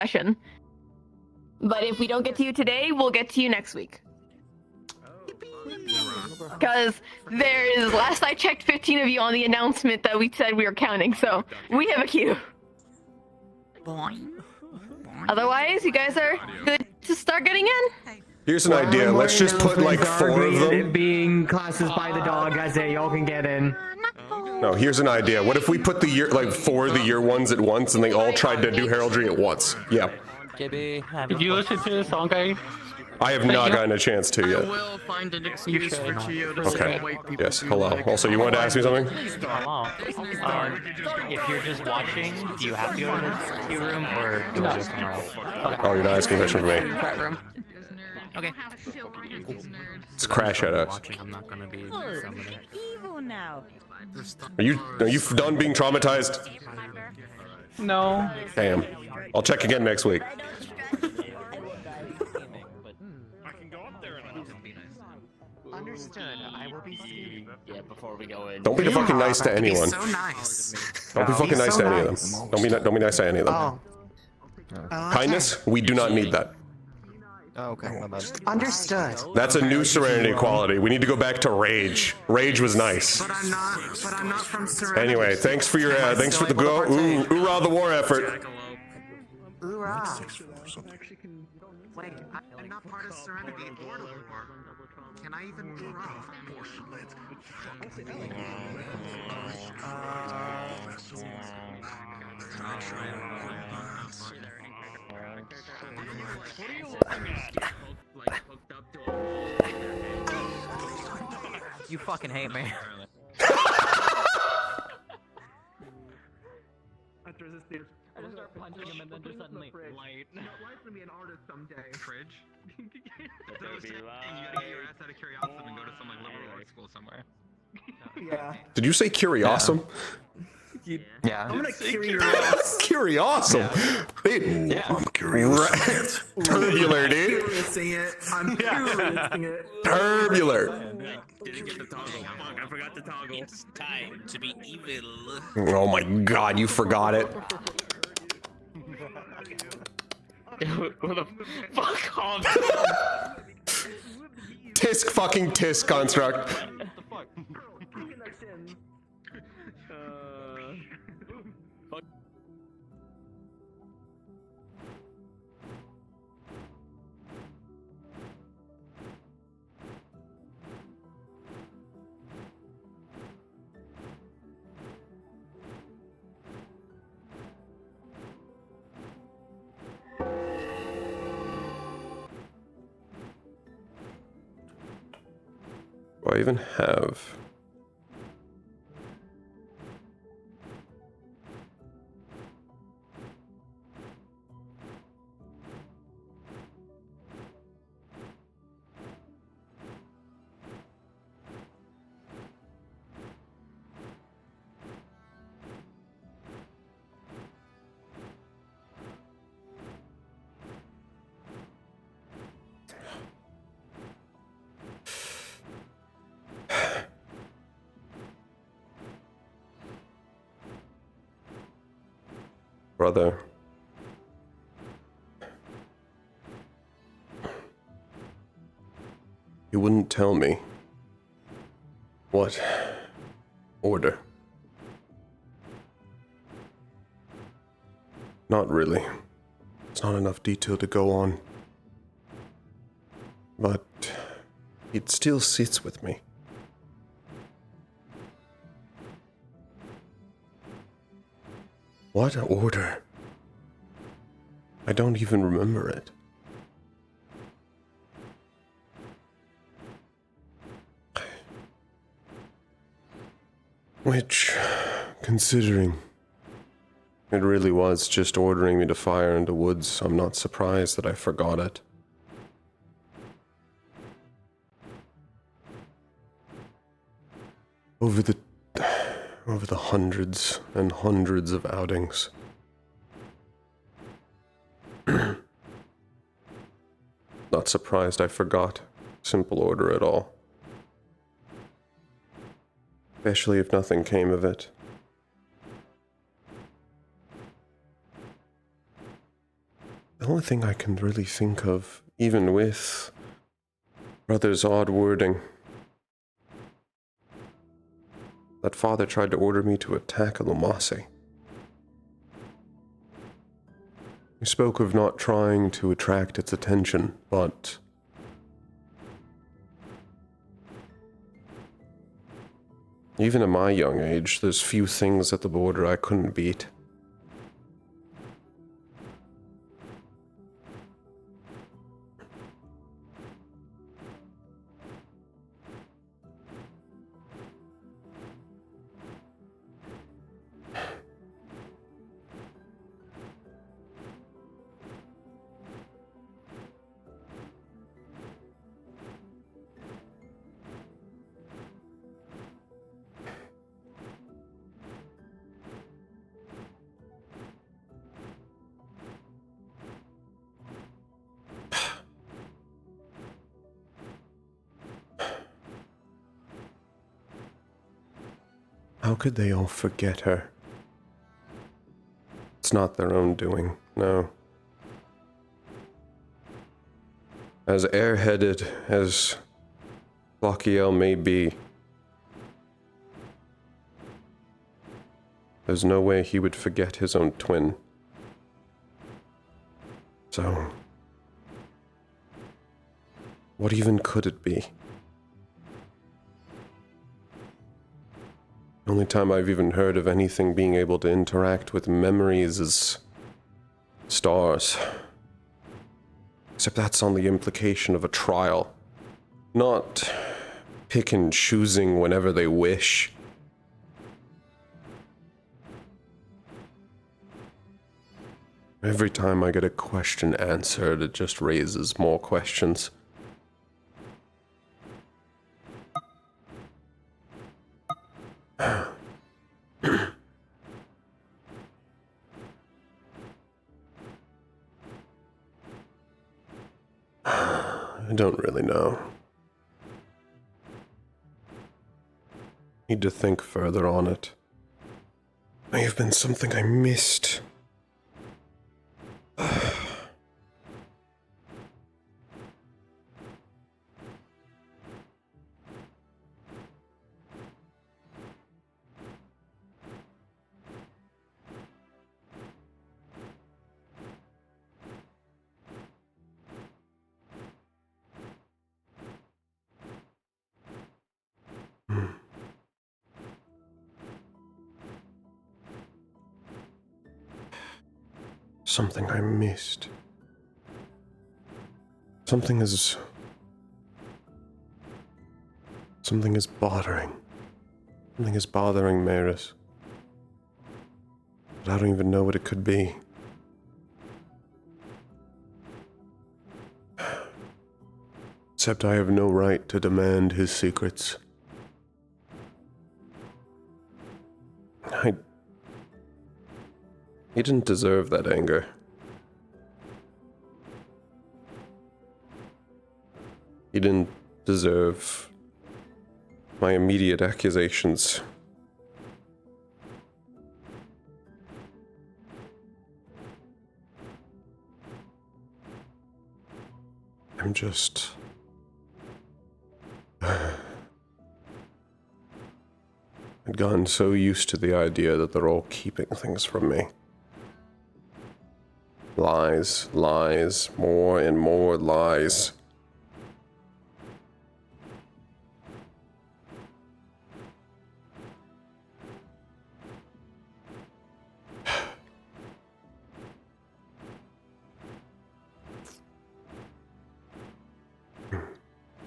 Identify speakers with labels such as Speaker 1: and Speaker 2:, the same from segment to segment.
Speaker 1: session. But if we don't get to you today, we'll get to you next week. Because there is, last I checked, 15 of you on the announcement that we said we were counting, so we have a queue. Otherwise, you guys are good to start getting in.
Speaker 2: Here's an idea. Let's just put like 4 of them.
Speaker 3: Being classes by the dog, I say y'all can get in.
Speaker 2: No, here's an idea. What if we put the year, like 4 of the year ones at once, and they all tried to do heraldry at once? Yeah.
Speaker 4: Did you listen to the song, guy?
Speaker 2: I have not gotten a chance to yet.
Speaker 5: I will find an excuse for Chio to
Speaker 2: Okay.
Speaker 5: wait people.
Speaker 2: Yes. Hello. Also, you wanted to ask me something?
Speaker 4: Hello. If you're just watching, do you have to go to the queue room or do I go somewhere else? Okay.
Speaker 2: Oh, you're not asking a question for me.
Speaker 4: Chat room. Okay.
Speaker 2: It's crash at us.
Speaker 4: I'm not gonna be
Speaker 2: Are you done being traumatized?
Speaker 4: No.
Speaker 2: Damn. I'll check again next week.
Speaker 4: Understood. I will be seeing. Yeah, before we go in.
Speaker 2: Don't be fucking nice to anyone.
Speaker 5: So nice.
Speaker 2: Don't be fucking nice to any of them. Don't be nice to any of them.
Speaker 5: Oh.
Speaker 2: Kindness? We do not need that.
Speaker 6: Oh, okay. My bad.
Speaker 5: Understood.
Speaker 2: That's a new Serenity quality. We need to go back to Rage. Rage was nice.
Speaker 5: But I'm not from Serenity.
Speaker 2: Anyway, thanks for your thanks for the go. Ooh, hoorah the war effort.
Speaker 5: Hoorah. Wait, I'm not part of Serenity or the war. Can I even hoorah?
Speaker 4: You fucking hate me. I just start punching him and then just suddenly light.
Speaker 5: Light's gonna be an artist someday. Fridge. You gotta get your ass out of Curiosum and go to some like liberal arts school somewhere.
Speaker 6: Yeah.
Speaker 2: Did you say Curiosum?
Speaker 4: Yeah.
Speaker 6: I'm gonna curious.
Speaker 2: Curiosum.
Speaker 4: Yeah.
Speaker 6: I'm curious.
Speaker 2: Turbular, dude.
Speaker 6: Curiousing it. I'm curiousing it.
Speaker 2: Turbular.
Speaker 5: Didn't get the toggle. Fuck, I forgot the toggle. It's time to be evil.
Speaker 2: Oh my god, you forgot it.
Speaker 4: What the fuck off?
Speaker 2: Tisk fucking tisk construct. Do I even have? Brother. You wouldn't tell me. What order? Not really. It's not enough detail to go on. But it still sits with me. What order? I don't even remember it. Which, considering it really was just ordering me to fire into woods, I'm not surprised that I forgot it. Over the hundreds and hundreds of outings. Not surprised I forgot simple order at all. Especially if nothing came of it. The only thing I can really think of, even with Brother's odd wording, that Father tried to order me to attack Lumasi. He spoke of not trying to attract its attention, but even at my young age, there's few things at the border I couldn't beat. How could they all forget her? It's not their own doing, no. As airheaded as Lochiel may be, there's no way he would forget his own twin. So, what even could it be? The only time I've even heard of anything being able to interact with memories is stars. Except that's on the implication of a trial, not pick and choosing whenever they wish. Every time I get a question answered, it just raises more questions. I don't really know. Need to think further on it. May have been something I missed. Something I missed. Something is bothering. Something is bothering Maris. But I don't even know what it could be. Except I have no right to demand his secrets. He didn't deserve that anger. He didn't deserve my immediate accusations. I'm just... I'd gotten so used to the idea that they're all keeping things from me. Lies, lies, more and more lies.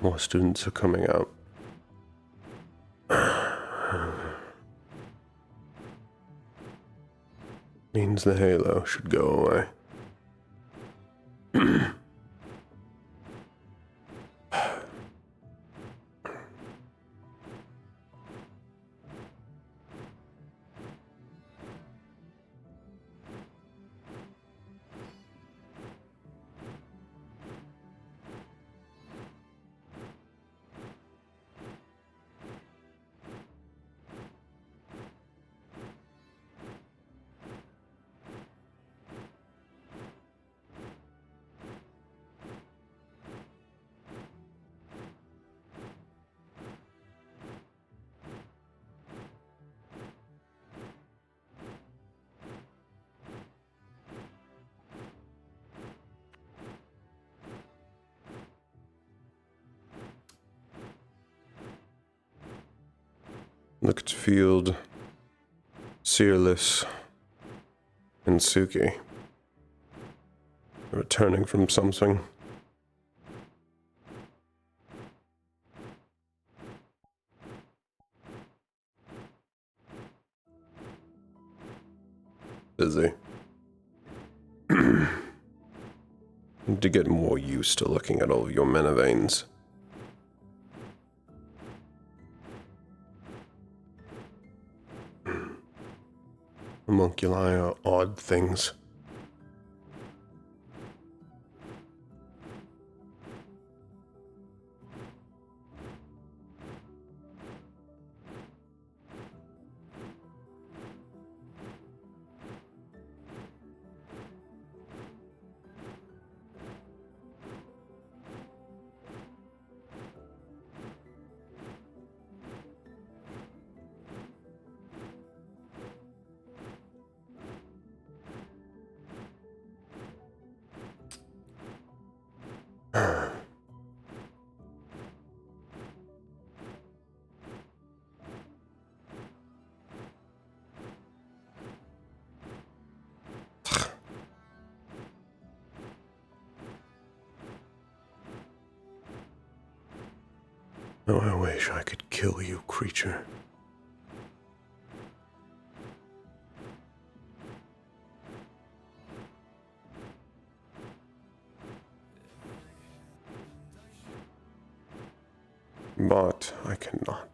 Speaker 2: More students are coming out. Means the halo should go away. Look at Field, Seerless, and Suki. Returning from something. Busy. Need to get more used to looking at all of your mana veins. Homunculi are odd things. Oh, I wish I could kill you, creature. But I cannot.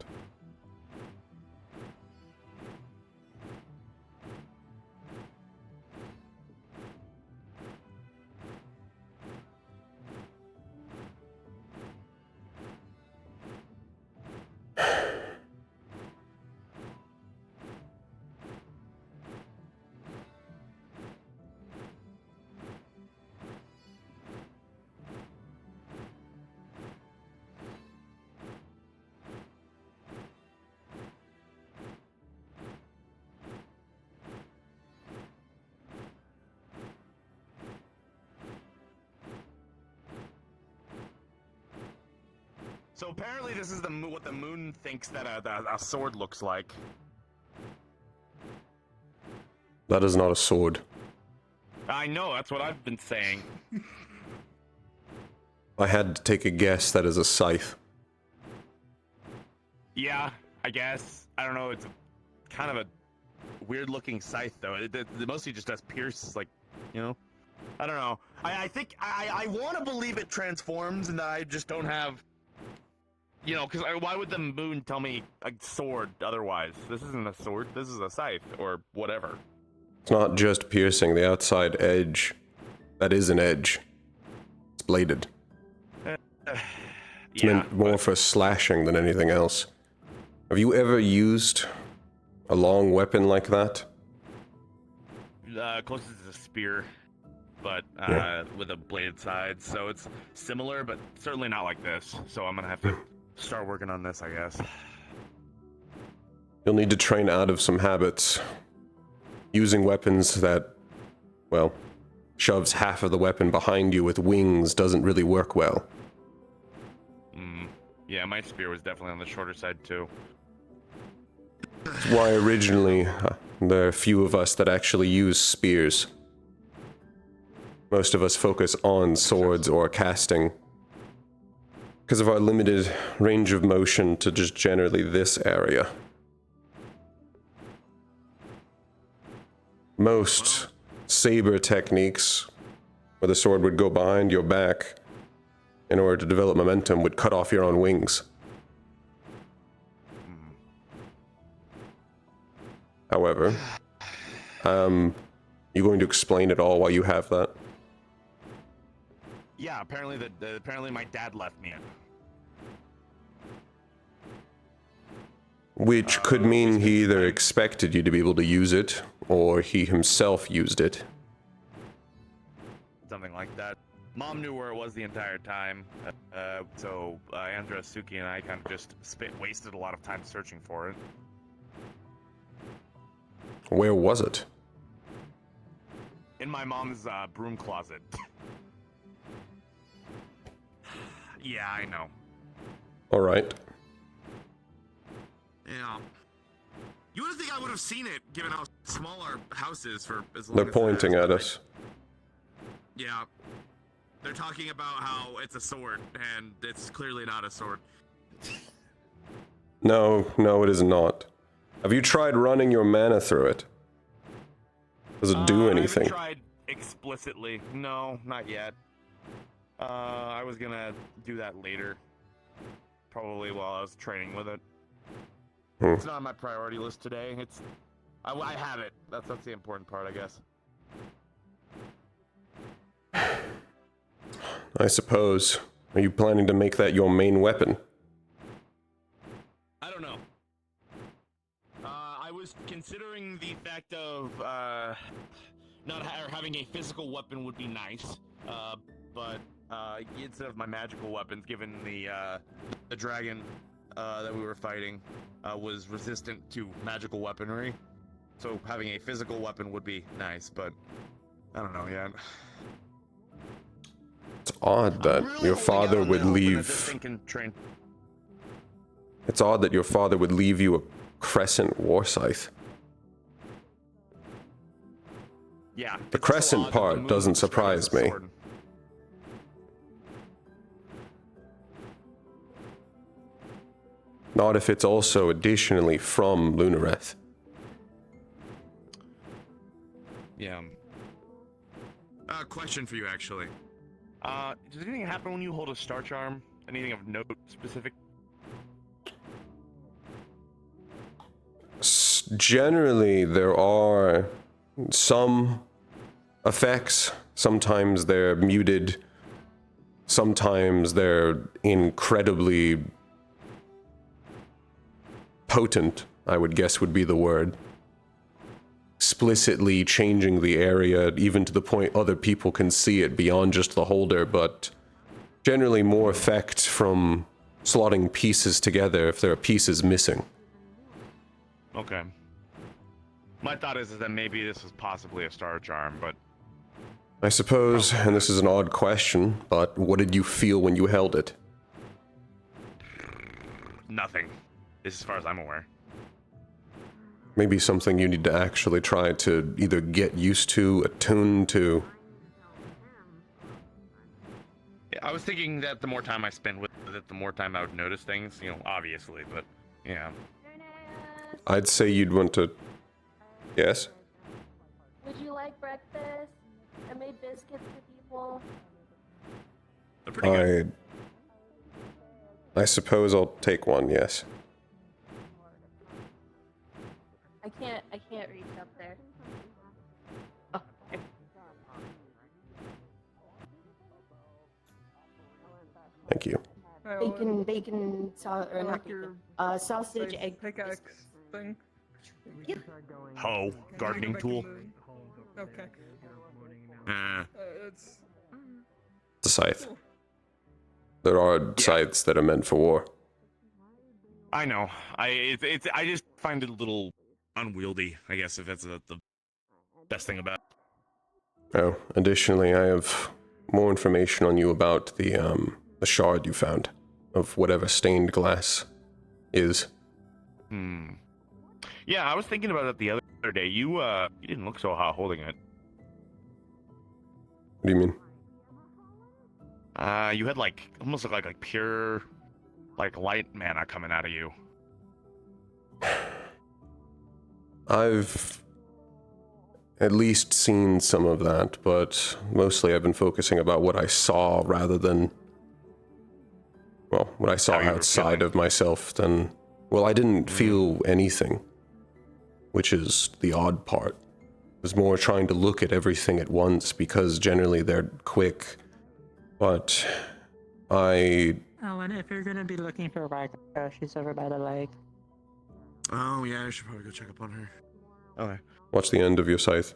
Speaker 7: So apparently this is what the moon thinks that a sword looks like.
Speaker 2: That is not a sword.
Speaker 7: I know, that's what I've been saying.
Speaker 2: I had to take a guess. That is a scythe.
Speaker 7: Yeah, I guess. I don't know, it's kind of a weird-looking scythe, though. It mostly just does pierce, like, you know? I don't know. I think, I want to believe it transforms and that I just don't have... You know, because why would the moon tell me a sword otherwise? This isn't a sword, this is a scythe, or whatever.
Speaker 2: It's not just piercing the outside edge. That is an edge. It's bladed. It's meant more for slashing than anything else. Have you ever used a long weapon like that?
Speaker 7: Closest is a spear, but with a bladed side, so it's similar, but certainly not like this. So I'm gonna have to start working on this, I guess.
Speaker 2: You'll need to train out of some habits. Using weapons that, well, shoves half of the weapon behind you with wings doesn't really work well.
Speaker 7: Yeah, my spear was definitely on the shorter side, too.
Speaker 2: That's why originally there are few of us that actually use spears. Most of us focus on swords or casting. Because of our limited range of motion to just generally this area. Most saber techniques, where the sword would go behind your back, in order to develop momentum, would cut off your own wings. However, you going to explain it all while you have that?
Speaker 7: Yeah, apparently apparently my dad left me.
Speaker 2: Which could mean he either expected you to be able to use it, or he himself used it.
Speaker 7: Something like that. Mom knew where it was the entire time, so Andra, Suki, and I kind of just wasted a lot of time searching for it.
Speaker 2: Where was it?
Speaker 7: In my mom's broom closet. Yeah, I know.
Speaker 2: Alright.
Speaker 5: Yeah.
Speaker 7: You would think I would have seen it, given how small our house is for as long
Speaker 2: They're
Speaker 7: as it
Speaker 2: pointing
Speaker 7: is,
Speaker 2: at
Speaker 7: but,
Speaker 2: us.
Speaker 7: Yeah. They're talking about how it's a sword, and it's clearly not a sword.
Speaker 2: No, no, it is not. Have you tried running your mana through it? Does it do
Speaker 7: I
Speaker 2: anything?
Speaker 7: haven't tried explicitly. No, not yet. I was gonna do that later. Probably while I was training with it. It's not on my priority list today. I have it. That's the important part, I guess.
Speaker 2: I suppose. Are you planning to make that your main weapon?
Speaker 7: I don't know. I was considering the fact of having a physical weapon would be nice, but instead of my magical weapons, given the dragon that we were fighting was resistant to magical weaponry, so having a physical weapon would be nice. But I don't know yet.
Speaker 2: It's odd that your father would leave. It's odd that your father would leave you a crescent war scythe.
Speaker 7: Yeah.
Speaker 2: The crescent part doesn't surprise me. Not if it's also additionally from Lunareth.
Speaker 7: Yeah. Question for you, actually. Does anything happen when you hold a star charm? Anything of note specific?
Speaker 2: Generally, there are some effects. Sometimes they're muted. Sometimes they're incredibly potent, I would guess would be the word. Explicitly changing the area, even to the point other people can see it beyond just the holder, but generally more effect from slotting pieces together if there are pieces missing.
Speaker 7: Okay. My thought is that maybe this is possibly a star charm, but...
Speaker 2: I suppose, and this is an odd question, but what did you feel when you held it?
Speaker 7: Nothing. As far as I'm aware.
Speaker 2: Maybe something you need to actually try to either get used to, attune to.
Speaker 7: Yeah, I was thinking that the more time I spend with it, the more time I would notice things, you know, obviously, but, yeah.
Speaker 2: I'd say you'd want to... Yes?
Speaker 8: Would you like breakfast? I made biscuits for people.
Speaker 7: They're pretty good.
Speaker 2: I suppose I'll take one, yes.
Speaker 8: I can't reach up there.
Speaker 1: Oh, okay.
Speaker 2: Thank you.
Speaker 8: Bacon, or not bacon, sausage, egg.
Speaker 6: Pickaxe thing.
Speaker 8: Yep.
Speaker 7: Hoe, gardening tool.
Speaker 6: Okay. It's
Speaker 2: The scythe. There are scythes that are meant for war.
Speaker 7: I know. I just find it a little unwieldy, I guess, if that's the best thing about it.
Speaker 2: Oh, additionally, I have more information on you about the shard you found of whatever stained glass is.
Speaker 7: Yeah, I was thinking about it the other day. You didn't look so hot holding it.
Speaker 2: What do you mean?
Speaker 7: You had almost looked like pure light mana coming out of you.
Speaker 2: I've at least seen some of that, but mostly I've been focusing about what I saw rather than, well, what I saw outside of myself than, well, I didn't feel anything, which is the odd part. I was more trying to look at everything at once because generally they're quick, but
Speaker 9: Alan, if you're gonna be looking for Rika, she's over by the lake.
Speaker 7: Oh yeah, I should probably go check up on her. Okay.
Speaker 2: Watch the end of your scythe.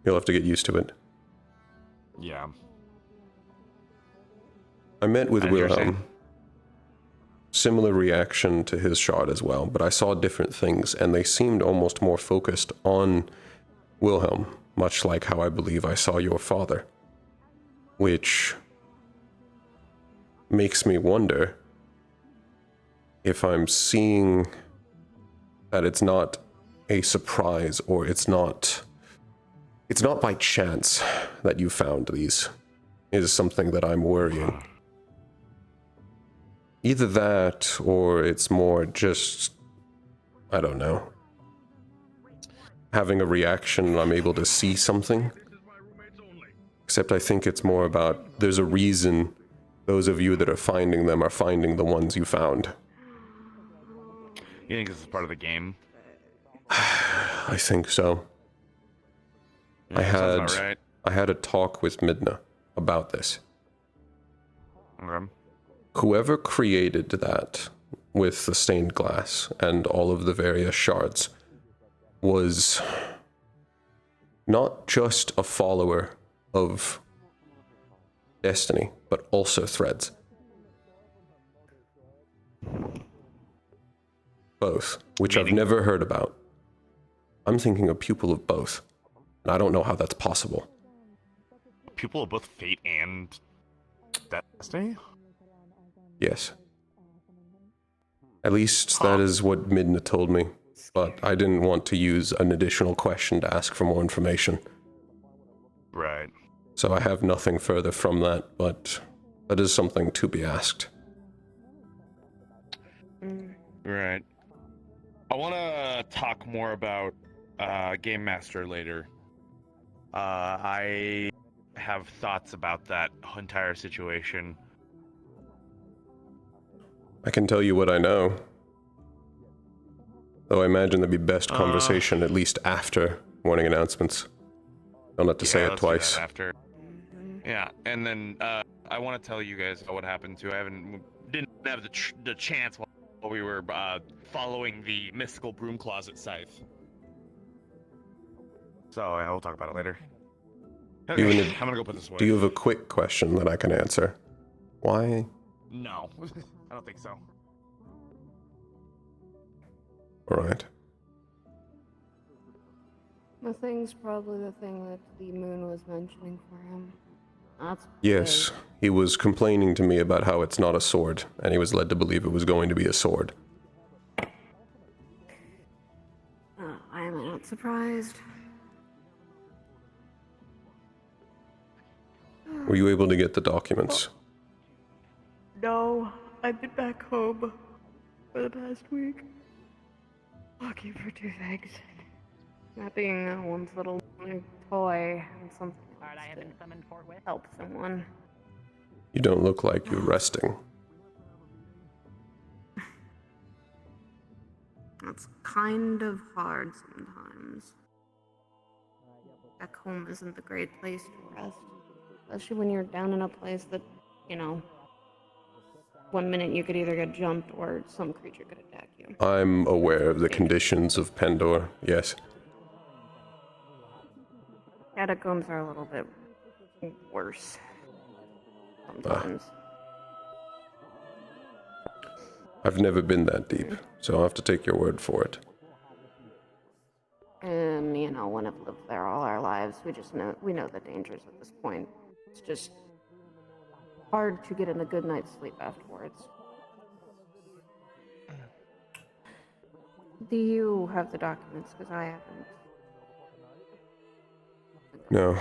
Speaker 2: You'll have to get used to it.
Speaker 7: Yeah.
Speaker 2: I met with
Speaker 7: As you're saying.
Speaker 2: Wilhelm. Similar reaction to his shard as well, but I saw different things, and they seemed almost more focused on Wilhelm, much like how I believe I saw your father. Which makes me wonder if I'm seeing that it's not a surprise or it's not by chance that you found these is something that I'm worrying. Either that or it's more just, I don't know, having a reaction, I'm able to see something. Except I think it's more about there's a reason those of you that are finding them are finding the ones you found.
Speaker 7: You think this is part of the game?
Speaker 2: I think so.
Speaker 7: Yeah, sounds about right.
Speaker 2: I had a talk with Midna about this.
Speaker 7: Okay.
Speaker 2: Whoever created that with the stained glass and all of the various shards was not just a follower of Destiny, but also Threads. Both, which I've never heard about. I'm thinking a pupil of both, and I don't know how that's possible.
Speaker 7: Pupil of both Fate and Destiny?
Speaker 2: Yes. At least that is what Midna told me, but I didn't want to use an additional question to ask for more information.
Speaker 7: Right.
Speaker 2: So I have nothing further from that, but that is something to be asked.
Speaker 7: Right. I want to talk more about Game Master later. I have thoughts about that entire situation.
Speaker 2: I can tell you what I know. Though I imagine that'd be best conversation at least after morning announcements. Don't have to say it
Speaker 7: let's do
Speaker 2: twice.
Speaker 7: that after. Yeah, and then I want to tell you guys what happened too. Didn't have the chance while we were following the mystical broom closet scythe. So yeah, we'll talk about it later. Okay, I'm gonna go put this away.
Speaker 2: Do you have a quick question that I can answer? Why?
Speaker 7: No, I don't think so.
Speaker 2: Alright.
Speaker 10: The thing's probably the thing that the moon was mentioning for him. That's
Speaker 2: Yes, he was complaining to me about how it's not a sword, and he was led to believe it was going to be a sword.
Speaker 10: I am not surprised.
Speaker 2: Were you able to get the documents?
Speaker 10: No, I've been back home for the past week. Looking for two things. That being one's little toy and something to help someone.
Speaker 2: You don't look like you're resting.
Speaker 10: That's kind of hard sometimes. Back home isn't the great place to rest. Especially when you're down in a place that, you know, one minute you could either get jumped or some creature could attack you.
Speaker 2: I'm aware of the conditions of Pandora, yes.
Speaker 10: Catacombs are a little bit worse sometimes.
Speaker 2: I've never been that deep, so I'll have to take your word for it.
Speaker 10: You know, when I've lived there all our lives, we know the dangers at this point. It's just hard to get in a good night's sleep afterwards. Do you have the documents? Because I haven't.
Speaker 2: No.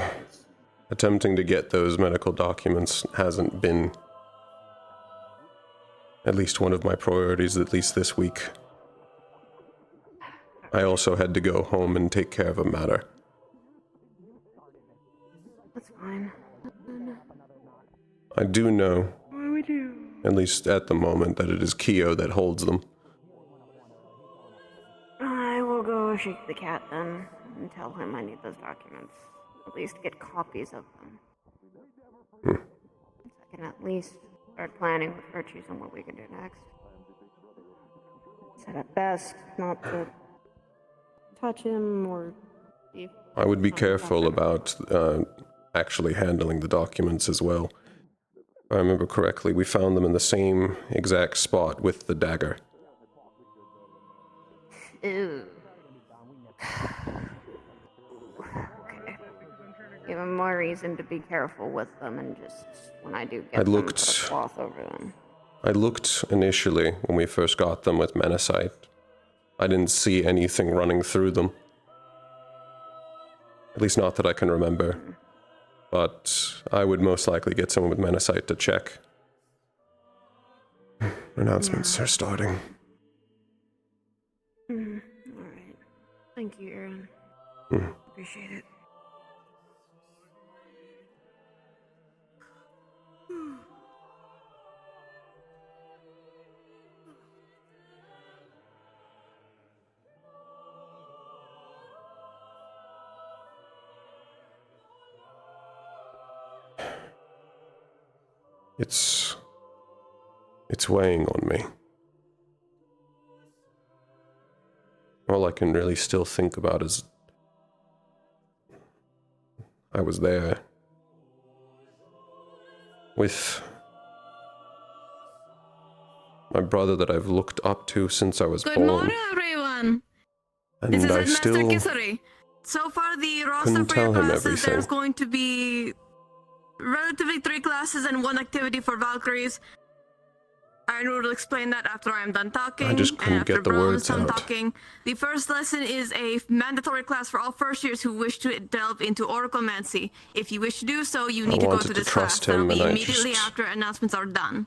Speaker 2: Attempting to get those medical documents hasn't been at least one of my priorities, at least this week. I also had to go home and take care of a matter.
Speaker 10: That's fine.
Speaker 2: I do know,
Speaker 10: What do we do?
Speaker 2: at least at the moment, that it is Kyo that holds them.
Speaker 10: I will go shake the cat then and tell him I need those documents. At least get copies of them. So I can at least start planning with Virtues on what we can do next. Said at best not to touch him or see if
Speaker 2: I would be careful about actually handling the documents as well. If I remember correctly, we found them in the same exact spot with the dagger.
Speaker 10: Ew. Okay. Even more reason to be careful with them and just when I do get them, put a cloth over them.
Speaker 2: I looked initially when we first got them with Menacite. I didn't see anything running through them. At least not that I can remember. But I would most likely get someone with Menacite to check. Announcements are starting.
Speaker 10: Alright. Thank you, Aaron. Appreciate it.
Speaker 2: It's weighing on me. All I can really still think about is I was there with my brother that I've looked up to since I was
Speaker 1: Good
Speaker 2: born.
Speaker 1: morning, everyone.
Speaker 2: And
Speaker 1: This is
Speaker 2: I
Speaker 1: Headmaster
Speaker 2: still
Speaker 1: Kisari. So far, the roster
Speaker 2: couldn't
Speaker 1: for
Speaker 2: tell
Speaker 1: your
Speaker 2: him
Speaker 1: classes,
Speaker 2: everything.
Speaker 1: there's going to be relatively 3 classes and 1 activity for Valkyries. I will explain that after I'm done talking.
Speaker 2: I just couldn't
Speaker 1: and after
Speaker 2: get the
Speaker 1: Braun is
Speaker 2: words
Speaker 1: done
Speaker 2: out.
Speaker 1: talking. The first lesson is a mandatory class for all first years who wish to delve into Oraclemancy. If you wish to do so, you need to go
Speaker 2: wanted
Speaker 1: to
Speaker 2: to
Speaker 1: this class.
Speaker 2: trust him,
Speaker 1: That'll be
Speaker 2: and I
Speaker 1: immediately
Speaker 2: just-
Speaker 1: after announcements are done.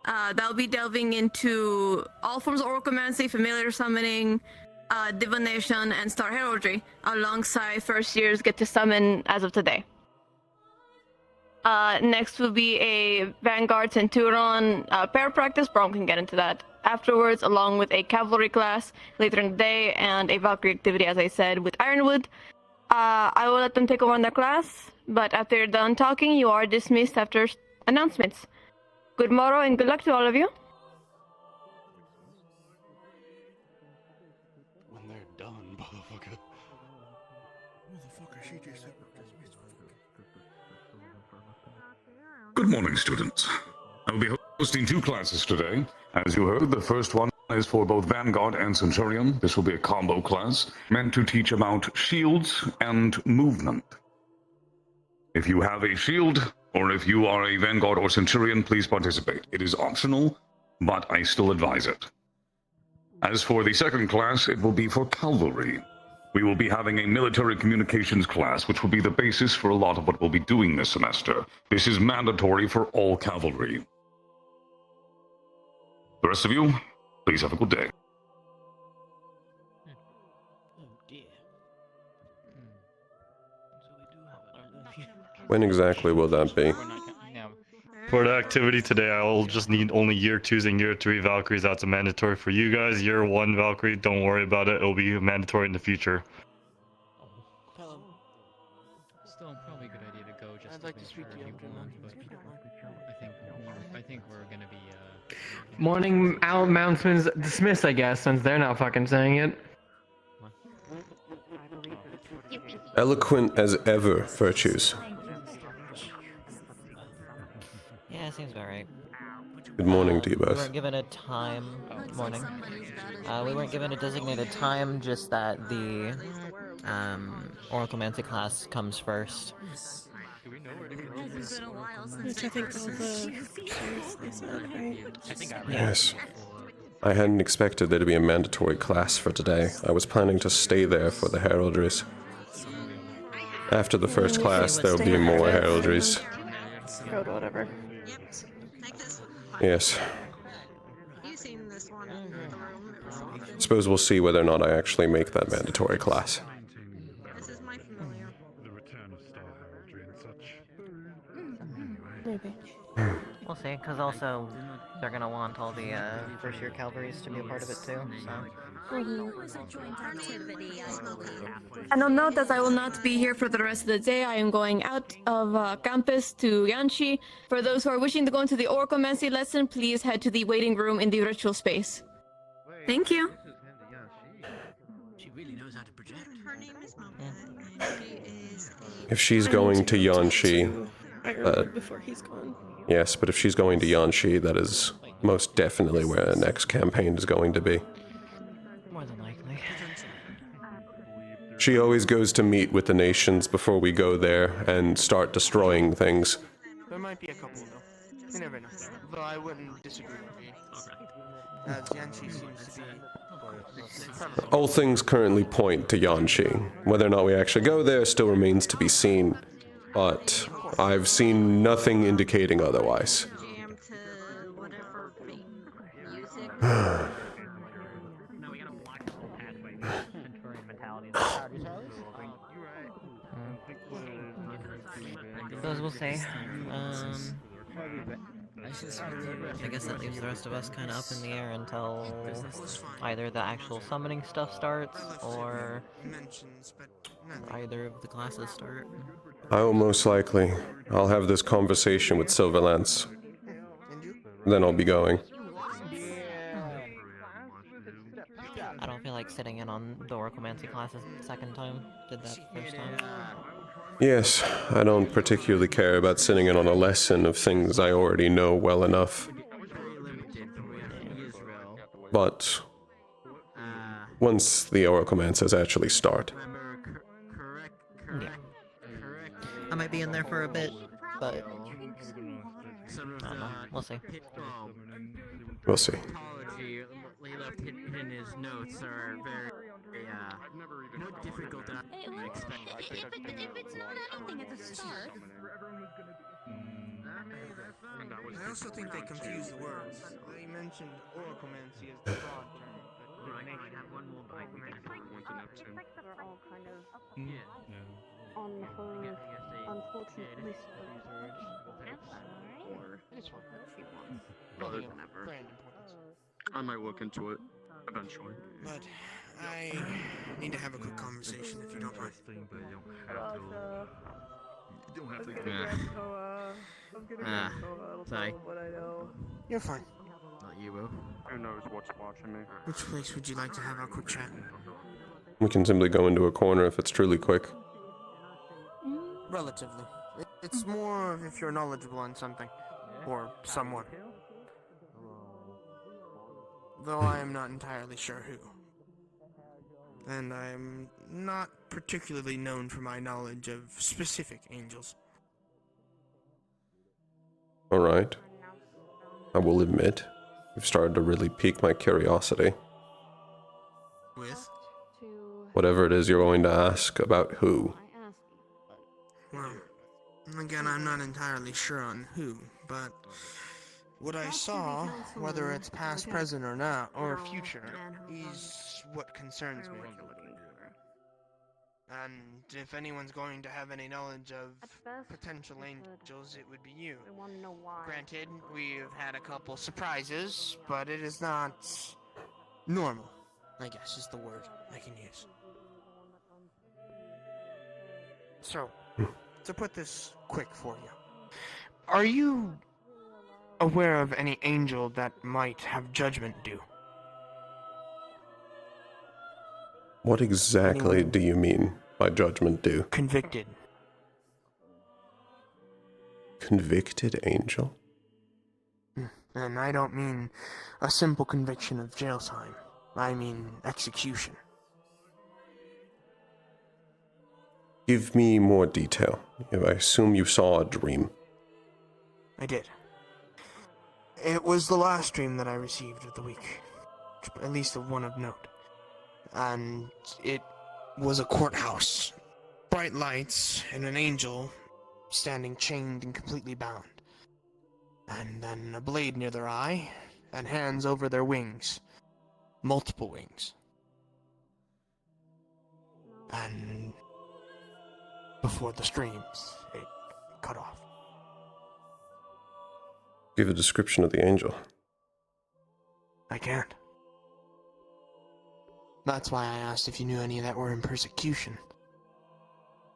Speaker 1: That'll be delving into all forms of Oraclemancy, familiar summoning, divination, and star heraldry, alongside first years get to summon as of today. Next will be a Vanguard Centurion pair practice. Braun can get into that afterwards, along with a cavalry class later in the day, and a Valkyrie activity, as I said, with Ironwood. I will let them take over on their class, but after you're done talking, you are dismissed after announcements. Good morrow and good luck to all of you.
Speaker 7: When they're done, motherfucker.
Speaker 11: Good morning, students. I will be hosting 2 classes today. As you heard, the first one is for both Vanguard and Centurion. This will be a combo class, meant to teach about shields and movement. If you have a shield, or if you are a Vanguard or Centurion, please participate. It is optional, but I still advise it. As for the second class, it will be for cavalry. We will be having a military communications class, which will be the basis for a lot of what we'll be doing this semester. This is mandatory for all cavalry. The rest of you, please have a good day.
Speaker 2: When exactly will that be?
Speaker 12: For the activity today, I'll just need only year 2s and year 3 Valkyries. That's a mandatory for you guys. Year 1 Valkyrie, don't worry about it. It'll be mandatory in the future.
Speaker 4: Still probably a good idea to go just I'd like to speak to you after lunch, but I think we're gonna be
Speaker 3: Morning announcements dismissed, I guess, since they're not fucking saying it.
Speaker 2: Eloquent as ever, Virtues.
Speaker 13: Yeah, seems about right.
Speaker 2: Good morning to you
Speaker 13: We
Speaker 2: both.
Speaker 13: weren't given a time. Morning. We weren't given a designated time, just that the Oraclemancy class comes first.
Speaker 14: Which I think all the they said, right?
Speaker 2: Yes. I hadn't expected there to be a mandatory class for today. I was planning to stay there for the heraldries. After the first class, there'll be more heraldries.
Speaker 14: Go to whatever.
Speaker 2: Yes. Suppose we'll see whether or not I actually make that mandatory class.
Speaker 14: Maybe.
Speaker 13: We'll see, because also they're gonna want all the first year cavalries to be a part of it too, so.
Speaker 1: And on note, as I will not be here for the rest of the day, I am going out of campus to Yanshi. For those who are wishing to go into the Oraclemancy lesson, please head to the waiting room in the ritual space. Thank you.
Speaker 5: She really knows how to project. Her name is
Speaker 2: If she's going to Yanshi,
Speaker 14: before he's gone.
Speaker 2: yes, but if she's going to Yanshi, that is most definitely where the next campaign is going to be.
Speaker 13: More than likely.
Speaker 2: She always goes to meet with the nations before we go there and start destroying things.
Speaker 6: There might be a couple though.
Speaker 15: You never know. Though I wouldn't disagree with you. As Yanchi seems to be...
Speaker 2: All things currently point to Yanshi. Whether or not we actually go there still remains to be seen, but I've seen nothing indicating otherwise.
Speaker 10: Jam to whatever fake music.
Speaker 13: Those will say. I guess that leaves the rest of us kind of up in the air until either the actual summoning stuff starts or either of the classes start.
Speaker 2: I will most likely. I'll have this conversation with Silverlance. Then I'll be going.
Speaker 13: I don't feel like sitting in on the Orcomancy classes the second time. Did that first time.
Speaker 2: Yes, I don't particularly care about sitting in on a lesson of things I already know well enough. But once the Oraclemances actually start.
Speaker 13: Yeah. I might be in there for a bit, but I don't know. We'll see.
Speaker 2: We'll see.
Speaker 15: He left in his notes are very, more difficult than I expected.
Speaker 8: If it's not anything at the start.
Speaker 15: I also think they confuse the words. They mentioned oraclemancy as the broad term, but I might have one more
Speaker 10: They're all kind of on her unfortunate list or she wants. Really, whenever.
Speaker 16: I might look into it eventually.
Speaker 15: But I need to have a quick conversation if you don't mind.
Speaker 16: Sorry.
Speaker 15: You're fine.
Speaker 16: Not you, Will. Who knows what's watching me?
Speaker 15: Which place would you like to have our quick chat?
Speaker 2: We can simply go into a corner if it's truly quick.
Speaker 15: Relatively. It's more of if you're knowledgeable on something. Or someone. Though I am not entirely sure who. And I am not particularly known for my knowledge of specific angels.
Speaker 2: Alright. I will admit, you've started to really pique my curiosity.
Speaker 15: With?
Speaker 2: Whatever it is you're going to ask about who.
Speaker 15: Well, again, I'm not entirely sure on who, but what I saw, whether it's past, present, or not, or future, is what concerns me. And if anyone's going to have any knowledge of potential angels, it would be you. Granted, we've had a couple surprises, but it is not normal, I guess is the word I can use. So, to put this quick for you, are you aware of any angel that might have judgment due?
Speaker 2: What exactly do you mean by judgment due?
Speaker 15: Convicted.
Speaker 2: Convicted angel?
Speaker 15: And I don't mean a simple conviction of jail time. I mean execution.
Speaker 2: Give me more detail. I assume you saw a dream.
Speaker 15: I did. It was the last dream that I received of the week. At least of one of note. And it was a courthouse. Bright lights and an angel standing chained and completely bound. And then a blade near their eye and hands over their wings. Multiple wings. And before the streams, it cut off.
Speaker 2: Give a description of the angel.
Speaker 15: I can't. That's why I asked if you knew any that were in persecution.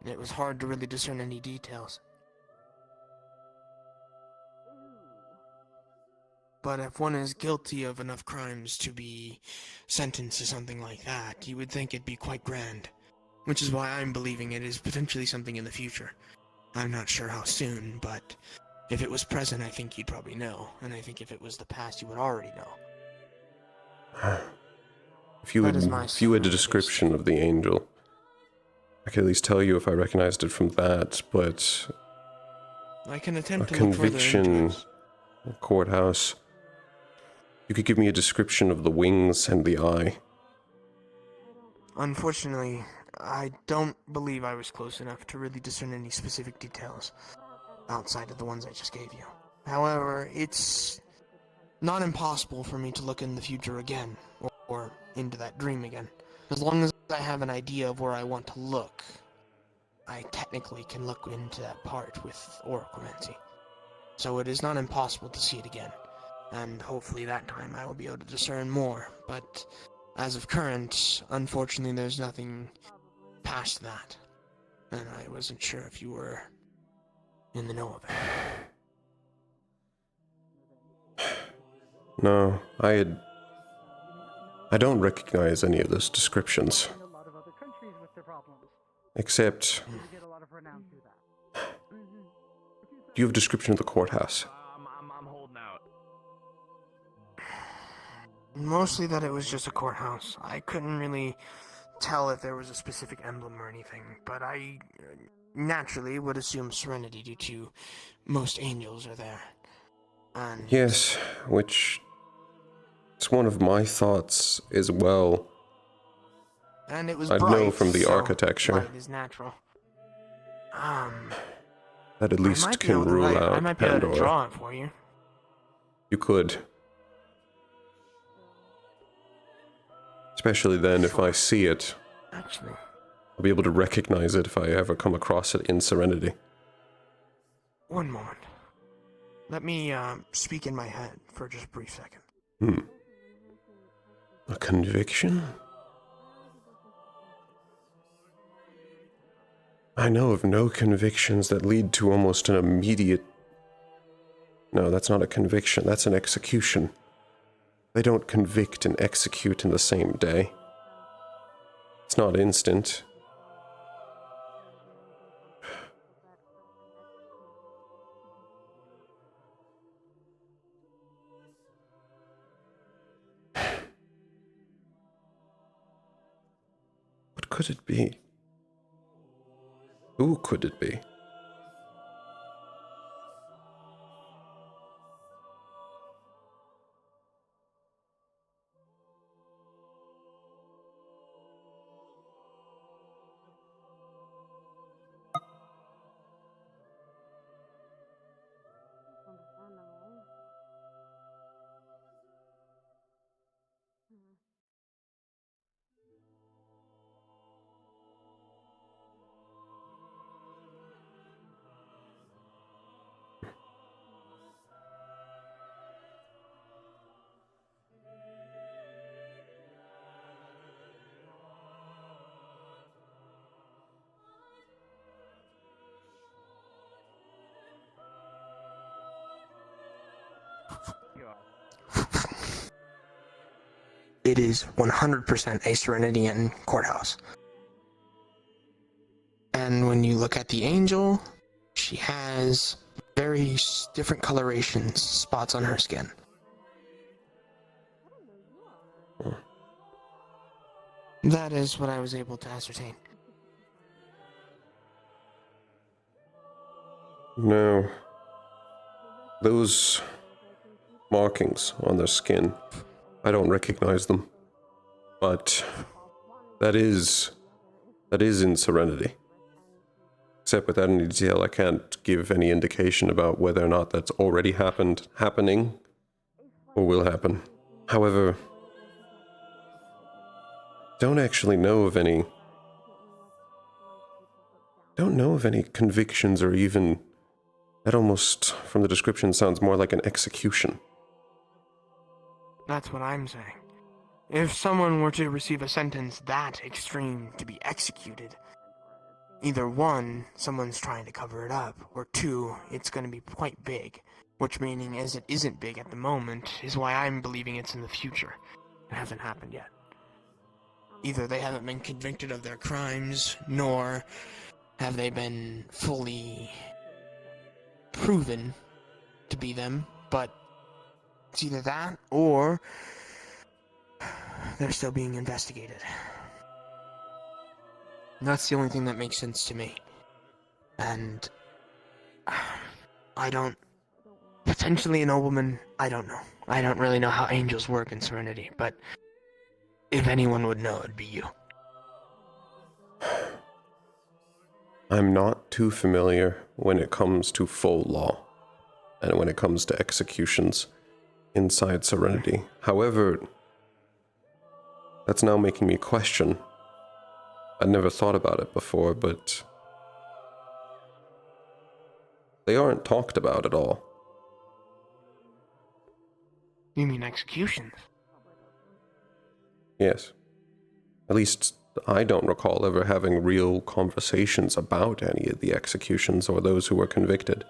Speaker 15: It was hard to really discern any details. But if one is guilty of enough crimes to be sentenced to something like that, you would think it'd be quite grand. Which is why I'm believing it is potentially something in the future. I'm not sure how soon, but if it was present, I think you'd probably know. And I think if it was the past, you would already know.
Speaker 2: If you had a description of the angel, I could at least tell you if I recognized it from that, but
Speaker 15: I can attempt
Speaker 2: a
Speaker 15: to look further into
Speaker 2: conviction,
Speaker 15: this.
Speaker 2: courthouse. You could give me a description of the wings and the eye.
Speaker 15: Unfortunately, I don't believe I was close enough to really discern any specific details outside of the ones I just gave you. However, it's not impossible for me to look in the future again, or into that dream again. As long as I have an idea of where I want to look, I technically can look into that part with oraclemancy. So it is not impossible to see it again, and hopefully that time I will be able to discern more, but as of current, unfortunately there's nothing past that, and I wasn't sure if you were in the know of it.
Speaker 2: No, I don't recognize any of those descriptions. Except... Do you have a description of the courthouse?
Speaker 7: I'm holding out.
Speaker 15: Mostly that it was just a courthouse. I couldn't really tell if there was a specific emblem or anything, but I naturally would assume serenity due to most angels are there. And
Speaker 2: Yes, which... It's one of my thoughts as well.
Speaker 15: And it was
Speaker 2: I'd
Speaker 15: bright,
Speaker 2: know from the
Speaker 15: so
Speaker 2: architecture.
Speaker 15: light is natural.
Speaker 2: That at
Speaker 15: I
Speaker 2: least
Speaker 15: might be
Speaker 2: can
Speaker 15: able to
Speaker 2: rule
Speaker 15: I
Speaker 2: out
Speaker 15: might be able to
Speaker 2: Pandora.
Speaker 15: draw it for you.
Speaker 2: You could. Especially then, if I see it,
Speaker 15: Actually,
Speaker 2: I'll be able to recognize it if I ever come across it in Serenity.
Speaker 15: one moment. Let me speak in my head for just a brief second.
Speaker 2: A conviction? I know of no convictions that lead to almost an immediate... No, that's not a conviction, that's an execution. They don't convict and execute in the same day. It's not instant. What could it be? Who could it be?
Speaker 15: It is 100% a Serenity Inn courthouse. And when you look at the angel, she has very different colorations, spots on her skin. That is what I was able to ascertain.
Speaker 2: No. Those markings on their skin, I don't recognize them. But that is in Serenity. Except without any detail, I can't give any indication about whether or not that's already happening, or will happen. However, don't actually know of any... Don't know of any convictions or even... That almost, from the description, sounds more like an execution.
Speaker 15: That's what I'm saying. If someone were to receive a sentence that extreme to be executed, either one, someone's trying to cover it up, or two, it's going to be quite big. Which meaning, as it isn't big at the moment, is why I'm believing it's in the future. It hasn't happened yet. Either they haven't been convicted of their crimes, nor have they been fully proven to be them, but it's either that, or they're still being investigated. That's the only thing that makes sense to me. And I don't potentially a nobleman. I don't know. I don't really know how angels work in Serenity, but if anyone would know, it'd be you.
Speaker 2: I'm not too familiar when it comes to full law, and when it comes to executions inside Serenity. However, that's now making me question. I'd never thought about it before, but they aren't talked about at all.
Speaker 15: You mean executions?
Speaker 2: Yes. At least I don't recall ever having real conversations about any of the executions or those who were convicted.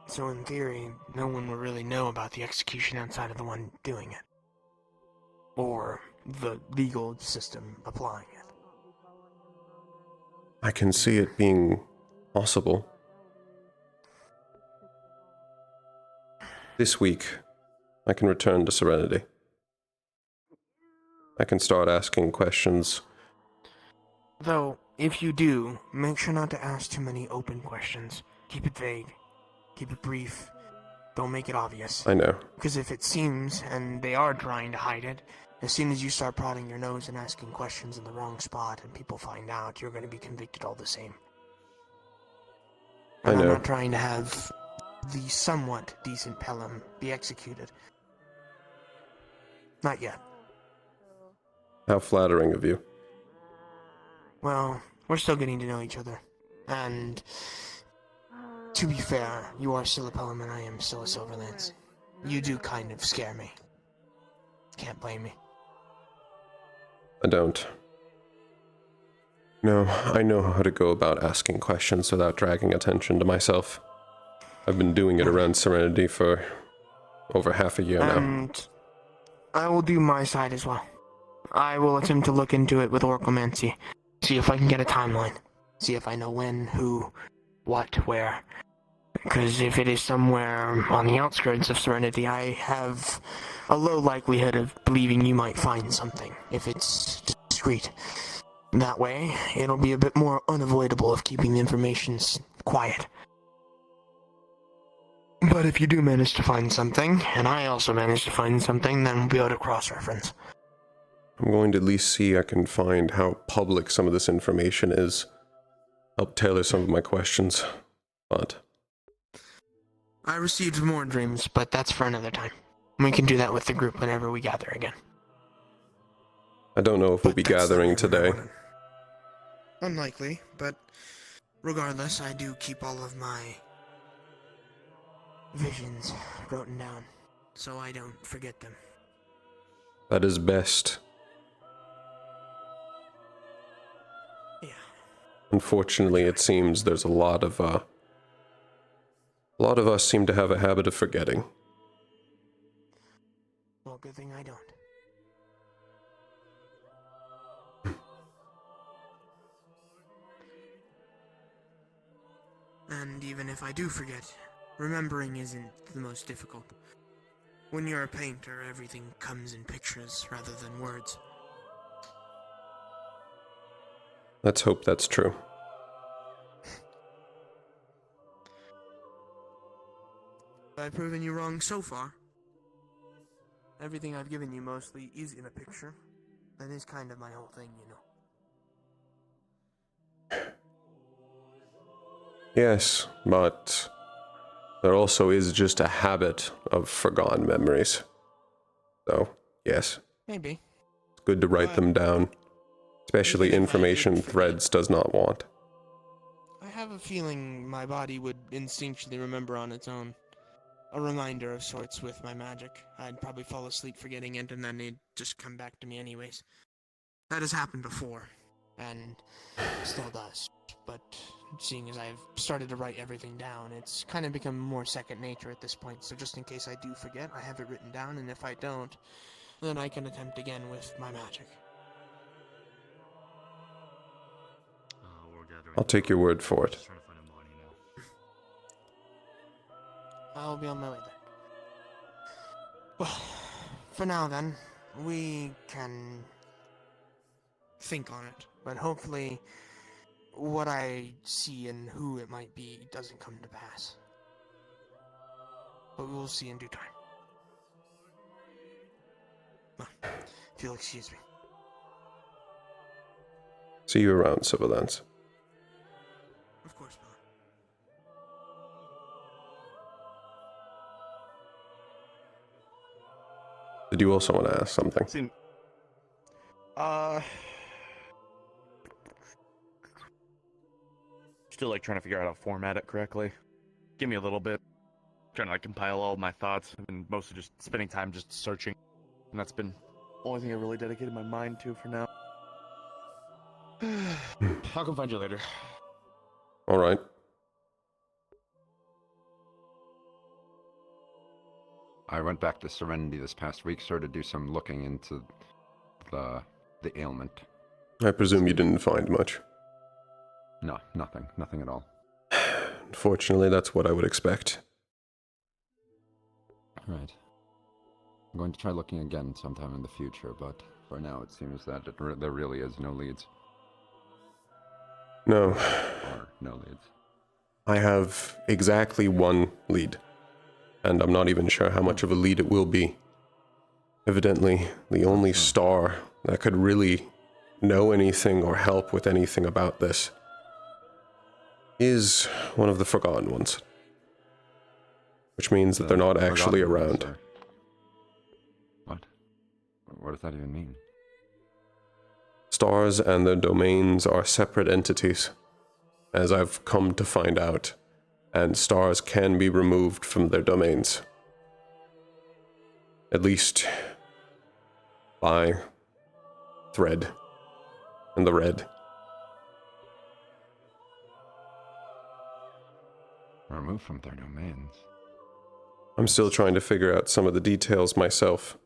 Speaker 15: So in theory, no one would really know about the execution outside of the one doing it. Or the legal system applying it.
Speaker 2: I can see it being possible. This week, I can return to Serenity. I can start asking questions.
Speaker 15: Though, if you do, make sure not to ask too many open questions. Keep it vague. Keep it brief. Don't make it obvious.
Speaker 2: I know.
Speaker 15: Because if it seems, and they are trying to hide it, as soon as you start prodding your nose and asking questions in the wrong spot and people find out, you're going to be convicted all the same. And
Speaker 2: I know.
Speaker 15: I'm not trying to have the somewhat decent Pelham be executed. Not yet.
Speaker 2: How flattering of you.
Speaker 15: Well, we're still getting to know each other. And to be fair, you are still a Pelham and I am still a Silverlance. You do kind of scare me. Can't blame me.
Speaker 2: I don't. No, I know how to go about asking questions without dragging attention to myself. I've been doing it around Serenity for over half a year now.
Speaker 15: And I will do my side as well. I will attempt to look into it with Orcomancy. See if I can get a timeline. See if I know when, who, what, where. Because if it is somewhere on the outskirts of Serenity, I have a low likelihood of believing you might find something, if it's discreet. That way, it'll be a bit more unavoidable of keeping the information quiet. But if you do manage to find something, and I also manage to find something, then we'll be able to cross-reference.
Speaker 2: I'm going to at least see I can find how public some of this information is. Help tailor some of my questions. But
Speaker 15: I received more dreams, but that's for another time. We can do that with the group whenever we gather again.
Speaker 2: I don't know if we'll be gathering today.
Speaker 15: Unlikely, but regardless, I do keep all of my visions written down, so I don't forget them.
Speaker 2: That is best.
Speaker 15: Yeah.
Speaker 2: Unfortunately, it seems there's a lot of us seem to have a habit of forgetting.
Speaker 15: Well, good thing I don't. And even if I do forget, remembering isn't the most difficult. When you're a painter, everything comes in pictures rather than words.
Speaker 2: Let's hope that's true.
Speaker 15: I've proven you wrong so far. Everything I've given you mostly is in a picture. That is kind of my whole thing, you know.
Speaker 2: Yes, but there also is just a habit of forgotten memories. So, yes.
Speaker 15: Maybe.
Speaker 2: It's good to write them down. Especially information Threads does not want.
Speaker 15: I have a feeling my body would instinctually remember on its own. A reminder of sorts with my magic. I'd probably fall asleep forgetting it, and then it'd just come back to me anyways. That has happened before, and still does. But seeing as I've started to write everything down, it's kind of become more second nature at this point. So just in case I do forget, I have it written down, and if I don't, then I can attempt again with my magic.
Speaker 2: I'll take your word for it.
Speaker 15: I'll be on my way then. Well, for now then, we can think on it, but hopefully what I see and who it might be doesn't come to pass. But we will see in due time. Well, if you'll excuse me.
Speaker 2: See you around, Civilians.
Speaker 15: Of course, Miller.
Speaker 2: Did you also want to ask something?
Speaker 7: Still like trying to figure out how to format it correctly. Give me a little bit. Trying to like compile all of my thoughts. I've been mostly just spending time just searching, and that's been the only thing I really dedicated my mind to for now. I'll come find you later.
Speaker 2: All right.
Speaker 17: I went back to Serenity this past week, sir, to do some looking into the ailment.
Speaker 2: I presume you didn't find much.
Speaker 17: No, nothing at all.
Speaker 2: Unfortunately, that's what I would expect.
Speaker 17: Right. I'm going to try looking again sometime in the future, but for now it seems that there really is no leads.
Speaker 2: No.
Speaker 17: Or no leads.
Speaker 2: I have exactly one lead, and I'm not even sure how much of a lead it will be. Evidently, the only star that could really know anything or help with anything about this is one of the Forgotten Ones. Which means that they're not actually around.
Speaker 17: What? What does that even mean?
Speaker 2: Stars and their domains are separate entities, as I've come to find out, and stars can be removed from their domains. At least by thread and the red.
Speaker 17: Removed from their domains?
Speaker 2: I'm still trying to figure out some of the details myself.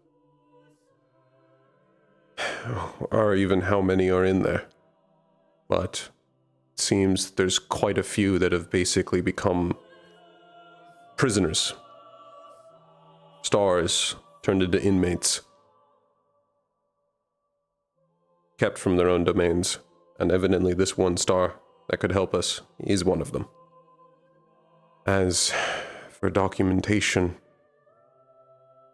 Speaker 2: Or even how many are in there. But it seems there's quite a few that have basically become prisoners. Stars turned into inmates. Kept from their own domains, and evidently this one star that could help us is one of them. As for documentation,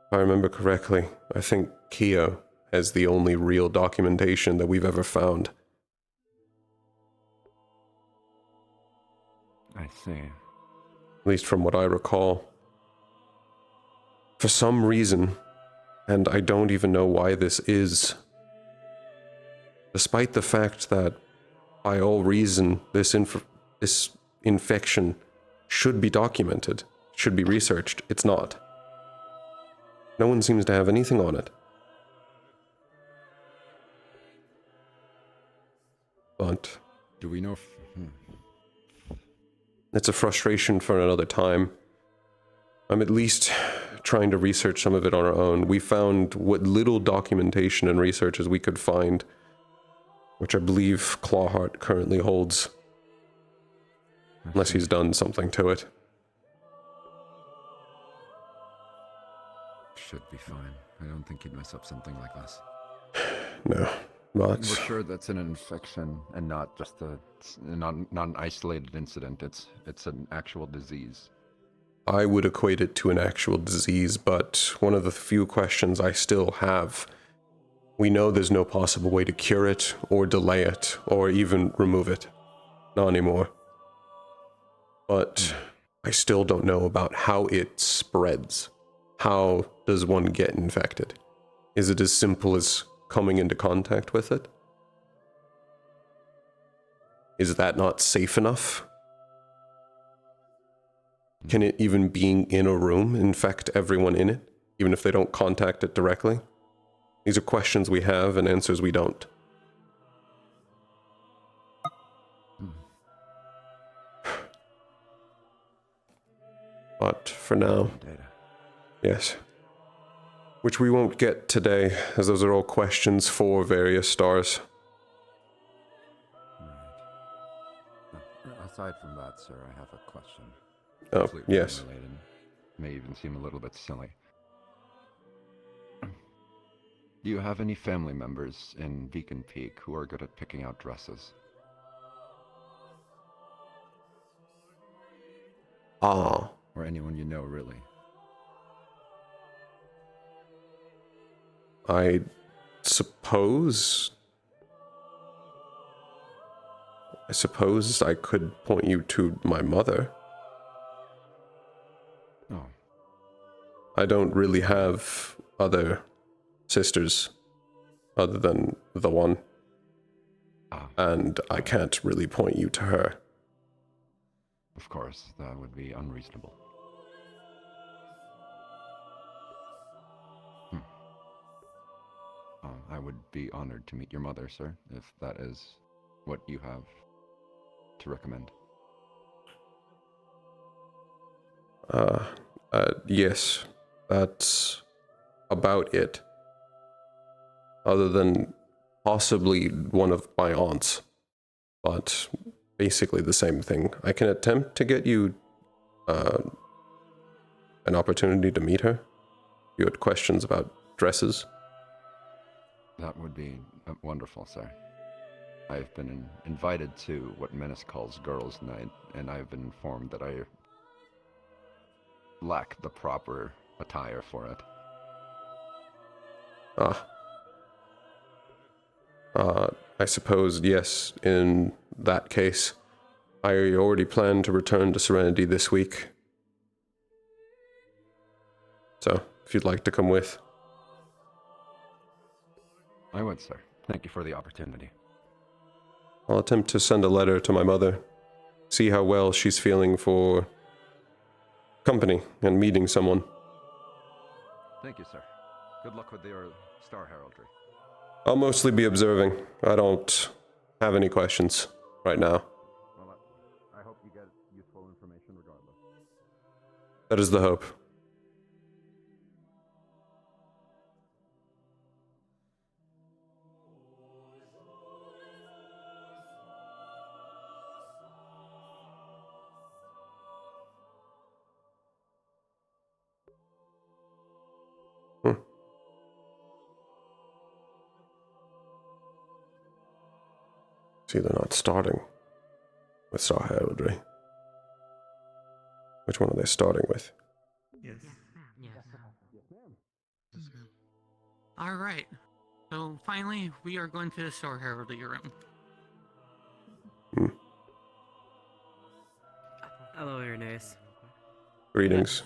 Speaker 2: if I remember correctly, I think Keo has the only real documentation that we've ever found.
Speaker 17: I see.
Speaker 2: At least from what I recall. For some reason, and I don't even know why this is, despite the fact that, by all reason, this infection should be documented, should be researched, it's not. No one seems to have anything on it. But
Speaker 17: do we know if...
Speaker 2: It's a frustration for another time. I'm at least trying to research some of it on our own. We found what little documentation and research as we could find, which I believe Clawheart currently holds. Unless he's done something to it.
Speaker 17: Should be fine. I don't think he'd mess up something like this.
Speaker 2: No, but...
Speaker 17: We're sure that's an infection and not just not an isolated incident. It's an actual disease.
Speaker 2: I would equate it to an actual disease, but one of the few questions I still have, we know there's no possible way to cure it, or delay it, or even remove it. Not anymore. But I still don't know about how it spreads. How does one get infected? Is it as simple as coming into contact with it? Is that not safe enough? Can it, even being in a room, infect everyone in it, even if they don't contact it directly? These are questions we have and answers we don't. But for now, yes. Which we won't get today, as those are all questions for various stars.
Speaker 17: Aside from that, sir, I have a question.
Speaker 2: Oh,
Speaker 17: Completely
Speaker 2: yes.
Speaker 17: unrelated. May even seem a little bit silly. Do you have any family members in Beacon Peak who are good at picking out dresses?
Speaker 2: Ah.
Speaker 17: Or anyone you know, really.
Speaker 2: I suppose... I suppose I could point you to my mother.
Speaker 17: Oh.
Speaker 2: I don't really have other sisters other than the one. And I can't really point you to her.
Speaker 17: Of course, that would be unreasonable. I would be honored to meet your mother, sir, if that is what you have to recommend.
Speaker 2: Yes, that's about it. Other than possibly one of my aunts, but basically the same thing. I can attempt to get you an opportunity to meet her. You had questions about dresses.
Speaker 17: That would be wonderful, sir. I've been invited to what Menace calls Girls' Night, and I've been informed that I lack the proper attire for it.
Speaker 2: I suppose, yes, in that case. I already plan to return to Serenity this week. So, if you'd like to come with.
Speaker 17: I would, sir. Thank you for the opportunity.
Speaker 2: I'll attempt to send a letter to my mother. See how well she's feeling for company and meeting someone.
Speaker 17: Thank you, sir. Good luck with your star heraldry.
Speaker 2: I'll mostly be observing. I don't have any questions right now.
Speaker 17: Well, I hope you get useful information regardless.
Speaker 2: That is the hope. See, they're not starting with Star Heraldry. Which one are they starting with?
Speaker 5: Yes. All right. So finally, we are going to the Star Heraldry room.
Speaker 13: Hello, Ernest.
Speaker 2: Greetings.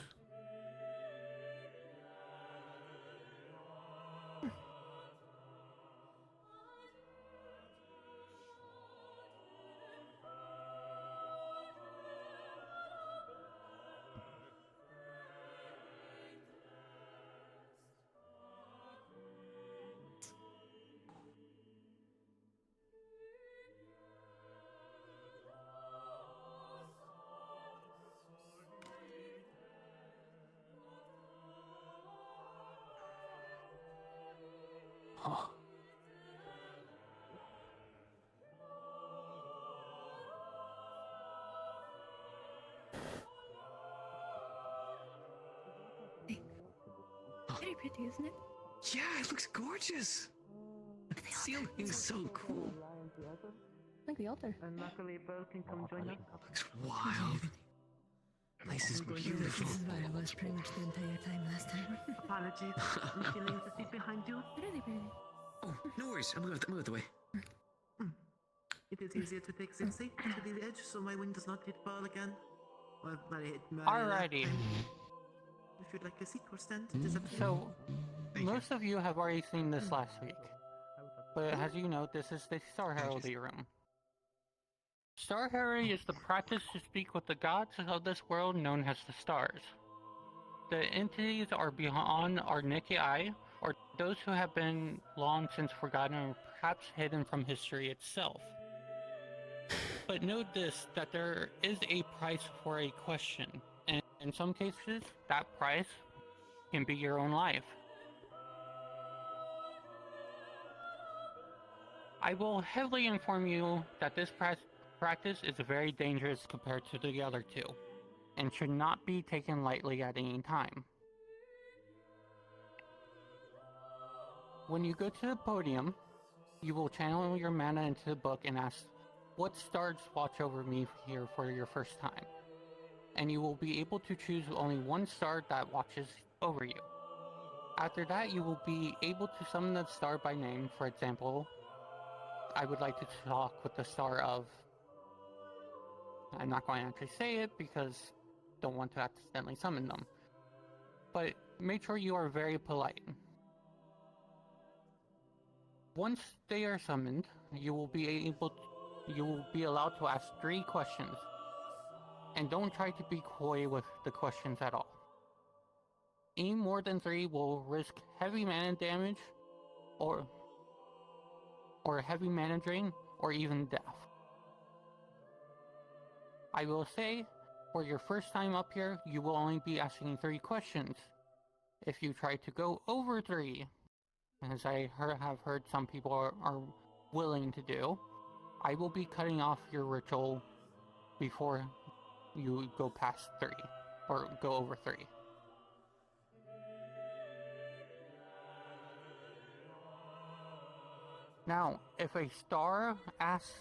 Speaker 14: Very pretty, isn't it?
Speaker 5: Yeah, it looks gorgeous. The ceiling's so cool.
Speaker 14: Like the altar.
Speaker 9: And luckily, both can come join us.
Speaker 5: Looks wild. Place is beautiful.
Speaker 14: This is where I was pretty much the entire time last time.
Speaker 9: Apologies. I'm feeling the seat behind you.
Speaker 14: Really pretty.
Speaker 5: Oh, no worries. I'm going the way.
Speaker 9: It is easier to take zip safe to the edge so my wing does not hit ball again. Or
Speaker 18: Alrighty.
Speaker 9: If you'd like a seat or stand, it is up to you.
Speaker 18: So, most of you have already seen this last week. But as you know, this is the Star Heraldry room. Star Heraldry is the practice to speak with the gods of this world known as the stars. The entities are beyond our naked eye, or those who have been long since forgotten or perhaps hidden from history itself. But note this, that there is a price for a question, and in some cases, that price can be your own life. I will heavily inform you that this practice is very dangerous compared to the other two, and should not be taken lightly at any time. When you go to the podium, you will channel your mana into the book and ask, what stars watch over me here for your first time? and you will be able to choose only one star that watches over you. After that, you will be able to summon the star by name. For example, I would like to talk with the star of... I'm not going to actually say it because don't want to accidentally summon them. But make sure you are very polite. Once they are summoned, you will be allowed to ask 3 questions. And don't try to be coy with the questions at all. Any more than 3 will risk heavy mana damage, or heavy mana drain, or even death. I will say, for your first time up here, you will only be asking 3 questions. If you try to go over 3, as I have heard some people are willing to do, I will be cutting off your ritual before you go past 3, or go over 3. Now, if a star asks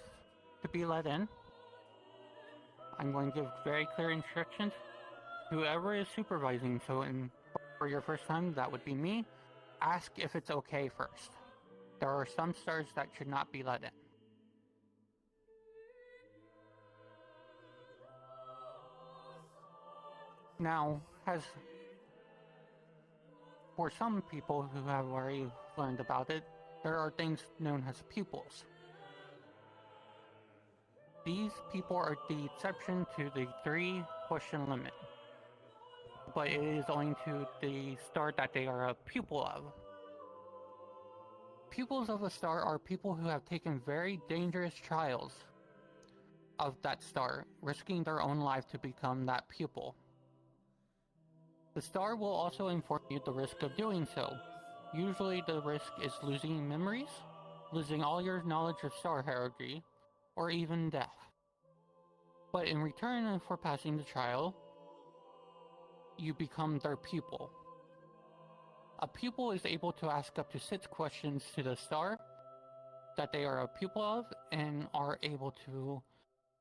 Speaker 18: to be let in, I'm going to give very clear instructions. Whoever is supervising, so for your first time, that would be me, ask if it's okay first. There are some stars that should not be let in. Now, for some people who have already learned about it, there are things known as pupils. These people are the exception to the 3-question limit, but it is owing to the star that they are a pupil of. Pupils of a star are people who have taken very dangerous trials of that star, risking their own life to become that pupil. The star will also inform you the risk of doing so. Usually the risk is losing memories, losing all your knowledge of star heraldry, or even death. But in return for passing the trial, you become their pupil. A pupil is able to ask up to 6 questions to the star that they are a pupil of, and are able to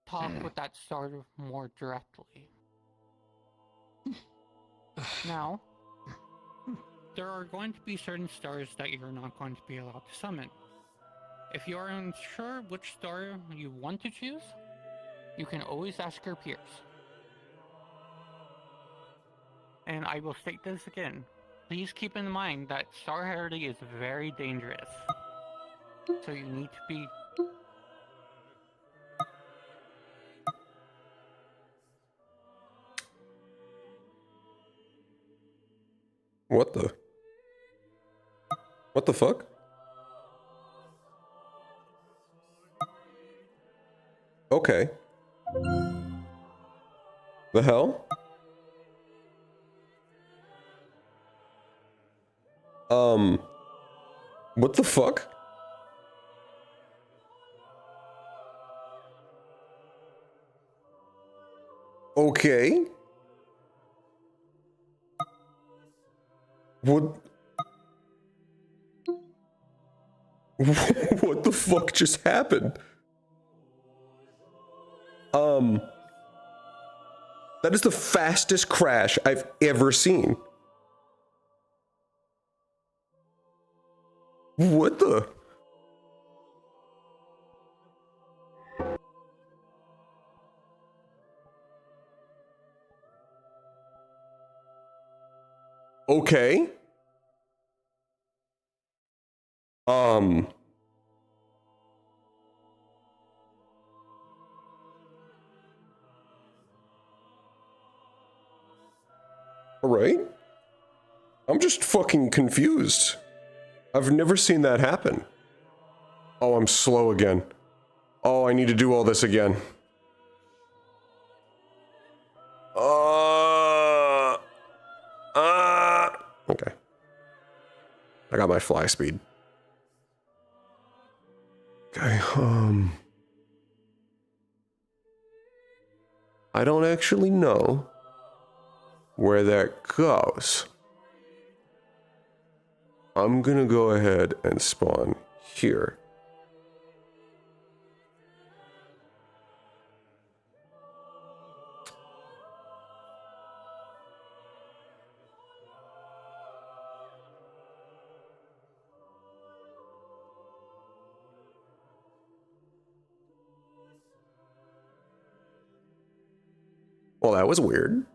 Speaker 18: talk with that star more directly. Now, there are going to be certain stars that you're not going to be allowed to summon. If you are unsure which star you want to choose, you can always ask your peers. And I will state this again. Please keep in mind that star heraldry is very dangerous. So you need to be...
Speaker 2: What the? What the fuck? Okay. The hell? What the fuck? Okay. What? What the fuck just happened? That is the fastest crash I've ever seen. What the? Okay. Alright. I'm just fucking confused. I've never seen that happen. Oh, I'm slow again. Oh, I need to do all this again. Okay. I got my fly speed. Okay, I don't actually know where that goes. I'm gonna go ahead and spawn here. Well, that was weird.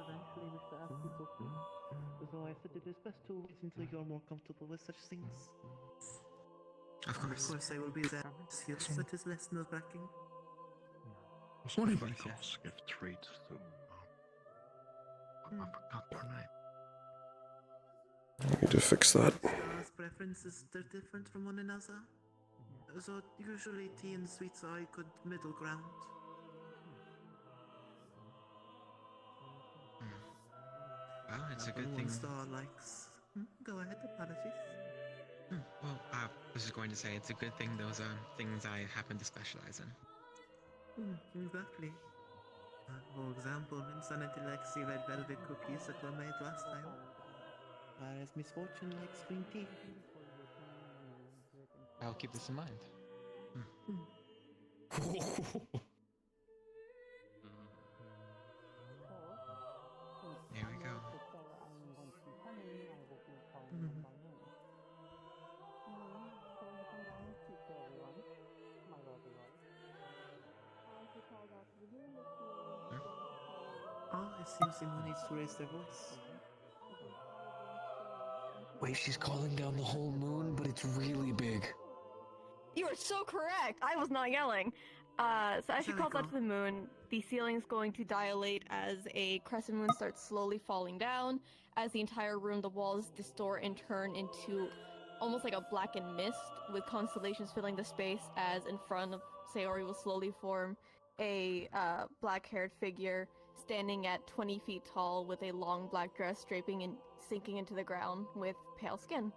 Speaker 9: Eventually wish to ask you for free. So I said it is best to wait until you're more comfortable with such things. Of course, I will be there. So it is less nerve-wracking.
Speaker 16: What if I give treats to? I forgot your name.
Speaker 2: I need to fix that.
Speaker 9: Stars' preferences, they're different from one another. So usually tea and sweets are a good middle ground.
Speaker 19: Well, it's a good
Speaker 9: One
Speaker 19: thing.
Speaker 9: star likes. Go ahead, apologies.
Speaker 19: Well, I was just going to say it's a good thing those are things I happen to specialize in.
Speaker 9: Exactly. For example, Insanity likes the red velvet cookies that were made last time. Whereas Misfortune likes green tea.
Speaker 19: I'll keep this in mind. There we go.
Speaker 9: Oh, it seems someone needs to raise their voice.
Speaker 3: Wait, she's calling down the whole moon, but it's really big.
Speaker 1: You are so correct. I was not yelling. So as she calls out to the moon, the ceiling is going to dilate as a crescent moon starts slowly falling down. As the entire room, the walls distort and turn into almost like a blackened mist, with constellations filling the space. As in front of Sayori will slowly form a black-haired figure standing at 20 feet tall, with a long black dress draping and sinking into the ground, with pale skin.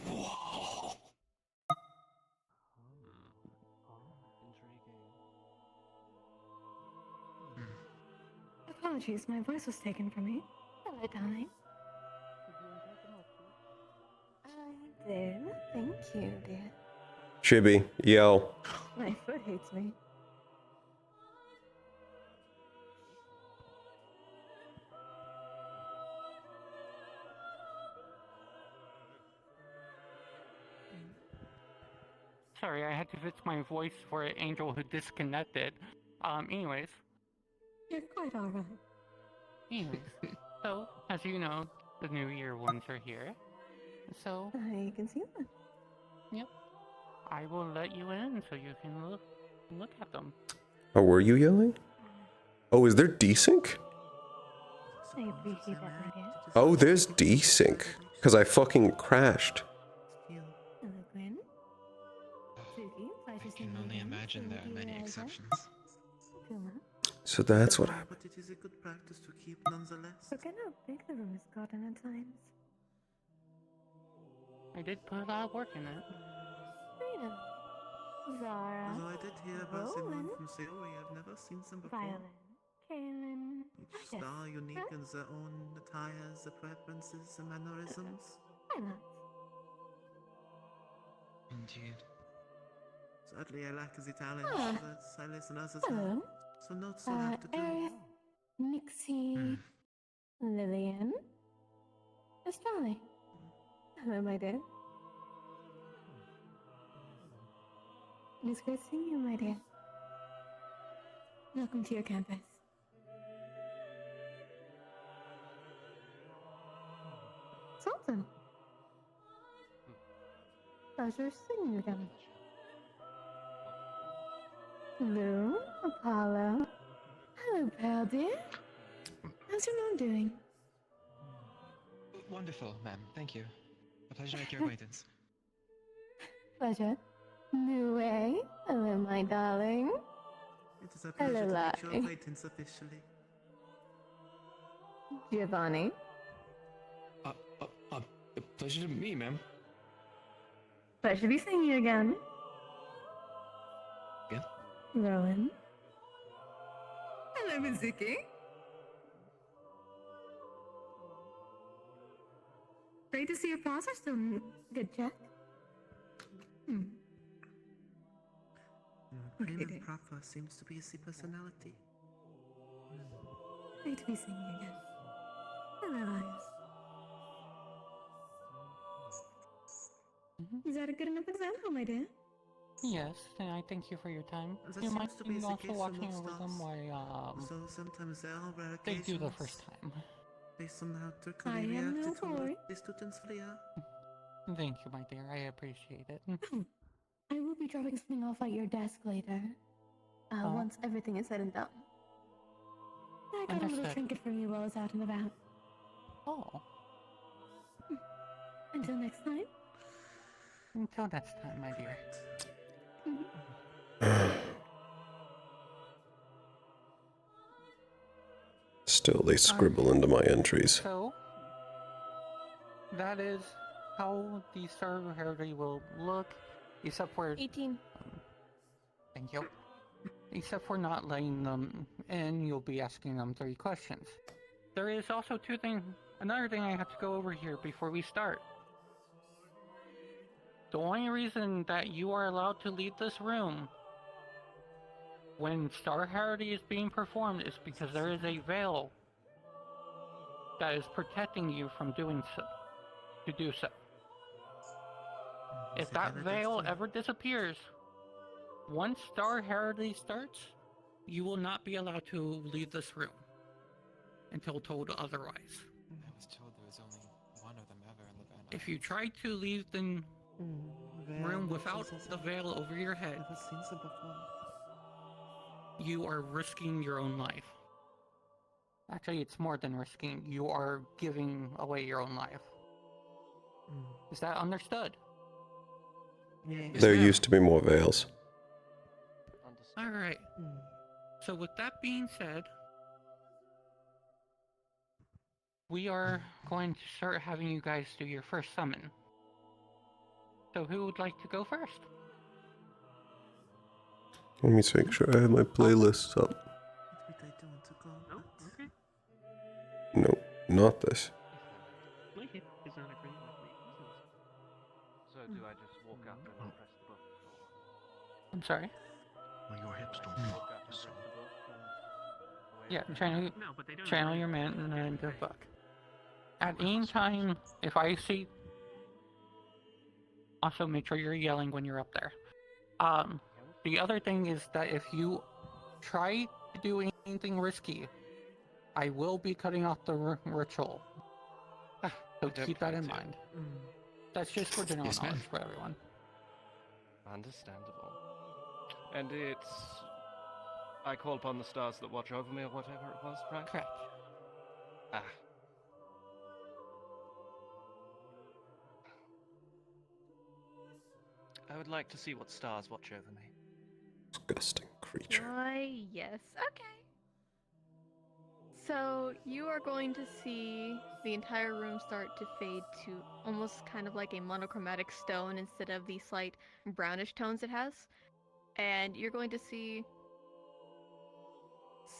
Speaker 3: Whoa.
Speaker 1: Apologies, my voice was taken from me. Hello, darling. I did. Thank you, dear.
Speaker 2: Chibi, yell.
Speaker 1: My foot hates me.
Speaker 18: Sorry, I had to fix my voice for an angel who disconnected. Anyways.
Speaker 1: You're quite alright.
Speaker 18: Anyways. So, as you know, the New Year ones are here. So.
Speaker 1: I can see that.
Speaker 18: Yep. I will let you in so you can look at them.
Speaker 2: Oh, were you yelling? Oh, is there desync?
Speaker 1: I appreciate that, my dear.
Speaker 2: Oh, there's desync. Because I fucking crashed.
Speaker 1: Hello, Gwen. Suki, pleasure
Speaker 19: I can only imagine there are many exceptions.
Speaker 1: Kuma.
Speaker 2: So that's what happened.
Speaker 9: But it is a good practice to keep nonetheless.
Speaker 1: Look at how big the room has gotten at times.
Speaker 18: I did put a lot of work in it.
Speaker 1: Freedom. Zara.
Speaker 9: Although I did hear about someone
Speaker 1: Roland.
Speaker 9: from Sayori, I've never seen them before.
Speaker 1: Violin. Kaylin.
Speaker 9: Each star unique in their own attires, their preferences, and mannerisms.
Speaker 1: Why not?
Speaker 19: Indeed.
Speaker 9: Sadly, I lack the talent
Speaker 1: Ah.
Speaker 9: that I listen others
Speaker 1: Hello.
Speaker 9: have. So notes will have to do.
Speaker 1: Aerith, Nixie, Lillian, Estrali. Hello, my dear. It is great seeing you, my dear. Welcome to your campus. Sultan. Pleasure seeing you again. Lou, Apollo. Hello, pal, dear. How's your mom doing?
Speaker 19: Wonderful, ma'am. Thank you. A pleasure to make your acquaintance.
Speaker 1: Pleasure. Nue. Hello, my darling.
Speaker 9: It is a
Speaker 1: Hello,
Speaker 9: pleasure to make your
Speaker 1: Lai.
Speaker 9: acquaintance officially.
Speaker 1: Giovanni.
Speaker 3: Pleasure to meet me, ma'am.
Speaker 1: Pleasure to be seeing you again.
Speaker 3: Again?
Speaker 1: Rowan. Hello, Mizuki. Great to see your paws are still in good check.
Speaker 9: Prim and proper seems to be the personality.
Speaker 10: Great to be seeing you again. Hello, Eyes. Is that a good enough example, my dear?
Speaker 18: Yes, and I thank you for your time.
Speaker 9: That
Speaker 18: You might
Speaker 9: seems to be the
Speaker 18: also
Speaker 9: case for
Speaker 18: watching
Speaker 9: most
Speaker 18: over them
Speaker 9: stars.
Speaker 18: while
Speaker 9: So sometimes there are rare
Speaker 18: they
Speaker 9: occasions.
Speaker 18: do the first time.
Speaker 9: They somehow
Speaker 10: I
Speaker 9: turkily
Speaker 10: am
Speaker 9: reacted
Speaker 10: no
Speaker 9: to
Speaker 10: boy.
Speaker 9: the students' flair.
Speaker 18: Thank you, my dear. I appreciate it.
Speaker 10: I will be dropping something off at your desk later. Once everything is said and done. I got a little
Speaker 18: Understood.
Speaker 10: trinket for you while I was out and about.
Speaker 18: Oh.
Speaker 10: Until next time.
Speaker 18: Until next time, my dear.
Speaker 2: Still, they scribble into my entries.
Speaker 18: So, that is how the Star Heraldry will look, except for
Speaker 1: 18.
Speaker 18: Thank you. Except for not letting them in, you'll be asking them 3 questions. There is also another thing I have to go over here before we start. The only reason that you are allowed to leave this room when Star Heraldry is being performed is because there is a veil that is protecting you from doing so. To do so. If that veil ever disappears, once Star Heraldry starts, you will not be allowed to leave this room until told otherwise.
Speaker 19: I was told there was only one of them ever in the Van
Speaker 18: If you try to leave the room without the veil over your head,
Speaker 9: Never seen so before.
Speaker 18: you are risking your own life. Actually, it's more than risking. You are giving away your own life. Is that understood?
Speaker 2: There used to be more veils.
Speaker 18: Alright. So with that being said, we are going to start having you guys do your first summon. So who would like to go first?
Speaker 2: Let me make sure I have my playlists up. No, not this.
Speaker 16: My hip is not agreeing with me. So do I just walk up and press the button?
Speaker 18: I'm sorry?
Speaker 16: Well, your hips don't walk up and press the button.
Speaker 18: Yeah, channel your man and the fuck. At any time, if I see... Also, make sure you're yelling when you're up there. The other thing is that if you try to do anything risky, I will be cutting off the ritual. So keep that in mind. That's just for general knowledge for everyone.
Speaker 16: Understandable. And it's... I call upon the stars that watch over me or whatever it was, right?
Speaker 18: Correct.
Speaker 16: Ah. I would like to see what stars watch over me.
Speaker 2: Disgusting creature.
Speaker 1: Why, yes. Okay. So you are going to see the entire room start to fade to almost kind of like a monochromatic stone instead of the slight brownish tones it has. And you're going to see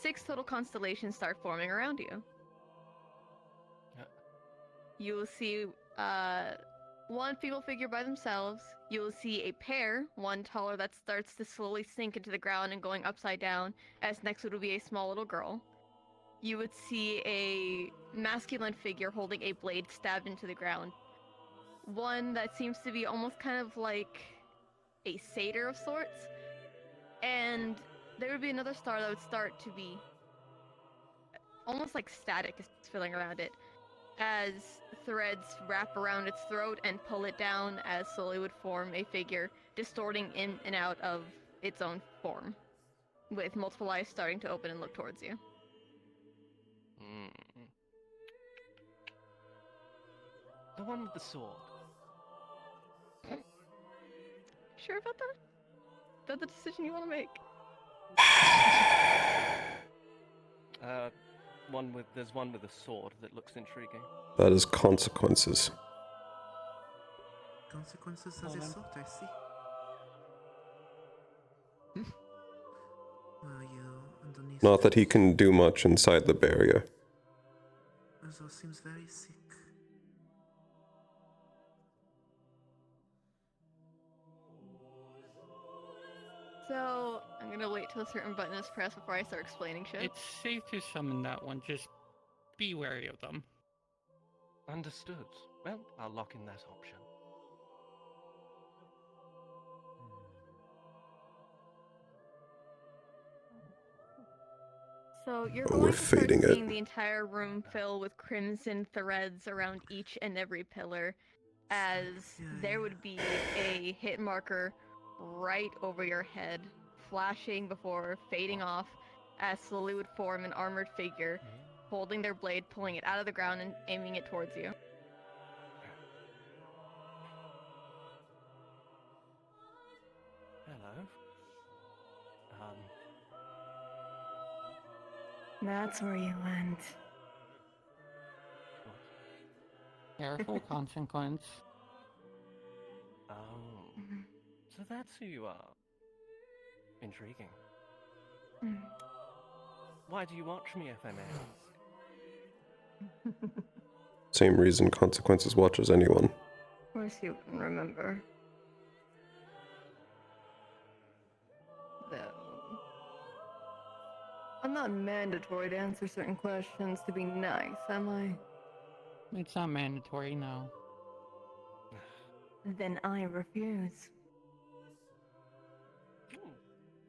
Speaker 1: 6 total constellations start forming around you. You will see one female figure by themselves. You will see a pair, one taller that starts to slowly sink into the ground and going upside down, as next would be a small little girl. You would see a masculine figure holding a blade stabbed into the ground. One that seems to be almost kind of like a satyr of sorts. And there would be another star that would start to be almost like static is filling around it, as threads wrap around its throat and pull it down, as slowly would form a figure distorting in and out of its own form, with multiple eyes starting to open and look towards you.
Speaker 16: The one with the sword.
Speaker 1: Sure about that? Is that the decision you want to make?
Speaker 16: There's one with a sword that looks intriguing.
Speaker 2: That is consequences.
Speaker 9: Consequences as a sort, I see. Well, you underneath.
Speaker 2: Not that he can do much inside the barrier.
Speaker 9: Ozo seems very sick.
Speaker 1: So, I'm gonna wait till a certain button is pressed before I start explaining shit.
Speaker 18: It's safe to summon that one, just be wary of them.
Speaker 16: Understood. Well, I'll lock in that option.
Speaker 1: So you're
Speaker 2: Oh,
Speaker 1: going
Speaker 2: we're
Speaker 1: to start
Speaker 2: fading it.
Speaker 1: seeing the entire room fill with crimson threads around each and every pillar, as there would be a hit marker right over your head, flashing before fading off, as slowly would form an armored figure, holding their blade, pulling it out of the ground and aiming it towards you.
Speaker 16: Hello.
Speaker 1: That's where you went.
Speaker 18: Careful consequence.
Speaker 16: Oh. So that's who you are. Intriguing. Why do you watch me, if I may ask?
Speaker 2: Same reason Consequences watches anyone.
Speaker 1: Of course you can remember. Though I'm not mandatory to answer certain questions to be nice, am I?
Speaker 18: It's not mandatory, no.
Speaker 1: Then I refuse.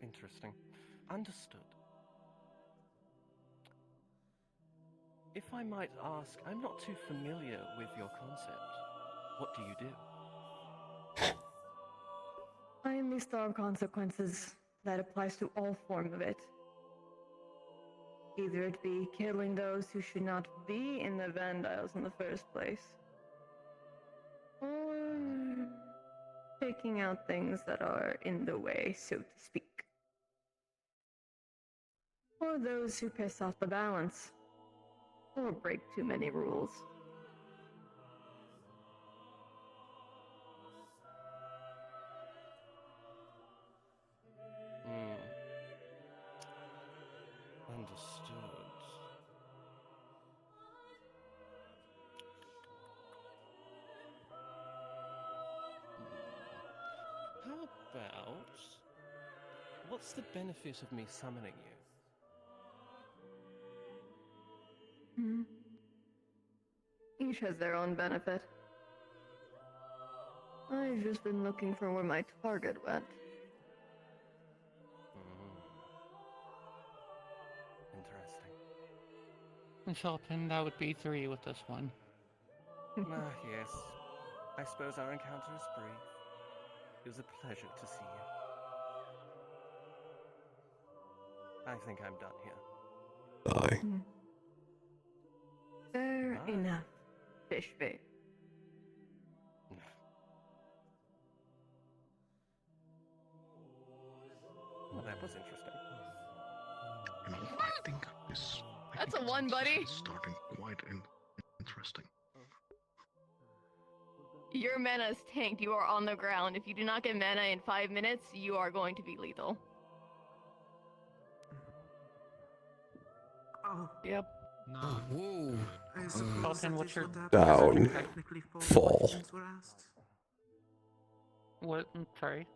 Speaker 16: Interesting. Understood. If I might ask, I'm not too familiar with your concept. What do you do?
Speaker 1: I am the star of consequences that applies to all form of it. Either it be killing those who should not be in the Vandiles in the first place, or taking out things that are in the way, so to speak. Or those who piss off the balance, or break too many rules.
Speaker 16: Understood. How about... What's the benefit of me summoning you?
Speaker 1: Each has their own benefit. I've just been looking for where my target went.
Speaker 16: Interesting.
Speaker 18: Consultant, that would be 3 with this one.
Speaker 16: Yes. I suppose our encounter is brief. It was a pleasure to see you. I think I'm done here.
Speaker 2: Die.
Speaker 1: Fair enough, fish bait.
Speaker 16: Well, that was interesting.
Speaker 5: You know, I think this.
Speaker 1: That's a one, buddy.
Speaker 5: Is starting quite interesting.
Speaker 1: Your mana is tanked. You are on the ground. If you do not get mana in 5 minutes, you are going to be lethal.
Speaker 5: Oh.
Speaker 18: Yep.
Speaker 5: No. Whoa. I suppose
Speaker 18: Consultant, what's your...
Speaker 2: Down. Fall.
Speaker 18: What? Sorry.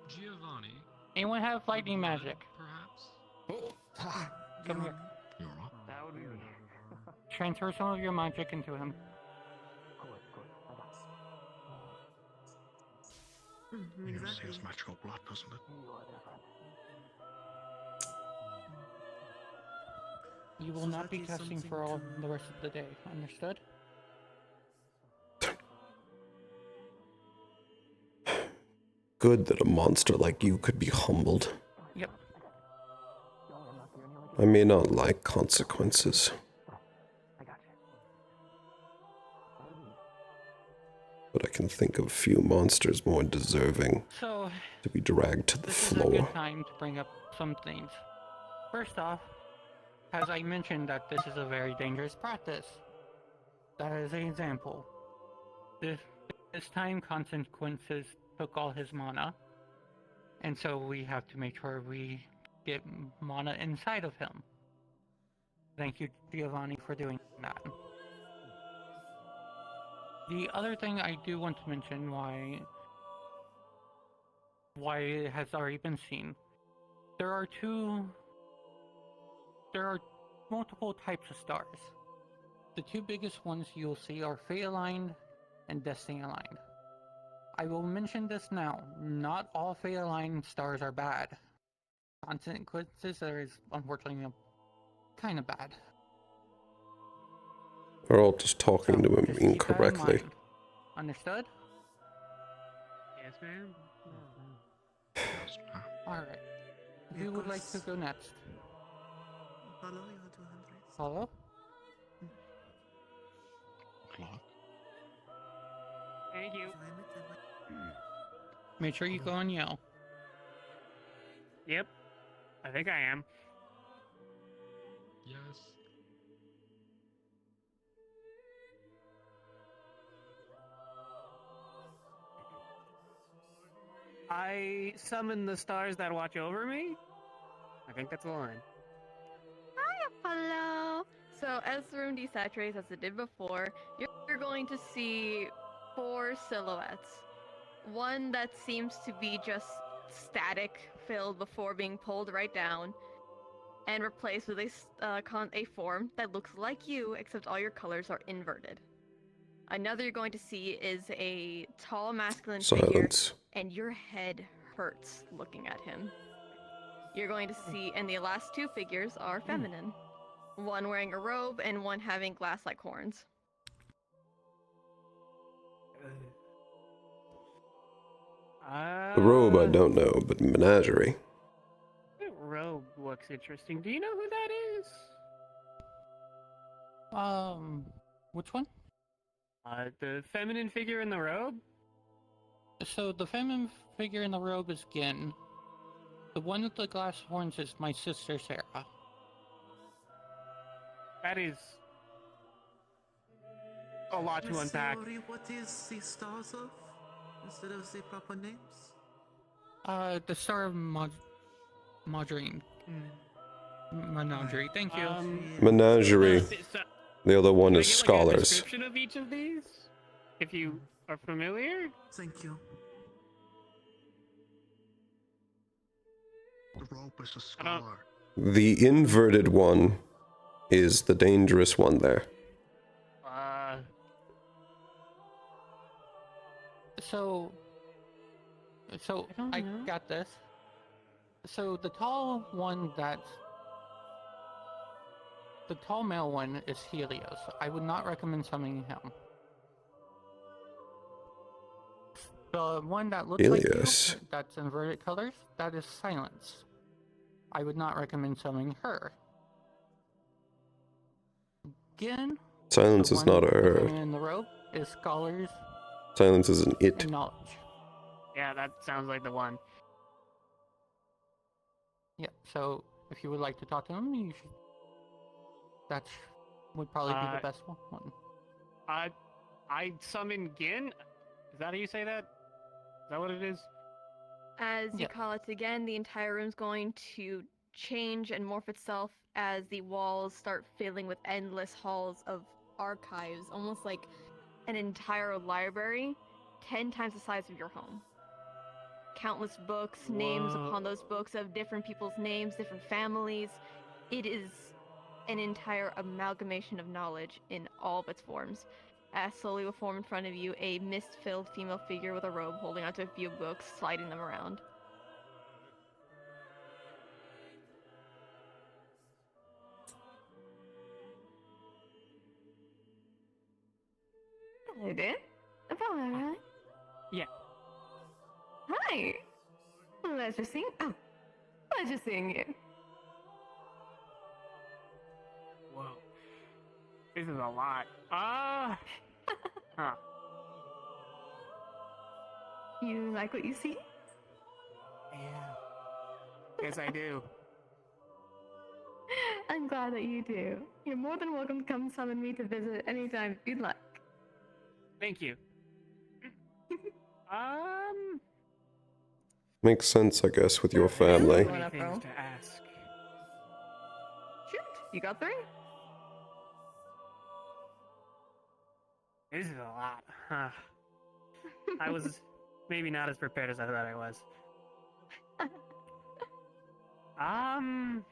Speaker 9: Giovanni.
Speaker 18: Anyone have lightning magic?
Speaker 9: Perhaps?
Speaker 5: Oh.
Speaker 18: Come here.
Speaker 5: You're right.
Speaker 18: That would be me. Transfer some of your magic into him.
Speaker 5: Exactly. It's magical blood, doesn't it?
Speaker 18: You will not be casting for all the rest of the day. Understood?
Speaker 2: Good that a monster like you could be humbled.
Speaker 18: Yep.
Speaker 2: I may not like consequences. But I can think of few monsters more deserving
Speaker 18: So,
Speaker 2: to be dragged to the
Speaker 18: this is a
Speaker 2: floor.
Speaker 18: good time to bring up some things. First off, as I mentioned that this is a very dangerous practice. That is an example. This time consequences took all his mana. And so we have to make sure we get mana inside of him. Thank you, Giovanni, for doing that. The other thing I do want to mention why why it has already been seen. There are multiple types of stars. The two biggest ones you'll see are fate-aligned and destiny-aligned. I will mention this now. Not all fate-aligned stars are bad. Consequences is unfortunately kind of bad.
Speaker 2: We're all just talking to him
Speaker 18: Just keep that in
Speaker 2: incorrectly.
Speaker 18: mind. Understood?
Speaker 9: Yes, ma'am.
Speaker 18: Alright. Who would like to go next?
Speaker 5: Follow your 200.
Speaker 18: Follow?
Speaker 9: Clock.
Speaker 18: Thank you. Make sure you go and yell.
Speaker 3: Yep. I think I am.
Speaker 9: Yes.
Speaker 3: I summon the stars that watch over me? I think that's the line.
Speaker 1: Hi, Apollo! So, as the room desaturates, as it did before, you're going to see 4 silhouettes. One that seems to be just static filled before being pulled right down and replaced with a form that looks like you, except all your colors are inverted. Another you're going to see is a tall masculine figure,
Speaker 2: Silence.
Speaker 1: and your head hurts looking at him. You're going to see, and the last 2 figures are feminine. One wearing a robe and one having glass-like horns.
Speaker 2: The robe I don't know, but menagerie.
Speaker 3: That robe looks interesting. Do you know who that is?
Speaker 18: Which one?
Speaker 3: The feminine figure in the robe?
Speaker 18: So the feminine figure in the robe is Gin. The one with the glass horns is my sister Sarah.
Speaker 3: That is a lot to unpack.
Speaker 5: Sorry, what is the stars of? Instead of the proper names?
Speaker 18: The Star of Margarine. Menagerie, thank you.
Speaker 2: Menagerie. The other one is
Speaker 3: Can I get, like, a
Speaker 2: scholars.
Speaker 3: description of each of these? If you are familiar?
Speaker 5: Thank you.
Speaker 9: The rope is a scholar.
Speaker 2: The inverted one is the dangerous one there.
Speaker 18: So I got this. So the tall male one is Helios. I would not recommend summoning him. The one that looks
Speaker 2: Helios.
Speaker 18: like you, that's inverted colors, that is Silence. I would not recommend summoning her. Again,
Speaker 2: Silence is not a her.
Speaker 18: in the robe is Scholars
Speaker 2: Silence is an it.
Speaker 18: and Knowledge.
Speaker 3: Yeah, that sounds like the one.
Speaker 18: Yeah, so if you would like to talk to him, you should. That would probably be the best one.
Speaker 3: I summon Gin? Is that how you say that? Is that what it is?
Speaker 1: As you call it again, the entire room's going to change and morph itself as the walls start filling with endless halls of archives, almost like an entire library, 10 times the size of your home. Countless books, names upon those books of different people's names, different families. It is an entire amalgamation of knowledge in all of its forms. As slowly will form in front of you a mist-filled female figure with a robe holding onto a few books, sliding them around. Hello there. Apollo,
Speaker 3: Yeah.
Speaker 1: Hi. Pleasure seeing. Oh, pleasure seeing you.
Speaker 3: Whoa. This is a lot. Huh.
Speaker 1: You like what you see?
Speaker 3: Yeah. Yes, I do.
Speaker 1: I'm glad that you do. You're more than welcome to come summon me to visit anytime if you'd like.
Speaker 3: Thank you.
Speaker 2: Makes sense, I guess, with your family.
Speaker 3: Many things to ask.
Speaker 1: Shoot, you got 3?
Speaker 3: This is a lot. Huh. I was maybe not as prepared as I thought I was. Am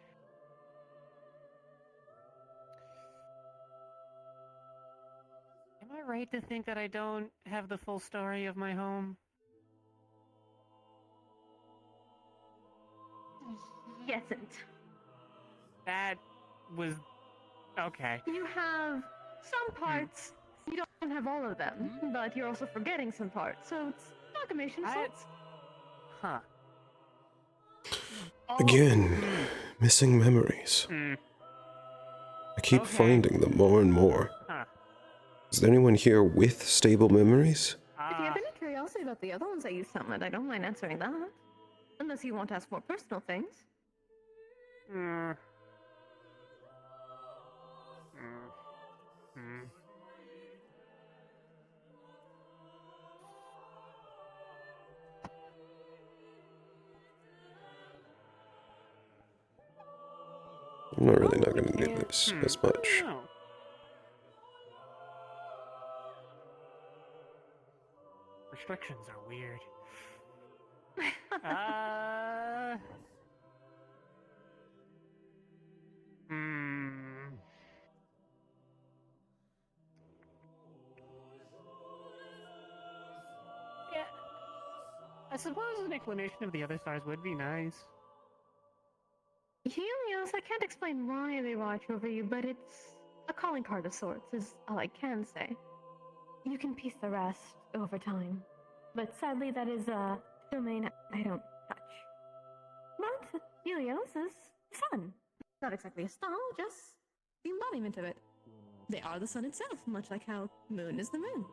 Speaker 3: I right to think that I don't have the full story of my home?
Speaker 1: Yesn't.
Speaker 3: That was okay.
Speaker 1: You have some parts. You don't have all of them, but you're also forgetting some parts. So it's amalgamation of sorts.
Speaker 3: Huh.
Speaker 2: Again, missing memories. I keep finding them more and more.
Speaker 3: Huh.
Speaker 2: Is there anyone here with stable memories?
Speaker 1: If you have any curiosity about the other ones that you summoned, I don't mind answering that. Unless you want to ask more personal things.
Speaker 2: I'm not really not gonna do this as much.
Speaker 3: Restrictions are weird. Yeah. I suppose an explanation of the other stars would be nice.
Speaker 1: Helios, I can't explain why they watch over you, but it's a calling card of sorts, is all I can say. You can piece the rest over time. But sadly, that is a domain I don't touch. But Helios is the sun. Not exactly a star, just the embodiment of it. They are the sun itself, much like how moon is the moon.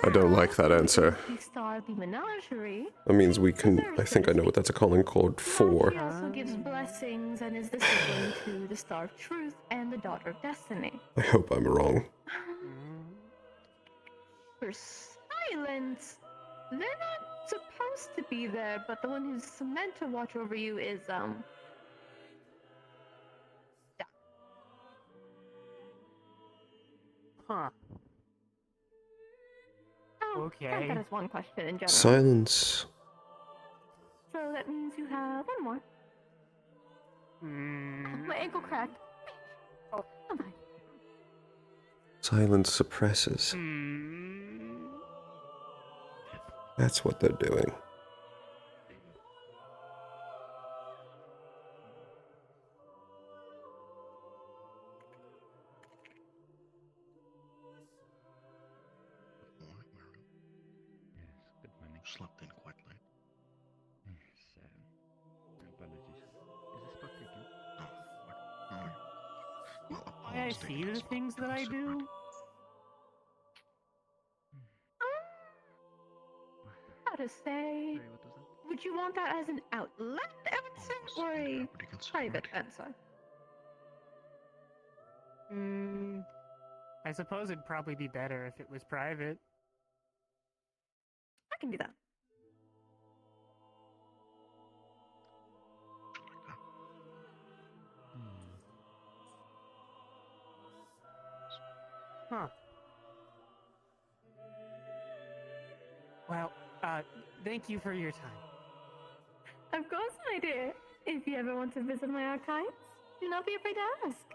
Speaker 2: I don't like that answer.
Speaker 1: The star, the menagerie.
Speaker 2: That means we can. I think I know what that's a calling code for.
Speaker 1: She also gives blessings and is the sibling to the Star of Truth and the Daughter of Destiny.
Speaker 2: I hope I'm wrong.
Speaker 1: For silence, they're not supposed to be there, but the one who's meant to watch over you is,
Speaker 3: Huh.
Speaker 1: Oh,
Speaker 3: Okay.
Speaker 1: that is one question in general.
Speaker 2: Silence.
Speaker 1: So that means you have one more. My ankle cracked. Oh, come on.
Speaker 2: Silence suppresses. That's what they're doing.
Speaker 5: Good morning. Slept in quite late.
Speaker 9: Apologies. Is the spot taken?
Speaker 5: No. Well,
Speaker 3: Why I see the things that I do?
Speaker 1: How to say? Would you want that as an outlet answer or a private answer?
Speaker 3: I suppose it'd probably be better if it was private.
Speaker 1: I can do that.
Speaker 3: Huh. Well, thank you for your time.
Speaker 1: Of course, my dear. If you ever want to visit my archives, do not be afraid to ask.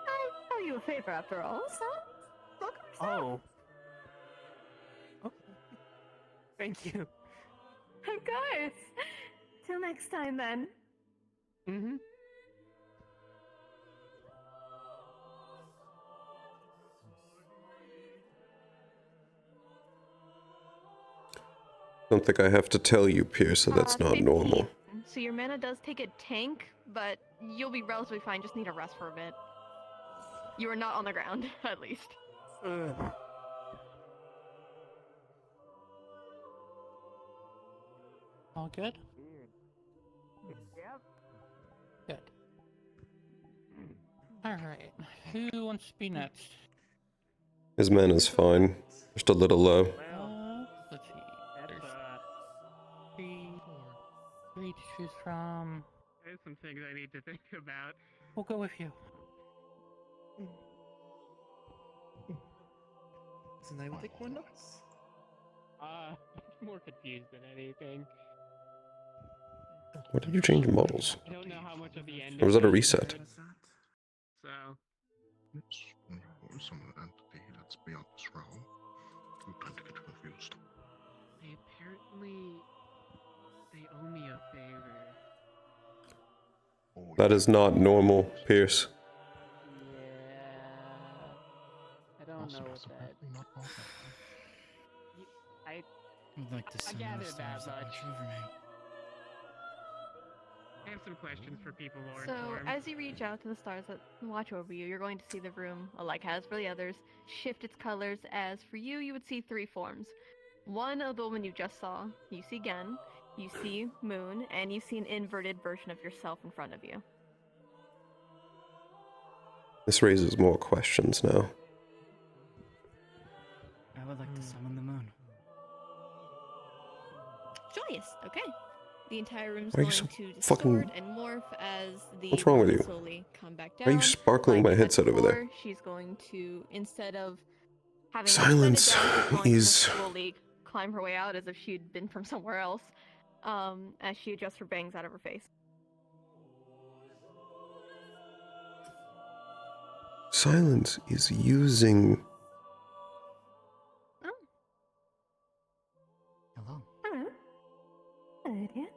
Speaker 1: I owe you a favor after all, so welcome yourself.
Speaker 3: Okay. Thank you.
Speaker 1: Of course. Till next time, then.
Speaker 2: Don't think I have to tell you, Pierce, that that's not
Speaker 1: 15.
Speaker 2: normal.
Speaker 1: So your mana does take a tank, but you'll be relatively fine. Just need a rest for a bit. You are not on the ground, at least.
Speaker 18: All good?
Speaker 3: Yep.
Speaker 18: Good. Alright, who wants to be next?
Speaker 2: His mana's fine. Just a little low.
Speaker 18: Let's see. There's three to choose from.
Speaker 3: There's some things I need to think about.
Speaker 18: We'll go with you.
Speaker 9: Isn't I will take one notes?
Speaker 3: More confused than anything.
Speaker 2: Why did you change models?
Speaker 3: I don't know how much of the end.
Speaker 2: Or was that a reset?
Speaker 3: So.
Speaker 5: Some entity that's beyond this realm. I'm trying to get confused.
Speaker 3: They apparently they owe me a favor.
Speaker 2: That is not normal, Pierce.
Speaker 3: I don't know what that. I
Speaker 4: I'd like to
Speaker 3: I
Speaker 4: summon the
Speaker 3: gathered that
Speaker 4: stars that
Speaker 3: much.
Speaker 4: watch over me.
Speaker 3: I have some questions for people, Lord.
Speaker 1: So, as you reach out to the stars that watch over you, you're going to see the room, like as for the others, shift its colors. As for you, you would see three forms. One of the woman you just saw, you see Gen, you see Moon, and you see an inverted version of yourself in front of you.
Speaker 2: This raises more questions now.
Speaker 4: I would like to summon the moon.
Speaker 1: Joyous, okay. The entire room's
Speaker 2: Why are you
Speaker 1: going
Speaker 2: so
Speaker 1: to
Speaker 2: fucking-
Speaker 1: distort and morph as the
Speaker 2: What's wrong with
Speaker 1: woman
Speaker 2: you?
Speaker 1: slowly come back down.
Speaker 2: Why are you sparkling my
Speaker 1: Like you had
Speaker 2: headset over there?
Speaker 1: before, she's going to, instead of having
Speaker 2: Silence
Speaker 1: it set it down, she's going to
Speaker 2: is-
Speaker 1: slowly climb her way out as if she'd been from somewhere else, as she adjusts her bangs out of her face.
Speaker 2: Silence is using...
Speaker 1: Oh.
Speaker 4: Hello.
Speaker 1: Hello. Hello, dear.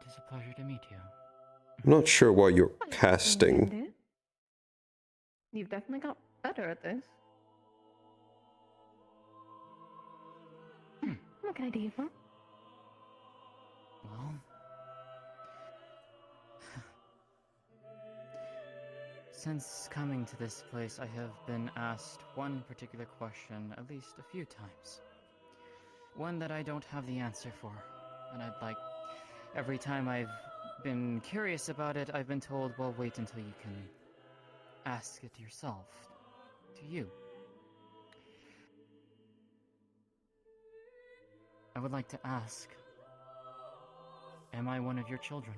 Speaker 4: It is a pleasure to meet you.
Speaker 2: I'm not sure why you're casting.
Speaker 1: Dear. You've definitely got better at this. What can I do you for?
Speaker 4: Well, since coming to this place, I have been asked one particular question at least a few times. One that I don't have the answer for, and I'd like... Every time I've been curious about it, I've been told, well, wait until you can ask it yourself. To you. I would like to ask, am I one of your children?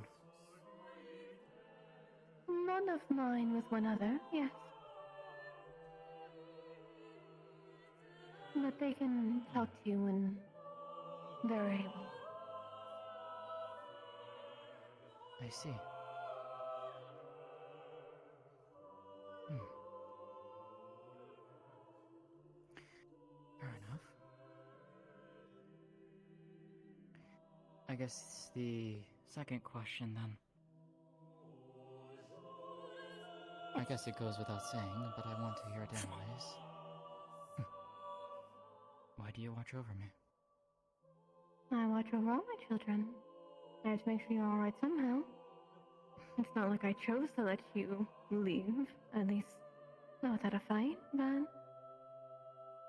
Speaker 1: One of mine with one other, yes. But they can talk to you when they're able.
Speaker 4: I see. Fair enough. I guess the second question then. I guess it goes without saying, but I want to hear it anyways. Why do you watch over me?
Speaker 1: I watch over all my children. I have to make sure you're alright somehow. It's not like I chose to let you leave, at least not without a fight, but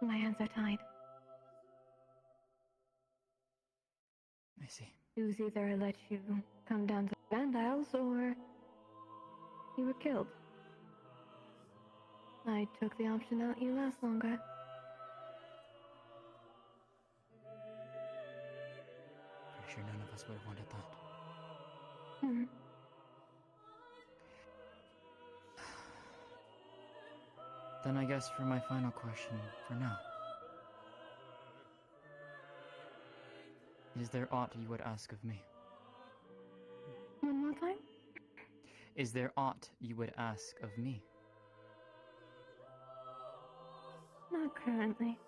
Speaker 1: my hands are tied.
Speaker 4: I see.
Speaker 1: It was either I let you come down to the Vandiles or you were killed. I took the option to let you last longer.
Speaker 4: Pretty sure none of us would have wanted that.
Speaker 1: Hmm.
Speaker 4: Then I guess for my final question, for now. Is there aught you would ask of me?
Speaker 1: One more time?
Speaker 4: Is there aught you would ask of me?
Speaker 1: Not currently.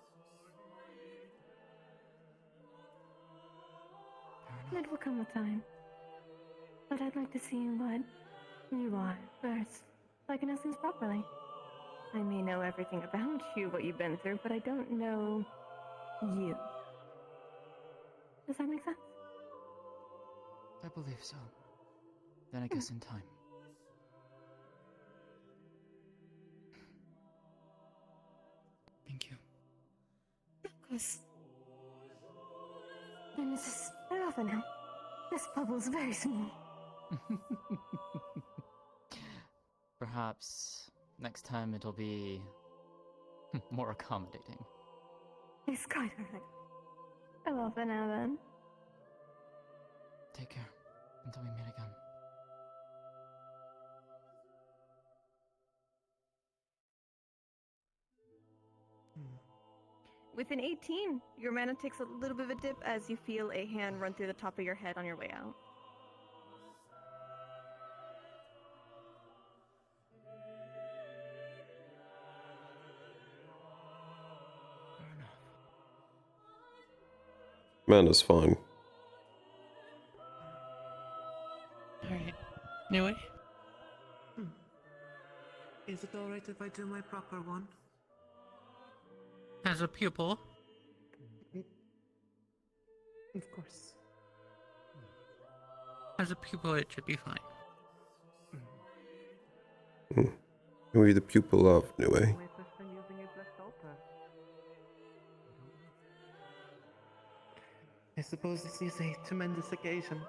Speaker 1: It will come with time. But I'd like to see what you are first, so I can ask things properly. I may know everything about you, what you've been through, but I don't know you. Does that make sense?
Speaker 4: I believe so. Then I guess in time. Thank you.
Speaker 1: Of course. Then this is over now. This bubble's very small.
Speaker 4: Perhaps next time it'll be more accommodating.
Speaker 1: It's quite alright. Well, for now then.
Speaker 4: Take care until we meet again.
Speaker 1: Within 18, your mana takes a little bit of a dip as you feel a hand run through the top of your head on your way out.
Speaker 2: Mana's fine.
Speaker 9: Alright. Anyway. Is it alright if I do my proper one?
Speaker 18: As a pupil,
Speaker 9: Of course.
Speaker 18: as a pupil, it should be fine.
Speaker 2: Who are you the pupil of, Nue?
Speaker 9: My first time using a blessed altar. I suppose this is a tremendous occasion.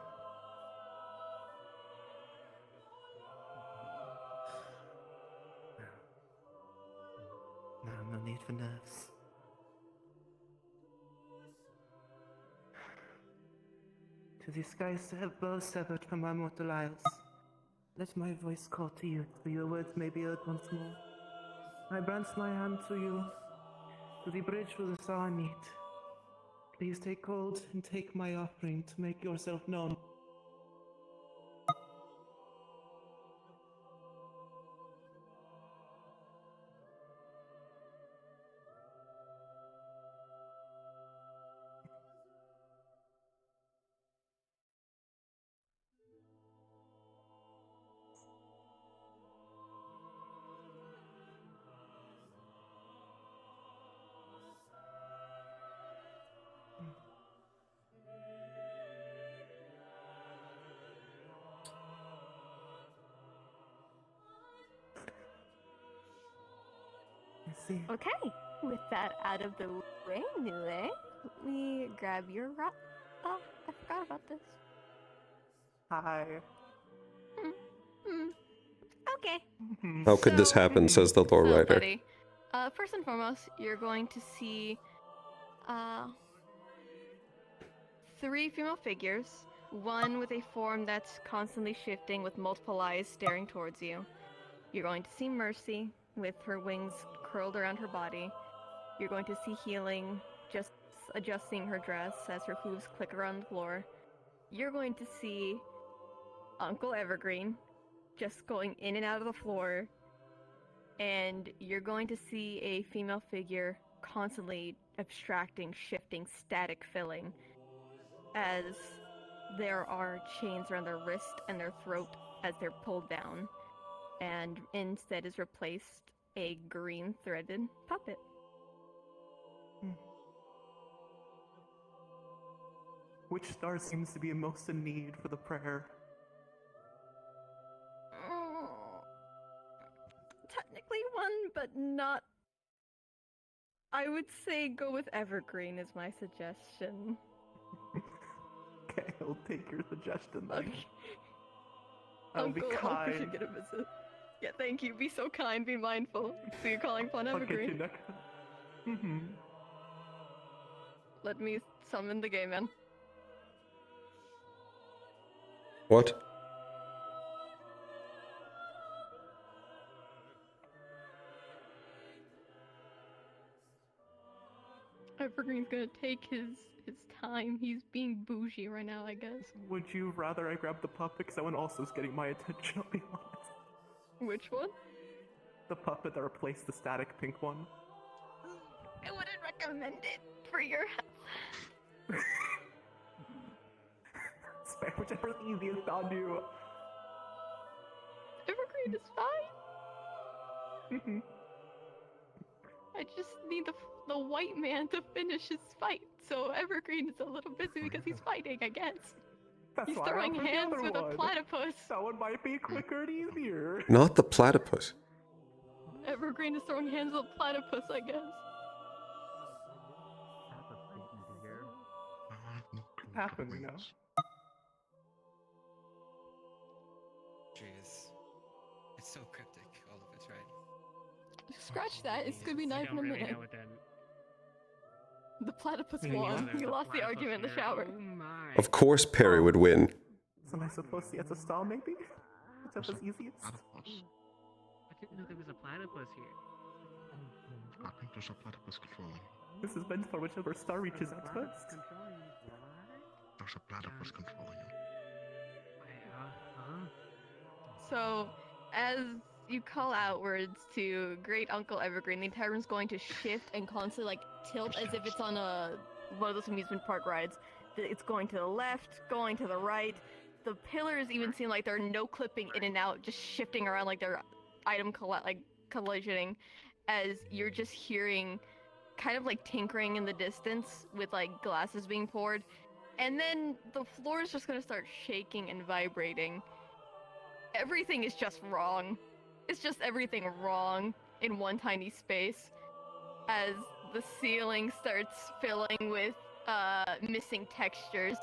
Speaker 9: No need for nerves. To the skies to have bows severed from our mortal isles. Let my voice call to you, for your words may be heard once more. I branch my hand to you, to the bridge where the star meet. Please take hold and take my offering to make yourself known.
Speaker 1: Okay, with that out of the way, Nue, let me grab your rock. Oh, I forgot about this.
Speaker 9: Hi.
Speaker 1: Okay.
Speaker 2: How could this happen, says the lore
Speaker 1: So,
Speaker 2: writer.
Speaker 1: buddy, first and foremost, you're going to see 3 female figures, one with a form that's constantly shifting with multiple eyes staring towards you. You're going to see Mercy with her wings curled around her body. You're going to see Healing just adjusting her dress as her hooves click around the floor. You're going to see Uncle Evergreen just going in and out of the floor. And you're going to see a female figure constantly abstracting, shifting, static filling as there are chains around their wrist and their throat as they're pulled down. And instead is replaced a green threaded puppet.
Speaker 9: Which star seems to be most in need for the prayer?
Speaker 1: Technically one, but not. I would say go with Evergreen is my suggestion.
Speaker 9: Okay, I'll take your suggestion then.
Speaker 1: Okay.
Speaker 9: I'll be
Speaker 1: Uncle
Speaker 9: kind.
Speaker 1: should get a visit. Yeah, thank you. Be so kind, be mindful. So you're calling upon
Speaker 9: I'll get you
Speaker 1: Evergreen.
Speaker 9: next. Mm-hmm.
Speaker 1: Let me summon the gay man.
Speaker 2: What?
Speaker 1: Evergreen's gonna take his time. He's being bougie right now, I guess.
Speaker 9: Would you rather I grab the puppet? Because that one also is getting my attention, I'll be honest.
Speaker 1: Which one?
Speaker 9: The puppet that replaced the static pink one.
Speaker 1: I wouldn't recommend it for your health.
Speaker 9: Spare whichever's easiest on you.
Speaker 1: Evergreen is fine. I just need the white man to finish his fight. So Evergreen is a little busy because he's fighting, I guess.
Speaker 9: That's
Speaker 1: He's
Speaker 9: why I
Speaker 1: throwing
Speaker 9: offered the
Speaker 1: hands
Speaker 9: other
Speaker 1: with a
Speaker 9: one.
Speaker 1: platypus.
Speaker 9: That one might be quicker and easier.
Speaker 2: Not the platypus.
Speaker 1: Evergreen is throwing hands with a platypus, I guess.
Speaker 9: Happened, you know.
Speaker 19: Jeez. It's so cryptic, all of it, right?
Speaker 1: Scratch that. It's gonna be knife in a
Speaker 3: Really
Speaker 1: minute.
Speaker 3: know what that.
Speaker 1: The platypus
Speaker 3: Yeah,
Speaker 1: won.
Speaker 3: there's
Speaker 1: He
Speaker 3: the
Speaker 1: lost the
Speaker 3: platypus
Speaker 1: argument in the
Speaker 3: here.
Speaker 1: shower.
Speaker 3: Oh my.
Speaker 2: Of course Perry would win.
Speaker 9: So am I supposed to see as a star, maybe? Whichever's easiest?
Speaker 3: I didn't know there was a platypus here.
Speaker 5: I think there's a platypus controlling.
Speaker 9: This is meant for whichever star reaches out first.
Speaker 5: There's a platypus controlling you.
Speaker 1: So, as you call outwards to Great Uncle Evergreen, the entire room's going to shift and constantly tilt as if it's on one of those amusement park rides. It's going to the left, going to the right. The pillars even seem like they're no clipping in and out, just shifting around like they're collisioning, as you're just hearing kind of tinkering in the distance with glasses being poured. And then the floor is just gonna start shaking and vibrating. Everything is just wrong. It's just everything wrong in one tiny space, as the ceiling starts filling with missing textures.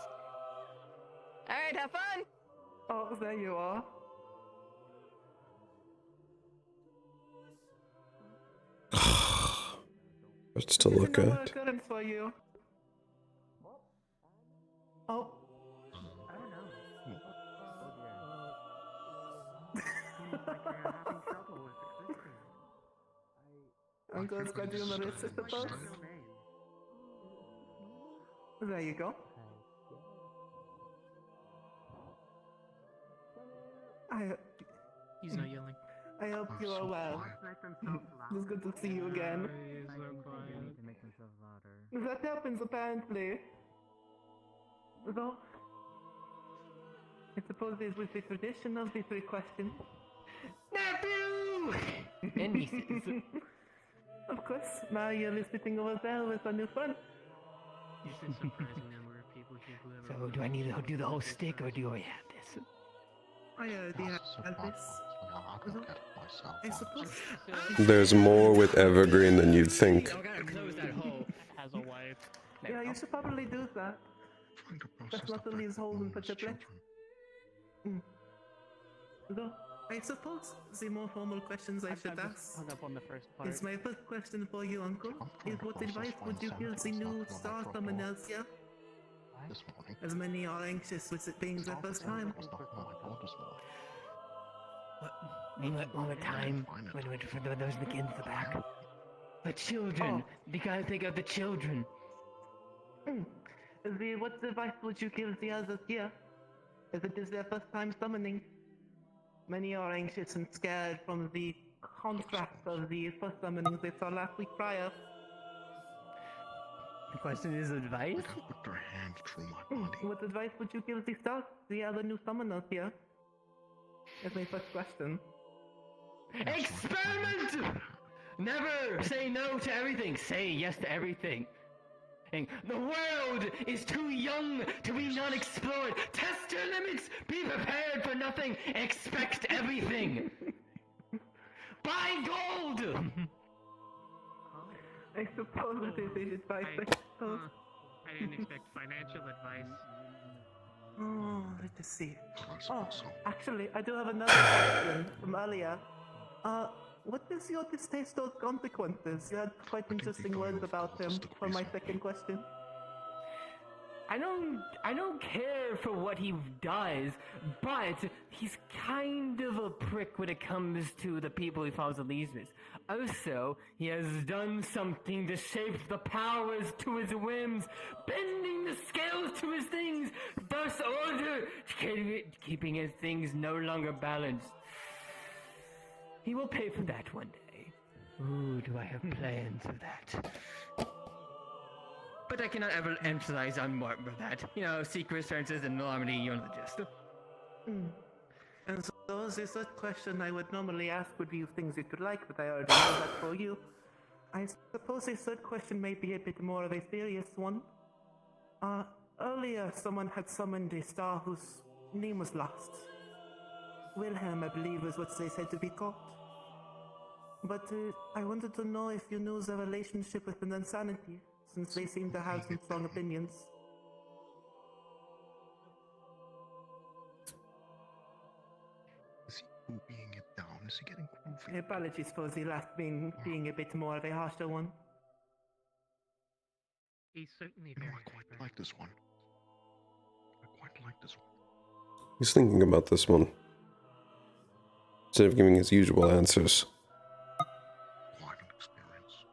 Speaker 1: Alright, have fun!
Speaker 9: Oh, there you are.
Speaker 2: What's to look
Speaker 9: Another
Speaker 2: at?
Speaker 9: occurrence for you. Oh. Uncle's got you on the wrist, I suppose. There you go.
Speaker 3: He's not yelling.
Speaker 9: I hope you are well. It's good to see you again. That happens apparently. Though, I suppose it was the tradition of the 3 questions.
Speaker 18: Nephew! And nieces.
Speaker 9: Of course, Mario is sitting over there with a new friend.
Speaker 3: It's a surprising number of people here who ever.
Speaker 18: So, do I need to do the whole stick, or do I have this?
Speaker 9: I already have this. I suppose.
Speaker 2: There's more with Evergreen than you'd think.
Speaker 3: Has a wife.
Speaker 9: Yeah, you should probably do that. That's not the least holes in particular. Though, I suppose the more formal questions I should ask.
Speaker 3: Hung up on the first part.
Speaker 9: Is my first question for you, Uncle. Is what advice would you give the new star summoners here? As many are anxious with it being their first time.
Speaker 18: One more time, when for those kids in the back. The children! You gotta think of the children!
Speaker 9: What advice would you give the others here? As it is their first time summoning. Many are anxious and scared from the contrast of the first summonings they saw last week prior.
Speaker 18: The question is advice?
Speaker 5: Put their hand through my body.
Speaker 9: What advice would you give the other new summoners here? That's my first question.
Speaker 18: Experiment! Never say no to everything. Say yes to everything. And the world is too young to be not explored. Test your limits. Be prepared for nothing. Expect everything. Buy gold.
Speaker 9: I suppose it is advice. I
Speaker 3: didn't expect financial advice.
Speaker 9: Oh, let's see. Oh, actually, I do have another question from earlier. What is your distaste of consequences? You had quite interesting words about him for my second question.
Speaker 18: I don't care for what he does, but he's kind of a prick when it comes to the people he follows allegiance. Also, he has done something to shape the powers to his whims, bending the scales to his things, thus order, keeping his things no longer balanced. He will pay for that one day. Ooh, do I have plans for that? But I cannot ever emphasize on more of that. You know, secret references and normally you know the gist.
Speaker 9: And so the third question I would normally ask would be things you could like, but I already know that for you. I suppose the third question may be a bit more of a serious one. Earlier someone had summoned a star whose name was lost. Wilhelm, I believe, is what they said to be called. But I wanted to know if you knew the relationship with an insanity, since they seem to have some strong opinions.
Speaker 5: Is he being it down? Is he getting groovy?
Speaker 9: Apologies for the last being a bit more of a harsher one.
Speaker 3: He's certainly
Speaker 5: No,
Speaker 3: very
Speaker 5: I quite like this one. I quite like this one.
Speaker 2: He's thinking about this one, instead of giving his usual answers.
Speaker 5: Quite an experience.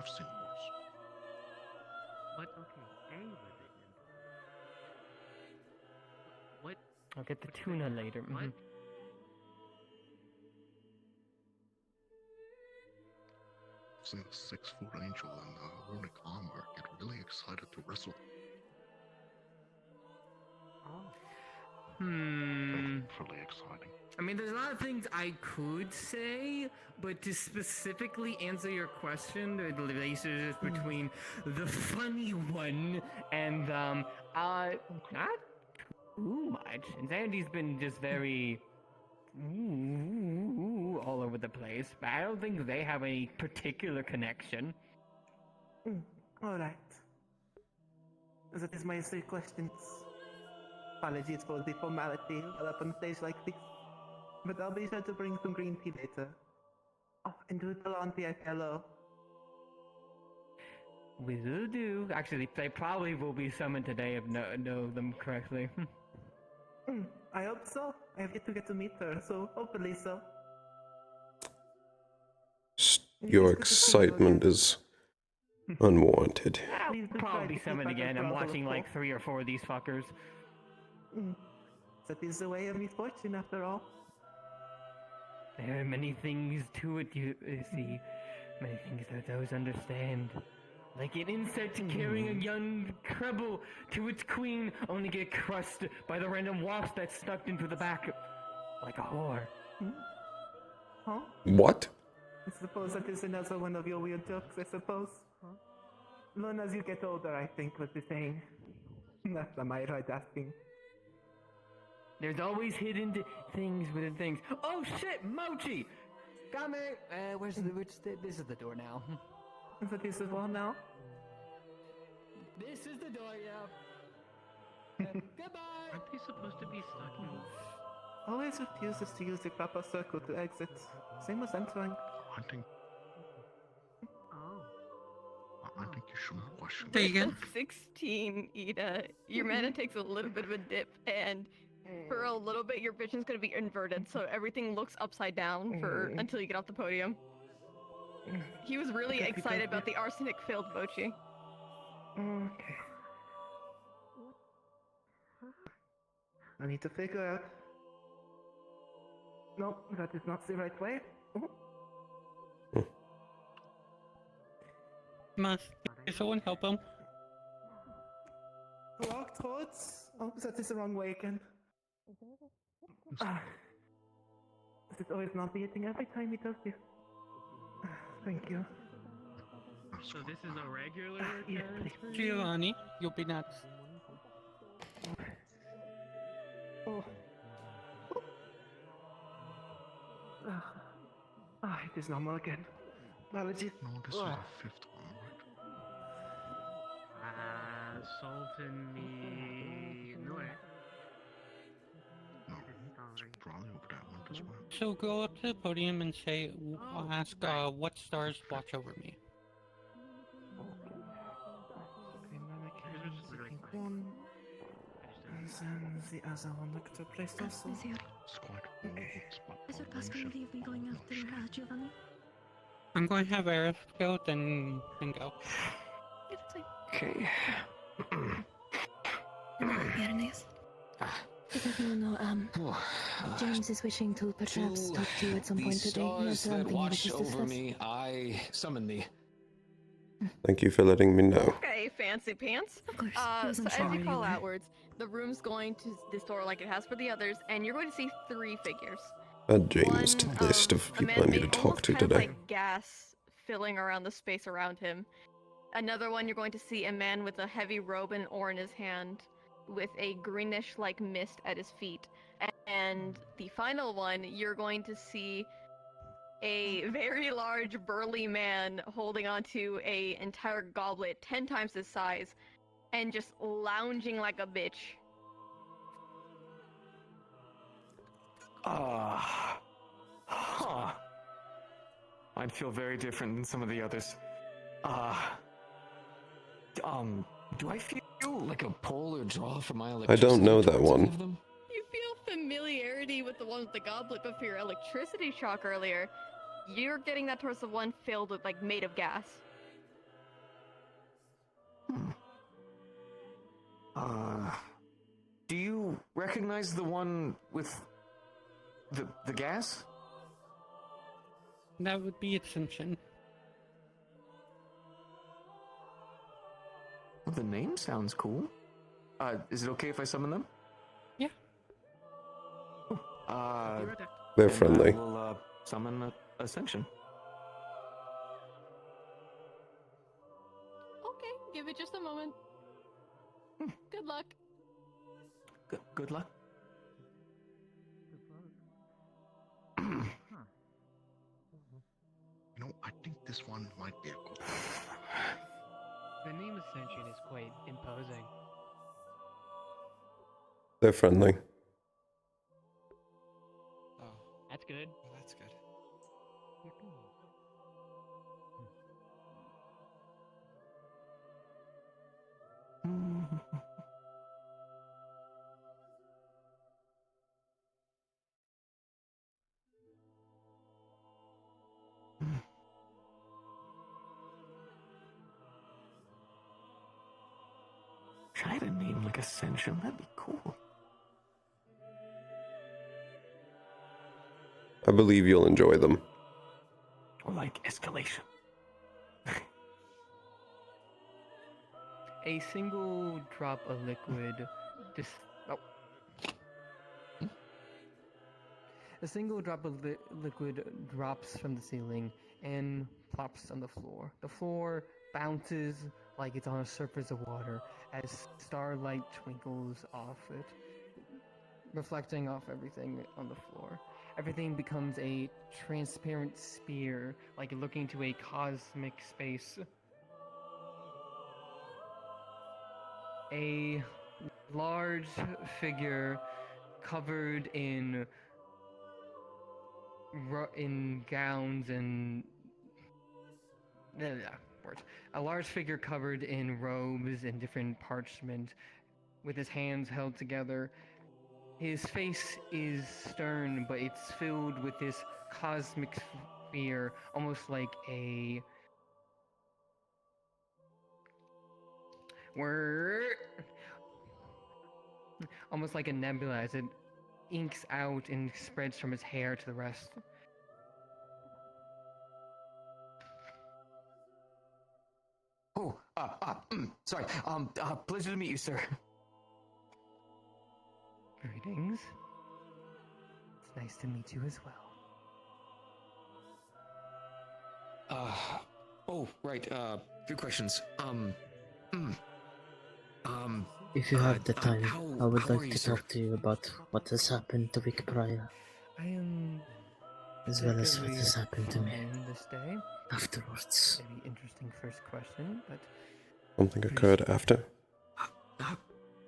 Speaker 5: I've seen worse.
Speaker 3: What? Okay, a living entity. What?
Speaker 20: I'll get the tuna later.
Speaker 3: What?
Speaker 5: I've seen a 6-foot angel and a runic armor get really excited to wrestle. Really exciting.
Speaker 6: I mean, there's a lot of things I could say, but to specifically answer your question, the relationship between the funny one and not too much. Insanity's been just very all over the place, but I don't think they have any particular connection.
Speaker 9: Alright. That is my 3 questions. Apologies for the formality while up on stage like this. But I'll be sure to bring some green tea later. Oh, and do tell Auntie I say hello.
Speaker 6: Will do. Actually, they probably will be summoned today if know them correctly.
Speaker 9: I hope so. I have yet to get to meet her, so hopefully so.
Speaker 2: Your excitement is unwarranted.
Speaker 6: I'll probably be summoned again. I'm watching like 3 or 4 of these fuckers.
Speaker 9: That is the way of misfortune after all.
Speaker 6: There are many things to it, you see. Many things that those understand. Like an insect carrying a young treble to its queen, only get crushed by the random wasp that's stuck into the back. Like a whore.
Speaker 9: Huh?
Speaker 2: What?
Speaker 9: I suppose that is another one of your weird jokes, I suppose. Learn as you get older, I think, was the saying. That's am I right asking?
Speaker 6: There's always hidden things within things. Oh shit, Mochi! Come here! This is the door now.
Speaker 9: Is that this as well now?
Speaker 6: This is the door, yeah. Goodbye!
Speaker 3: Aren't they supposed to be stuck in?
Speaker 9: Always refuses to use the proper circle to exit. Same as entering.
Speaker 5: I think you shouldn't question.
Speaker 1: Say again? 16, Ida. Your mana takes a little bit of a dip, and for a little bit, your vision's gonna be inverted, so everything looks upside down for until you get off the podium. He was really excited about the arsenic-filled mochi.
Speaker 9: Okay. I need to figure out. No, that is not the right way.
Speaker 18: Must someone help him?
Speaker 9: Walk towards. Oh, that is the wrong way again. This is always not the thing every time he does this. Thank you.
Speaker 3: So this is a regular
Speaker 9: yes,
Speaker 3: character?
Speaker 18: Giovanni, you'll be next.
Speaker 9: Oh. It is normal again. Apologies.
Speaker 5: No, this is the 5th one, right?
Speaker 3: Sultan me... No,
Speaker 5: Probably over that one as well.
Speaker 18: So go up to the podium and say, ask what stars watch over me.
Speaker 9: One. And then the other one looked at place also.
Speaker 5: It's quite a broad spot.
Speaker 8: Is it possible to leave me going after Giovanni?
Speaker 18: I'm going to have Aerith go, then go.
Speaker 8: Okay. Bernice. Because you know, James is wishing to perhaps talk to you at some point today.
Speaker 21: Stars that watch over me, I summon thee.
Speaker 2: Thank you for letting me know.
Speaker 1: Okay, fancy pants.
Speaker 8: Of course.
Speaker 1: So as you call outwards, the room's going to distort like it has for the others, and you're going to see 3 figures.
Speaker 2: Add James to the list of people I need to talk to today.
Speaker 1: Like gas filling around the space around him. Another one, you're going to see a man with a heavy robe and ore in his hand, with a greenish like mist at his feet. And the final one, you're going to see a very large burly man holding onto a entire goblet 10 times his size and just lounging like a bitch.
Speaker 22: Huh. I'd feel very different than some of the others. Do I feel like a pull or draw from my
Speaker 2: I
Speaker 22: electricity?
Speaker 2: don't know that
Speaker 22: towards any
Speaker 2: one.
Speaker 22: of them?
Speaker 1: You feel familiarity with the one with the goblet, but for your electricity shock earlier, you're getting that towards the one filled with, like, made of gas.
Speaker 22: Do you recognize the one with the gas?
Speaker 18: That would be assumption.
Speaker 22: Well, the name sounds cool. Is it okay if I summon them?
Speaker 18: Yeah.
Speaker 2: They're
Speaker 22: then
Speaker 2: friendly.
Speaker 22: I will summon Ascension.
Speaker 1: Okay, give it just a moment. Good luck.
Speaker 22: Good luck.
Speaker 5: You know, I think this one might be a good one.
Speaker 3: The name Ascension is quite imposing.
Speaker 2: They're friendly.
Speaker 3: Oh, that's good.
Speaker 19: Well, that's good.
Speaker 22: If I had a name like Ascension, that'd be cool.
Speaker 2: I believe you'll enjoy them.
Speaker 22: Or like Escalation.
Speaker 6: A single drop of liquid A single drop of liquid drops from the ceiling and plops on the floor. The floor bounces like it's on a surface of water as starlight twinkles off it, reflecting off everything on the floor. Everything becomes a transparent sphere, like looking into a cosmic space. A large figure covered in gowns and words. A large figure covered in robes and different parchment, with his hands held together. His face is stern, but it's filled with this cosmic fear, almost like a almost like a nebula as it inks out and spreads from his hair to the rest.
Speaker 22: Oh, sorry. Pleasure to meet you, sir.
Speaker 6: Greetings. It's nice to meet you as well.
Speaker 16: Oh, right. Few questions.
Speaker 8: If you have the time, I would
Speaker 16: how are
Speaker 8: like
Speaker 16: you,
Speaker 8: to
Speaker 16: sir?
Speaker 8: talk to you about what has happened the week prior,
Speaker 6: I am
Speaker 8: as well as what has happened to me
Speaker 6: fine this day.
Speaker 8: afterwards.
Speaker 6: Maybe interesting first question, but
Speaker 2: Something occurred after.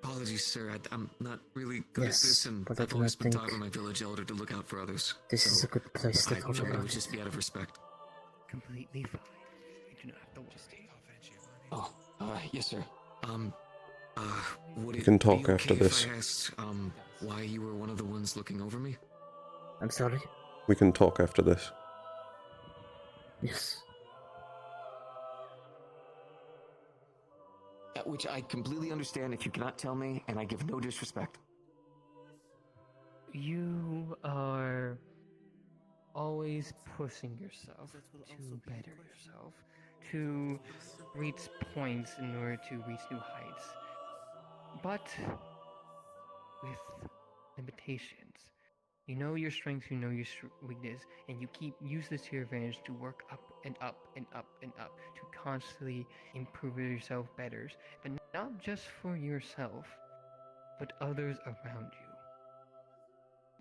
Speaker 16: Apologies, sir. I'm not really good at
Speaker 8: Yes,
Speaker 16: this, and
Speaker 8: but I
Speaker 16: I've
Speaker 8: do
Speaker 16: always
Speaker 8: not
Speaker 16: been
Speaker 8: think
Speaker 16: taught by my village elder to look out for others.
Speaker 8: this is a good place to
Speaker 16: I
Speaker 8: talk
Speaker 16: figured it
Speaker 8: about
Speaker 16: would just
Speaker 8: it.
Speaker 16: be out of respect.
Speaker 6: completely fine. You do not have to worry.
Speaker 16: Oh, yes, sir. Would
Speaker 2: We
Speaker 16: it
Speaker 2: can talk
Speaker 16: be
Speaker 2: after
Speaker 16: okay
Speaker 2: this.
Speaker 16: if I asked, why you were one of the ones looking over me?
Speaker 8: I'm sorry?
Speaker 2: We can talk after this.
Speaker 8: Yes.
Speaker 22: Which I completely understand if you cannot tell me, and I give no disrespect.
Speaker 6: You are always pushing yourself to better yourself, to reach points in order to reach new heights. But with limitations. You know your strengths, you know your weakness, and you use this to your advantage to work up and up and up and up to constantly improve yourself better, but not just for yourself, but others around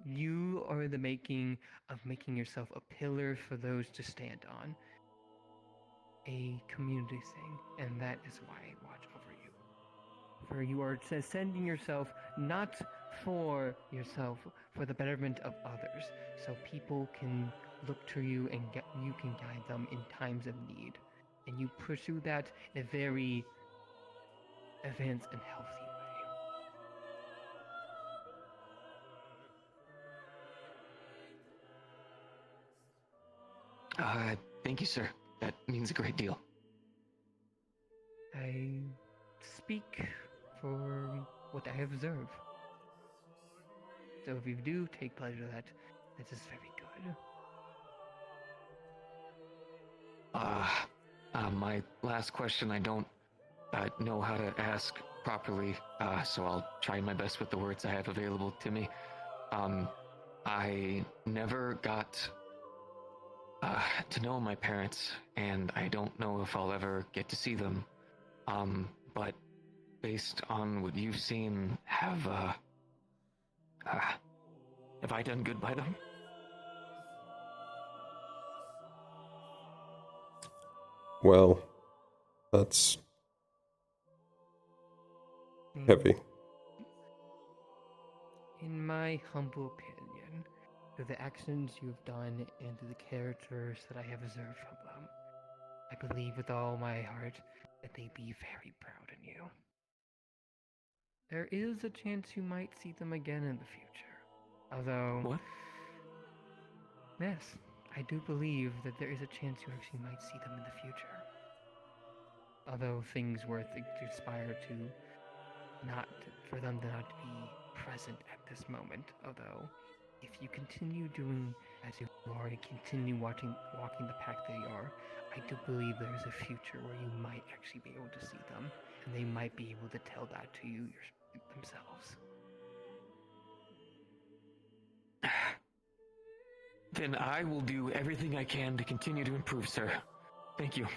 Speaker 6: you. You are the making of making yourself a pillar for those to stand on, a community thing, and that is why I watch over you. For you are sending yourself not for yourself, for the betterment of others, so people can look to you and you can guide them in times of need. And you pursue that in a very advanced and healthy
Speaker 22: Thank you, sir. That means a great deal.
Speaker 6: I speak for what I observe. So if you do take pleasure in that, that is very good.
Speaker 22: My last question, I don't know how to ask properly, so I'll try my best with the words I have available to me. I never got to know my parents, and I don't know if I'll ever get to see them. But based on what you've seen, have I done good by them?
Speaker 2: Well, that's heavy.
Speaker 6: In my humble opinion, through the actions you've done and through the characters that I have observed from them, I believe with all my heart that they'd be very proud in you. There is a chance you might see them again in the future. Although...
Speaker 22: What?
Speaker 6: Yes, I do believe that there is a chance you actually might see them in the future. Although things were to conspire for them to not be present at this moment. Although, if you continue doing as you are and continue walking the path that you are, I do believe there is a future where you might actually be able to see them, and they might be able to tell that to you themselves.
Speaker 22: Then I will do everything I can to continue to improve, sir. Thank you.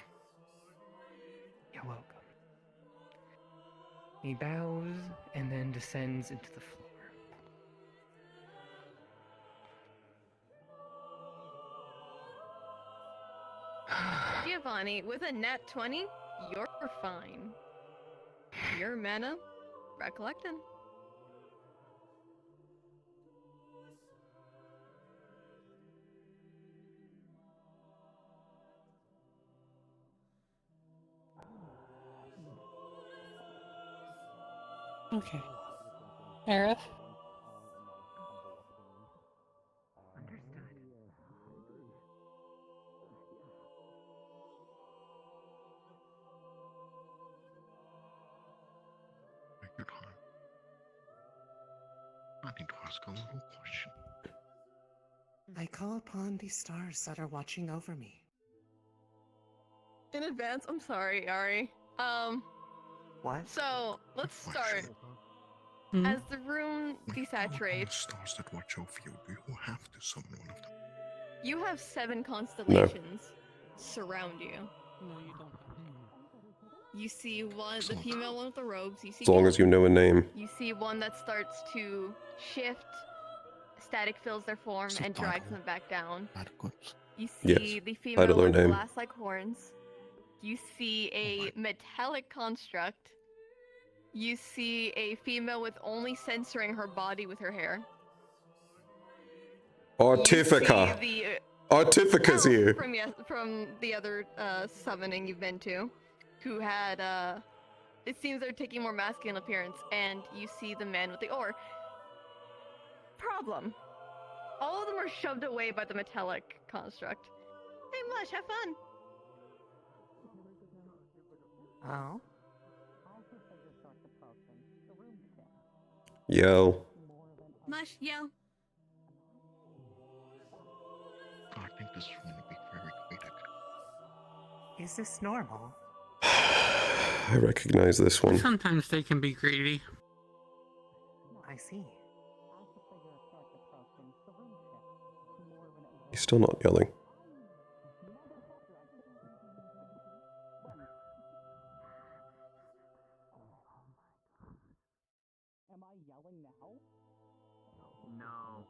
Speaker 6: You're welcome. He bows and then descends into the floor.
Speaker 1: Giovanni, with a nat 20, you're fine. Your mana, recollecting.
Speaker 18: Okay. Aerith?
Speaker 5: Good one. I need to ask a little question. I call upon these stars that are watching over me.
Speaker 1: In advance, I'm sorry, Ari.
Speaker 9: What?
Speaker 1: So, let's start.
Speaker 18: Hmm?
Speaker 1: As the room desaturates,
Speaker 5: Stars that watch over you, do you have to summon one of them?
Speaker 1: you have 7 constellations surround you.
Speaker 18: No, you don't.
Speaker 1: You see the female one with the robes. You see
Speaker 2: As long as you know a name.
Speaker 1: You see one that starts to shift, static fills their form, and drags them back down. You see
Speaker 2: Yes,
Speaker 1: the female
Speaker 2: title or
Speaker 1: with
Speaker 2: name.
Speaker 1: glass-like horns. You see a metallic construct. You see a female with only censoring her body with her hair.
Speaker 2: Artifica. Artifica's here.
Speaker 1: From the other summoning you've been to, who had it seems they're taking more masculine appearance, and you see the man with the oar. Problem. All of them are shoved away by the metallic construct. Hey, Mush, have fun.
Speaker 9: Oh?
Speaker 2: Yo.
Speaker 1: Mush, yell.
Speaker 5: I think this is going to be very comedic.
Speaker 9: Is this normal?
Speaker 2: I recognize this one.
Speaker 18: Sometimes they can be greedy.
Speaker 9: I see.
Speaker 2: He's still not yelling.
Speaker 3: Am I yelling now?
Speaker 9: No.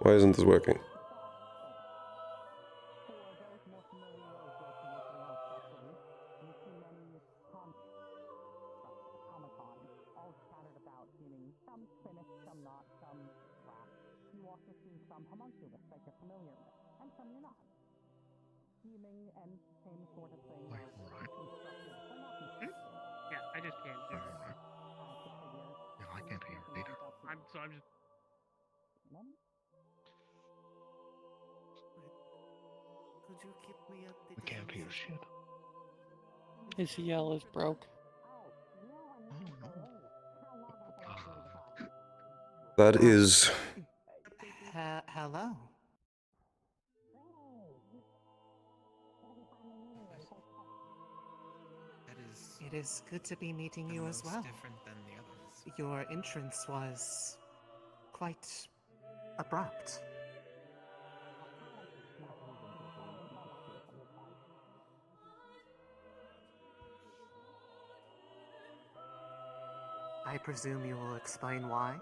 Speaker 2: Why isn't this working?
Speaker 3: Yeah, I just can't hear.
Speaker 11: Yeah, I can't hear it either.
Speaker 3: I'm just.
Speaker 5: Could you keep me updated?
Speaker 11: I can't hear shit.
Speaker 18: His yell is broke.
Speaker 2: That is...
Speaker 9: Hello. It is good to be meeting you as well.
Speaker 13: Different than the others.
Speaker 9: Your entrance was quite abrupt. I presume you will explain why?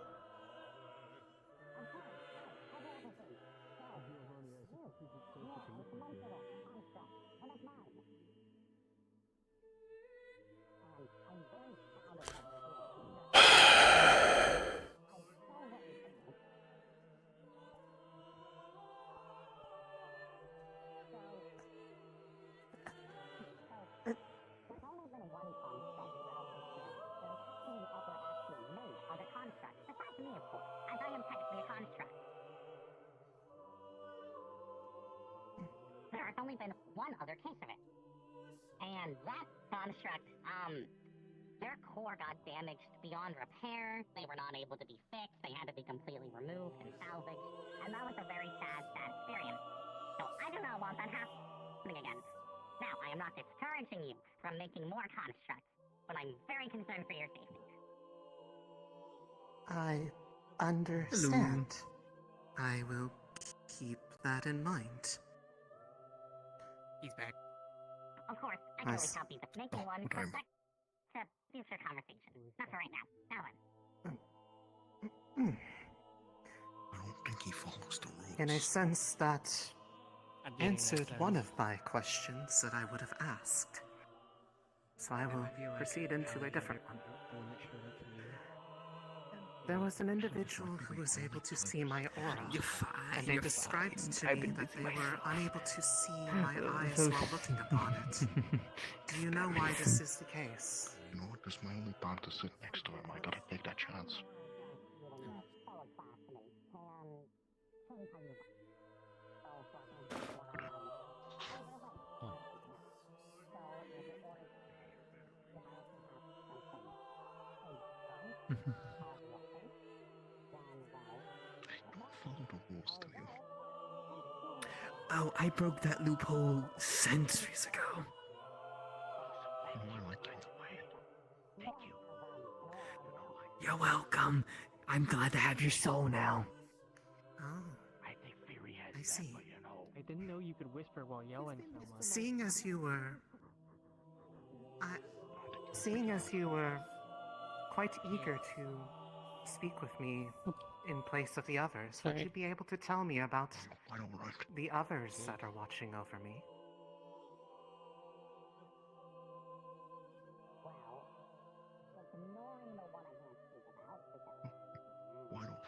Speaker 20: There has only been one other case of it. And that construct, their core got damaged beyond repair. They were not able to be fixed. They had to be completely removed and salvaged. And that was a very sad, sad experience. So I do not want that happening again. Now, I am not discouraging you from making more constructs, but I'm very concerned for your safety.
Speaker 9: I understand. I will keep that in mind.
Speaker 5: He's back.
Speaker 20: Of course, I can always help you with making one, but that's a future conversation. Not for right now. Now then.
Speaker 11: I don't think he follows the rules.
Speaker 9: In a sense, that
Speaker 5: getting
Speaker 9: answered
Speaker 5: that
Speaker 9: one of my questions that I would have asked. So I will proceed into a different one. There was an individual who was able to see my aura, and they described to me that they were unable to see my eyes while looking upon it. Do you know why this is the case?
Speaker 11: You know what? This is my only time to sit next to him. I gotta take that chance. Follow the rules, do you?
Speaker 9: Oh, I broke that loophole centuries ago.
Speaker 11: I like that way. Thank you.
Speaker 9: You're welcome. I'm glad to have your soul now. Oh,
Speaker 21: I think Fury has
Speaker 9: I see.
Speaker 21: but you know.
Speaker 3: I didn't know you could whisper while yelling so much.
Speaker 9: Seeing as you were quite eager to speak with me in place of the others, would you be able to tell me about the others that are watching over me?
Speaker 11: Why don't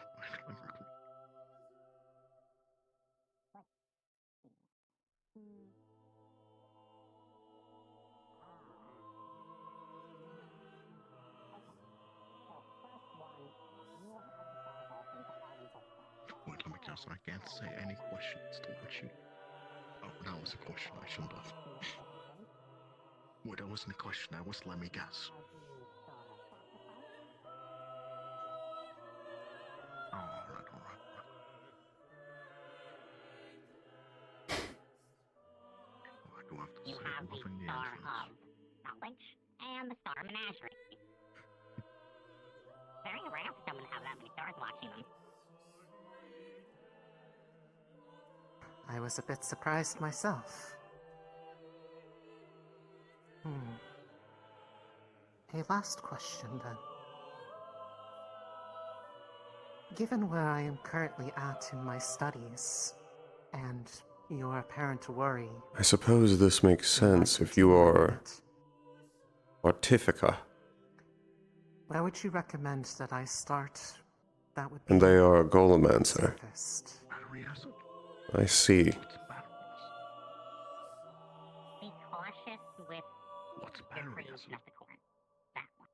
Speaker 11: Wait, let me guess. I can't say any questions towards you. Oh, that was a question I shouldn't have. Wait, that wasn't a question. That was let me guess. Oh, alright. I do have to
Speaker 20: You
Speaker 11: say,
Speaker 20: have the
Speaker 11: loving the
Speaker 20: Star
Speaker 11: entrance.
Speaker 20: of Knowledge and the Star Menagerie. Very rare for someone to have that many stars watching them.
Speaker 9: I was a bit surprised myself. A last question then.
Speaker 5: Given where I am currently at in my studies, and your apparent worry,
Speaker 2: I suppose this makes sense if you are Artifica,
Speaker 5: where would you recommend that I start? That would be
Speaker 2: and they are a Golemancer.
Speaker 5: safest.
Speaker 2: I see.
Speaker 20: Be cautious with the creation of the corn. That one.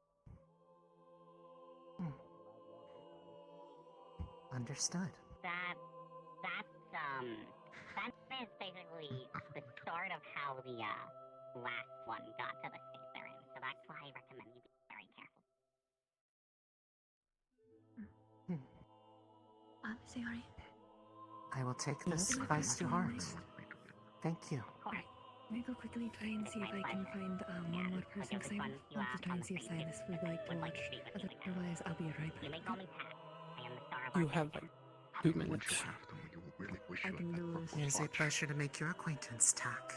Speaker 5: Understood.
Speaker 20: That is basically the start of how the last one got to the state they're in. So that's why I recommend you be very careful.
Speaker 8: Sayori.
Speaker 5: I will take this advice to heart. Thank you.
Speaker 8: Alright, I'm gonna go quickly try and see if I can find one more person, because I want to try and see if Silas would like to watch. Otherwise, I'll be right back.
Speaker 20: You may call me Pat. I am the star of
Speaker 18: You have like 2 minutes.
Speaker 8: I can lose.
Speaker 5: It is a pleasure to make your acquaintance, Tak.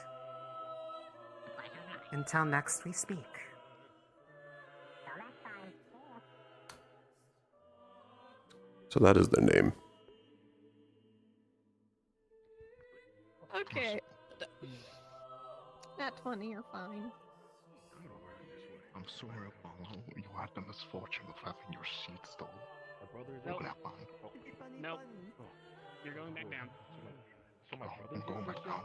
Speaker 5: Until next we speak.
Speaker 2: So that is their name.
Speaker 1: Okay. Not 20, you're fine.
Speaker 11: I'm sorry, Apollo. You had the misfortune of having your seat stolen.
Speaker 3: Nope.
Speaker 11: Grab mine.
Speaker 3: Nope. You're going back down.
Speaker 11: I'm going back down.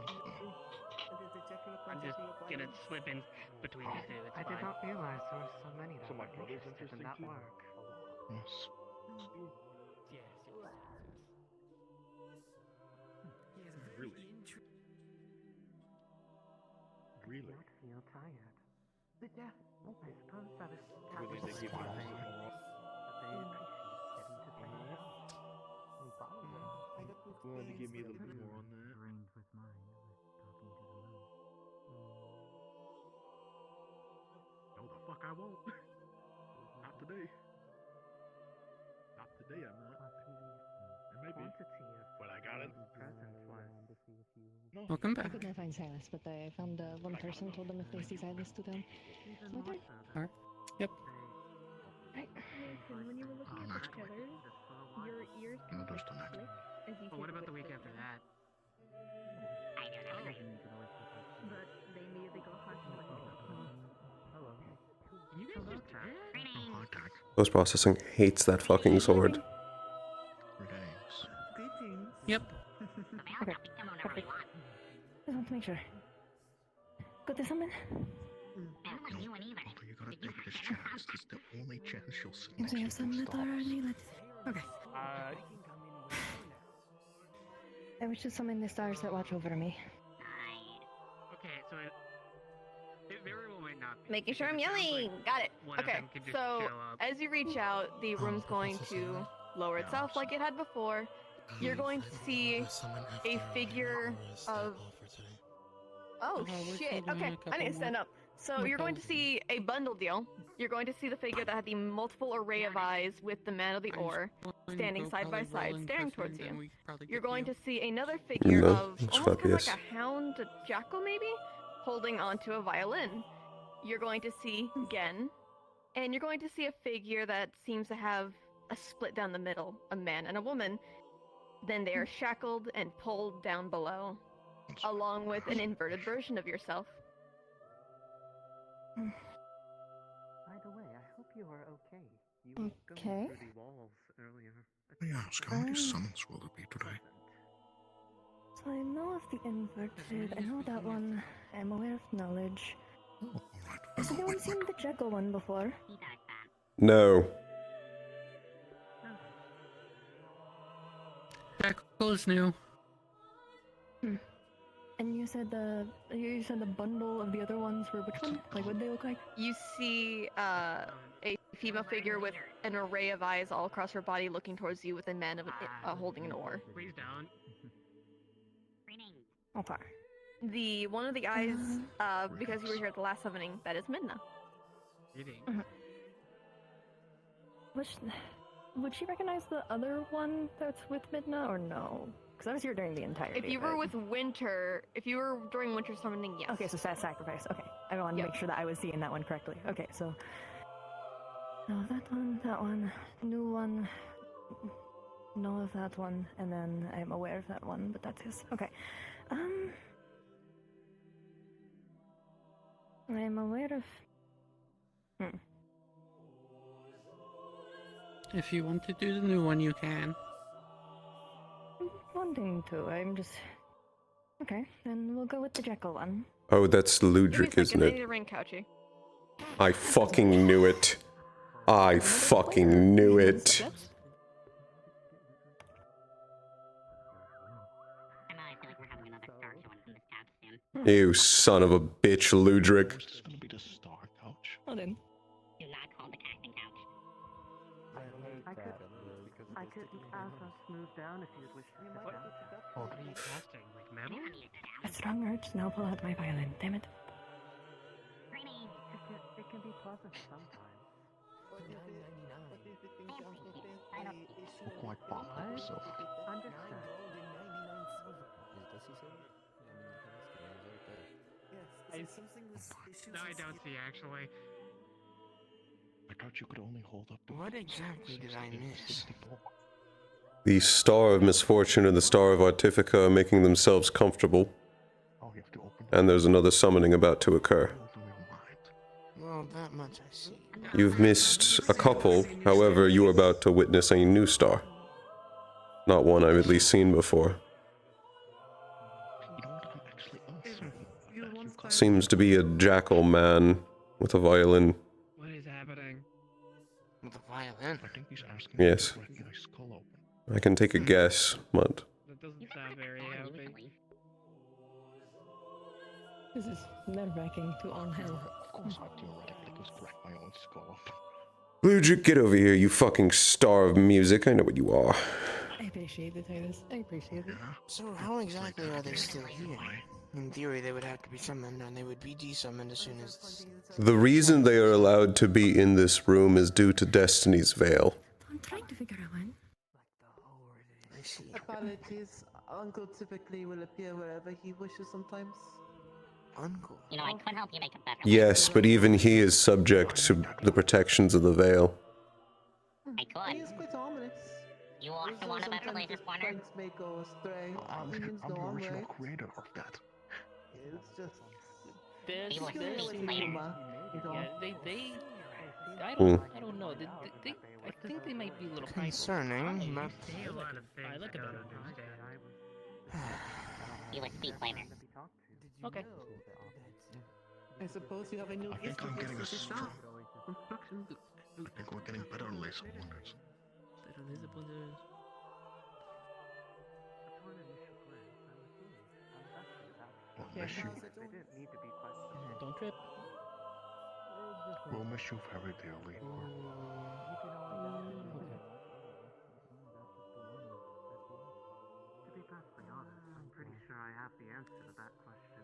Speaker 3: I'm just gonna slip in between you two. It's
Speaker 5: I did
Speaker 3: fine.
Speaker 5: not realize there were so many that
Speaker 3: So my
Speaker 5: were
Speaker 3: brother's
Speaker 5: interested in that
Speaker 3: interesting too?
Speaker 5: work.
Speaker 11: Yes.
Speaker 5: Really? You don't feel tired. But yeah, I suppose that is
Speaker 3: Really, they give you
Speaker 5: but they
Speaker 3: more.
Speaker 5: appreciate getting to say hello.
Speaker 3: You wanted to give me a little bit more on that?
Speaker 11: No, the fuck I won't. Not today. Not today, I'm not. And maybe. But I got it. No.
Speaker 18: Welcome
Speaker 8: I
Speaker 18: back.
Speaker 8: could not find Silas, but I found one person, told them if they see Silas to them. My turn.
Speaker 18: Alright. Yep.
Speaker 8: Right.
Speaker 12: Listen, when you were looking at the pillars, your ears
Speaker 11: No,
Speaker 12: kind of
Speaker 11: there's the next.
Speaker 12: click as you
Speaker 3: Well, what about the week after that?
Speaker 20: I don't know.
Speaker 12: But they immediately go hush when you talk to them.
Speaker 3: You guys just talk?
Speaker 2: Post-processing hates that fucking sword.
Speaker 5: Greetings.
Speaker 18: Yep.
Speaker 8: Okay. Perfect. Just want to make sure. Good to summon.
Speaker 20: Not you and either.
Speaker 11: You gotta take this chance. This is the only chance you'll see.
Speaker 8: Seems we have some that already. Let's see. Okay. I wish to summon the stars that watch over me.
Speaker 3: Okay, so it very well might not be.
Speaker 1: Making sure I'm
Speaker 3: because it sounds
Speaker 1: yelling.
Speaker 3: like
Speaker 1: Got it.
Speaker 3: one of
Speaker 1: Okay,
Speaker 3: them could just
Speaker 1: so
Speaker 3: show up.
Speaker 1: as you reach out, the room's going to lower itself like it had before. You're going to see a figure of. Oh
Speaker 18: we're
Speaker 1: shit!
Speaker 18: still doing
Speaker 1: Okay,
Speaker 18: a couple
Speaker 1: I need to stand
Speaker 18: more.
Speaker 1: up. So you're going to see a bundle deal. You're going to see the figure that had the multiple array of eyes with the man of the oar standing side by side, staring towards you. You're going to see another figure
Speaker 2: No,
Speaker 1: of
Speaker 2: it's
Speaker 1: almost kind of
Speaker 2: fabulous.
Speaker 1: like a hound, a jackal maybe, holding onto a violin. You're going to see Gen, and you're going to see a figure that seems to have a split down the middle, a man and a woman. Then they are shackled and pulled down below, along with an inverted version of yourself.
Speaker 5: By the way, I hope you are okay. You were
Speaker 8: Okay.
Speaker 5: going through the walls earlier.
Speaker 11: Yes, how many summons will there be today?
Speaker 8: So I know of the inverted. I know that one. I'm aware of knowledge. Has anyone seen the Jekyll one before?
Speaker 2: No.
Speaker 18: Jekyll's new.
Speaker 8: And you said the bundle of the other ones were which one? Like what they look like?
Speaker 1: You see a female figure with an array of eyes all across her body looking towards you with a man holding an oar.
Speaker 3: Please don't.
Speaker 8: Okay.
Speaker 1: The one of the eyes, because you were here at the last summoning, that is Midna.
Speaker 8: Would she recognize the other one that's with Midna or no? Because I was here during the entirety.
Speaker 1: If you were with Winter, if you were during Winter summoning, yes.
Speaker 8: Okay, so sacrifice. Okay, I wanted to make sure that I was seeing that one correctly. Okay, so that one, new one. know of that one, and then I'm aware of that one, but that's his. Okay. I'm aware of.
Speaker 18: If you want to do the new one, you can.
Speaker 8: I'm wanting to. I'm just. Okay, then we'll go with the Jekyll one.
Speaker 2: Oh, that's
Speaker 1: Give me a
Speaker 2: Ludric,
Speaker 1: second,
Speaker 2: isn't
Speaker 1: I need
Speaker 2: it?
Speaker 1: a ring, Couchy.
Speaker 2: I fucking knew it. I fucking knew it.
Speaker 1: Yes?
Speaker 20: And I feel like we're having another dark one in this capstan.
Speaker 2: You son of a bitch, Ludric.
Speaker 11: This is gonna be the star couch.
Speaker 8: Well then.
Speaker 20: Do not call the casting couch.
Speaker 9: I could ask us to move down if you'd wish to sit down.
Speaker 3: What are you casting? Like metal?
Speaker 8: A strong urge to now pull out my violin. Damn it.
Speaker 9: It can be pleasant sometimes.
Speaker 11: Look like Papa, so.
Speaker 9: Understood.
Speaker 3: No, I don't see actually.
Speaker 11: I thought you could only hold up.
Speaker 7: What exactly did I miss?
Speaker 2: The Star of Misfortune and the Star of Artifica are making themselves comfortable.
Speaker 11: Oh, you have to open.
Speaker 2: And there's another summoning about to occur.
Speaker 7: Well, that much I see.
Speaker 2: You've missed a couple, however, you are about to witness a new star. Not one I've at least seen before. Seems to be a jackal man with a violin.
Speaker 3: What is happening?
Speaker 7: With a violin?
Speaker 11: I think he's asking
Speaker 2: Yes.
Speaker 11: to break my skull open.
Speaker 2: I can take a guess, but...
Speaker 3: That doesn't sound very happy.
Speaker 8: This is nerve-wracking to all hell.
Speaker 11: Of course, I theoretically could crack my own skull open.
Speaker 2: Ludric, get over here, you fucking star of music. I know what you are.
Speaker 8: I appreciate it, Titus. I appreciate it.
Speaker 7: So how exactly are they still here? In theory, they would have to be summoned, and they would be desummoned as soon as...
Speaker 2: The reason they are allowed to be in this room is due to Destiny's Veil.
Speaker 8: I'm trying to figure out when.
Speaker 7: I see.
Speaker 9: Apologies. Uncle typically will appear wherever he wishes sometimes.
Speaker 7: Uncle?
Speaker 20: You know, I could help you make a better
Speaker 2: Yes, but even he is subject to the protections of the Veil.
Speaker 20: I could.
Speaker 9: He is quite ominous.
Speaker 20: You also want a better laser pointer?
Speaker 9: Friends may go astray.
Speaker 11: I'm
Speaker 9: Opinions
Speaker 11: the
Speaker 9: go on
Speaker 11: original
Speaker 9: way.
Speaker 11: creator of that.
Speaker 9: It's just...
Speaker 3: This,
Speaker 20: will
Speaker 3: this,
Speaker 20: speak later.
Speaker 3: yeah, they, I don't know. I think they might be a little
Speaker 7: Concerning, but...
Speaker 3: I look at them.
Speaker 20: You will speak later.
Speaker 3: Okay.
Speaker 9: I suppose you have a new
Speaker 11: I think I'm getting a stroke.
Speaker 9: construction.
Speaker 11: I think we're getting better laser pointers. We'll miss you.
Speaker 3: Don't trip.
Speaker 11: We'll miss you very dearly.
Speaker 9: To be perfectly honest, I'm pretty sure I have the answer to that question.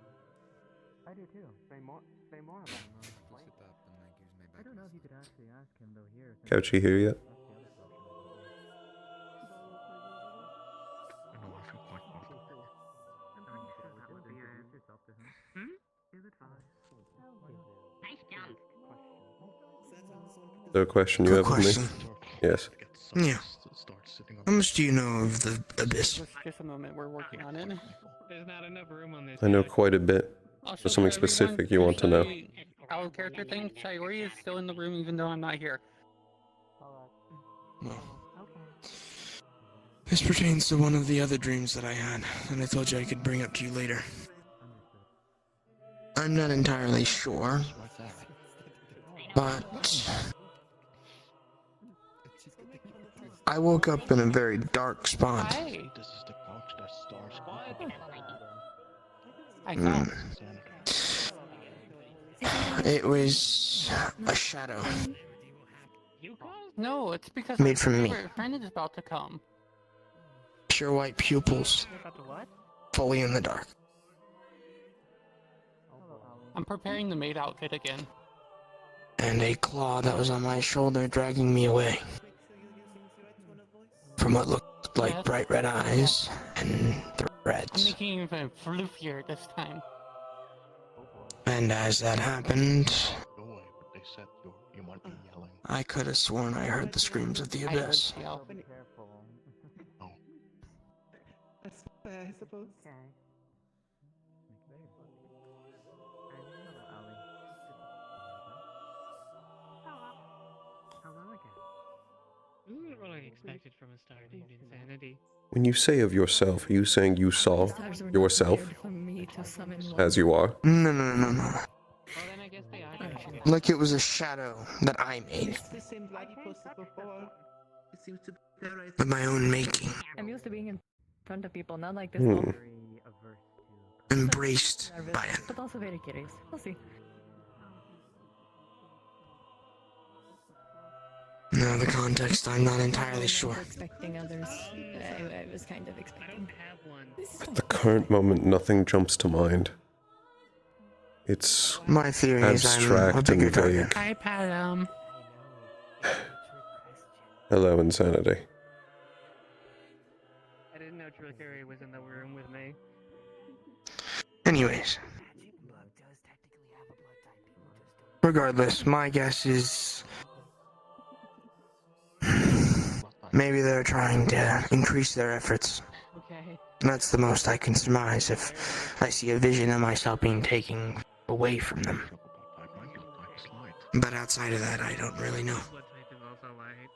Speaker 9: I do too. Say more about him. I don't know if you could actually ask him though here.
Speaker 2: Couchy here yet?
Speaker 11: I know, I feel quite comfortable.
Speaker 9: I'm pretty sure that would be yourself to him. Give advice.
Speaker 20: Nice jump.
Speaker 2: Is there a question you have for me? Yes.
Speaker 7: Yeah. How much do you know of the Abyss?
Speaker 18: Just a moment, we're working on it.
Speaker 3: There's not enough room on this.
Speaker 2: I know quite a bit.
Speaker 18: Also,
Speaker 2: There's something
Speaker 18: for everyone,
Speaker 2: specific you want to know.
Speaker 18: Our character thing, Sayori is still in the room even though I'm not here.
Speaker 7: No. This pertains to one of the other dreams that I had, and I told you I could bring up to you later. I'm not entirely sure, but I woke up in a very dark spot.
Speaker 11: This is the couch that stars.
Speaker 7: It was a shadow
Speaker 18: No, it's because
Speaker 7: Made
Speaker 18: my
Speaker 7: from me.
Speaker 18: favorite friend is about to come.
Speaker 7: pure white pupils, fully in the dark.
Speaker 18: I'm preparing the maid outfit again.
Speaker 7: And a claw that was on my shoulder dragging me away from what looked like bright red eyes and
Speaker 18: I'm
Speaker 7: threads.
Speaker 18: making it even floofier this time.
Speaker 7: And as that happened,
Speaker 11: Go away, but they said you might be yelling.
Speaker 7: I could have sworn I heard the screams of the abyss.
Speaker 9: I suppose.
Speaker 3: Hello again. This isn't what I expected from a star named Insanity.
Speaker 2: When you say of yourself, are you saying you saw yourself as you are?
Speaker 7: No. Like it was a shadow that I made.
Speaker 9: It's the same bloody poster before. It seems to be there right
Speaker 7: Of my own making.
Speaker 8: I'm used to being in front of people, not like this
Speaker 2: Hmm.
Speaker 8: though.
Speaker 7: Embraced
Speaker 8: Nervous,
Speaker 7: by it.
Speaker 8: but also very curious. We'll see.
Speaker 7: No, the context, I'm not entirely sure.
Speaker 8: Expecting others. I was kind of expecting.
Speaker 2: At the current moment, nothing jumps to mind. It's
Speaker 7: My theory is I'm a
Speaker 2: abstract
Speaker 7: bigger
Speaker 2: and
Speaker 7: target.
Speaker 2: vague.
Speaker 3: Hi, Padam.
Speaker 2: Hello, Insanity.
Speaker 3: I didn't know Trickery was in the room with me.
Speaker 7: Anyways. Regardless, my guess is maybe they're trying to increase their efforts.
Speaker 3: Okay.
Speaker 7: That's the most I can surmise if I see a vision of myself being taken away from them. But outside of that, I don't really know.
Speaker 3: Blood type is also light.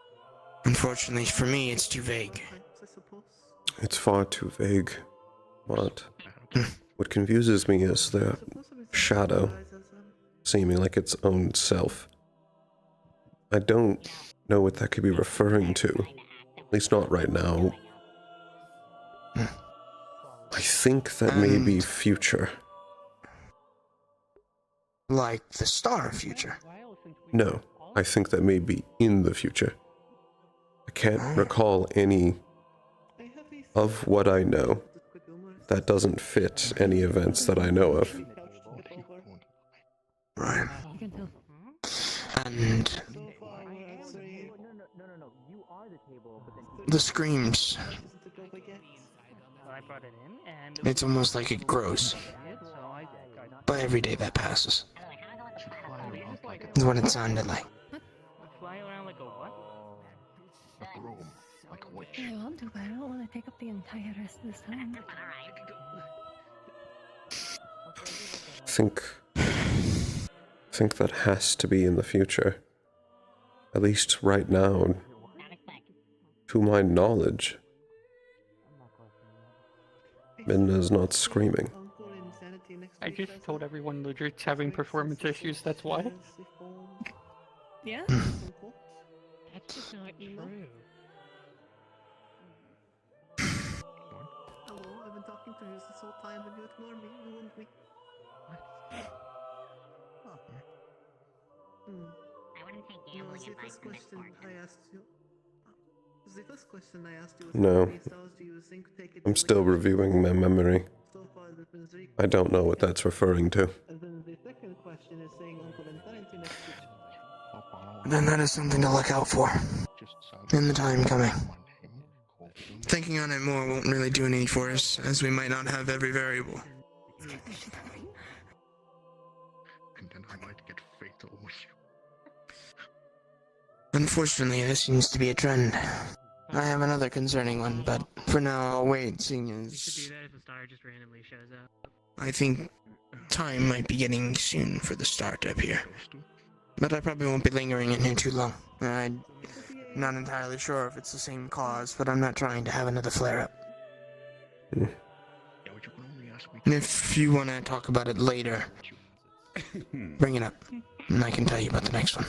Speaker 7: Unfortunately for me, it's too vague.
Speaker 2: It's far too vague. But what confuses me is the shadow seeming like its own self. I don't know what that could be referring to. At least not right now. I think that may be future.
Speaker 7: Like the star future.
Speaker 2: No, I think that may be in the future. I can't recall any of what I know that doesn't fit any events that I know of.
Speaker 7: Right. And the screams.
Speaker 3: I brought it in, and
Speaker 7: It's almost like it grows. By every day that passes. Is what it sounded like.
Speaker 3: fly around like a what?
Speaker 11: A broom, like a witch.
Speaker 8: I want to, but I don't want to take up the entire rest of this time.
Speaker 2: Think that has to be in the future. At least right now, to my knowledge. Minna's not screaming.
Speaker 18: I just told everyone Ludric's having performance issues, that's why.
Speaker 8: Yeah?
Speaker 3: That's just not true.
Speaker 9: Hello, I've been talking to you this whole time and you ignore me, you wound me.
Speaker 20: I wouldn't take
Speaker 9: No,
Speaker 20: gambling
Speaker 9: the
Speaker 20: advice
Speaker 9: first
Speaker 20: from this
Speaker 9: question
Speaker 20: portion.
Speaker 9: I asked you. The first question I asked you was
Speaker 2: No.
Speaker 9: how many stars do you think take it
Speaker 2: I'm
Speaker 9: to
Speaker 2: still
Speaker 9: the
Speaker 2: reviewing my memory.
Speaker 9: So far there's been 3.
Speaker 2: I don't know what that's referring to.
Speaker 9: And then the second question is saying Uncle Valentine next week.
Speaker 7: Then that is something to look out for. In the time coming. Thinking on it more won't really do any for us, as we might not have every variable.
Speaker 11: And then I might get fatal with you.
Speaker 7: Unfortunately, this seems to be a trend. I have another concerning one, but for now I'll wait, seeing
Speaker 3: You
Speaker 7: as
Speaker 3: should do that if a star just randomly shows up.
Speaker 7: I think time might be getting soon for the star to appear. But I probably won't be lingering in here too long. I'm not entirely sure if it's the same cause, but I'm not trying to have another flare-up. And if you want to talk about it later, bring it up, and I can tell you about the next one.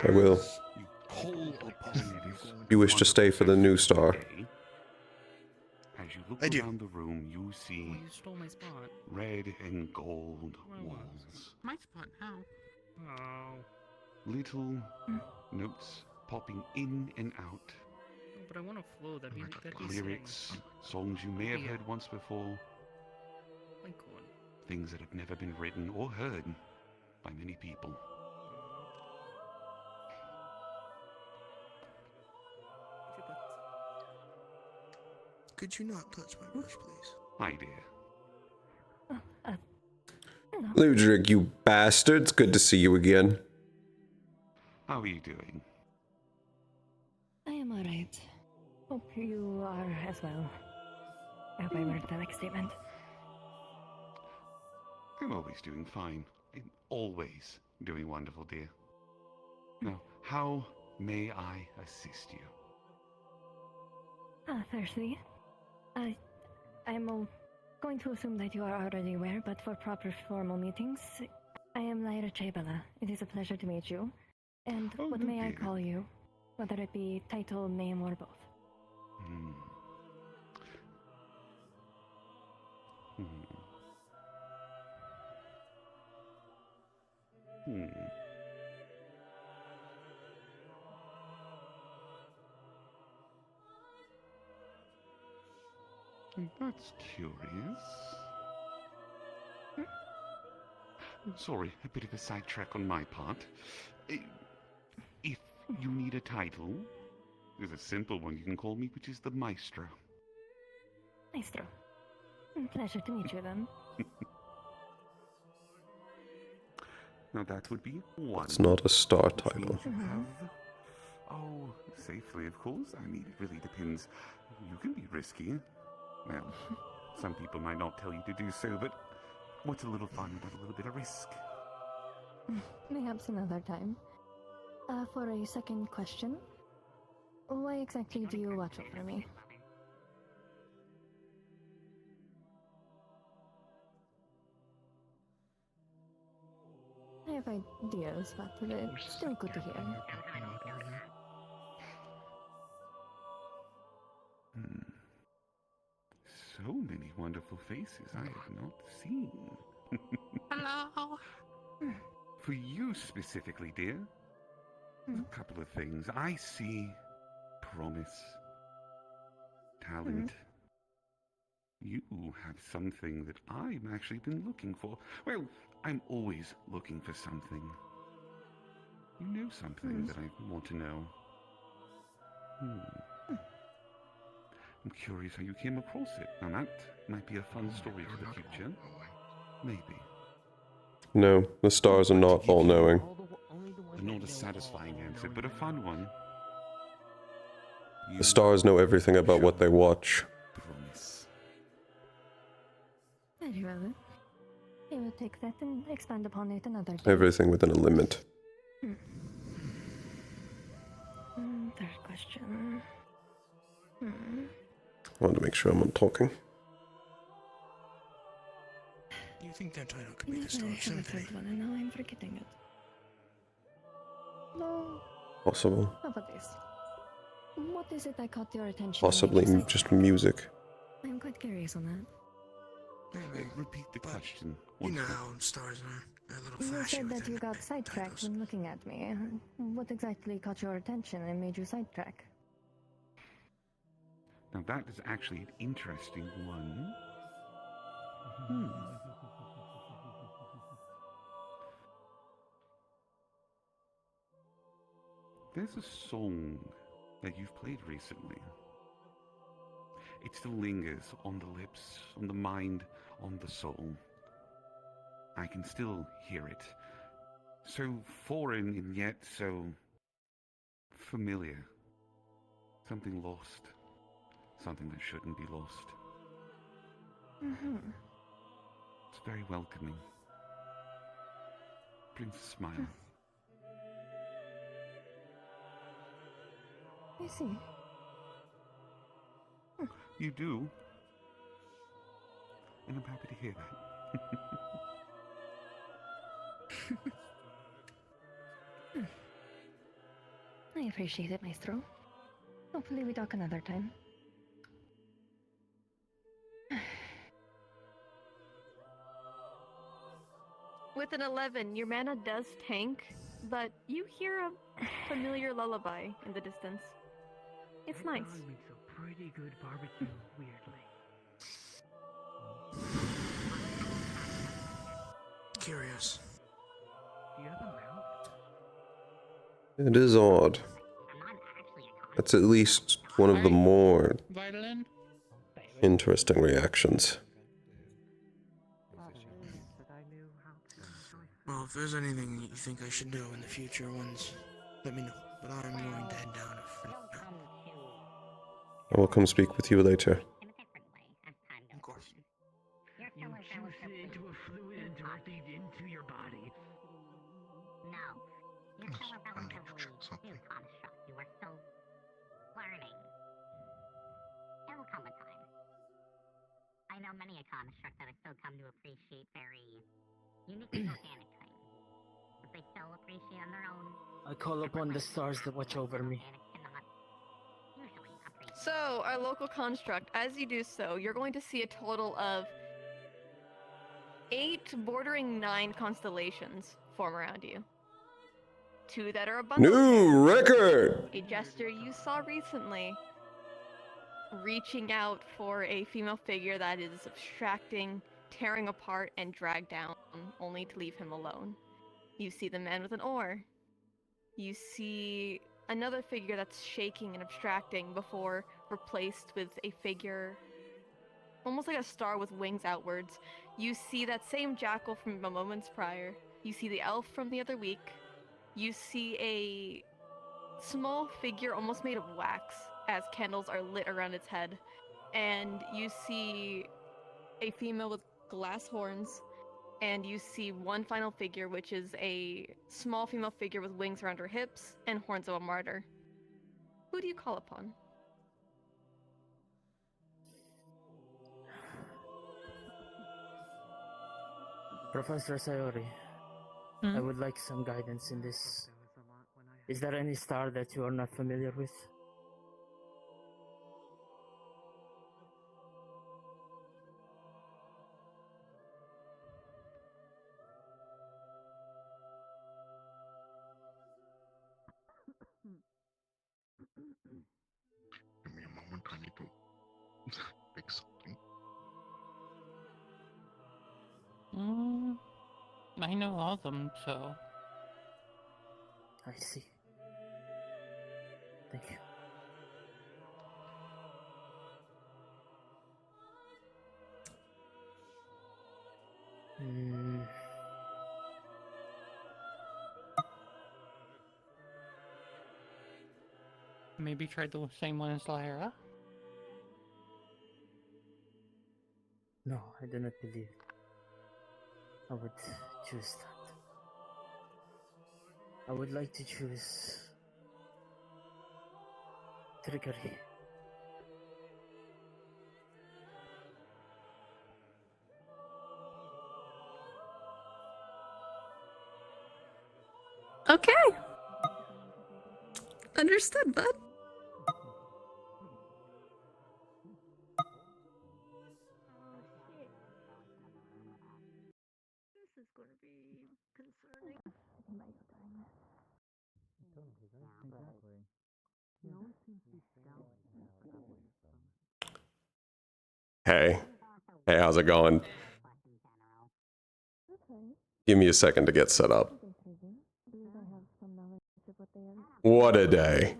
Speaker 2: I will. You wish to stay for the new star?
Speaker 15: As you look
Speaker 7: I do.
Speaker 15: around the room, you see
Speaker 3: You stole my spot.
Speaker 15: red and gold walls.
Speaker 3: My spot? How? Oh.
Speaker 15: Little notes popping in and out.
Speaker 3: But I want to flow. That'd be
Speaker 15: Lyrics, songs you may have heard once before.
Speaker 3: Lincoln.
Speaker 15: Things that have never been written or heard by many people.
Speaker 7: Could you not touch my brush, please?
Speaker 15: My dear.
Speaker 2: Ludric, you bastard. It's good to see you again.
Speaker 15: How are you doing?
Speaker 8: I am alright. Hope you are as well. I hope I worded that like a statement.
Speaker 15: I'm always doing fine. I'm always doing wonderful, dear. Now, how may I assist you?
Speaker 8: Thirsty. I'm going to assume that you are already aware, but for proper formal meetings, I am Lyra Chabala. It is a pleasure to meet you. And what may I call you? Whether it be title, name, or both.
Speaker 15: That's curious. Sorry, a bit of a sidetrack on my part. If you need a title, there's a simple one you can call me, which is the Maestro.
Speaker 8: Maestro. Pleasure to meet you then.
Speaker 15: Now that would be one.
Speaker 2: It's not a star title.
Speaker 15: Oh, safely, of course. I mean, it really depends. You can be risky. Well, some people might not tell you to do so, but what's a little fun without a little bit of risk?
Speaker 8: Perhaps another time. For a second question, why exactly do you watch over me? I have ideas, but it's still good to hear.
Speaker 15: So many wonderful faces I have not seen.
Speaker 7: Hello.
Speaker 15: For you specifically, dear, a couple of things. I see promise, talent. You have something that I've actually been looking for. Well, I'm always looking for something. You know something that I want to know. I'm curious how you came across it. Now that might be a fun story for the future. Maybe.
Speaker 2: No, the stars are not all-knowing.
Speaker 15: Not a satisfying answer, but a fun one.
Speaker 2: The stars know everything about what they watch.
Speaker 15: Promise.
Speaker 8: Very well then. I will take that and expand upon it another day.
Speaker 2: Everything within a limit.
Speaker 8: Third question.
Speaker 2: I want to make sure I'm not talking.
Speaker 7: You think their title could be
Speaker 8: I
Speaker 7: the Star of
Speaker 8: have a
Speaker 7: Symphony?
Speaker 8: third one and now I'm forgetting it. No.
Speaker 2: Possible.
Speaker 8: How about this? What is it that caught your attention?
Speaker 2: Possibly just music.
Speaker 8: I'm quite curious on that.
Speaker 15: Repeat the question.
Speaker 7: You know how stars are. They're a little
Speaker 8: You
Speaker 7: flashy
Speaker 8: said
Speaker 7: with
Speaker 8: that you got sidetracked when looking at me. What exactly caught your attention and made you sidetrack?
Speaker 15: Now that is actually an interesting one. There's a song that you've played recently. It still lingers on the lips, on the mind, on the soul. I can still hear it. So foreign and yet so familiar. Something lost. Something that shouldn't be lost. It's very welcoming. Brings a smile.
Speaker 8: I see.
Speaker 15: You do? And I'm happy to hear that.
Speaker 8: I appreciate it, Maestro. Hopefully we talk another time.
Speaker 1: With an 11, your mana does tank, but you hear a familiar lullaby in the distance. It's nice.
Speaker 6: Makes a pretty good barbecue, weirdly.
Speaker 7: Curious.
Speaker 6: Do you have a mouth?
Speaker 2: It is odd. That's at least one of the more interesting reactions.
Speaker 7: Well, if there's anything you think I should do in the future ones, let me know. But I'm going to head down for now.
Speaker 2: I will come speak with you later.
Speaker 20: learning. It will come with time. I know many a construct that I still come to appreciate very uniquely organic things. That they still appreciate on their own.
Speaker 6: I call upon the stars to watch over me.
Speaker 1: So, our local construct, as you do so, you're going to see a total of 8 bordering 9 constellations form around you. 2 that are a bundle.
Speaker 2: New record!
Speaker 1: A gesture you saw recently, reaching out for a female figure that is abstracting, tearing apart, and dragged down, only to leave him alone. You see the man with an oar. You see another figure that's shaking and abstracting before replaced with a figure almost like a star with wings outwards. You see that same jackal from the moments prior. You see the elf from the other week. You see a small figure almost made of wax as candles are lit around its head. And you see a female with glass horns. And you see one final figure, which is a small female figure with wings around her hips and horns of a martyr. Who do you call upon?
Speaker 6: Professor Sayori, I would like some guidance in this. Is there any star that you are not familiar with?
Speaker 11: Give me a moment, I need to fix something.
Speaker 18: I know all of them, so.
Speaker 6: I see. Thank you.
Speaker 18: Maybe try the same one as Lahira?
Speaker 6: No, I do not believe I would choose that. I would like to choose trickery.
Speaker 1: Okay. Understood, bud.
Speaker 12: This is going to be concerning.
Speaker 2: Hey. Hey, how's it going? Give me a second to get set up. What a day.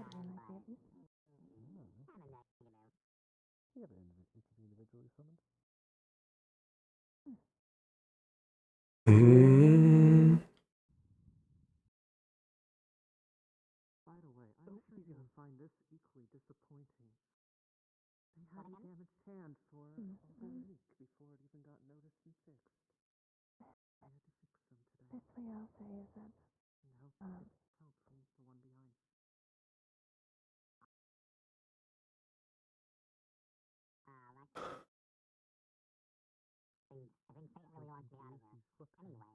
Speaker 9: By the way, I hope you're gonna find this equally disappointing. They had a damaged hand for a whole week before it even got noticed and fixed. I had to fix them today.
Speaker 8: Best way I'll say is that
Speaker 9: Help from the one behind.
Speaker 20: I think Fate really wants me out of here. Anyway,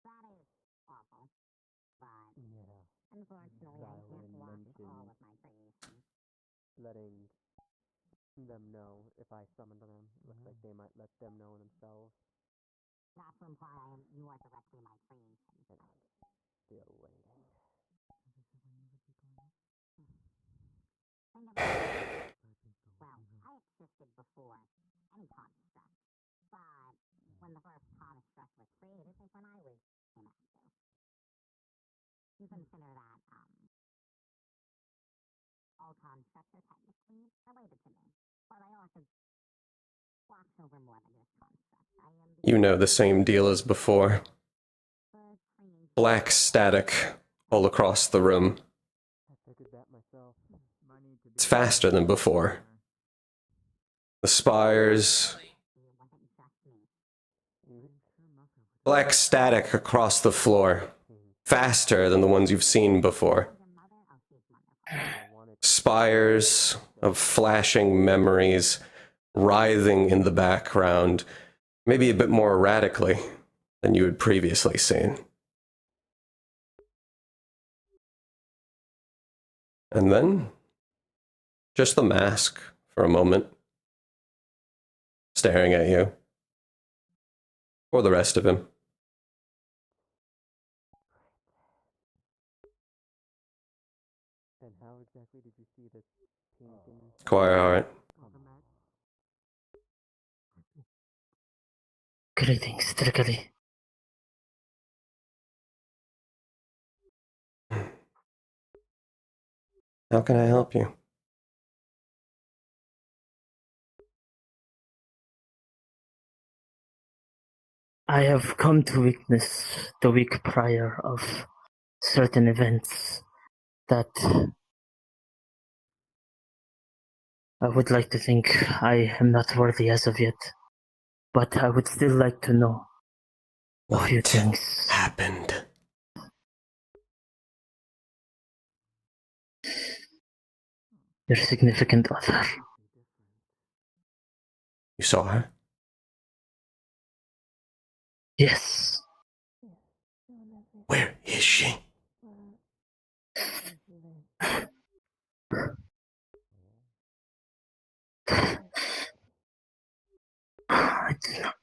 Speaker 20: that is awful. But unfortunately, I can't watch all of my creations.
Speaker 14: Letting them know if I summoned them. Looks like they might let them know themselves.
Speaker 20: Not to imply you are directly my creation.
Speaker 14: Still waiting.
Speaker 20: Think about it. Well, I existed before any construct. But when the first construct was created is when I was a master. You consider that, all constructs are technically related to me. But I also watch over more than just constructs. I am
Speaker 2: You know, the same deal as before. Black static all across the room.
Speaker 14: I figured that myself.
Speaker 2: It's faster than before. The spires. Black static across the floor. Faster than the ones you've seen before. spires of flashing memories writhing in the background, maybe a bit more erratically than you had previously seen. And then, just the mask for a moment, staring at you, or the rest of him.
Speaker 14: And how exactly did you see this painting?
Speaker 2: Quite alright.
Speaker 10: Greetings, Trickery.
Speaker 2: How can I help you?
Speaker 10: I have come to witness the week prior of certain events that I would like to think I am not worthy as of yet, but I would still like to know a few things.
Speaker 2: Happened?
Speaker 10: Your significant other.
Speaker 2: You saw her?
Speaker 10: Yes.
Speaker 2: Where is she?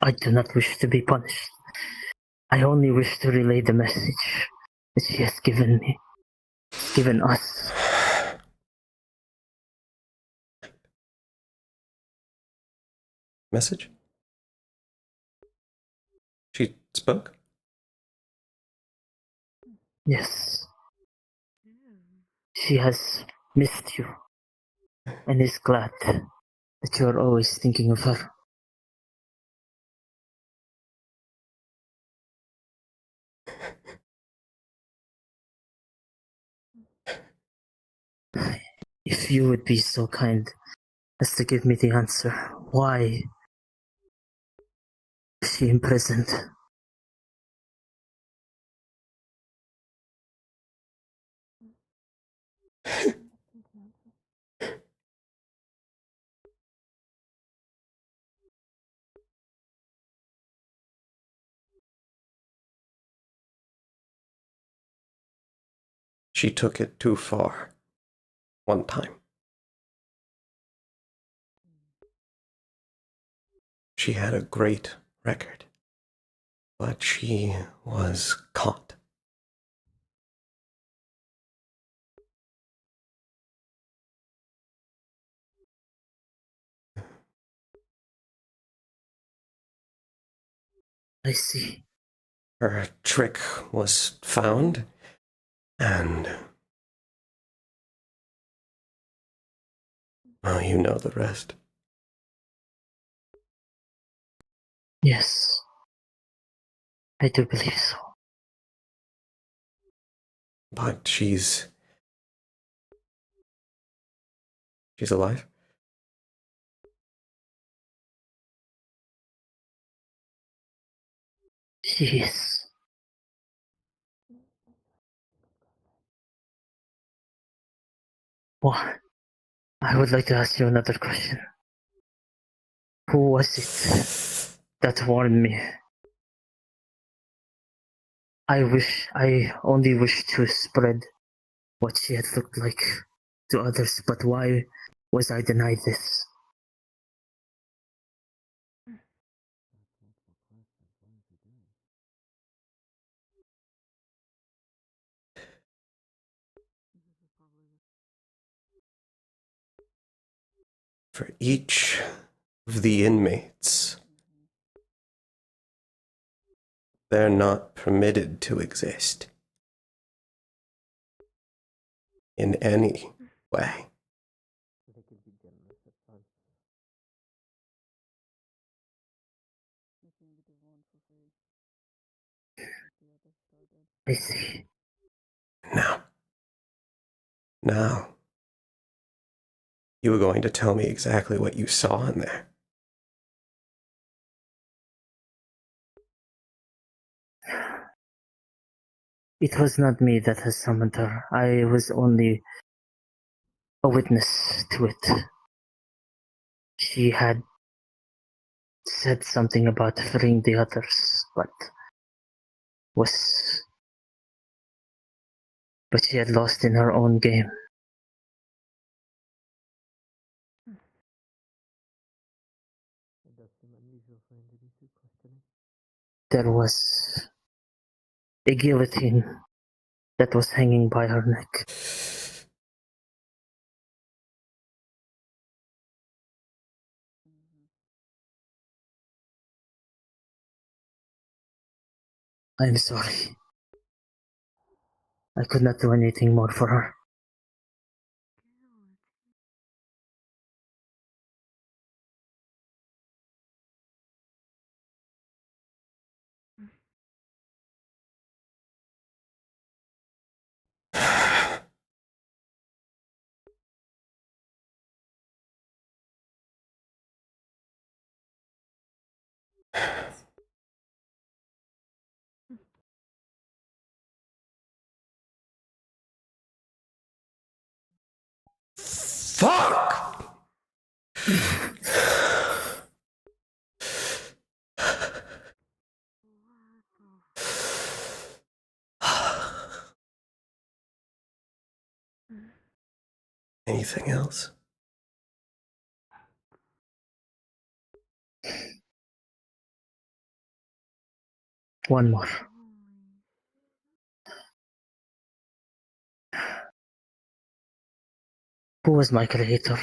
Speaker 10: I do not wish to be punished. I only wish to relay the message that she has given me, given us.
Speaker 2: Message? She spoke?
Speaker 10: Yes. She has missed you and is glad that you are always thinking of her. If you would be so kind as to give me the answer, why is she imprisoned?
Speaker 2: She took it too far. One time. She had a great record. But she was caught.
Speaker 10: I see.
Speaker 2: Her trick was found, and well, you know the rest.
Speaker 10: Yes. I do believe so.
Speaker 2: But she's alive?
Speaker 10: She is. Well, I would like to ask you another question. Who was it that warned me? I only wish to spread what she had looked like to others, but why was I denied this?
Speaker 2: For each of the inmates, they're not permitted to exist in any way.
Speaker 14: They could be generous at times.
Speaker 10: I see.
Speaker 2: Now, you were going to tell me exactly what you saw in there.
Speaker 10: It was not me that has summoned her. I was only a witness to it. She had said something about freeing the others, was but she had lost in her own game.
Speaker 14: It does seem unusual for him to be too questioning.
Speaker 10: There was a guillotine that was hanging by her neck. I'm sorry. I could not do anything more for her.
Speaker 2: Fuck! Anything else?
Speaker 10: One more. Who was my creator?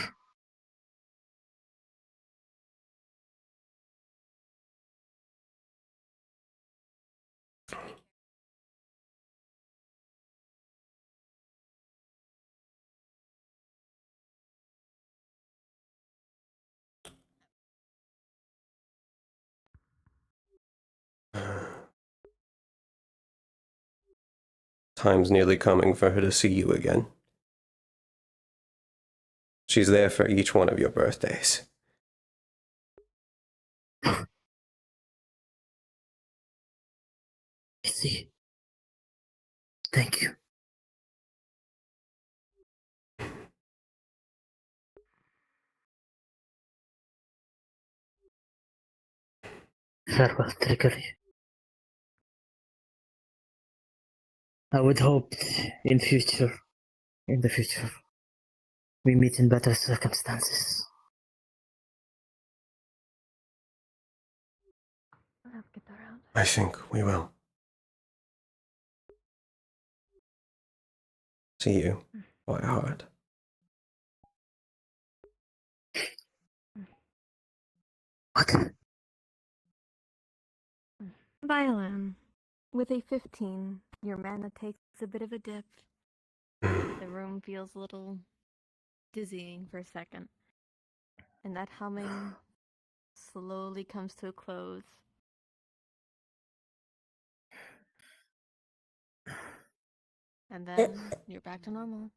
Speaker 2: Time's nearly coming for her to see you again. She's there for each one of your birthdays.
Speaker 10: I see. Thank you. Farewell, Trickery. I would hope in the future, we meet in better circumstances.
Speaker 2: I think we will. See you, Whiteheart.
Speaker 10: What?
Speaker 1: Violin. With a 15, your mana takes a bit of a dip. The room feels a little dizzying for a second. And that humming slowly comes to a close. And then you're back to normal.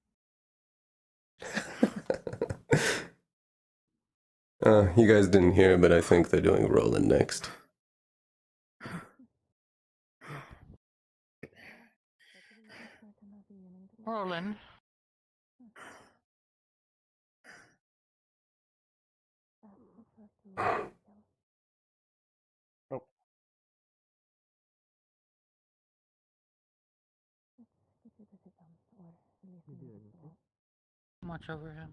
Speaker 2: You guys didn't hear, but I think they're doing Roland next.
Speaker 18: Roland.
Speaker 3: Oh.
Speaker 18: Much over him.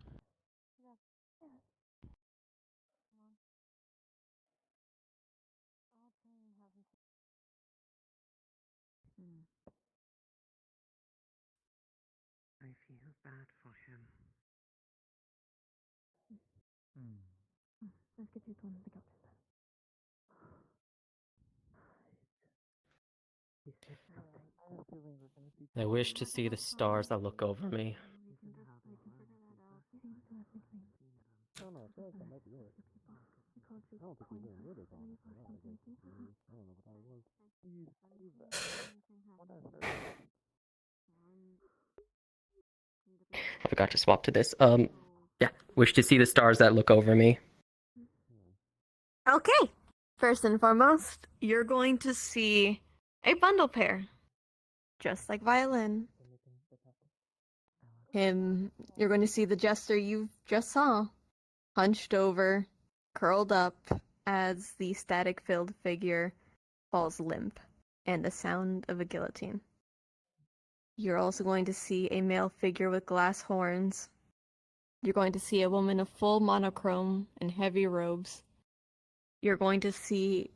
Speaker 5: I feel bad for him.
Speaker 8: Let's get you going to the couch.
Speaker 14: I wish to see the stars that look over me.
Speaker 16: I don't know, I feel like that might be it. I don't think we really knew this all. I don't know what that was. What I heard.
Speaker 14: I forgot to swap to this. Yeah. Wish to see the stars that look over me.
Speaker 1: Okay. First and foremost, you're going to see a bundle pair. Just like Violin. You're going to see the jester you just saw, hunched over, curled up, as the static-filled figure falls limp, and the sound of a guillotine. You're also going to see a male figure with glass horns. You're going to see a woman of full monochrome and heavy robes. You're going to see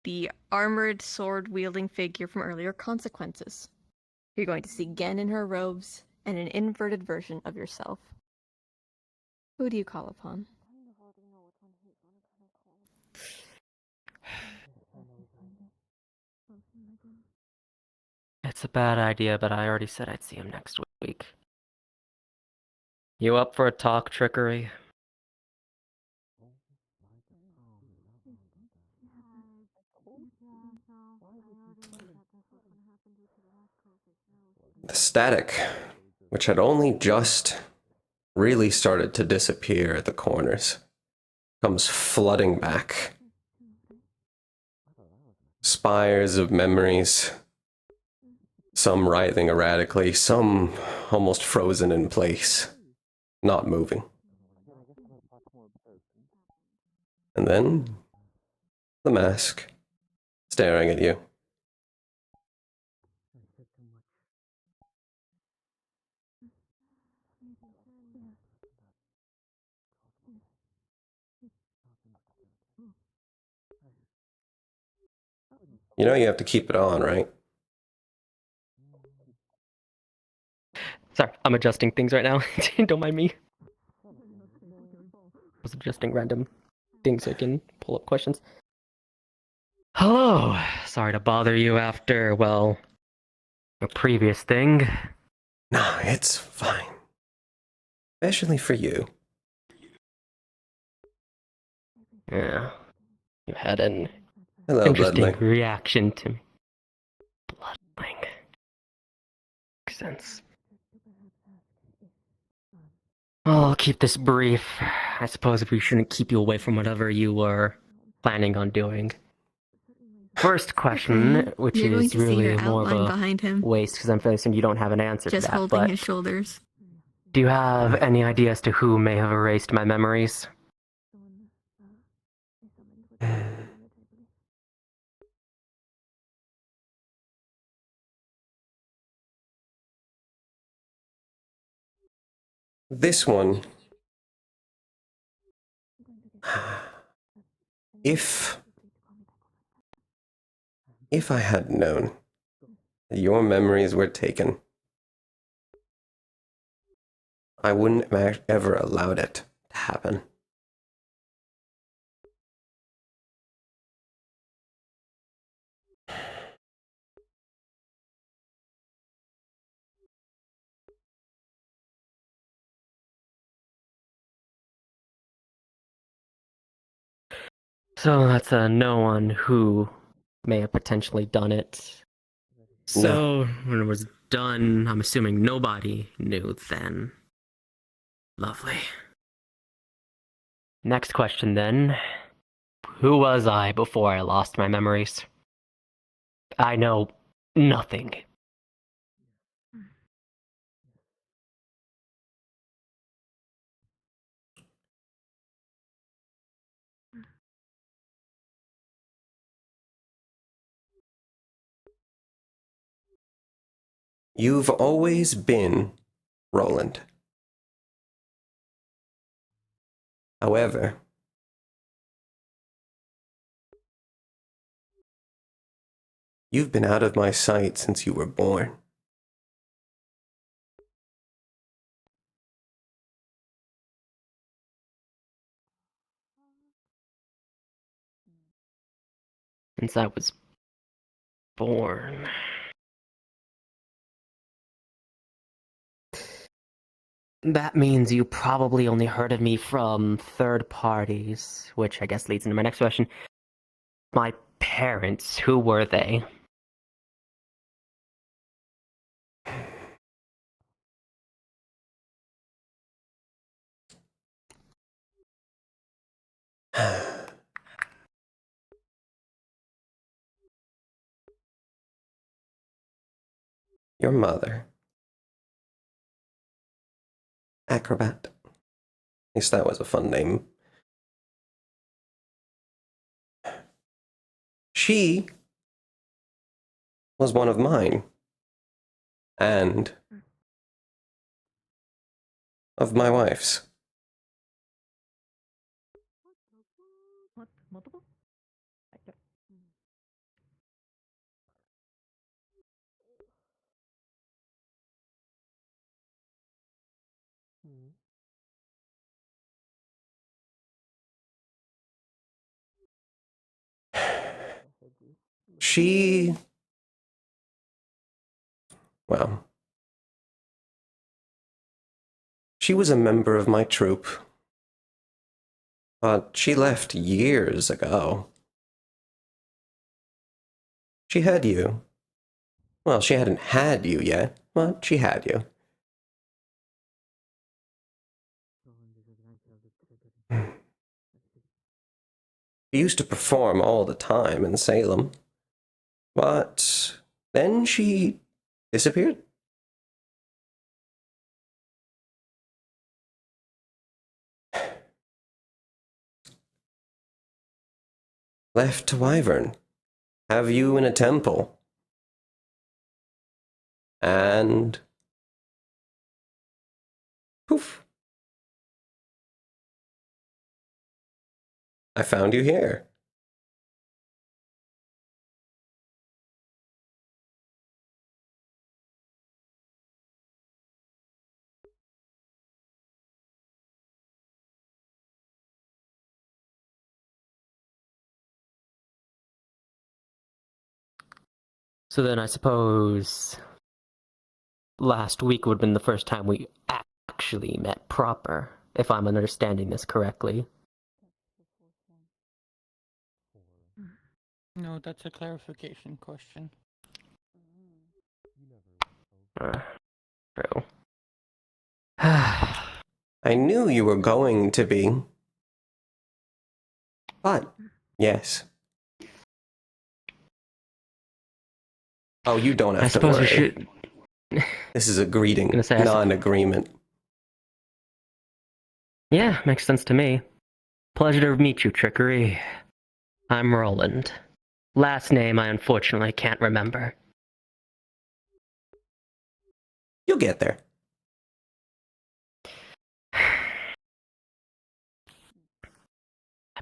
Speaker 1: the armored sword-wielding figure from earlier Consequences. You're going to see Gen in her robes and an inverted version of yourself. Who do you call upon?
Speaker 14: It's a bad idea, but I already said I'd see him next week. You up for a talk, Trickery?
Speaker 2: The static, which had only just really started to disappear at the corners, comes flooding back. Spires of memories, some writhing erratically, some almost frozen in place, not moving. And then, the mask, staring at you. You know you have to keep it on, right?
Speaker 14: Sorry, I'm adjusting things right now. Don't mind me. I was adjusting random things so I can pull up questions. Hello! Sorry to bother you after, well, a previous thing.
Speaker 2: No, it's fine. Especially for you.
Speaker 14: Yeah. You had an
Speaker 2: Hello,
Speaker 14: interesting
Speaker 2: Bloodling.
Speaker 14: reaction to me. Bloodling. Makes sense. I'll keep this brief. I suppose if we shouldn't keep you away from whatever you were planning on doing. First question,
Speaker 1: Okay.
Speaker 14: which
Speaker 1: You're going
Speaker 14: is
Speaker 1: to see
Speaker 14: really
Speaker 1: her
Speaker 14: more of
Speaker 1: outline
Speaker 14: a
Speaker 1: behind him,
Speaker 14: waste because I'm facing you don't have an answer
Speaker 1: just
Speaker 14: to that.
Speaker 1: holding
Speaker 14: But
Speaker 1: his shoulders.
Speaker 14: do you have any idea as to who may have erased my memories?
Speaker 2: This one, if I had known that your memories were taken, I wouldn't have ever allowed it to happen.
Speaker 14: So that's a no one who may have potentially done it. So when it was done, I'm assuming nobody knew then. Lovely. Next question then. Who was I before I lost my memories? I know nothing.
Speaker 2: You've always been Roland. However, you've been out of my sight since you were born.
Speaker 14: Since I was born. That means you probably only heard of me from third parties, which I guess leads into my next question. My parents, who were they?
Speaker 2: Your mother. Acrobat. At least that was a fun name. She was one of mine. And of my wife's.
Speaker 12: What? Multiple?
Speaker 2: She... Well... She was a member of my troupe. But she left years ago. She had you. Well, she hadn't had you yet, but she had you. She used to perform all the time in Salem. But then she disappeared. Left to Wyvern. Have you in a temple. And... poof. I found you here.
Speaker 14: So then I suppose last week would have been the first time we actually met proper, if I'm understanding this correctly.
Speaker 18: No, that's a clarification question.
Speaker 14: True.
Speaker 2: I knew you were going to be. But, yes. Oh, you don't have
Speaker 14: I
Speaker 2: to
Speaker 14: suppose
Speaker 2: worry.
Speaker 14: we should...
Speaker 2: This is a greeting,
Speaker 14: Gonna say,
Speaker 2: not an agreement.
Speaker 14: Yeah, makes sense to me. Pleasure to meet you, Trickery. I'm Roland. Last name I unfortunately can't remember.
Speaker 2: You'll get there.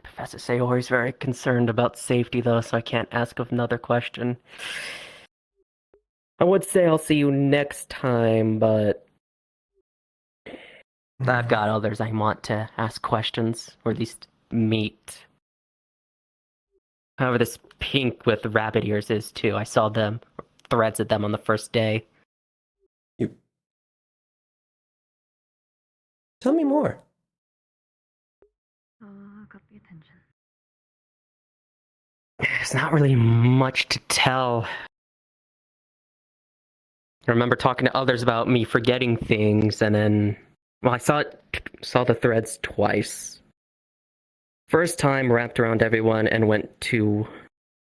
Speaker 14: Professor Sayori is very concerned about safety, though, so I can't ask another question. I would say I'll see you next time, but I've got others I want to ask questions, or at least meet. However, this pink with rabbit ears is too. I saw them, threads of them on the first day.
Speaker 2: Tell me more.
Speaker 12: Got the attention.
Speaker 14: There's not really much to tell. I remember talking to others about me forgetting things, and then... Well, I saw the threads twice. First time wrapped around everyone and went to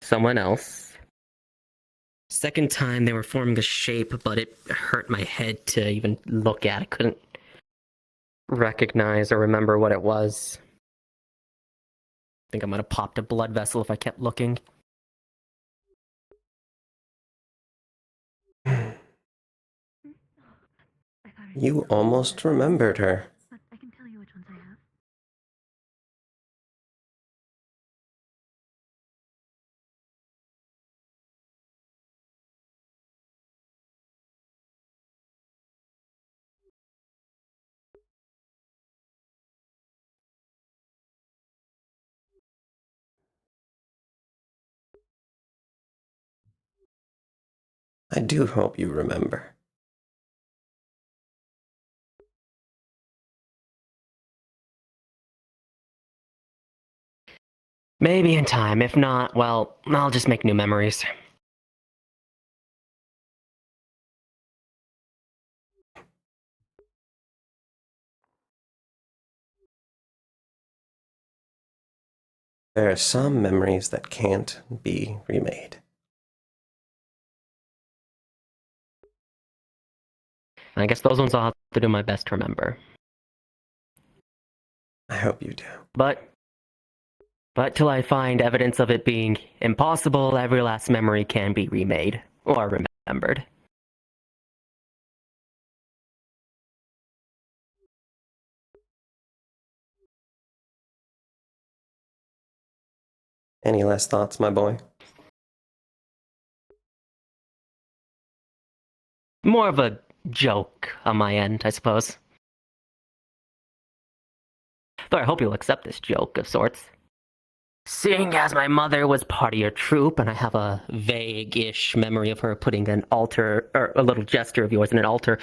Speaker 14: someone else. Second time they were forming a shape, but it hurt my head to even look at. I couldn't recognize or remember what it was. I think I might have popped a blood vessel if I kept looking.
Speaker 2: You almost remembered her.
Speaker 12: But I can tell you which ones I have.
Speaker 2: I do hope you remember.
Speaker 14: Maybe in time. If not, well, I'll just make new memories.
Speaker 2: There are some memories that can't be remade.
Speaker 14: I guess those ones I'll have to do my best to remember.
Speaker 2: I hope you do.
Speaker 14: But till I find evidence of it being impossible, every last memory can be remade or remembered.
Speaker 2: Any last thoughts, my boy?
Speaker 14: More of a joke on my end, I suppose. Though I hope you'll accept this joke of sorts. Seeing as my mother was part of your troop, and I have a vague-ish memory of her putting an altar, or a little gesture of yours in an altar,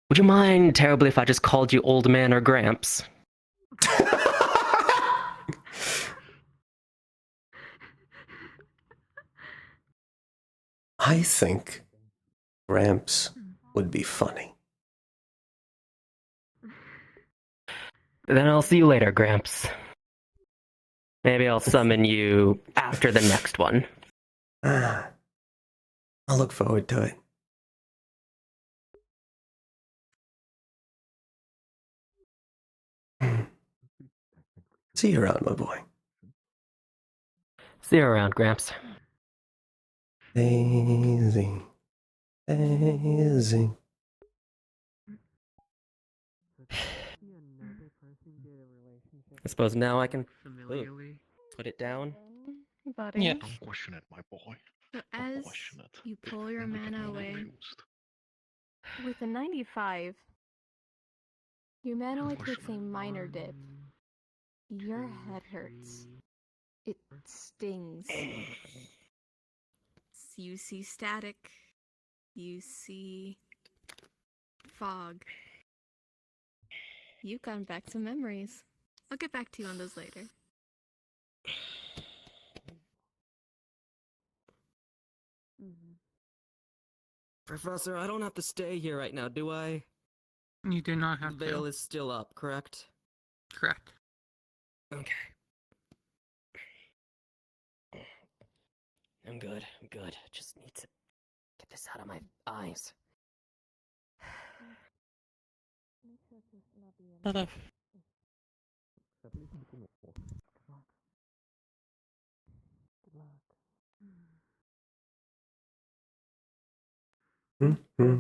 Speaker 14: would you mind terribly if I just called you Old Man or Gramps?
Speaker 2: I think Gramps would be funny.
Speaker 14: Then I'll see you later, Gramps. Maybe I'll summon you after the next one.
Speaker 2: I'll look forward to it. See you around, my boy.
Speaker 14: See you around, Gramps.
Speaker 2: Daisy. Daisy.
Speaker 14: I suppose now I can put it down.
Speaker 12: Buddy.
Speaker 18: Yeah.
Speaker 11: Don't question it, my boy.
Speaker 12: So
Speaker 11: Don't
Speaker 12: as
Speaker 11: question it.
Speaker 12: you pull your
Speaker 11: Only get
Speaker 12: mana
Speaker 11: more
Speaker 12: away,
Speaker 11: confused.
Speaker 12: with a 95, your mana
Speaker 11: Don't
Speaker 12: only
Speaker 11: question
Speaker 12: takes a minor dip. Your head hurts. It stings. You see static. You see fog. You've gotten back some memories. I'll get back to you on those later.
Speaker 14: Professor, I don't have to stay here right now, do I?
Speaker 18: You do not have
Speaker 14: The veil
Speaker 18: to.
Speaker 14: is still up, correct?
Speaker 18: Correct.
Speaker 14: Okay. I'm good. Just need to get this out of my eyes.
Speaker 18: Shut up.
Speaker 2: Mm-hmm.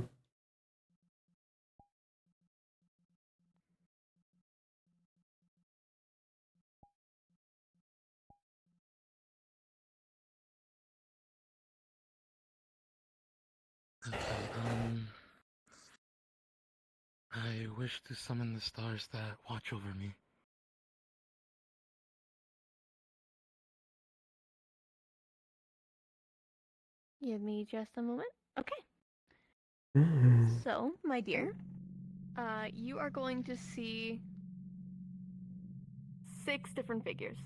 Speaker 4: Okay, I wish to summon the stars that watch over me.
Speaker 12: Give me just a moment. Okay.
Speaker 2: Mm-hmm.
Speaker 12: So, my dear, you are going to see 6 different figures.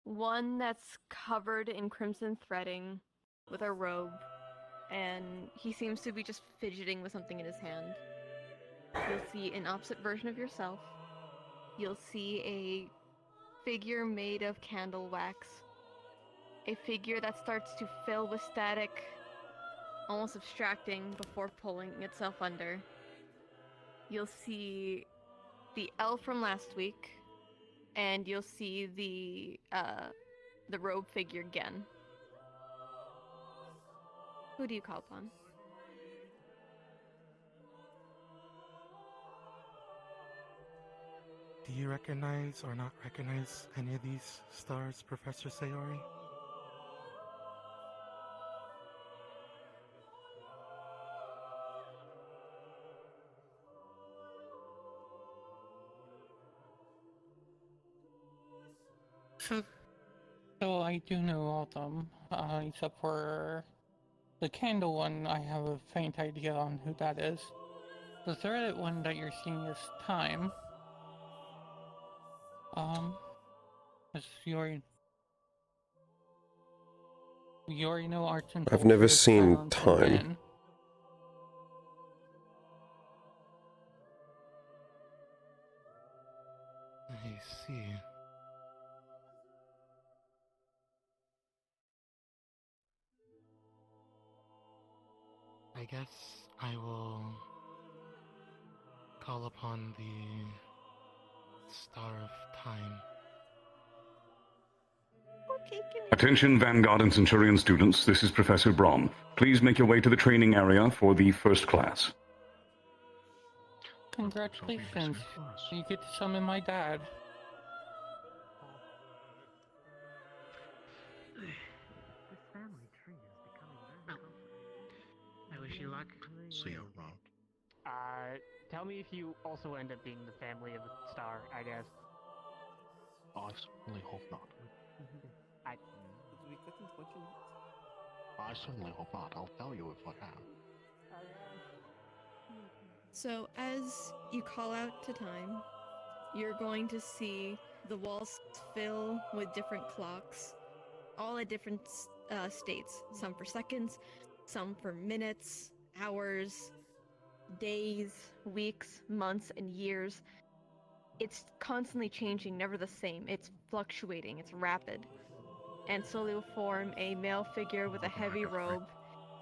Speaker 12: One that's covered in crimson threading with a robe, and he seems to be just fidgeting with something in his hand. You'll see an opposite version of yourself. You'll see a figure made of candle wax. A figure that starts to fill with static, almost abstracting before pulling itself under. You'll see the elf from last week, and you'll see the robe figure again. Who do you call upon?
Speaker 4: Do you recognize or not recognize any of these stars, Professor Sayori?
Speaker 18: So I do know all of them, except for the candle one. I have a faint idea on who that is. The third one that you're seeing this time, is you already know arts and
Speaker 2: I've never
Speaker 18: culture,
Speaker 2: seen
Speaker 18: silence, and
Speaker 2: Time.
Speaker 18: win.
Speaker 4: I see. I guess I will call upon the Star of Time.
Speaker 17: Attention Vanguard and Centurion students, this is Professor Braun. Please make your way to the training area for the first class.
Speaker 18: Congratulations. You get to summon my dad.
Speaker 5: This family tree is becoming very complex. I wish you luck.
Speaker 11: See you around.
Speaker 3: Tell me if you also end up being the family of a star, I guess.
Speaker 11: I certainly hope not. I certainly hope not. I'll tell you if I am.
Speaker 12: So, as you call out to time, you're going to see the walls fill with different clocks, all at different states. Some for seconds, some for minutes, hours, days, weeks, months, and years. It's constantly changing, never the same. It's fluctuating, it's rapid. And slowly will form a male figure with a heavy robe,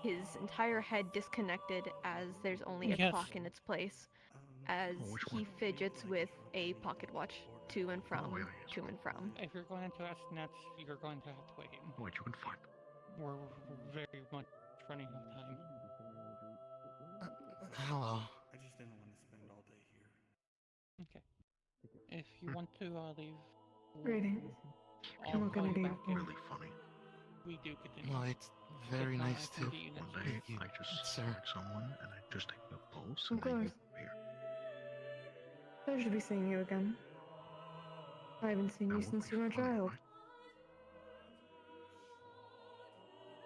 Speaker 12: his entire head disconnected as there's only a
Speaker 18: Yes.
Speaker 12: clock in its place, as he fidgets with a pocket watch to and from, to and from.
Speaker 18: If you're going to ask next, you're going to have to wait.
Speaker 11: Wait, you can find.
Speaker 18: We're very much running out of time.
Speaker 4: Hello. I just didn't want to spend all day here.
Speaker 18: Okay. If you want to leave,
Speaker 8: Greetings.
Speaker 18: I'll
Speaker 8: What
Speaker 18: call
Speaker 8: can I
Speaker 18: you
Speaker 8: do?
Speaker 18: back if
Speaker 11: Really funny.
Speaker 18: we do get to
Speaker 4: Well, it's very
Speaker 18: If not,
Speaker 4: nice
Speaker 18: I can
Speaker 4: to
Speaker 18: get you next
Speaker 11: One
Speaker 18: week.
Speaker 11: day, I just
Speaker 4: sir.
Speaker 11: like someone and I just take a pose
Speaker 8: Of
Speaker 11: and then you
Speaker 8: course.
Speaker 11: appear.
Speaker 8: Pleasure to be seeing you again. I haven't seen you since you were a child.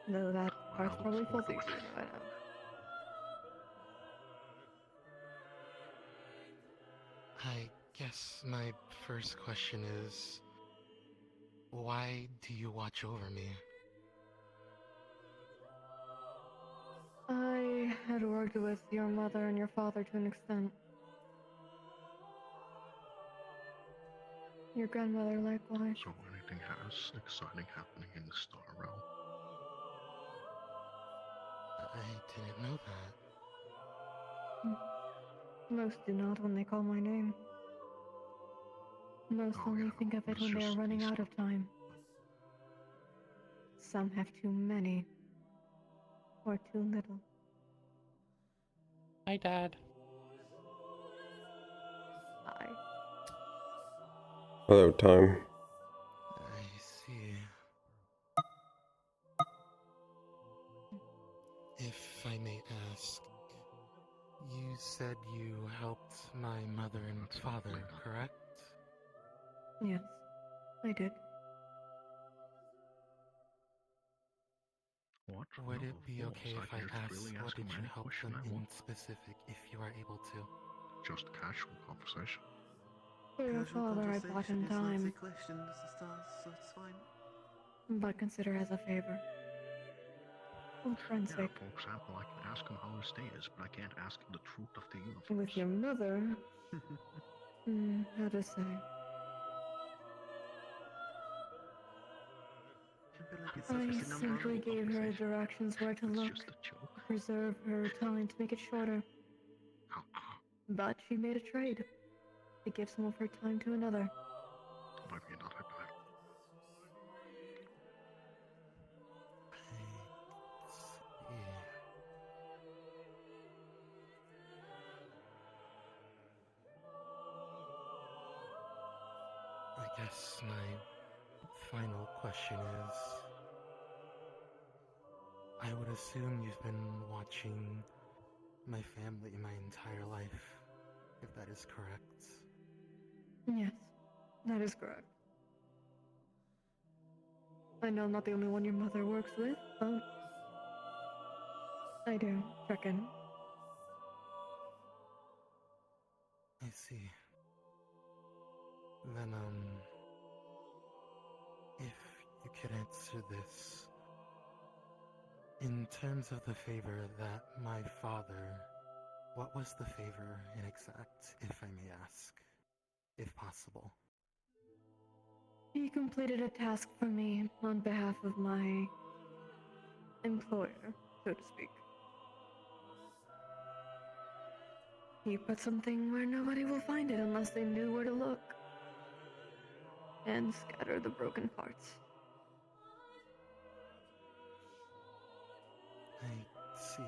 Speaker 8: Though that part's probably fuzzy for you by now.
Speaker 4: I guess my first question is, why do you watch over me?
Speaker 8: I had worked with your mother and your father to an extent. Your grandmother likewise.
Speaker 11: So anything has exciting happening in the star realm.
Speaker 4: I didn't know that.
Speaker 8: Most do not when they call my name. Most only think of it when they are running out of time. Some have too many. Or too little.
Speaker 18: Hi, Dad.
Speaker 8: Hi.
Speaker 2: Hello, Time.
Speaker 4: I see. If I may ask, you said you helped my mother and father, correct?
Speaker 8: Yes, I did.
Speaker 11: What?
Speaker 4: Would
Speaker 11: No,
Speaker 4: it
Speaker 11: of
Speaker 4: be
Speaker 11: course,
Speaker 4: okay if I
Speaker 11: can just
Speaker 4: ask
Speaker 11: really
Speaker 4: what
Speaker 11: ask
Speaker 4: did
Speaker 11: him
Speaker 4: you
Speaker 11: any
Speaker 4: help
Speaker 11: question
Speaker 4: them
Speaker 11: I
Speaker 4: in
Speaker 11: want.
Speaker 4: specific if you are able to?
Speaker 11: Just casual conversation.
Speaker 8: For your
Speaker 5: Casual
Speaker 8: father, I bought him
Speaker 5: conversation is not a
Speaker 8: time,
Speaker 5: question, Mr. Stars, so it's fine.
Speaker 8: but consider as a favor. For friend's
Speaker 11: Yeah,
Speaker 8: sake.
Speaker 11: for example, I can ask him how his day is, but I can't ask him the truth of the universe.
Speaker 8: With your mother, how to say? I simply gave her directions where to look, preserve her time to make it shorter. But she made a trade to give some of her time to another.
Speaker 11: Maybe not like that.
Speaker 4: I guess my final question is, I would assume you've been watching my family my entire life, if that is correct.
Speaker 8: Yes, that is correct. I know I'm not the only one your mother works with, but I do check in.
Speaker 4: I see. Then, if you could answer this. In terms of the favor that my father, what was the favor in exact, if I may ask, if possible?
Speaker 8: He completed a task for me on behalf of my employer, so to speak. He put something where nobody will find it unless they knew where to look.
Speaker 1: and scatter the broken parts.
Speaker 4: I see.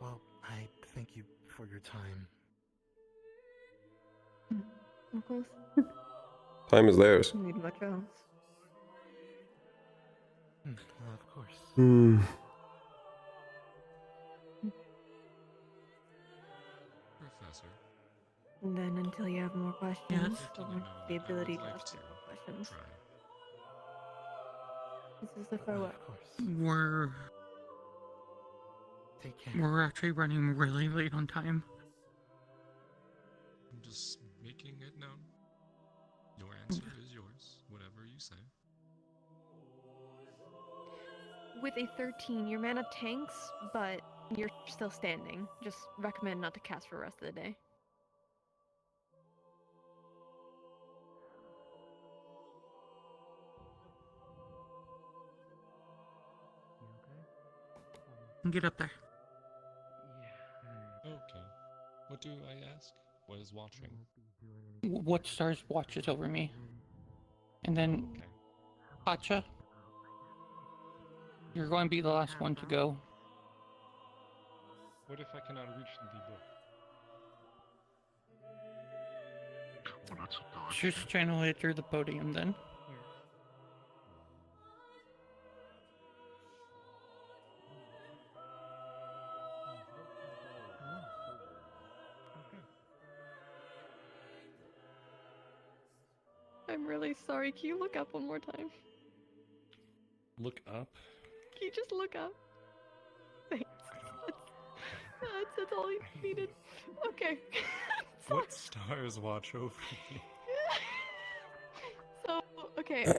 Speaker 4: Well, I thank you for your time.
Speaker 1: Of course.
Speaker 2: Time is theirs.
Speaker 1: Need much else.
Speaker 4: Well, of course.
Speaker 2: Hmm.
Speaker 19: Professor.
Speaker 1: And then until you have more questions, or the ability to
Speaker 19: like
Speaker 1: ask
Speaker 19: to
Speaker 1: more questions.
Speaker 19: try.
Speaker 1: This is the farewell.
Speaker 4: Of course.
Speaker 18: We're
Speaker 4: Take care.
Speaker 18: we're actually running really late on time.
Speaker 19: I'm just making it known. Your answer is yours, whatever you say.
Speaker 12: With a 13, your mana tanks, but you're still standing. Just recommend not to cast for the rest of the day.
Speaker 18: Get up there.
Speaker 19: Okay. What do I ask? What is watching?
Speaker 18: What stars watches over me? And then, Pacha, you're going to be the last one to go.
Speaker 19: What if I cannot reach the book?
Speaker 11: Well, that's a dodge.
Speaker 18: Just channel it through the podium then.
Speaker 12: I'm really sorry. Can you look up one more time?
Speaker 19: Look up?
Speaker 12: Can you just look up? Thanks. That's all you needed. Okay.
Speaker 19: What stars watch over me?
Speaker 12: So, okay.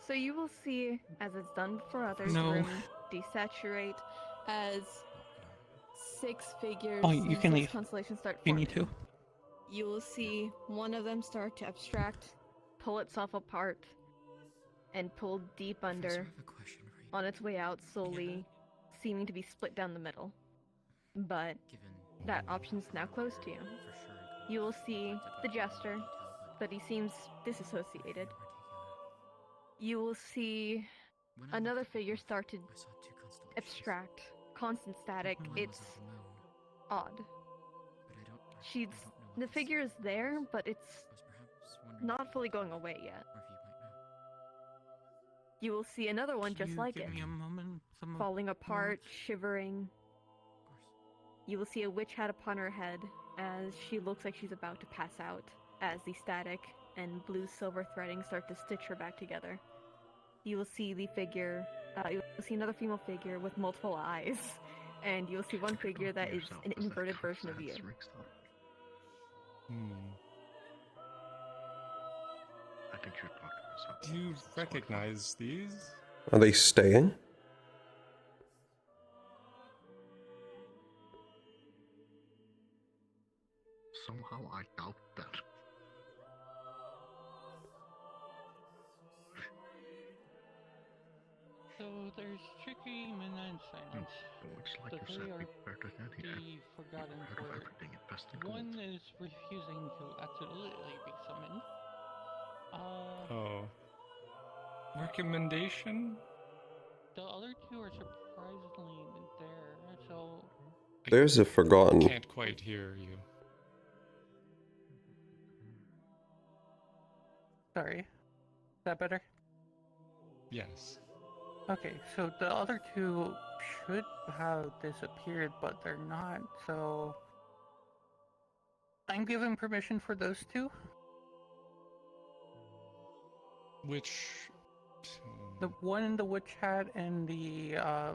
Speaker 12: So you will see, as it's done for others,
Speaker 18: No.
Speaker 12: room desaturate as 6 figures
Speaker 18: Oh, you
Speaker 12: and
Speaker 18: can
Speaker 12: 6
Speaker 18: leave.
Speaker 12: constellations start
Speaker 18: You
Speaker 12: forming.
Speaker 18: need to.
Speaker 12: You will see one of them start to abstract, pull itself apart, and pull deep under on its way out, slowly seeming to be split down the middle. But that option's now closed to you. You will see the jester, but he seems disassociated. You will see another figure start to abstract, constant static. It's odd. The figure is there, but it's not fully going away yet. You will see another one just like it,
Speaker 18: Give me a moment.
Speaker 12: falling apart, shivering. You will see a witch hat upon her head as she looks like she's about to pass out, as the static and blue silver threading start to stitch her back together. You will see the figure, you will see another female figure with multiple eyes, and you will see one figure that is an inverted version of you.
Speaker 11: I think you're talking about
Speaker 19: Do you recognize these?
Speaker 2: Are they staying?
Speaker 11: Somehow I doubt that.
Speaker 18: So there's Chicky, Minna, and Silence.
Speaker 11: Looks like
Speaker 18: So
Speaker 11: you
Speaker 18: they
Speaker 11: said
Speaker 18: are
Speaker 11: we better than here.
Speaker 18: the Forgotten
Speaker 11: Heard of
Speaker 18: Four.
Speaker 11: everything, invest in
Speaker 18: One
Speaker 11: gold.
Speaker 18: is refusing to absolutely be summoned.
Speaker 19: Oh. Recommendation?
Speaker 18: The other two are surprisingly there, so...
Speaker 2: There's a forgotten.
Speaker 19: Can't quite hear you.
Speaker 18: Sorry. Is that better?
Speaker 19: Yes.
Speaker 18: Okay, so the other two should have disappeared, but they're not, so... I'm given permission for those two.
Speaker 19: Which...
Speaker 18: The one in the witch hat and the,
Speaker 19: I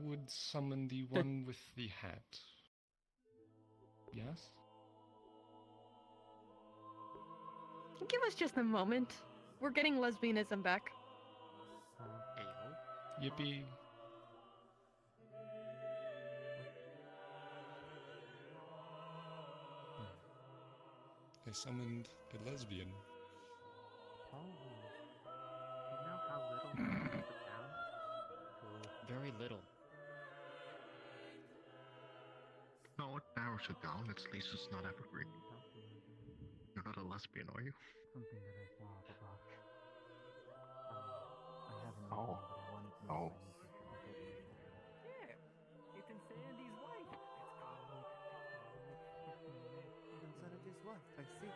Speaker 19: would summon the one with the hat. Yes?
Speaker 12: Give us just a moment. We're getting lesbianism back.
Speaker 19: Yippee. I summoned a lesbian.
Speaker 5: You know how little narrows it down?
Speaker 13: Very little.
Speaker 11: No, it narrows it down. At least it's not evergreen. You're not a lesbian, are you?
Speaker 4: Something that I thought about. I haven't met
Speaker 11: Oh.
Speaker 4: him, but I wanted to
Speaker 11: Oh.
Speaker 4: meet my new teacher before the session.
Speaker 6: Yeah, it's Insanity's wife.
Speaker 9: Insanity's wife, I see.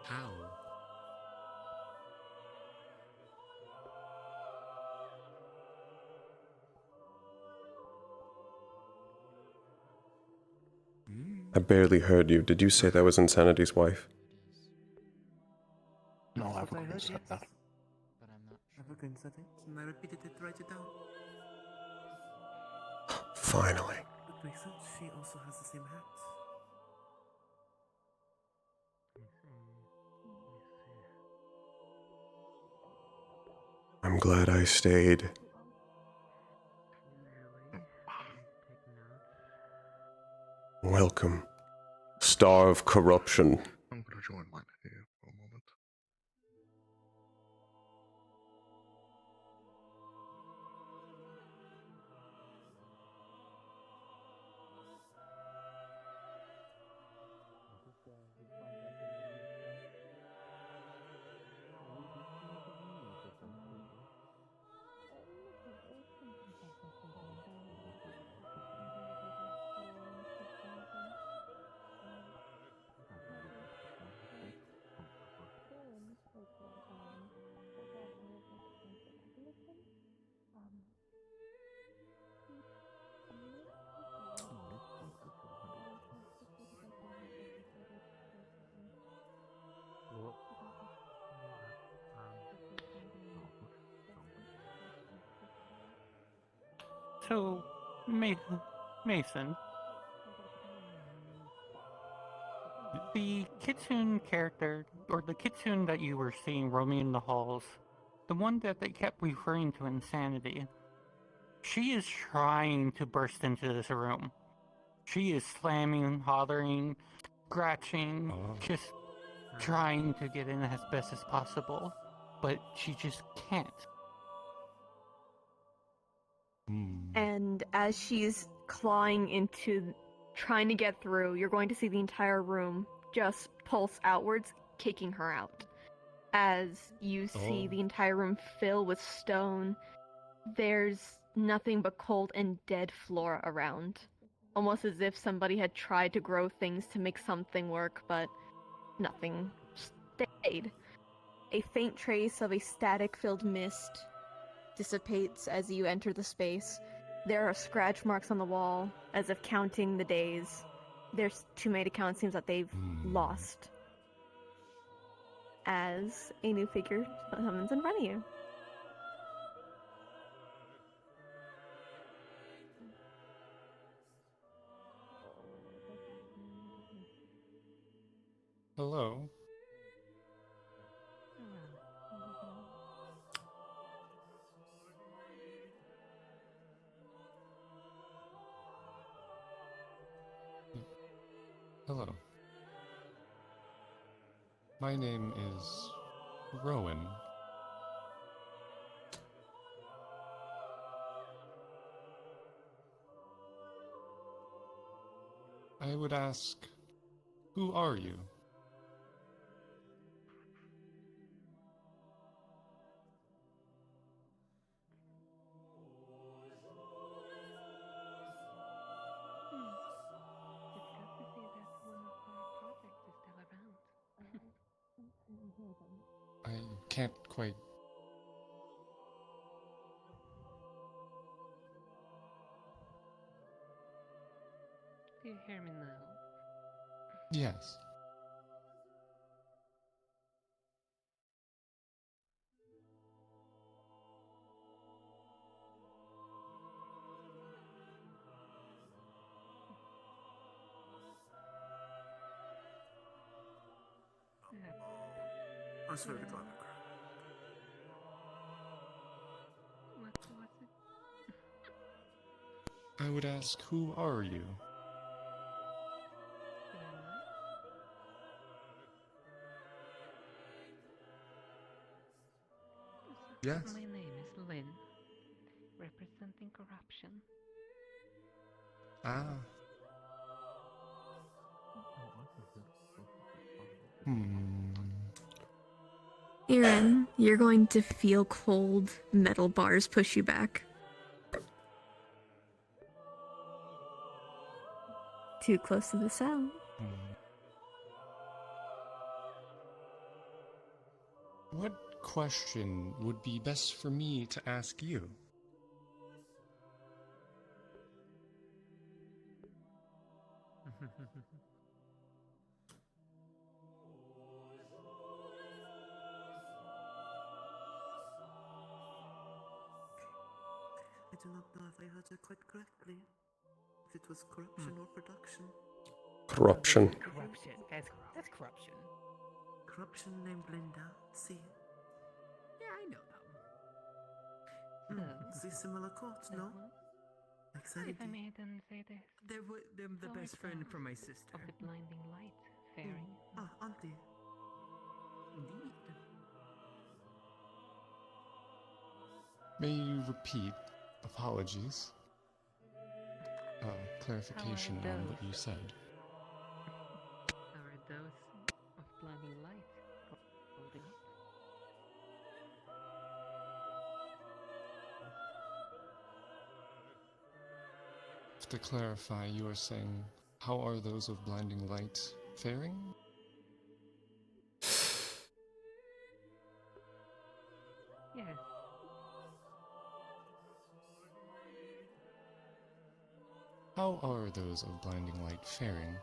Speaker 19: How?
Speaker 2: I barely heard you. Did you say that was Insanity's wife?
Speaker 11: No,
Speaker 9: That's what I
Speaker 11: Evergreen
Speaker 9: heard,
Speaker 11: said
Speaker 9: yes.
Speaker 11: that.
Speaker 13: But I'm not sure.
Speaker 9: Evergreen said it, and I repeated it to write it down.
Speaker 2: Finally.
Speaker 9: But Grayson, she also has the same hat.
Speaker 2: I'm glad I stayed. Welcome, Star of Corruption.
Speaker 11: I'm gonna join mine here for a moment.
Speaker 18: So, Mason, the Kitsune character, or the Kitsune that you were seeing roaming in the halls, the one that they kept referring to Insanity, she is trying to burst into this room. She is slamming, hollering, scratching, just trying to get in as best as possible, but she just can't.
Speaker 12: And as she's clawing into trying to get through, you're going to see the entire room just pulse outwards, kicking her out. As you see
Speaker 19: Oh.
Speaker 12: the entire room fill with stone, there's nothing but cold and dead flora around. Almost as if somebody had tried to grow things to make something work, but nothing stayed. A faint trace of a static-filled mist dissipates as you enter the space. There are scratch marks on the wall, as if counting the days. There's too many to count, seems that they've lost. As a new figure summons in front of you.
Speaker 19: Hello. Hello. My name is Rowan. I would ask, who are you?
Speaker 12: It's good to see that one of our projects is still around.
Speaker 19: I can't quite.
Speaker 12: Do you hear me now?
Speaker 19: Yes.
Speaker 9: I swear to God.
Speaker 12: What's it?
Speaker 19: I would ask, who are you?
Speaker 12: Do I lie?
Speaker 2: Yes.
Speaker 6: My name is Lynn, representing corruption.
Speaker 2: Ah. Hmm.
Speaker 1: Aaron, you're going to feel cold metal bars push you back. Too close to the cell.
Speaker 19: What question would be best for me to ask you?
Speaker 5: I do not know if I heard you quite correctly. If it was corruption or production.
Speaker 2: Corruption.
Speaker 6: Corruption. That's corruption.
Speaker 5: Corruption named Linda. See?
Speaker 6: Yeah, I know that one.
Speaker 5: See similar quotes, no? Exactly.
Speaker 6: If I may then say this.
Speaker 9: They're the best friend for my sister.
Speaker 6: Of the blinding light fairing.
Speaker 5: Ah, auntie.
Speaker 9: Indeed.
Speaker 19: May you repeat? Apologies. Clarification on what you said.
Speaker 6: How are those of blinding light holding up?
Speaker 19: To clarify, you are saying, how are those of blinding light faring?
Speaker 6: Yes.
Speaker 19: How are those of blinding light faring?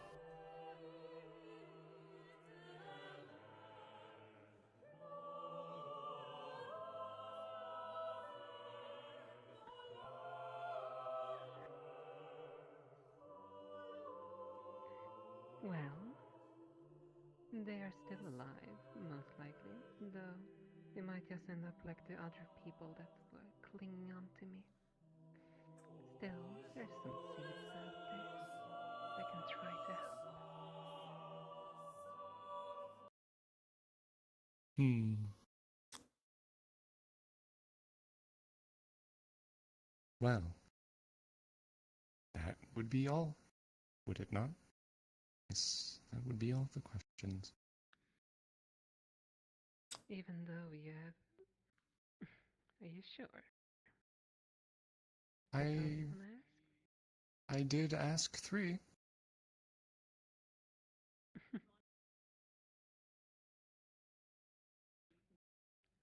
Speaker 6: Well, they are still alive, most likely, though they might just end up like the other people that were clinging on to me. Still, there's some seeds out there. I can try to help.
Speaker 19: Well, that would be all, would it not? Yes, that would be all the questions.
Speaker 6: Even though you have... Are you sure?
Speaker 19: I did ask 3.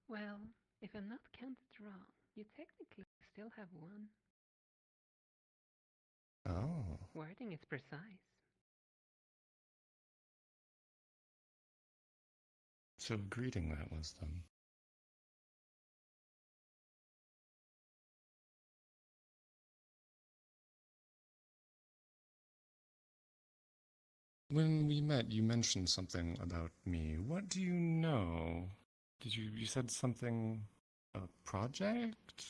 Speaker 6: Well, if I'm not counted wrong, you technically still have 1.
Speaker 19: Oh.
Speaker 6: Wording is precise.
Speaker 19: So greeting that was then. When we met, you mentioned something about me. What do you know? You said something, a project?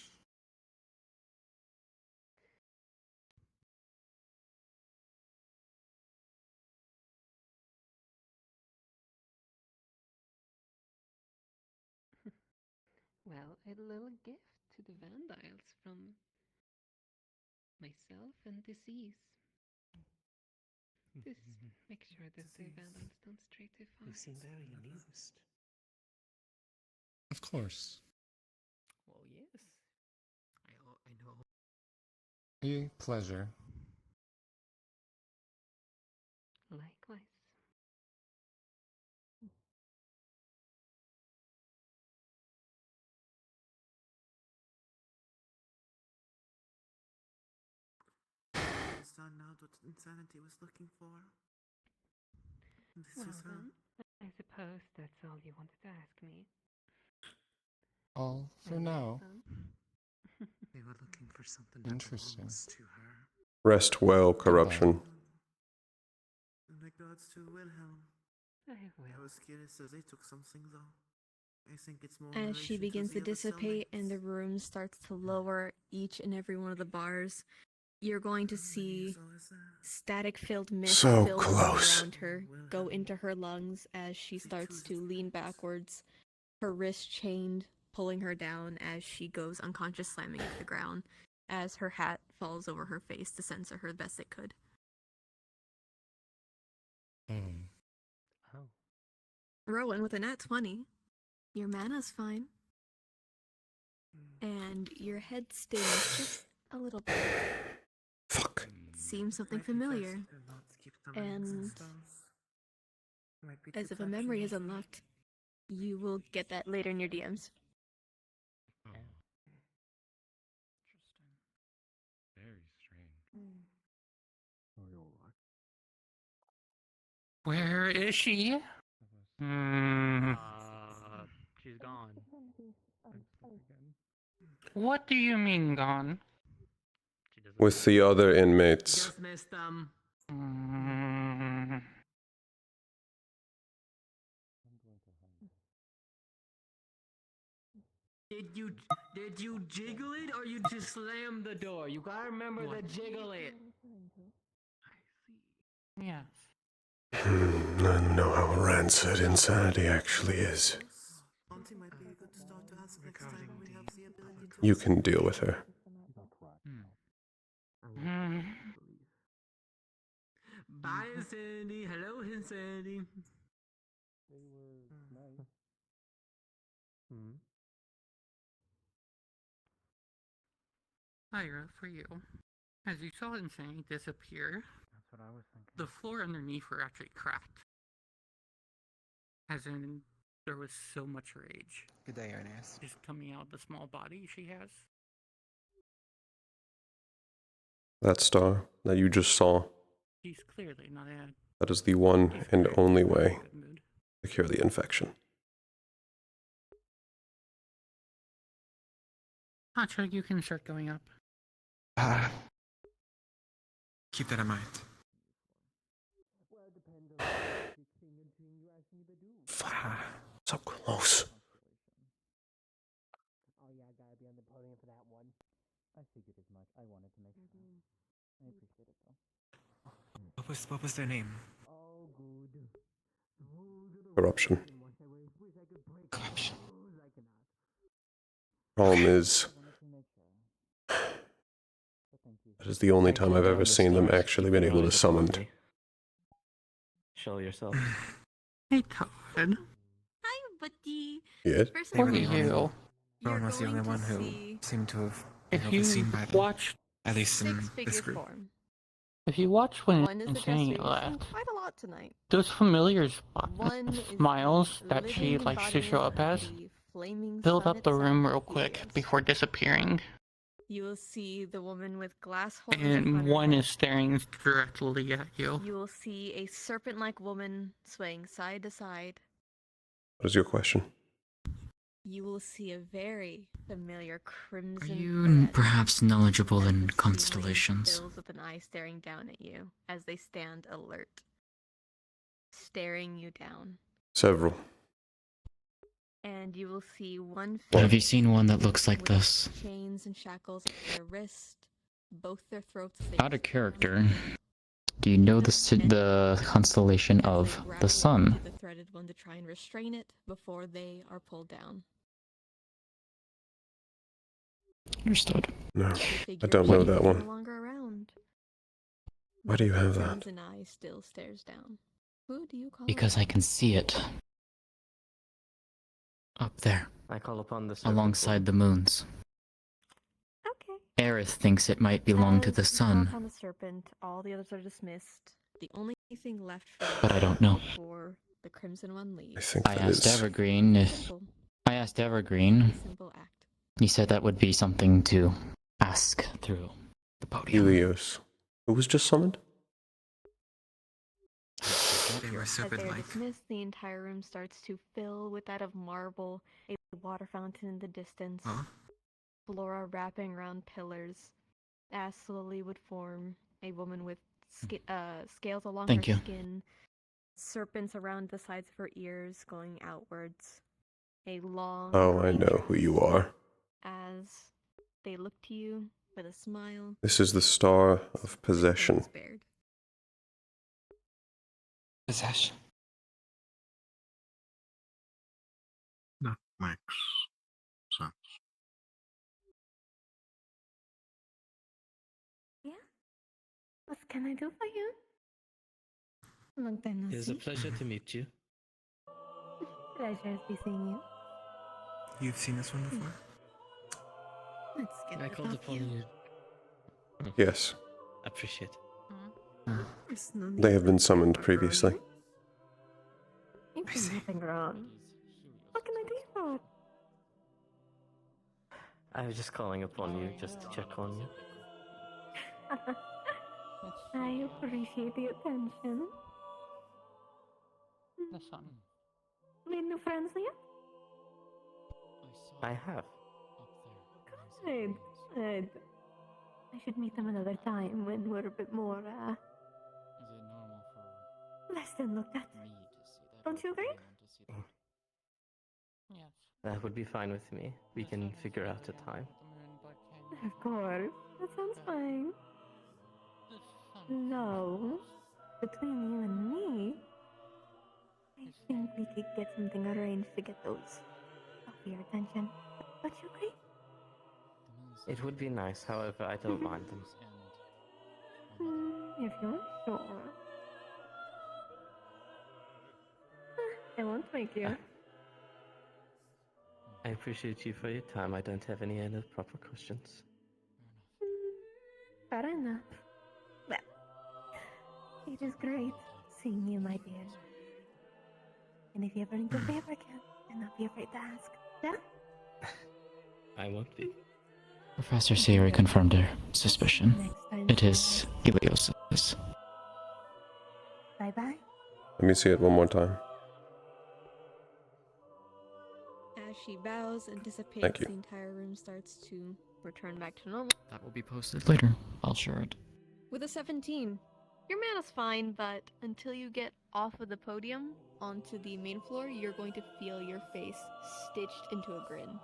Speaker 6: Well, a little gift to the Vandiles from myself and Disease. Just make sure that the Vandiles don't stray too far.
Speaker 9: You seem very amused.
Speaker 19: Of course.
Speaker 9: Well, yes. I know.
Speaker 19: A pleasure.
Speaker 6: Likewise.
Speaker 5: Understand now what insanity was looking for. This
Speaker 6: Well
Speaker 5: is her.
Speaker 6: then, I suppose that's all you wanted to ask me.
Speaker 19: All for now.
Speaker 5: They were looking for something that
Speaker 19: Interesting.
Speaker 5: belongs to her.
Speaker 2: Rest well, corruption.
Speaker 5: In regards to Wilhelm,
Speaker 6: I will.
Speaker 5: I was curious as they took something though. I think it's more
Speaker 1: As she begins to dissipate and the room starts to lower each and every one of the bars, you're going to see static-filled mist
Speaker 2: So
Speaker 1: building
Speaker 2: close.
Speaker 1: around her, go into her lungs as she starts to lean backwards, her wrist chained,
Speaker 12: pulling her down as she goes unconscious, slamming to the ground as her hat falls over her face to censor her the best it could.
Speaker 13: Oh.
Speaker 12: Rowan, with a nat 20, your mana's fine. And your head stings just a little bit.
Speaker 2: Fuck.
Speaker 12: Seems something familiar. And as if a memory is unlocked, you will get that later in your DMs.
Speaker 19: Very strange.
Speaker 18: Where is she?
Speaker 13: She's gone.
Speaker 18: What do you mean gone?
Speaker 2: With the other inmates.
Speaker 9: Just missed them. Did you jiggle it or you just slammed the door? You gotta remember to jiggle it.
Speaker 18: Yes.
Speaker 2: I don't know how rancid insanity actually is.
Speaker 9: Auntie might be a good start to ask next time we have the ability to.
Speaker 2: You can deal with her.
Speaker 9: Bye, Sandy. Hello, Sandy.
Speaker 18: Ira, for you. As you saw Insanity disappear,
Speaker 13: That's what I was thinking.
Speaker 18: the floor underneath her actually cracked. As in, there was so much rage.
Speaker 7: Good day, Ernest.
Speaker 18: Just coming out of the small body she has.
Speaker 2: That star that you just saw,
Speaker 18: She's clearly not in a
Speaker 2: that is the one and only way to cure the infection.
Speaker 18: Hotshot, you can start going up.
Speaker 7: Keep that in mind.
Speaker 2: So close.
Speaker 6: Oh yeah, I gotta be on the podium for that one. I figured as much. I wanted to make sure. I appreciate it though.
Speaker 7: What was their name?
Speaker 6: Oh, good.
Speaker 2: Corruption.
Speaker 7: Corruption.
Speaker 2: Problem is, that is the only time I've ever seen them actually been able to summon.
Speaker 14: Show yourself.
Speaker 18: Hey, Todd.
Speaker 12: Hi, buddy.
Speaker 2: Yes?
Speaker 12: First
Speaker 18: What
Speaker 12: of
Speaker 18: are
Speaker 12: all,
Speaker 18: you?
Speaker 7: Rowan was the only one who
Speaker 12: see
Speaker 7: seemed to have been
Speaker 18: If you
Speaker 7: overseen by them.
Speaker 18: watch,
Speaker 7: At least in
Speaker 12: six
Speaker 7: this
Speaker 12: figures
Speaker 7: group.
Speaker 12: form.
Speaker 18: if you watch when
Speaker 12: One is the guest
Speaker 18: Insanity
Speaker 12: who we've seen
Speaker 18: left,
Speaker 12: quite a lot tonight.
Speaker 18: those familiar spots,
Speaker 12: One is
Speaker 18: smiles
Speaker 12: the
Speaker 18: that she
Speaker 12: living
Speaker 18: likes to show up as,
Speaker 12: embodiment of the flaming
Speaker 18: filled
Speaker 12: sun
Speaker 18: up the room
Speaker 12: itself,
Speaker 18: real quick
Speaker 12: Helios.
Speaker 18: before disappearing.
Speaker 12: You will see the woman with glass horns upon
Speaker 18: And
Speaker 12: her
Speaker 18: one
Speaker 12: head.
Speaker 18: is staring directly at you.
Speaker 12: You will see a serpent-like woman swaying side to side.
Speaker 2: What is your question?
Speaker 12: You will see a very familiar crimson
Speaker 13: Are you
Speaker 12: thread
Speaker 13: perhaps knowledgeable
Speaker 12: as
Speaker 13: in
Speaker 12: the ceiling
Speaker 13: constellations?
Speaker 12: fills with an eye staring down at you as they stand alert, staring you down.
Speaker 2: Several.
Speaker 12: And you will see one
Speaker 13: Have you seen one that looks like
Speaker 12: with
Speaker 13: this?
Speaker 12: chains and shackles at their wrist, both their throats
Speaker 13: Out of character, do you know the constellation of the sun?
Speaker 12: the threaded one to try and restrain it before they are pulled down.
Speaker 13: Understood.
Speaker 2: No,
Speaker 12: The
Speaker 2: I
Speaker 12: figure
Speaker 2: don't know
Speaker 12: is
Speaker 2: that
Speaker 12: no
Speaker 2: one.
Speaker 12: longer around.
Speaker 2: Why do you have that?
Speaker 12: Crimson eye still stares down. Who do you call?
Speaker 13: Because I can see it. Up there.
Speaker 14: I call upon the serpent
Speaker 13: Alongside the moons.
Speaker 12: Okay.
Speaker 13: Aerith thinks it might belong to
Speaker 12: As
Speaker 13: the
Speaker 12: you call
Speaker 13: sun,
Speaker 12: upon the serpent, all the others are dismissed. The only thing left for
Speaker 13: but I don't know.
Speaker 12: before the Crimson One leaves.
Speaker 2: I think
Speaker 13: I
Speaker 2: that
Speaker 13: asked
Speaker 2: is...
Speaker 13: Evergreen if...
Speaker 12: Simple.
Speaker 13: I asked Evergreen.
Speaker 12: Simple act.
Speaker 13: He said that would be something to ask through the podium.
Speaker 2: Helios. Who was just summoned?
Speaker 7: They were
Speaker 12: As they are
Speaker 7: serpent-like.
Speaker 12: dismissed, the entire room starts to fill with that of marble, a water fountain in the distance,
Speaker 7: Huh?
Speaker 12: flora wrapping around pillars, as slowly would form a woman with scales along
Speaker 13: Thank
Speaker 12: her
Speaker 13: you.
Speaker 12: skin, serpents around the sides of her ears going outwards, a long
Speaker 2: Oh, I
Speaker 12: green
Speaker 2: know who you are.
Speaker 12: as they look to you with a smile.
Speaker 2: This is the Star of Possession.
Speaker 12: Spared.
Speaker 7: Possession.
Speaker 11: No, Max.
Speaker 8: What can I do for you? Long time no
Speaker 21: It is a
Speaker 8: see.
Speaker 21: pleasure to meet you.
Speaker 8: Pleasure to be seeing you.
Speaker 4: You've seen this one before?
Speaker 8: Let's get
Speaker 21: I
Speaker 8: that
Speaker 21: called
Speaker 8: off
Speaker 21: upon
Speaker 8: you.
Speaker 21: you.
Speaker 2: Yes,
Speaker 21: Appreciate.
Speaker 8: There's no
Speaker 2: they
Speaker 8: need
Speaker 2: have
Speaker 8: to
Speaker 2: been summoned previously.
Speaker 8: You've done nothing wrong. What can I do for?
Speaker 14: I was just calling upon you just to check on you.
Speaker 8: I appreciate the attention.
Speaker 18: Listen.
Speaker 8: Made new friends yet?
Speaker 14: I have.
Speaker 8: Good. Good. I should meet them another time when we're a bit more, less than looked at. Don't you agree?
Speaker 18: Yes.
Speaker 14: That would be fine with me. We can figure out a time.
Speaker 8: Of course. That sounds fine. So, between you and me, I think we could get something arranged to get those off your attention. Don't you agree?
Speaker 14: It would be nice, however, I don't mind them.
Speaker 8: If you're sure. I won't make you.
Speaker 14: I appreciate you for your time. I don't have any other proper questions.
Speaker 8: Fair enough. Well, it is great seeing you, my dear. And if you ever need a favor again, do not be afraid to ask. Yeah?
Speaker 14: I won't be.
Speaker 13: Professor Siri confirmed her suspicion. It is Helios's.
Speaker 8: Bye-bye.
Speaker 2: Let me see it one more time.
Speaker 12: As she bows and dissipates,
Speaker 2: Thank you.
Speaker 12: the entire room starts to return back to normal.
Speaker 13: That will be posted later. I'll share it.
Speaker 12: With a 17, your mana's fine, but until you get off of the podium onto the main floor, you're going to feel your face stitched into a grin.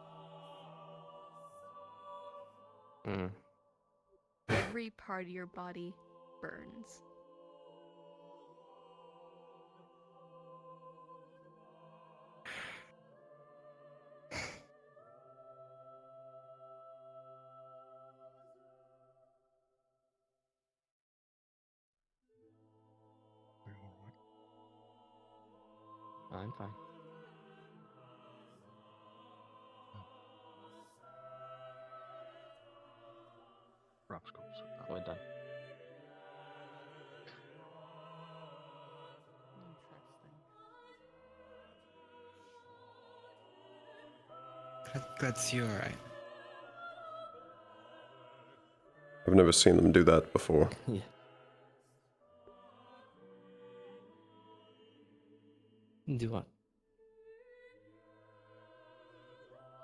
Speaker 12: Every part of your body burns.
Speaker 14: I'm fine. We're done.
Speaker 7: Glad to see you alright.
Speaker 2: I've never seen them do that before.
Speaker 14: Yeah. Do what?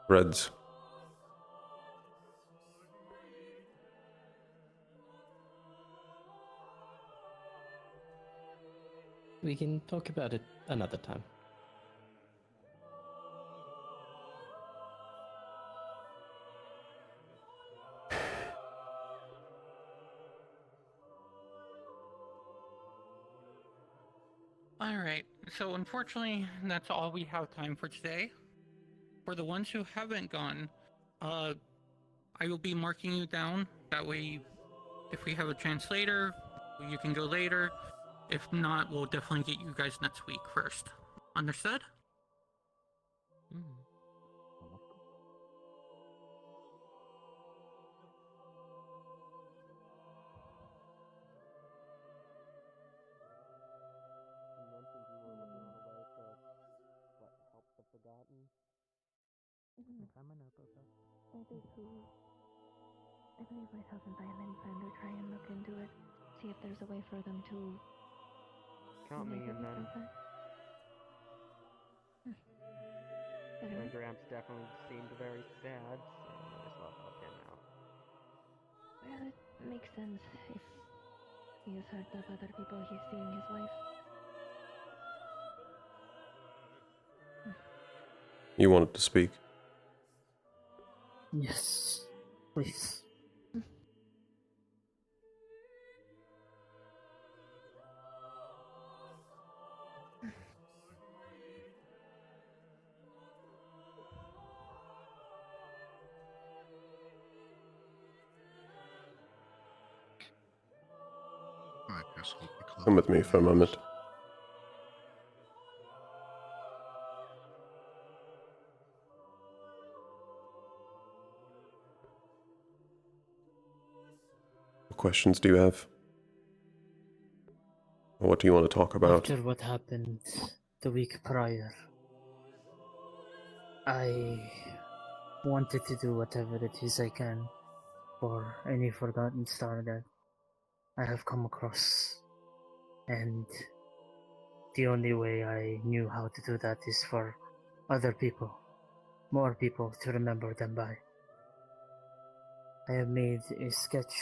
Speaker 2: Reds.
Speaker 14: We can talk about it another time.
Speaker 18: Alright, so unfortunately, that's all we have time for today. For the ones who haven't gone, I will be marking you down. That way, if we have a chance later, you can go later. If not, we'll definitely get you guys next week first. Understood?
Speaker 8: I do too. I believe my husband and I plan to try and look into it. See if there's a way for them to
Speaker 14: Count me
Speaker 8: make
Speaker 14: in
Speaker 8: it
Speaker 14: then. My Gramps definitely seemed very sad, so I might as well help him out.
Speaker 8: Well, it makes sense if he has heard of other people he's seeing his wife.
Speaker 2: You wanted to speak.
Speaker 10: Yes, please.
Speaker 2: Come with me for a moment. What questions do you have? What do you want to talk about?
Speaker 10: After what happened the week prior, I wanted to do whatever it is I can for any forgotten star that I have come across. And the only way I knew how to do that is for other people, more people to remember them by. I have made a sketch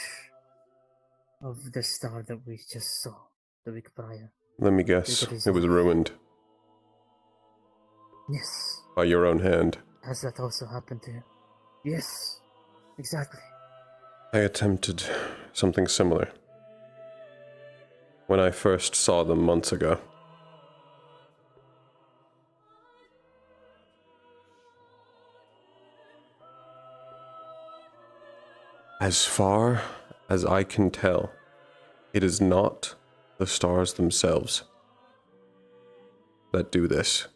Speaker 10: of the star that we just saw the week prior.
Speaker 2: Let me guess, it was ruined.
Speaker 10: Yes.
Speaker 2: By your own hand.
Speaker 10: Has that also happened to you? Yes, exactly.
Speaker 2: I attempted something similar when I first saw them months ago. As far as I can tell, it is not the stars themselves that do this.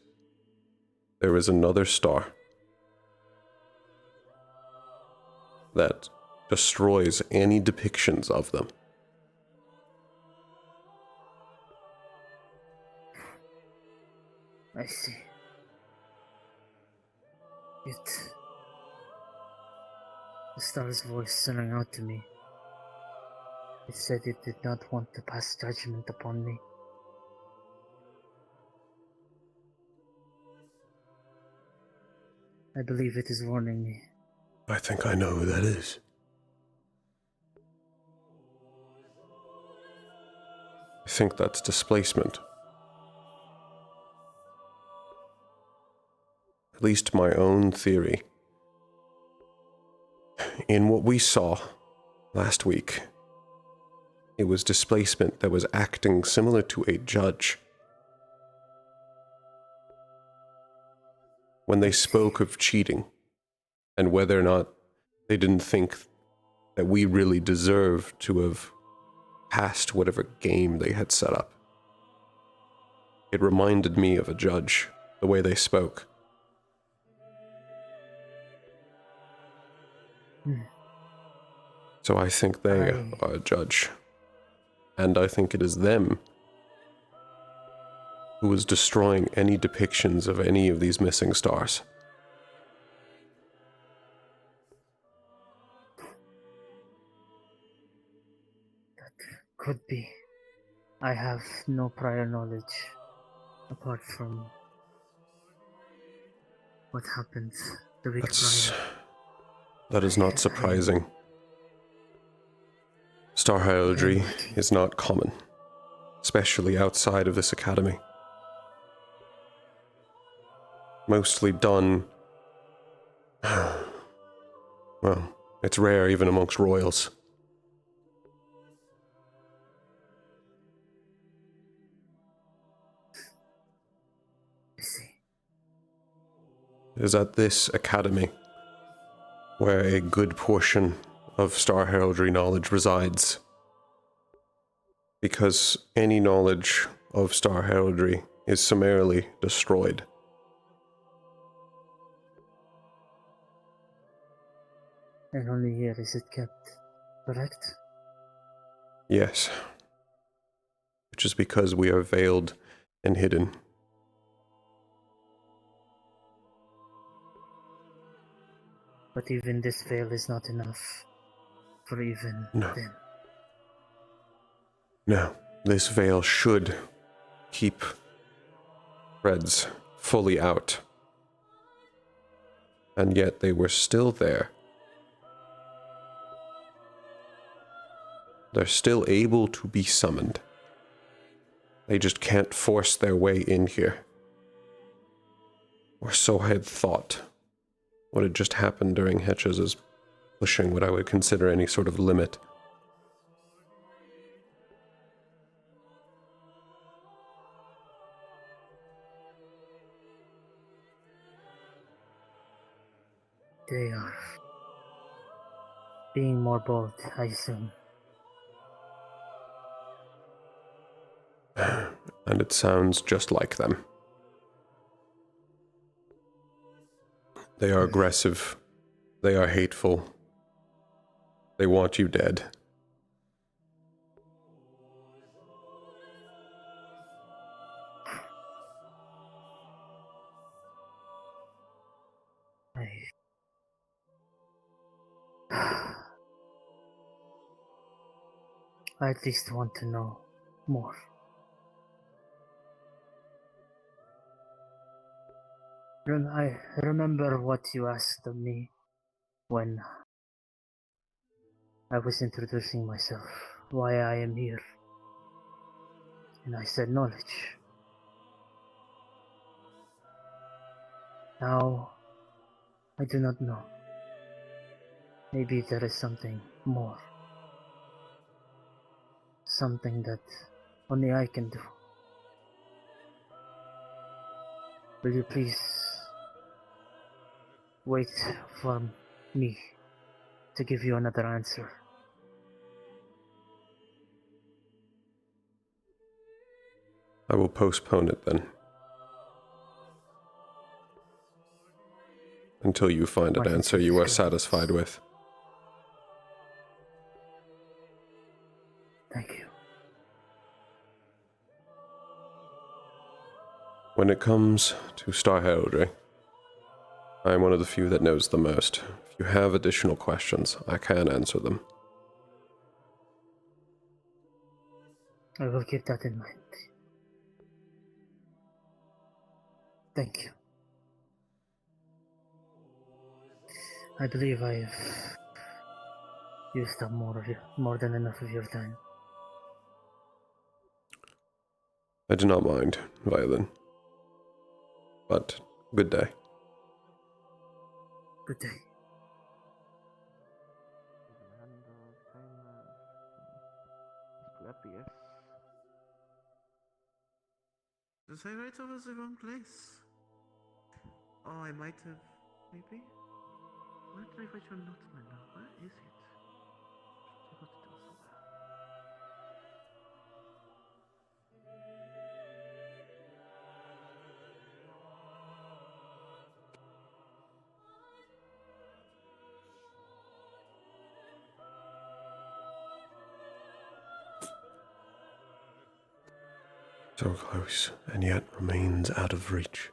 Speaker 2: There is another star that destroys any depictions of them.
Speaker 10: I see. The star's voice rang out to me. It said it did not want to pass judgment upon me. I believe it is warning me.
Speaker 2: I think I know who that is. I think that's displacement. At least my own theory. In what we saw last week, it was displacement that was acting similar to a judge. When they spoke of cheating, and whether or not they didn't think that we really deserved to have passed whatever game they had set up. It reminded me of a judge, the way they spoke. So I think they are a judge. And I think it is them who is destroying any depictions of any of these missing stars.
Speaker 10: Could be. I have no prior knowledge apart from what happened the week prior.
Speaker 2: That is not surprising. Star heraldry is not common, especially outside of this academy. Mostly done... well, it's rare even amongst royals. It is at this academy where a good portion of star heraldry knowledge resides. Because any knowledge of star heraldry is summarily destroyed.
Speaker 10: And only here is it kept, correct?
Speaker 2: Yes. Which is because we are veiled and hidden.
Speaker 10: But even this veil is not enough for even them.
Speaker 2: No, this veil should keep threads fully out. And yet they were still there. They're still able to be summoned. They just can't force their way in here. Or so I had thought. What had just happened during Hetches is pushing what I would consider any sort of limit.
Speaker 10: They are being more bold, I assume.
Speaker 2: And it sounds just like them. They are aggressive. They are hateful. They want you dead.
Speaker 10: I at least want to know more. I remember what you asked of me when I was introducing myself, why I am here. And I said knowledge. Now, I do not know. Maybe there is something more. Something that only I can do. Will you please wait for me to give you another answer?
Speaker 2: I will postpone it then. Until you find an answer you are satisfied with.
Speaker 10: Thank you.
Speaker 2: When it comes to star heraldry, I am one of the few that knows the most. If you have additional questions, I can answer them.
Speaker 10: I will keep that in mind. Thank you. I believe I have used up more than enough of your time.
Speaker 2: I do not mind, Violin. But, good day.
Speaker 10: Good day.
Speaker 5: Did I write over the wrong place? Oh, I might have. Maybe? Where did I write your note, Linda? Where is it? I got it elsewhere.
Speaker 2: So close, and yet remains out of reach.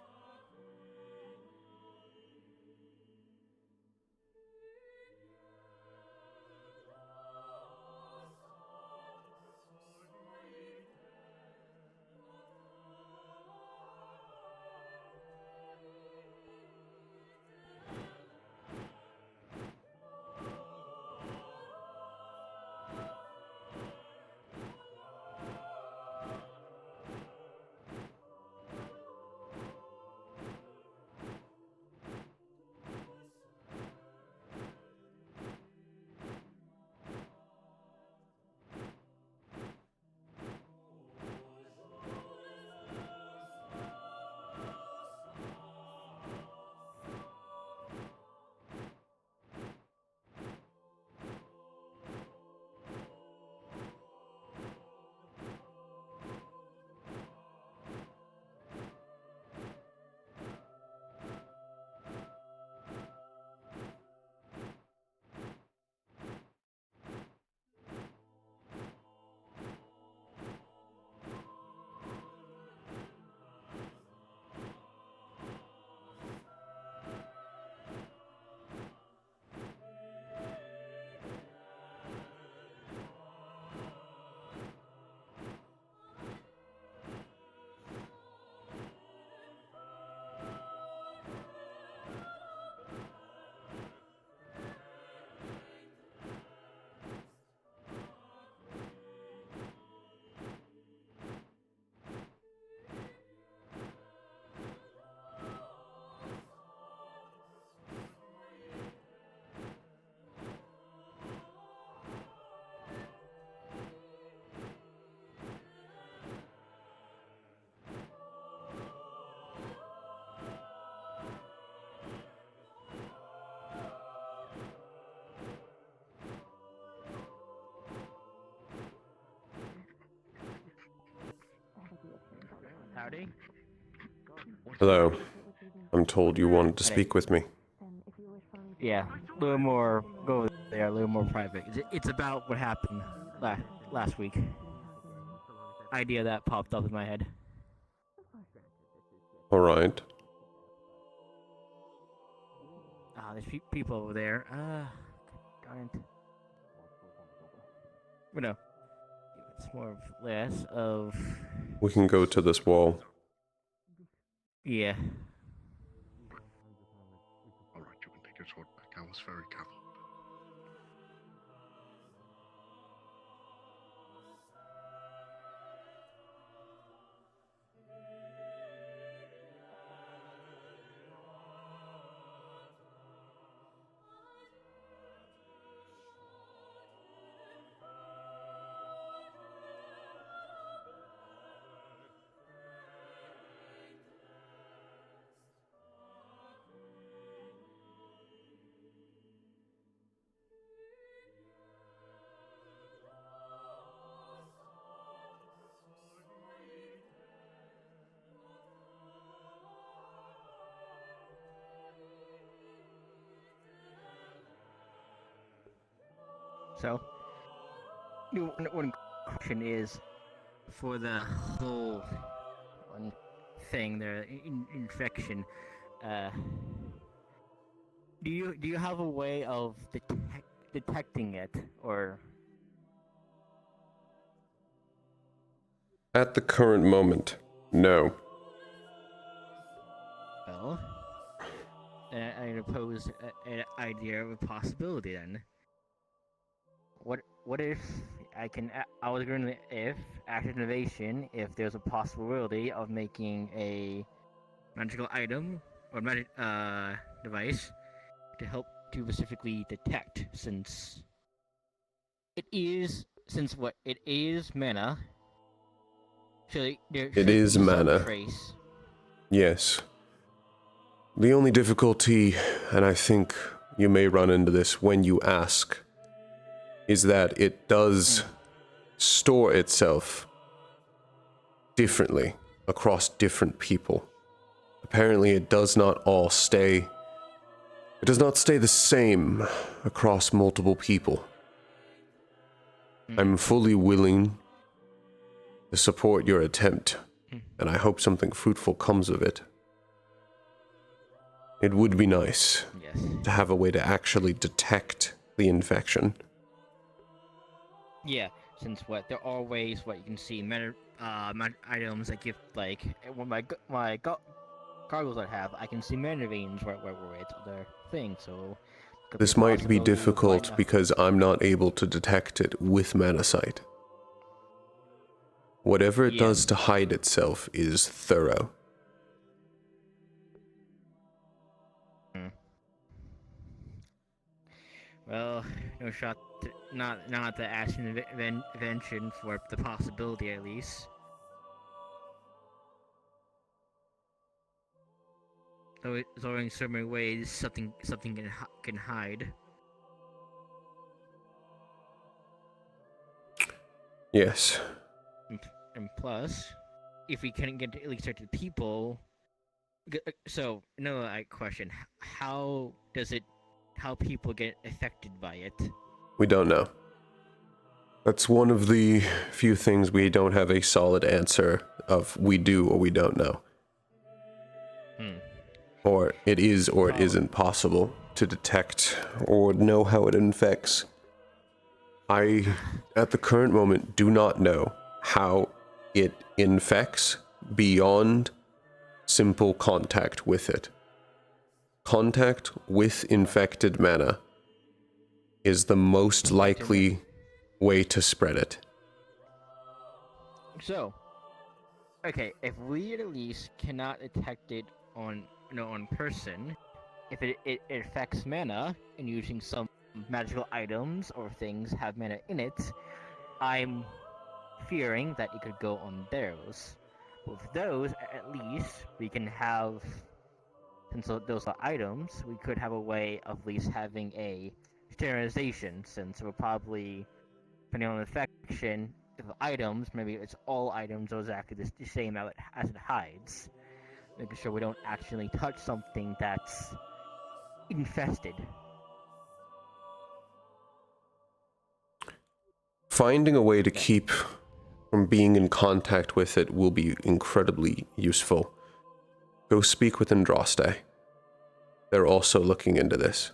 Speaker 15: Howdy.
Speaker 2: Hello. I'm told you wanted to speak with me.
Speaker 15: Yeah, a little more. Go there, a little more private. It's about what happened last week. Idea that popped up in my head.
Speaker 2: Alright.
Speaker 15: There's people over there. Darn it. You know, it's more of less of.
Speaker 2: We can go to this wall.
Speaker 15: Yeah.
Speaker 11: Alright, you can take your sword back. I was very careful.
Speaker 15: So, one question is for the whole thing, the infection. Do you have a way of detecting it, or?
Speaker 2: At the current moment, no.
Speaker 15: Well, I propose an idea of a possibility then. What if I was going to if active innovation, if there's a possibility of making a magical item or magic device to help to specifically detect, since it is mana. So there
Speaker 2: It
Speaker 15: should
Speaker 2: is
Speaker 15: be some
Speaker 2: mana.
Speaker 15: trace.
Speaker 2: Yes. The only difficulty, and I think you may run into this when you ask, is that it does store itself differently across different people. Apparently it does not all stay... It does not stay the same across multiple people. I'm fully willing to support your attempt, and I hope something fruitful comes of it. It would be nice to have a way to actually detect the infection.
Speaker 15: Yeah, since there are ways you can see items that give when my goggles I have, I can see mana veins where it's their thing. So could
Speaker 2: This
Speaker 15: be a
Speaker 2: might be
Speaker 15: possibility of finding
Speaker 2: difficult
Speaker 15: out.
Speaker 2: because I'm not able to detect it with mana sight. Whatever it does to hide itself is thorough.
Speaker 15: Well, no shot. Not to ask an invention for the possibility at least. Though in so many ways, something can hide.
Speaker 2: Yes.
Speaker 15: And plus, if we can't get to at least certain people, so another question: how people get affected by it?
Speaker 2: We don't know. That's one of the few things we don't have a solid answer of we do or we don't know. Or it is or it isn't possible to detect or know how it infects. I, at the current moment, do not know how it infects beyond simple contact with it. Contact with infected mana is the most likely way to spread it.
Speaker 15: So, okay, if we at least cannot detect it on person, if it affects mana and using some magical items or things have mana in it, I'm fearing that it could go on those. With those, at least we can have, since those are items, we could have a way of at least having a sterilization, since we're probably, depending on infection, if items, maybe it's all items are exactly the same as it hides. Making sure we don't actually touch something that's infested.
Speaker 2: Finding a way to keep from being in contact with it will be incredibly useful. Go speak with Andraste. They're also looking into this,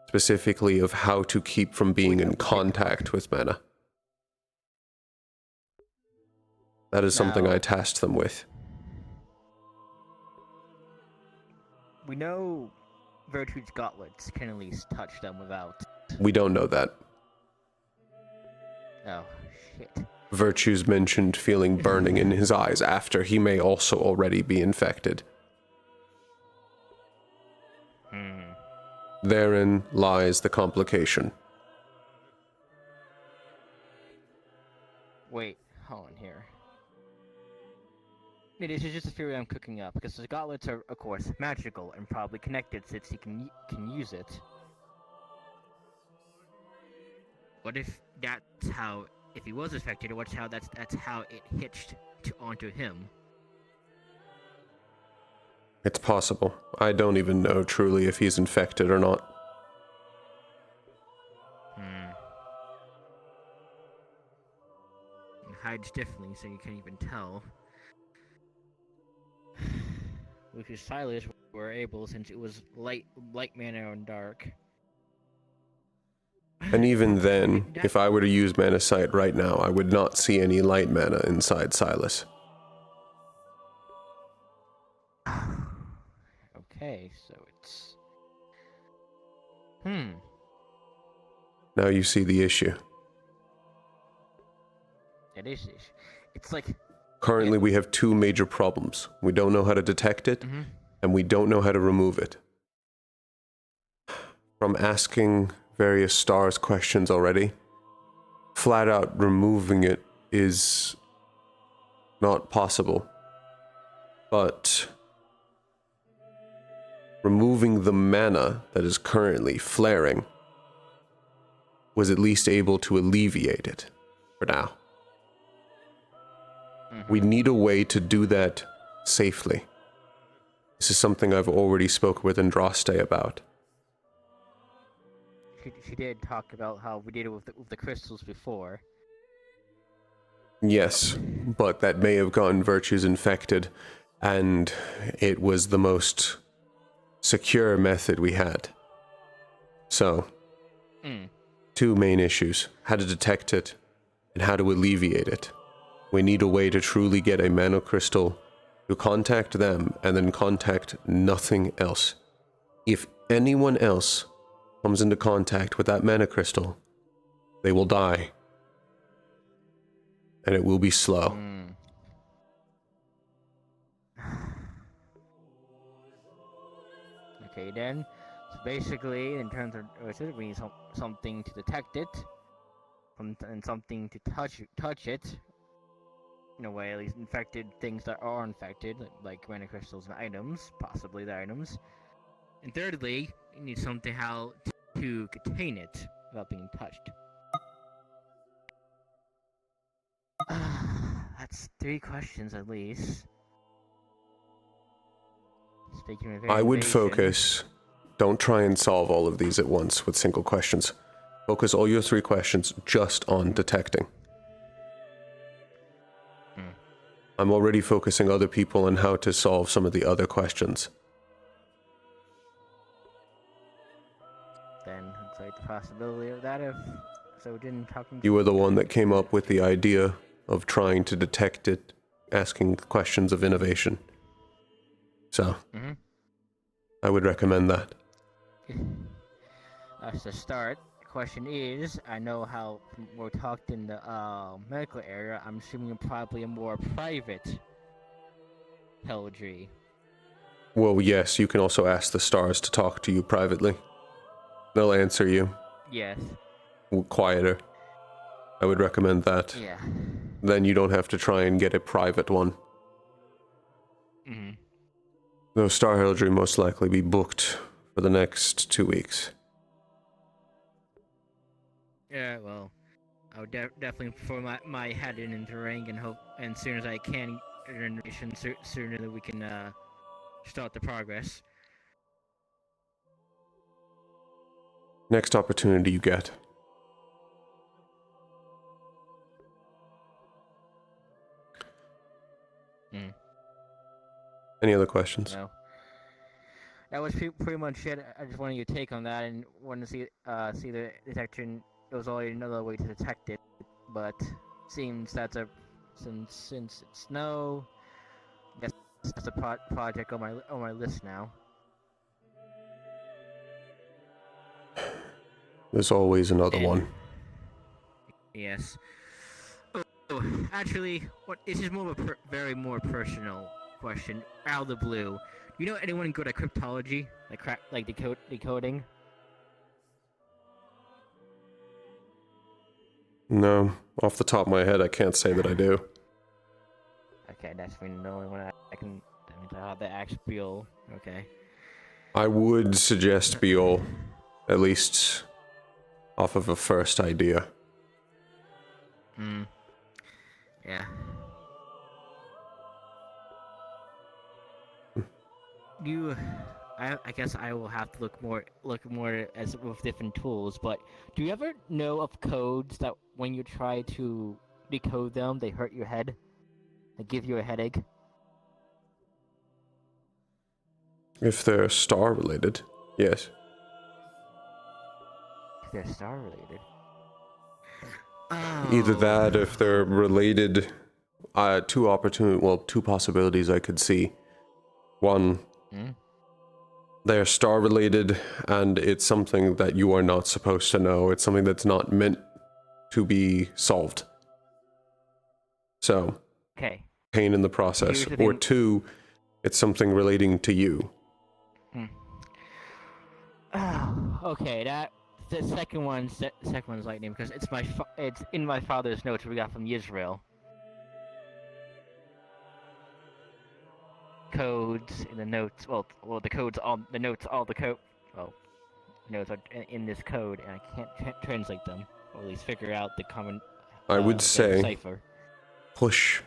Speaker 2: specifically of how to keep from being in contact with mana. That is something I tasked them with.
Speaker 15: We know Virtue's gauntlets can at least touch them without.
Speaker 2: We don't know that.
Speaker 15: Oh, shit.
Speaker 2: Virtue's mentioned feeling burning in his eyes after he may also already be infected. Therein lies the complication.
Speaker 15: Wait, hold on here. This is just a theory I'm cooking up, because the gauntlets are, of course, magical and probably connected since he can use it. What if that's how, if he was affected, what's how that's how it hitched onto him?
Speaker 2: It's possible. I don't even know truly if he's infected or not.
Speaker 15: It hides differently, so you can't even tell. With his Silas, were able, since it was light mana and dark.
Speaker 2: And even then, if I were to use Mana Sight right now, I would not see any light mana inside Silas.
Speaker 15: Okay, so it's...
Speaker 2: Now you see the issue.
Speaker 15: It is. It's like...
Speaker 2: Currently, we have two major problems. We don't know how to detect it, and we don't know how to remove it. From asking various stars questions already, flat out removing it is not possible. But removing the mana that is currently flaring was at least able to alleviate it for now. We need a way to do that safely. This is something I've already spoken with Andraste about.
Speaker 15: She did talk about how we did it with the crystals before.
Speaker 2: Yes, but that may have gotten Virtues infected, and it was the most secure method we had. So, two main issues: how to detect it, and how to alleviate it. We need a way to truly get a mana crystal to contact them, and then contact nothing else. If anyone else comes into contact with that mana crystal, they will die. And it will be slow.
Speaker 15: Okay, then. So basically, in terms of we need something to detect it, and something to touch it. In a way, at least infected things that are infected, like mana crystals and items, possibly the items. And thirdly, you need something how to contain it without being touched. That's 3 questions at least. Speaking of
Speaker 2: I would
Speaker 15: innovation,
Speaker 2: focus. Don't try and solve all of these at once with single questions. Focus all your 3 questions just on detecting. I'm already focusing other people on how to solve some of the other questions.
Speaker 15: Then it's like the possibility of that if so didn't talking.
Speaker 2: You were the one that came up with the idea of trying to detect it, asking questions of innovation. So, I would recommend that.
Speaker 15: That's the start. The question is, I know how we're talked in the medical area. I'm assuming probably a more private heraldry.
Speaker 2: Well, yes, you can also ask the stars to talk to you privately. They'll answer you.
Speaker 15: Yes.
Speaker 2: Quieter. I would recommend that.
Speaker 15: Yeah.
Speaker 2: Then you don't have to try and get a private one. Though Star Heraldry most likely be booked for the next 2 weeks.
Speaker 15: Yeah, well, I'll definitely throw my hat in the ring and hope, and soon as I can, sooner that we can start the progress.
Speaker 2: Next opportunity you get. Any other questions?
Speaker 15: No. That was pretty much it. I just wanted your take on that, and wanted to see the detection. It was only another way to detect it, but seems that's a since it's no. I guess that's a project on my list now.
Speaker 2: There's always another one.
Speaker 15: Yes. Oh, actually, this is more of a very more personal question, out of the blue. Do you know anyone good at cryptology, like decoding?
Speaker 2: No, off the top of my head, I can't say that I do.
Speaker 15: Okay, that's the only one I can. That means I have the axe spiel. Okay.
Speaker 2: I would suggest Beol, at least off of a first idea.
Speaker 15: Yeah. I guess I will have to look more as with different tools. But do you ever know of codes that when you try to decode them, they hurt your head? They give you a headache?
Speaker 2: If they're star related, yes.
Speaker 15: If they're star related.
Speaker 2: Either that, if they're related, two possibilities I could see. One, they're star related, and it's something that you are not supposed to know. It's something that's not meant to be solved. So,
Speaker 15: okay.
Speaker 2: Pain in the process. Or two, it's something relating to you.
Speaker 15: Okay, the second one's lightning because it's in my father's notes we got from Israel. Codes in the notes. Well, the codes on the notes. All the code. Well, notes are in this code, and I can't translate them, or at least figure out the common.
Speaker 2: I would say
Speaker 15: cipher.
Speaker 2: push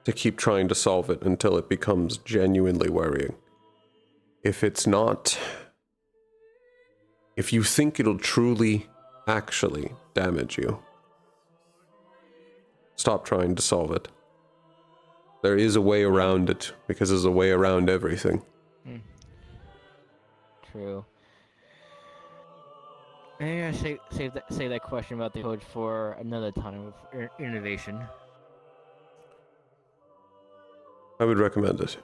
Speaker 2: to keep trying to solve it until it becomes genuinely worrying. If it's not, if you think it'll truly, actually damage you, stop trying to solve it. There is a way around it, because there's a way around everything.
Speaker 15: True. Maybe I save that question about the code for another time of innovation.
Speaker 2: I would recommend it.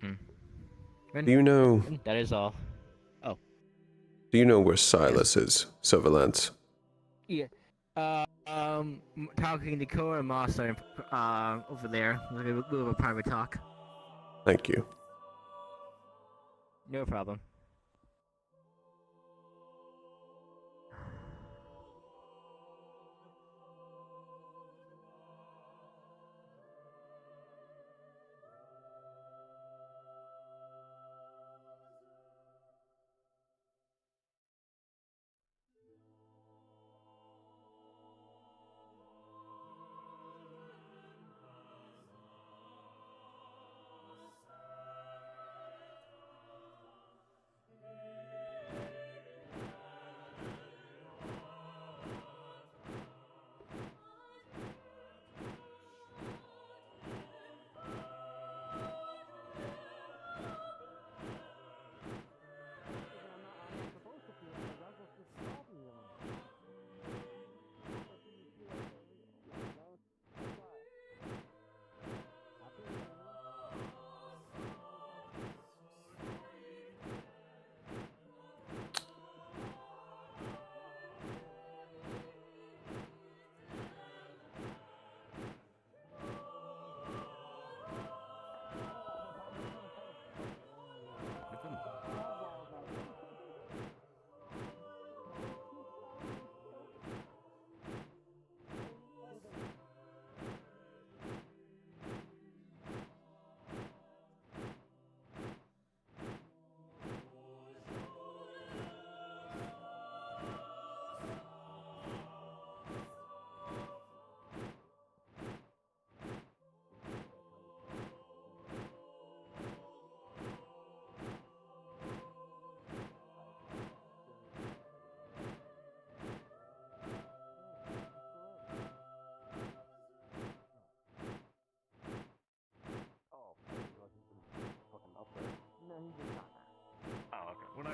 Speaker 15: Do
Speaker 2: you know...
Speaker 15: That is all. Oh.
Speaker 2: Do you know where Silas is, Silverlance?
Speaker 15: Yeah. Talking to Cora and Master over there. We'll have a private talk.
Speaker 2: Thank you.
Speaker 15: No problem.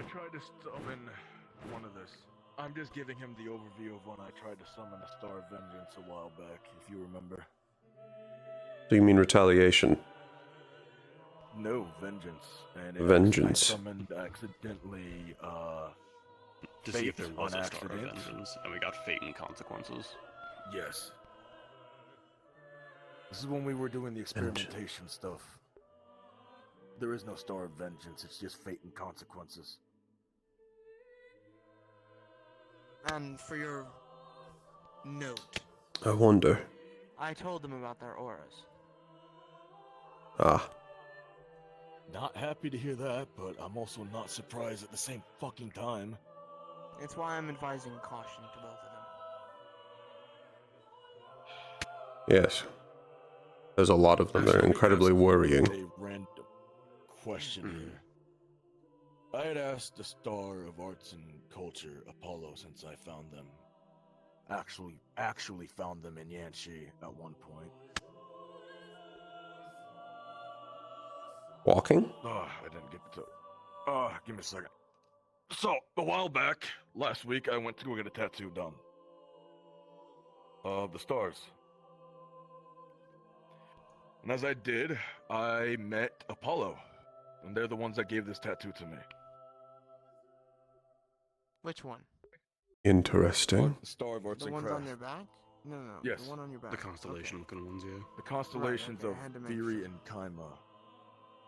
Speaker 20: tried to summon one of this. I'm just giving him the overview of when I tried to summon a Star of Vengeance a while back, if you remember.
Speaker 2: Do you mean retaliation?
Speaker 20: No, vengeance. And
Speaker 2: Vengeance.
Speaker 20: I summoned accidentally,
Speaker 22: To see if there
Speaker 20: Fate
Speaker 22: was
Speaker 20: on
Speaker 22: a Star of
Speaker 20: accident.
Speaker 22: Vengeance, and we got Fate and Consequences.
Speaker 20: Yes. This is when we were doing the experimentation stuff. There is no Star of Vengeance, it's just Fate and Consequences.
Speaker 7: And for your note,
Speaker 2: I wonder.
Speaker 7: I told them about their auras.
Speaker 2: Ah.
Speaker 20: Not happy to hear that, but I'm also not surprised at the same fucking time.
Speaker 7: It's why I'm advising caution to both of them.
Speaker 2: Yes. There's a lot of them. They're incredibly worrying.
Speaker 20: A random question here. I had asked the Star of Arts and Culture, Apollo, since I found them. Actually found them in Yanxi at one point.
Speaker 2: Walking?
Speaker 20: I didn't get to. Give me a second. So, a while back, last week, I went to go get a tattoo done. Of the stars. And as I did, I met Apollo. And they're the ones that gave this tattoo to me.
Speaker 7: Which one?
Speaker 2: Interesting.
Speaker 20: The Star of Arts
Speaker 7: The
Speaker 20: and
Speaker 7: ones
Speaker 20: Crafts.
Speaker 7: on their back? No, no,
Speaker 20: Yes.
Speaker 7: the one on your back.
Speaker 22: The constellation-looking ones, yeah.
Speaker 20: The constellations
Speaker 7: Right, okay, I had to
Speaker 20: of
Speaker 7: make
Speaker 20: Theory and Kaima.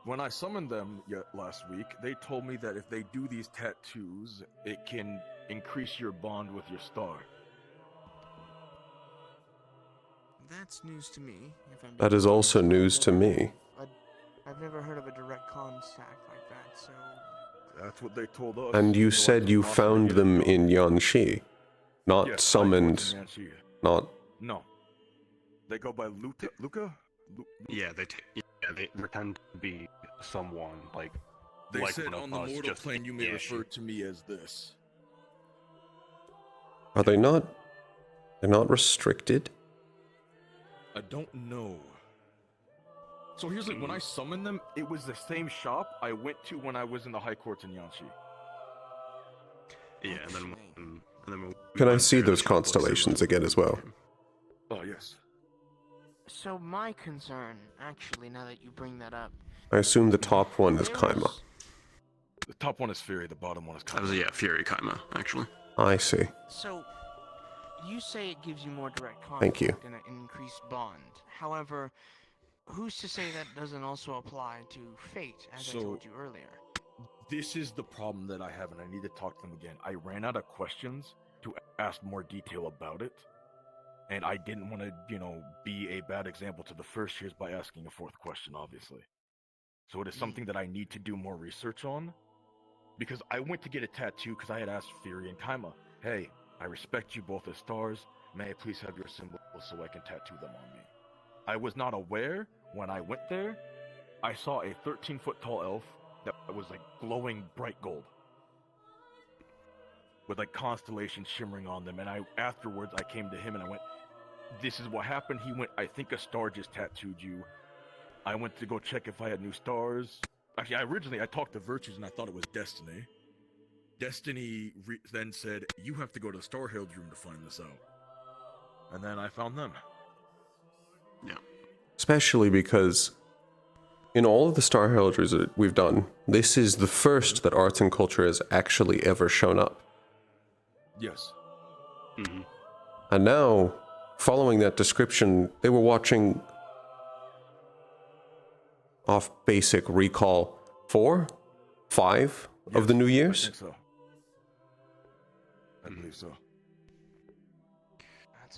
Speaker 20: When I summoned them last week, they told me that if they do these tattoos, it can increase your bond with your star.
Speaker 7: That's news to me. If I'm
Speaker 2: That
Speaker 7: being
Speaker 2: is also
Speaker 7: honest.
Speaker 2: news to me.
Speaker 7: I've never heard of a direct contact like that, so...
Speaker 20: That's what they told us.
Speaker 2: And you
Speaker 20: so I
Speaker 2: said
Speaker 20: just
Speaker 2: you
Speaker 20: offered to
Speaker 2: found
Speaker 20: get it
Speaker 2: them
Speaker 20: done.
Speaker 2: in Yanxi, not
Speaker 20: Yes,
Speaker 2: summoned,
Speaker 20: I worked in Yanxi.
Speaker 2: not...
Speaker 20: No. They go by Luca?
Speaker 22: Yeah, they pretend to be someone, like...
Speaker 20: They
Speaker 22: like
Speaker 20: said
Speaker 22: one of
Speaker 20: on the
Speaker 22: us,
Speaker 20: mortal
Speaker 22: just
Speaker 20: plane you may
Speaker 22: yeah,
Speaker 20: refer to me as this.
Speaker 2: Are they not... They're not restricted?
Speaker 20: I don't know. So here's like, when I summoned them, it was the same shop I went to when I was in the high courts in Yanxi.
Speaker 22: Yeah, and then when we
Speaker 2: Can I
Speaker 22: went
Speaker 2: see
Speaker 22: there, the
Speaker 2: those
Speaker 22: shop was
Speaker 2: constellations
Speaker 22: similar.
Speaker 2: again as well?
Speaker 20: Oh, yes.
Speaker 7: So my concern, actually, now that you bring that up...
Speaker 2: I assume the top one is Kaima.
Speaker 20: The top one is Fury, the bottom one is Kaima.
Speaker 22: That was, yeah, Fury Kaima, actually.
Speaker 2: I see.
Speaker 7: So, you say it gives you more direct contact
Speaker 2: Thank you.
Speaker 7: and an increased bond. However, who's to say that doesn't also apply to Fate, as I told you earlier?
Speaker 20: This is the problem that I have, and I need to talk to them again. I ran out of questions to ask more detail about it, and I didn't want to, be a bad example to the first years by asking a fourth question, obviously. So it is something that I need to do more research on, because I went to get a tattoo because I had asked Fury and Kaima, hey, I respect you both as stars, may I please have your symbol so I can tattoo them on me? I was not aware when I went there, I saw a 13-foot tall elf that was like glowing bright gold with like constellations shimmering on them, and afterwards I came to him and I went, this is what happened. He went, I think a star just tattooed you. I went to go check if I had new stars. Actually, I talked to Virtues and I thought it was Destiny. Destiny then said, you have to go to the Star Herald's room to find this out. And then I found them.
Speaker 22: Yeah.
Speaker 2: Especially because in all of the Star Heraldries that we've done, this is the first that arts and culture has actually ever shown up.
Speaker 20: Yes.
Speaker 22: Mm-hmm.
Speaker 2: And now, following that description, they were watching off basic recall 4, 5 of the New Year's.
Speaker 20: I think so. I believe so.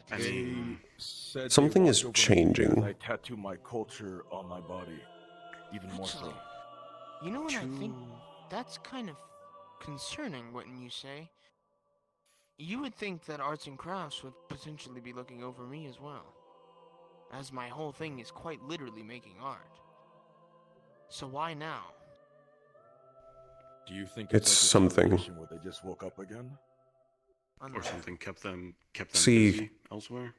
Speaker 20: They said
Speaker 2: Something
Speaker 20: they
Speaker 2: is
Speaker 20: watch over me
Speaker 2: changing.
Speaker 20: as I tattoo my culture on my body, even more so.
Speaker 7: You know what I think? That's kind of concerning, wouldn't you say? You would think that arts and crafts would potentially be looking over me as well, as my whole thing is quite literally making art. So why now?
Speaker 20: Do you think
Speaker 2: It's
Speaker 20: like a
Speaker 2: something.
Speaker 20: situation where they just woke up again?
Speaker 22: Or something kept them
Speaker 2: See-
Speaker 22: busy elsewhere.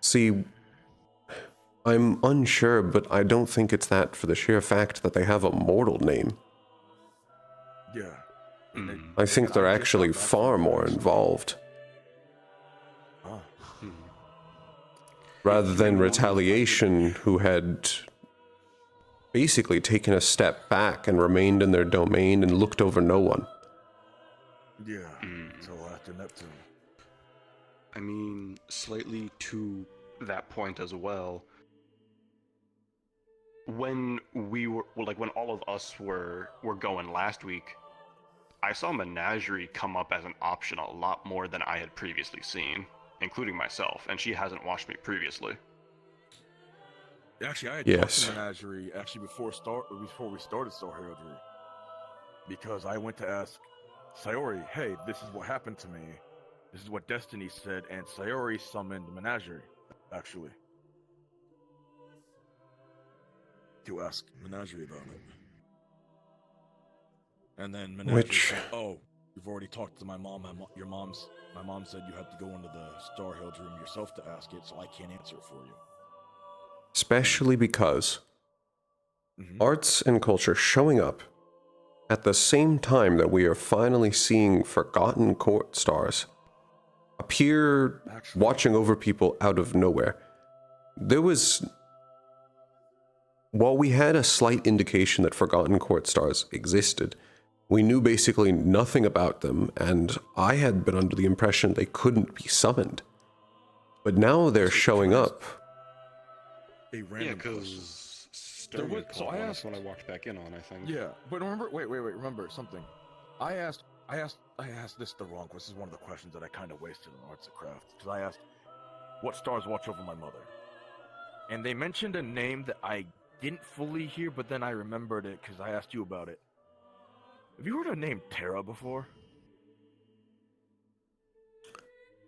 Speaker 2: See, I'm unsure, but I don't think it's that for the sheer fact that they have a mortal name.
Speaker 20: Yeah.
Speaker 2: I think they're actually far more involved. Rather than retaliation, who had basically taken a step back and remained in their domain and looked over no one.
Speaker 20: Yeah, until after Neptune.
Speaker 16: I mean, slightly to that point as well. When we were, well, like when all of us were going last week, I saw Menagerie come up as an option a lot more than I had previously seen, including myself, and she hasn't watched me previously.
Speaker 20: Actually, I had
Speaker 2: Yes.
Speaker 20: talked to Menagerie actually before we started Star Heraldry, because I went to ask Sayori, "Hey, this is what happened to me. This is what Destiny said," and Sayori summoned Menagerie, actually, to ask Menagerie about it. And then Menagerie said, "Oh, you've already talked to my mom. My mom said you had to go into the Star Heraldry room yourself to ask it, so I can't answer it for you."
Speaker 2: Especially because arts and culture showing up at the same time that we are finally seeing forgotten court stars appear watching over people out of nowhere. There was... While we had a slight indication that forgotten court stars existed, we knew basically nothing about them, and I had been under the impression they couldn't be summoned. But now they're showing up.
Speaker 20: A random
Speaker 16: because Sterling
Speaker 20: so I asked
Speaker 16: when I walked back in on, I think.
Speaker 20: Yeah, but remember, wait, remember something. I asked this the wrong. This is one of the questions that I kind of wasted in Arts and Crafts, because I asked, "What stars watch over my mother?" And they mentioned a name that I didn't fully hear, but then I remembered it because I asked you about it. Have you heard of the name Terra before?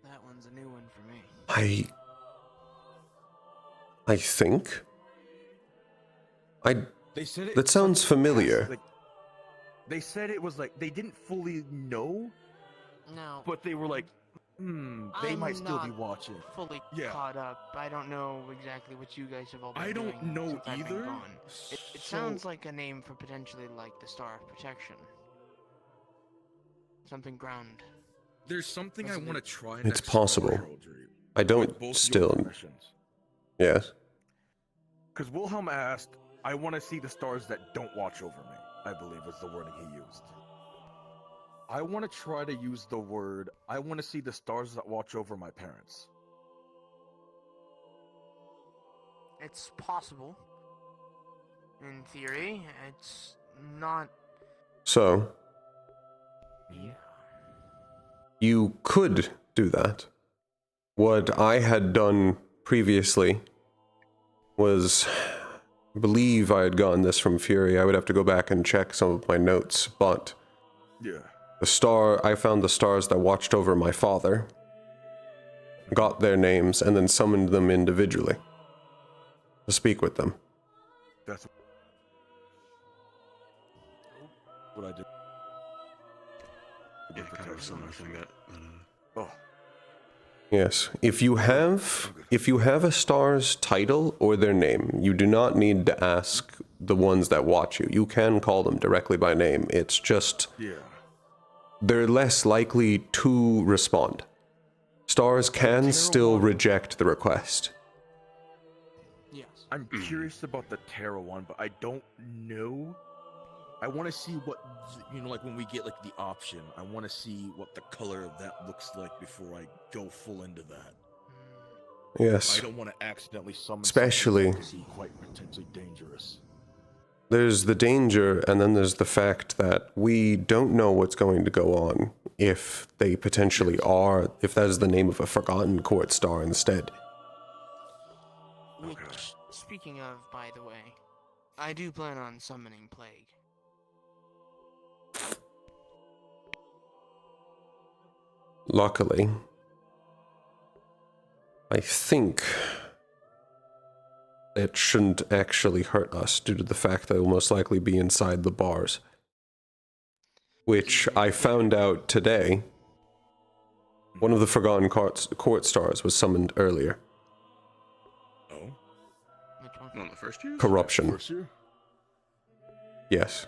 Speaker 7: That one's a new one for me.
Speaker 2: I think.
Speaker 20: They said it.
Speaker 2: That sounds familiar.
Speaker 20: Like, they said it was like they didn't fully know.
Speaker 7: No.
Speaker 20: But they were like, they might still be watching.
Speaker 7: Fully
Speaker 20: Yeah.
Speaker 7: caught up. I don't know exactly what you guys have all been
Speaker 20: I don't
Speaker 7: doing
Speaker 20: know
Speaker 7: since I've been
Speaker 20: either,
Speaker 7: gone. It
Speaker 20: so-
Speaker 7: sounds like a name for potentially like the Star of Protection. Something ground.
Speaker 20: There's something I want to try.
Speaker 2: It's possible. I don't still... Yes?
Speaker 20: Because Wilhelm asked, "I want to see the stars that don't watch over me," I believe is the wording he used. I want to try to use the word, "I want to see the stars that watch over my parents."
Speaker 7: It's possible. In theory, it's not.
Speaker 2: So... You could do that. What I had done previously was... I believe I had gotten this from Fury. I would have to go back and check some of my notes, but...
Speaker 20: Yeah.
Speaker 2: I found the stars that watched over my father, got their names, and then summoned them individually to speak with them.
Speaker 20: That's what I did.
Speaker 16: Yeah, kind of a similar thing that.
Speaker 20: Oh.
Speaker 2: Yes, if you have a star's title or their name, you do not need to ask the ones that watch you. You can call them directly by name. It's just...
Speaker 20: Yeah.
Speaker 2: They're less likely to respond. Stars can still reject the request.
Speaker 20: Yes. I'm curious about the Terra one, but I don't know. I want to see what, like when we get like the option, I want to see what the color of that looks like before I go full into that.
Speaker 2: Yes.
Speaker 20: I don't want to accidentally summon
Speaker 2: Especially...
Speaker 20: something that I see quite potentially dangerous.
Speaker 2: There's the danger, and then there's the fact that we don't know what's going to go on if they potentially are, if that is the name of a forgotten court star instead.
Speaker 7: Which, speaking of, by the way, I do plan on summoning Plague.
Speaker 2: Luckily, I think it shouldn't actually hurt us due to the fact that it will most likely be inside the bars. Which I found out today. One of the forgotten court stars was summoned earlier.
Speaker 20: Oh?
Speaker 7: Which one?
Speaker 16: On the first year?
Speaker 2: Corruption.
Speaker 20: First year?
Speaker 2: Yes.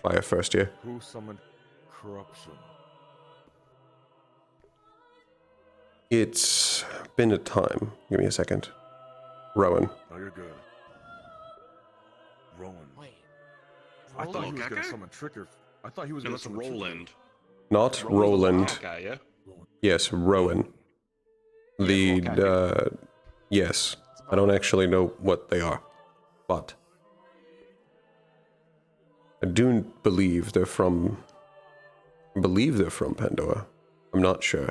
Speaker 2: By a first year.
Speaker 20: Who summoned corruption?
Speaker 2: It's been a time. Give me a second. Rowan.
Speaker 20: Oh, you're good. Rowan.
Speaker 15: Wait.
Speaker 20: I thought he was
Speaker 16: Roland?
Speaker 20: gonna summon Tricker. I thought he was
Speaker 16: No,
Speaker 20: gonna
Speaker 16: that's
Speaker 20: summon Tricker.
Speaker 16: Roland.
Speaker 2: Not
Speaker 16: Roland's the
Speaker 2: Roland.
Speaker 16: black guy, yeah?
Speaker 2: Yes, Rowan. Yes. I don't actually know what they are, but I do believe they're from Pandora. I'm not sure.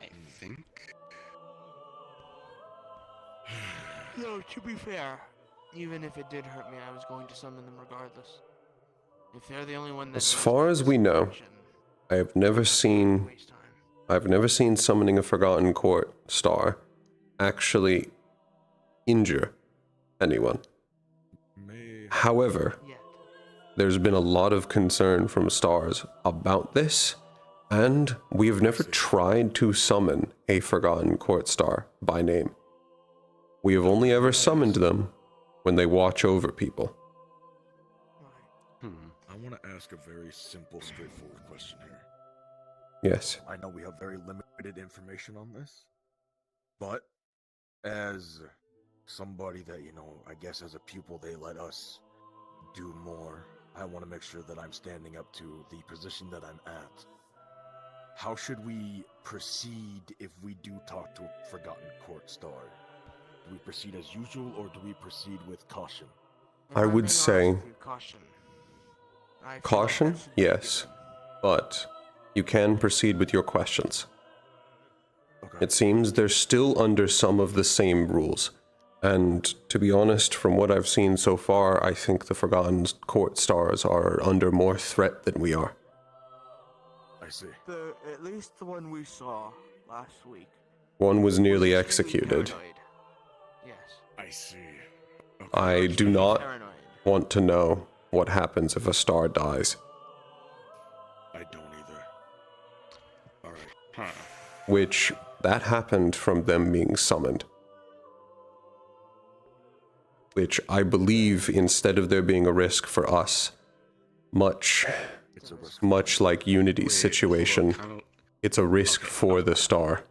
Speaker 16: I think.
Speaker 7: No, to be fair, even if it did hurt me, I was going to summon them regardless. If they're the only one that
Speaker 2: As
Speaker 7: knows
Speaker 2: far
Speaker 7: about
Speaker 2: as
Speaker 7: this
Speaker 2: we know,
Speaker 7: information,
Speaker 2: I've never seen summoning a Forgotten Court star actually injure anyone. However, there's been a lot of concern from stars about this, and we have never tried to summon a Forgotten Court star by name. We have only ever summoned them when they watch over people.
Speaker 20: I want to ask a very simple, straightforward question here.
Speaker 2: Yes.
Speaker 20: I know we have very limited information on this, but as somebody that, I guess as a pupil they let us do more, I want to make sure that I'm standing up to the position that I'm at. How should we proceed if we do talk to a Forgotten Court star? Do we proceed as usual, or do we proceed with caution?
Speaker 2: I would say
Speaker 7: caution.
Speaker 2: caution, yes, but you can proceed with your questions. It seems they're still under some of the same rules, and to be honest, from what I've seen so far, I think the Forgotten Court stars are under more threat than we are.
Speaker 20: I see.
Speaker 7: At least the one we saw last week.
Speaker 2: One was nearly executed.
Speaker 7: Yes.
Speaker 20: I see.
Speaker 2: I do not want to know what happens if a star dies.
Speaker 20: I don't either. Alright.
Speaker 2: Which, that happened from them being summoned. Which I believe, instead of there being a risk for us, much like Unity's situation, it's a risk for the star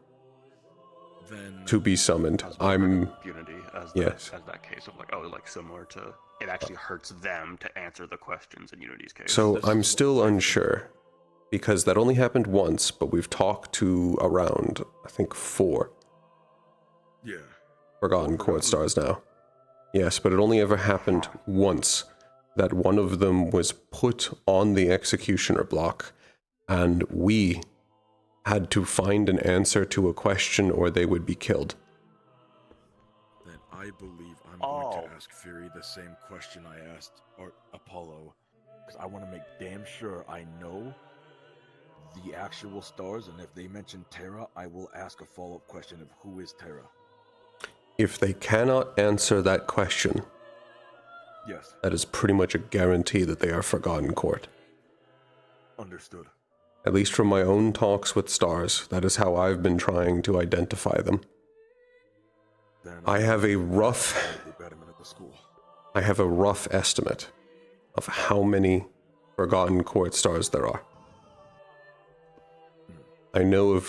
Speaker 2: to be summoned. I'm
Speaker 16: Unity as
Speaker 2: yes.
Speaker 16: as that case of like similar to it actually hurts them to answer the questions in Unity's case.
Speaker 2: So I'm still unsure, because that only happened once, but we've talked to around, I think, 4 Forgotten Court stars now. Yes, but it only ever happened once, that one of them was put on the executioner block, and we had to find an answer to a question or they would be killed.
Speaker 20: Then I believe I'm going to ask Fury the same question I asked Apollo, because I want to make damn sure I know the actual stars, and if they mention Terra, I will ask a follow-up question of who is Terra.
Speaker 2: If they cannot answer that question,
Speaker 20: yes,
Speaker 2: that is pretty much a guarantee that they are Forgotten Court.
Speaker 20: Understood.
Speaker 2: At least from my own talks with stars, that is how I've been trying to identify them. I have a rough estimate of how many Forgotten Court stars there are. I know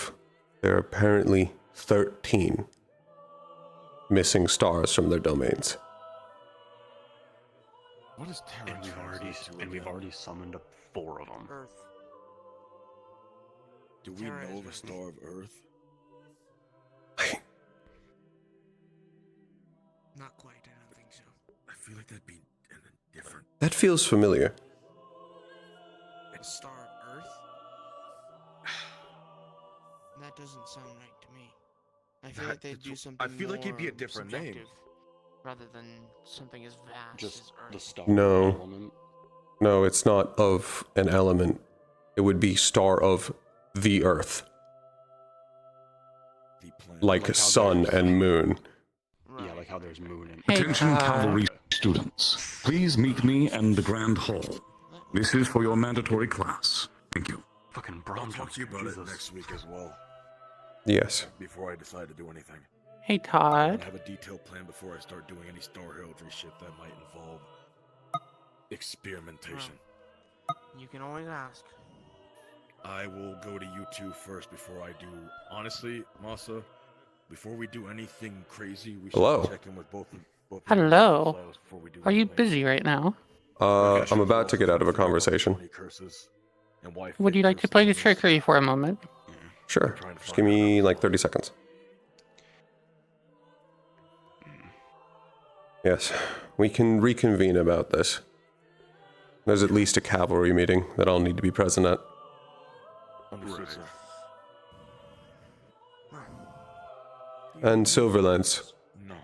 Speaker 2: there are apparently 13 missing stars from their domains.
Speaker 20: What is Terra?
Speaker 16: And we've already summoned up 4 of them.
Speaker 7: Earth.
Speaker 20: Do we know of a star of Earth?
Speaker 7: Not quite, I don't think so.
Speaker 20: I feel like that'd be different.
Speaker 2: That feels familiar.
Speaker 7: A star of Earth? That doesn't sound right to me. I feel like they'd do something
Speaker 20: I feel like it'd be a
Speaker 7: more
Speaker 20: different name.
Speaker 7: subjective, rather than something as vast
Speaker 16: Just
Speaker 7: as Earth.
Speaker 16: the star
Speaker 2: No.
Speaker 16: element.
Speaker 2: No, it's not of an element. It would be star of the Earth. Like sun and moon.
Speaker 16: Yeah, like how there's moon and
Speaker 3: Attention cavalry students. Please meet me in the Grand Hall. This is for your mandatory class. Thank you.
Speaker 16: Fucking
Speaker 20: I'll
Speaker 16: bronze.
Speaker 20: talk to you about it next week as well.
Speaker 2: Yes.
Speaker 20: Before I decide to do anything.
Speaker 18: Hey,
Speaker 20: I
Speaker 18: Todd.
Speaker 20: want to have a detailed plan before I start doing any star heraldry shit that might involve experimentation.
Speaker 7: You can always ask.
Speaker 20: I will go to you two first before I do. Honestly, Masa, before we do anything crazy, we should
Speaker 2: Hello.
Speaker 20: check in with both of you
Speaker 18: Hello.
Speaker 20: before we do
Speaker 18: Are you
Speaker 20: anything.
Speaker 18: busy right now?
Speaker 2: I'm about to get out of a conversation.
Speaker 18: Would you like to play the trickery for a moment?
Speaker 2: Sure. Just give me like 30 seconds. Yes, we can reconvene about this. There's at least a cavalry meeting that I'll need to be present at.
Speaker 20: Understood, sir.
Speaker 2: And Silverlance.
Speaker 20: No.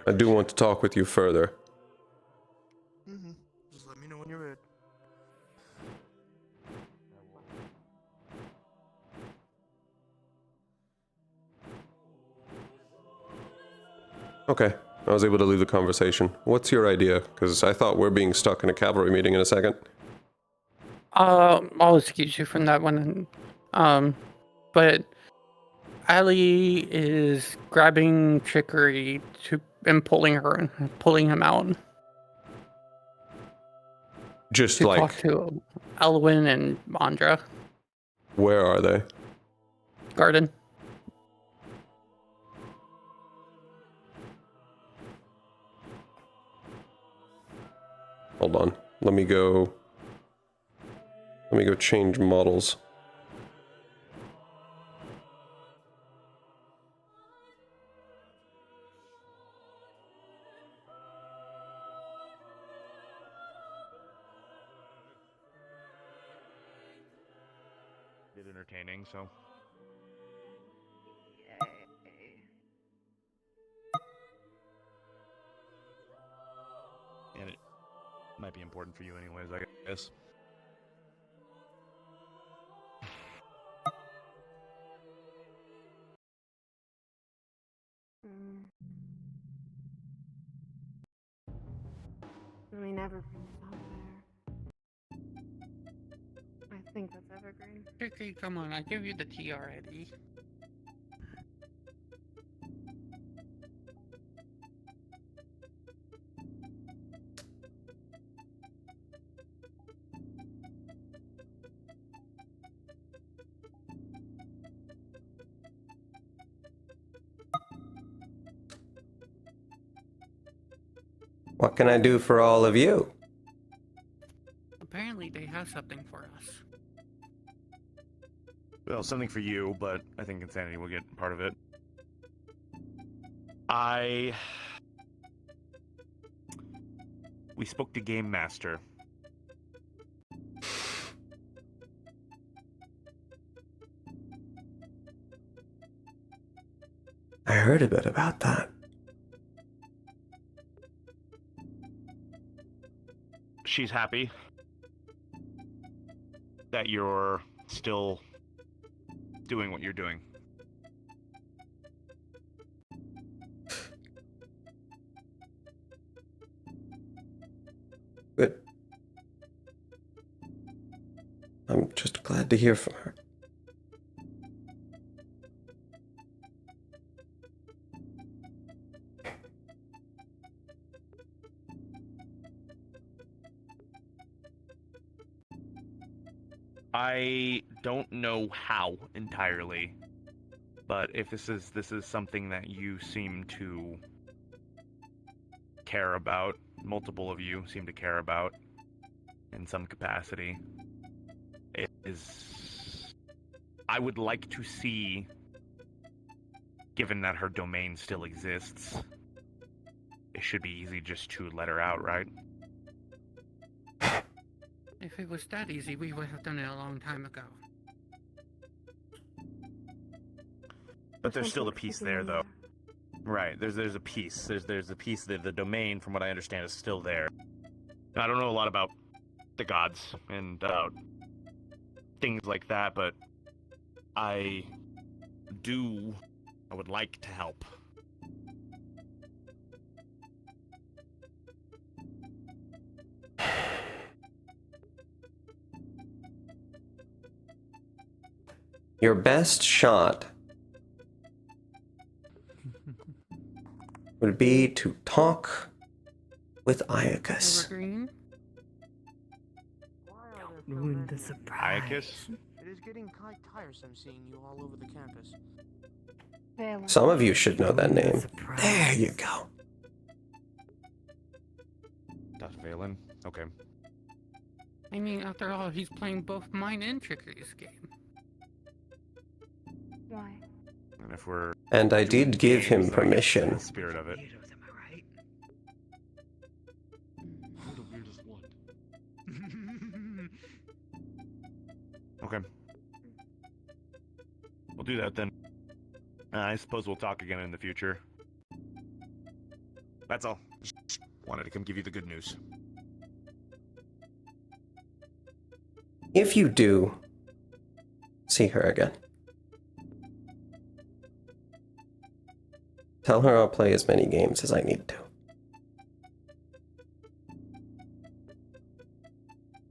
Speaker 2: I do want to talk with you further.
Speaker 7: Mm-hmm. Just let me know when you're ready.
Speaker 2: Okay, I was able to leave the conversation. What's your idea? Because I thought we're being stuck in a cavalry meeting in a second.
Speaker 18: I'll excuse you from that one. But Ali is grabbing Trickery and pulling him out.
Speaker 2: Just
Speaker 18: to
Speaker 2: like,
Speaker 18: talk to Elwyn and Andra.
Speaker 2: where are they?
Speaker 18: Garden.
Speaker 2: Hold on. Let me go change models.
Speaker 1: Did entertaining, so. And it might be important for you anyways, I guess.
Speaker 12: I mean, Evergreen's not there. I think that's Evergreen.
Speaker 18: Trickery, come on, I give you the tea already.
Speaker 2: What can I do for all of you?
Speaker 18: Apparently they have something for us.
Speaker 1: Well, something for you, but I think Insanity will get part of it. We spoke to Game Master.
Speaker 2: I heard a bit about that.
Speaker 1: She's happy that you're still doing what you're doing.
Speaker 2: Good. I'm just glad to hear from her.
Speaker 1: I don't know how entirely, but if this is something that you seem to care about, multiple of you seem to care about in some capacity, I would like to see, given that her domain still exists, it should be easy just to let her out, right?
Speaker 18: If it was that easy, we would have done it a long time ago.
Speaker 1: But there's still a piece there, though. Right, there's a piece. There's a piece that the domain, from what I understand, is still there. And I don't know a lot about the gods and things like that, but I would like to help.
Speaker 2: Your best shot would be to talk with Iacus.
Speaker 18: Evergreen?
Speaker 6: Ruin the surprise.
Speaker 1: Iacus?
Speaker 7: getting tiresome seeing you all over the campus.
Speaker 2: Some of you should know that name. There you go.
Speaker 1: Dr. Valen? Okay.
Speaker 18: I mean, after all, he's playing both mine and Trickery's game.
Speaker 8: Why?
Speaker 1: And if we're
Speaker 2: And I
Speaker 1: doing
Speaker 2: did give him
Speaker 1: games, I guess
Speaker 2: permission.
Speaker 1: the spirit of it.
Speaker 11: You're the weirdest one.
Speaker 1: Okay. We'll do that then. I suppose we'll talk again in the future. That's all. Just wanted to come give you the good news.
Speaker 2: If you do see her again, tell her I'll play as many games as I need to.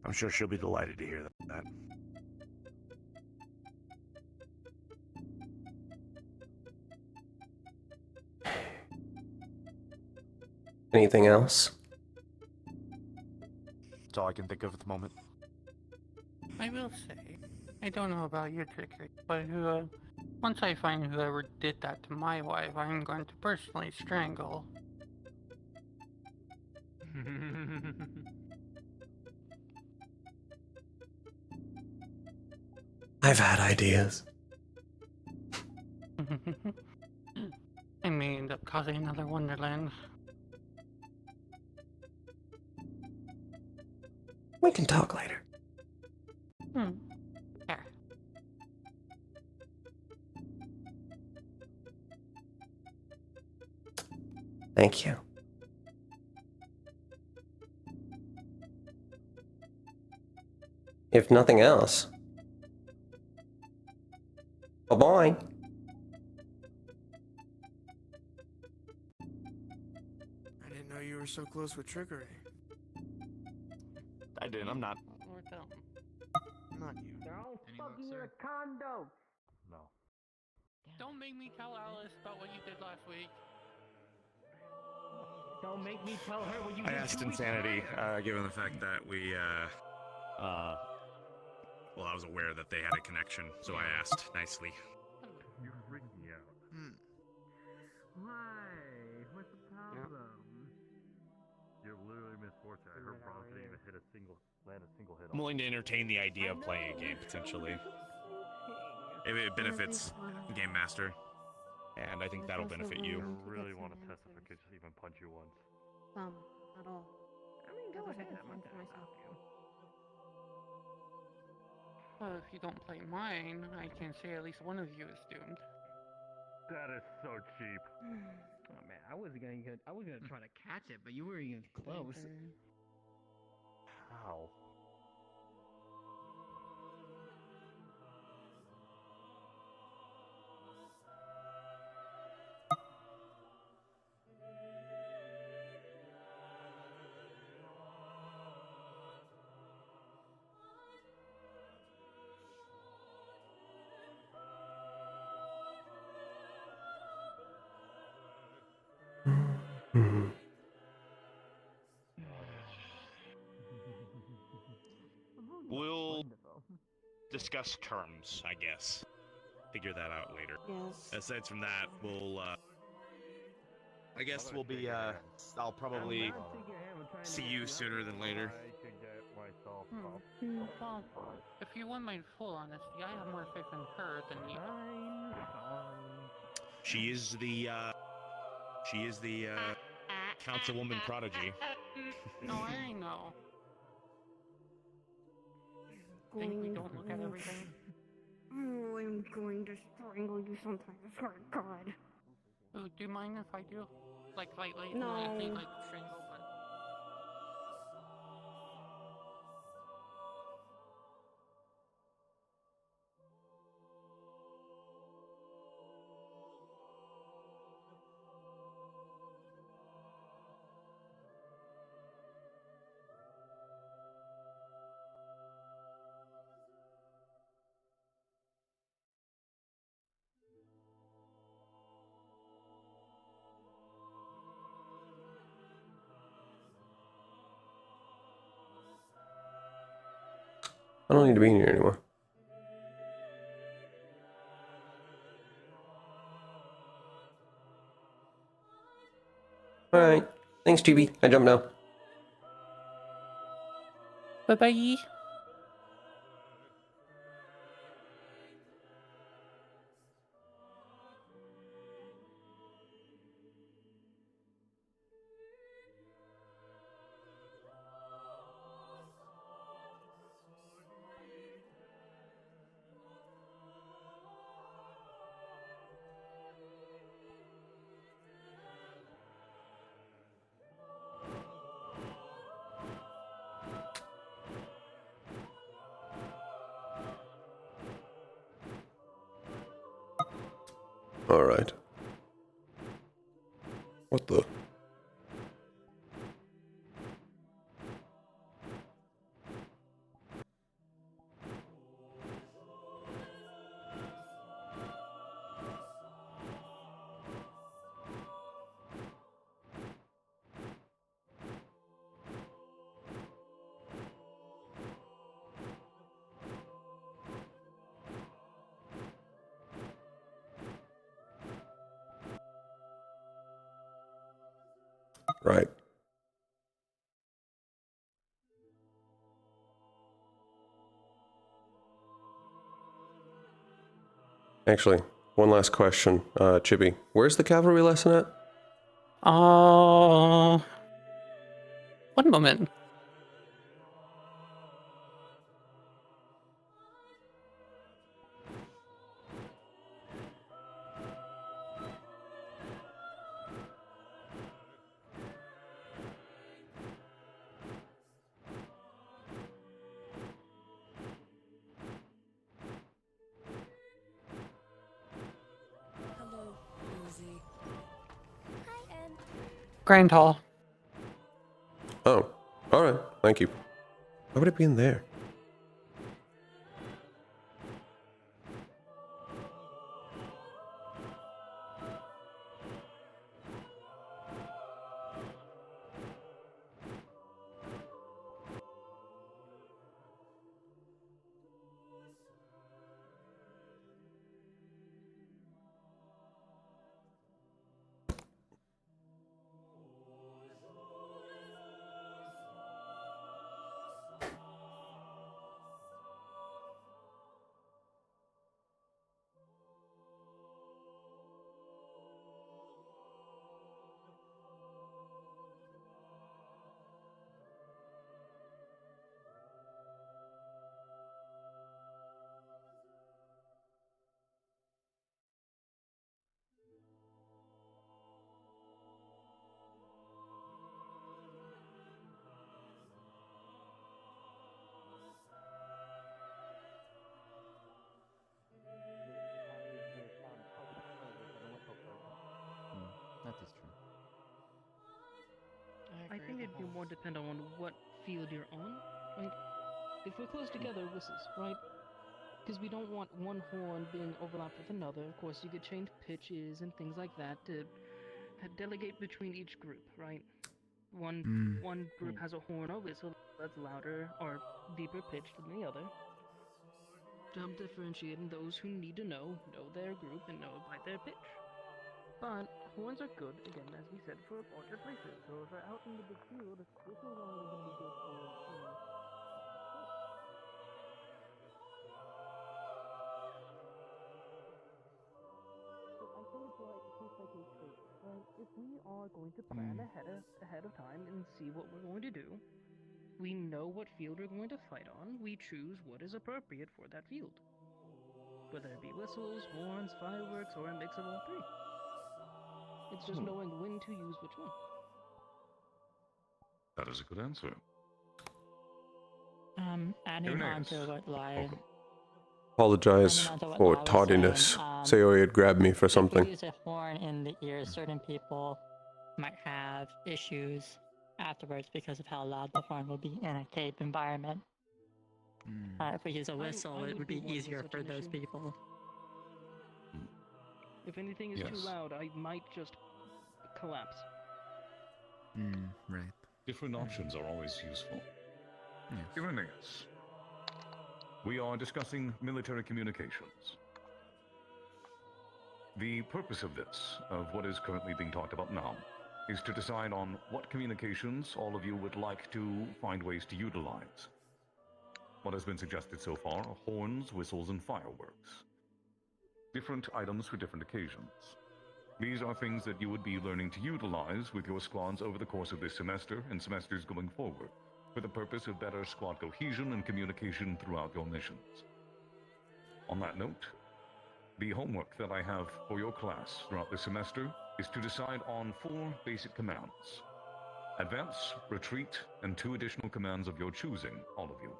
Speaker 1: I'm sure she'll be delighted to hear that.
Speaker 2: Anything else?
Speaker 1: That's all I can think of at the moment.
Speaker 18: I will say, I don't know about you, Trickery, but once I find whoever did that to my wife, I'm going to personally strangle.
Speaker 2: I've had ideas.
Speaker 18: I may end up causing another Wonderland.
Speaker 2: We can talk later.
Speaker 18: Yeah.
Speaker 2: Thank you. If nothing else, bye-bye.
Speaker 7: I didn't know you were so close with Trickery.
Speaker 1: I didn't, I'm not.
Speaker 18: Or dumb.
Speaker 7: Not you.
Speaker 15: They're all fucking in a condo.
Speaker 1: No.
Speaker 18: Don't make me tell Alice about what you did last week.
Speaker 15: Don't make me tell her what you
Speaker 1: I
Speaker 15: did
Speaker 1: asked
Speaker 15: 2 weeks
Speaker 1: Insanity,
Speaker 15: prior.
Speaker 1: given the fact that we, well, I was aware that they had a connection, so I asked nicely.
Speaker 11: You freaked me out.
Speaker 5: Why? What's the problem?
Speaker 11: You're literally Miss Forte. I heard Bronze didn't even land a single hit.
Speaker 1: I'm willing to entertain the idea of playing a game, potentially. If it benefits Game Master, and I think that'll benefit you.
Speaker 11: I really want to test if I could just even punch you once.
Speaker 12: At all.
Speaker 15: I mean, go ahead. I'm not gonna stop you.
Speaker 18: Well, if you don't play mine, I can say at least one of you is doomed.
Speaker 11: That is so cheap.
Speaker 15: Oh man, I was gonna try to catch it, but you were even close.
Speaker 11: How?
Speaker 1: We'll discuss terms, I guess. Figure that out later.
Speaker 12: Yes.
Speaker 1: Aside from that, we'll, I guess we'll be, I'll probably see you sooner than later.
Speaker 11: I could get myself up.
Speaker 18: Well, if you want my full honesty, I have more faith in her than you.
Speaker 1: She is the councilwoman prodigy.
Speaker 18: No, I know. Think we don't look at everything?
Speaker 12: Oh, I'm going to strangle you sometime. I swear to God.
Speaker 18: Ooh, do you mind if I do? Like, lightly?
Speaker 12: No.
Speaker 18: Not actually, like, strangle, but...
Speaker 2: I don't need to be in here anymore. Thanks, GB. I jump now.
Speaker 21: Bye bye.
Speaker 2: Alright. What the? Right. Actually, one last question. Chibi, where's the cavalry lesson at?
Speaker 21: One moment.
Speaker 17: Hello, Rosie. Hi, Anne.
Speaker 21: Grand Hall.
Speaker 2: Oh, alright. Thank you. Why would it be in there?
Speaker 19: That is true.
Speaker 23: I think it'd be more dependent on what field you're on, right? If we're close together, whistles, right? Because we don't want one horn being overlapped with another. Of course, you could change pitches and things like that to delegate between each group, right? One group has a horn or whistle that's louder or deeper pitched than the other. To help differentiating those who need to know their group and know it by their pitch. But horns are good, again, as we said, for larger places. So if we're out in the big field, whistles are only going to be good for, So I think it's like case by case basis, right? If we are going to plan ahead of time and see what we're going to do, we know what field we're going to fight on, we choose what is appropriate for that field. Whether it be whistles, horns, fireworks, or a mix of all three. It's just knowing when to use which one.
Speaker 3: That is a good answer.
Speaker 24: Adding on to what Lai
Speaker 2: Apologize for tardiness. Sayori had grabbed me for
Speaker 24: if
Speaker 2: something.
Speaker 24: we use a horn in the ears, certain people might have issues afterwards because of how loud the horn will be in a cave environment. If we use a whistle, it would be easier for those people.
Speaker 23: If anything is too loud, I might just collapse.
Speaker 19: Right.
Speaker 3: Different options are always useful.
Speaker 19: Yes.
Speaker 3: Irenaeus, we are discussing military communications. The purpose of this, of what is currently being talked about now, is to decide on what communications all of you would like to find ways to utilize. What has been suggested so far are horns, whistles, and fireworks. Different items for different occasions. These are things that you would be learning to utilize with your squads over the course of this semester and semesters going forward, for the purpose of better squad cohesion and communication throughout your missions. On that note, the homework that I have for your class throughout the semester is to decide on 4 basic commands. Advance, retreat, and 2 additional commands of your choosing, all of you.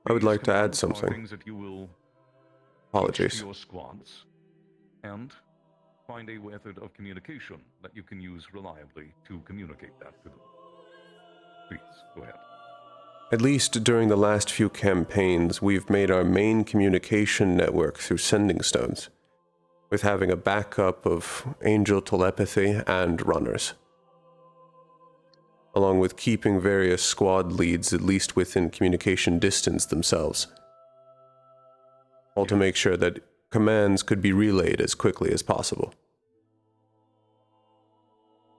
Speaker 2: I would
Speaker 3: These
Speaker 2: like to add
Speaker 3: commands are
Speaker 2: something.
Speaker 3: things that you will teach
Speaker 2: Apologies.
Speaker 3: to your squads, and find a method of communication that you can use reliably to communicate that to them. Please, go ahead.
Speaker 2: At least during the last few campaigns, we've made our main communication network through sending stones, with having a backup of angel telepathy and runners, along with keeping various squad leads at least within communication distance themselves, all to make sure that commands could be relayed as quickly as possible.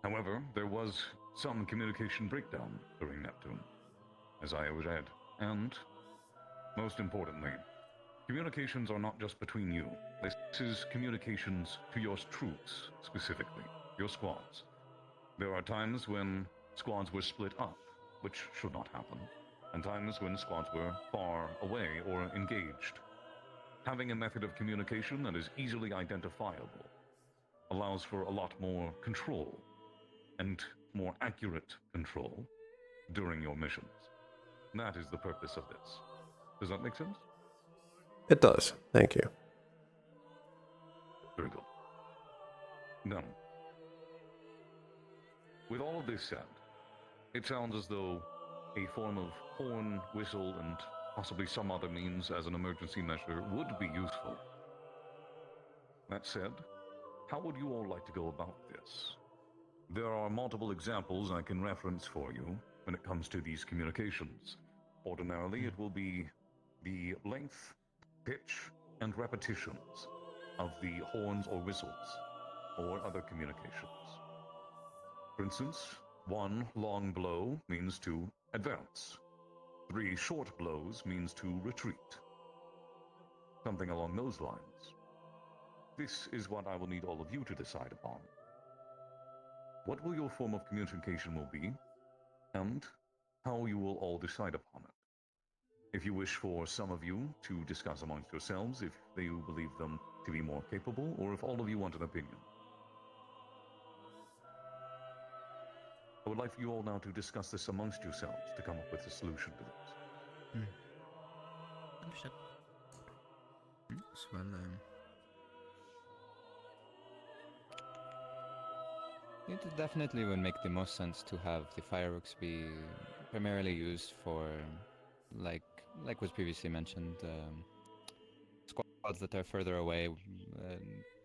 Speaker 3: However, there was some communication breakdown during Neptune, as I read, and, most importantly, communications are not just between you. This is communications to your troops, specifically, your squads. There are times when squads were split up, which should not happen, and times when squads were far away or engaged. Having a method of communication that is easily identifiable allows for a lot more control and more accurate control during your missions. That is the purpose of this. Does that make sense?
Speaker 2: It does. Thank you.
Speaker 3: Very good. Now, with all of this said, it sounds as though a form of horn, whistle, and possibly some other means as an emergency measure would be useful. That said, how would you all like to go about this? There are multiple examples I can reference for you when it comes to these communications. Ordinarily, it will be the length, pitch, and repetitions of the horns or whistles, or other communications. For instance, 1 long blow means to advance. 3 short blows means to retreat. Something along those lines. This is what I will need all of you to decide upon. What will your form of communication will be, and how you will all decide upon it. If you wish for some of you to discuss amongst yourselves if you believe them to be more capable, or if all of you want an opinion. I would like for you all now to discuss this amongst yourselves to come up with a solution to this.
Speaker 19: Understood. Yes, well,
Speaker 4: It definitely would make the most sense to have the fireworks be primarily used for, like was previously mentioned, squads that are further away,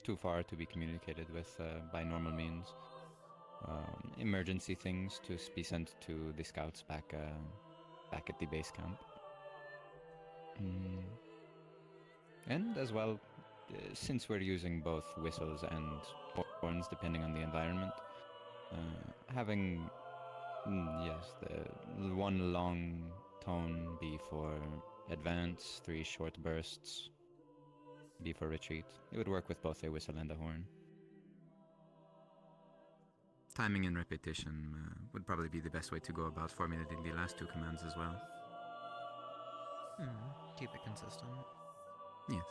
Speaker 4: too far to be communicated with by normal means. Emergency things to be sent to the scouts back at the base camp. And as well, since we're using both whistles and horns depending on the environment, having the 1 long tone be for advance, 3 short bursts be for retreat. It would work with both a whistle and a horn.
Speaker 19: timing and repetition would probably be the best way to go about formulating the last 2 commands as well.
Speaker 9: Keep it consistent.
Speaker 19: Yes.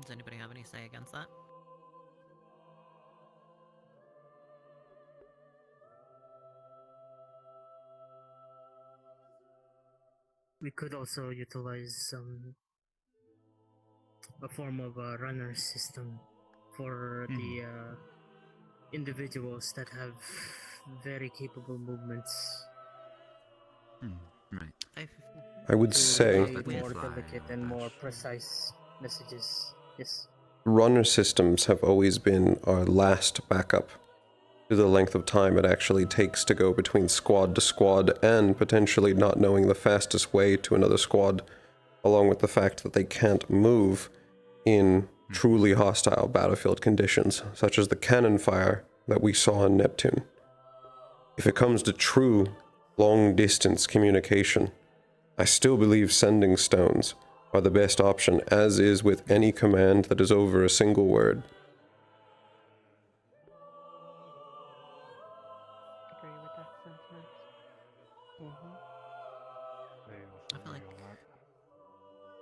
Speaker 9: Does anybody have any say against that?
Speaker 10: We could also utilize a form of a runner system for the individuals that have very capable movements.
Speaker 19: Right.
Speaker 2: I would
Speaker 10: to
Speaker 2: say
Speaker 10: relay more delicate and more precise messages. Yes.
Speaker 2: runner systems have always been our last backup to the length of time it actually takes to go between squad to squad and potentially not knowing the fastest way to another squad along with the fact that they can't move in truly hostile battlefield conditions, such as the cannon fire that we saw on Neptune. If it comes to true long-distance communication, I still believe sending stones are the best option, as is with any command that is over a single word.
Speaker 6: Agree with that sentiment.
Speaker 9: I feel like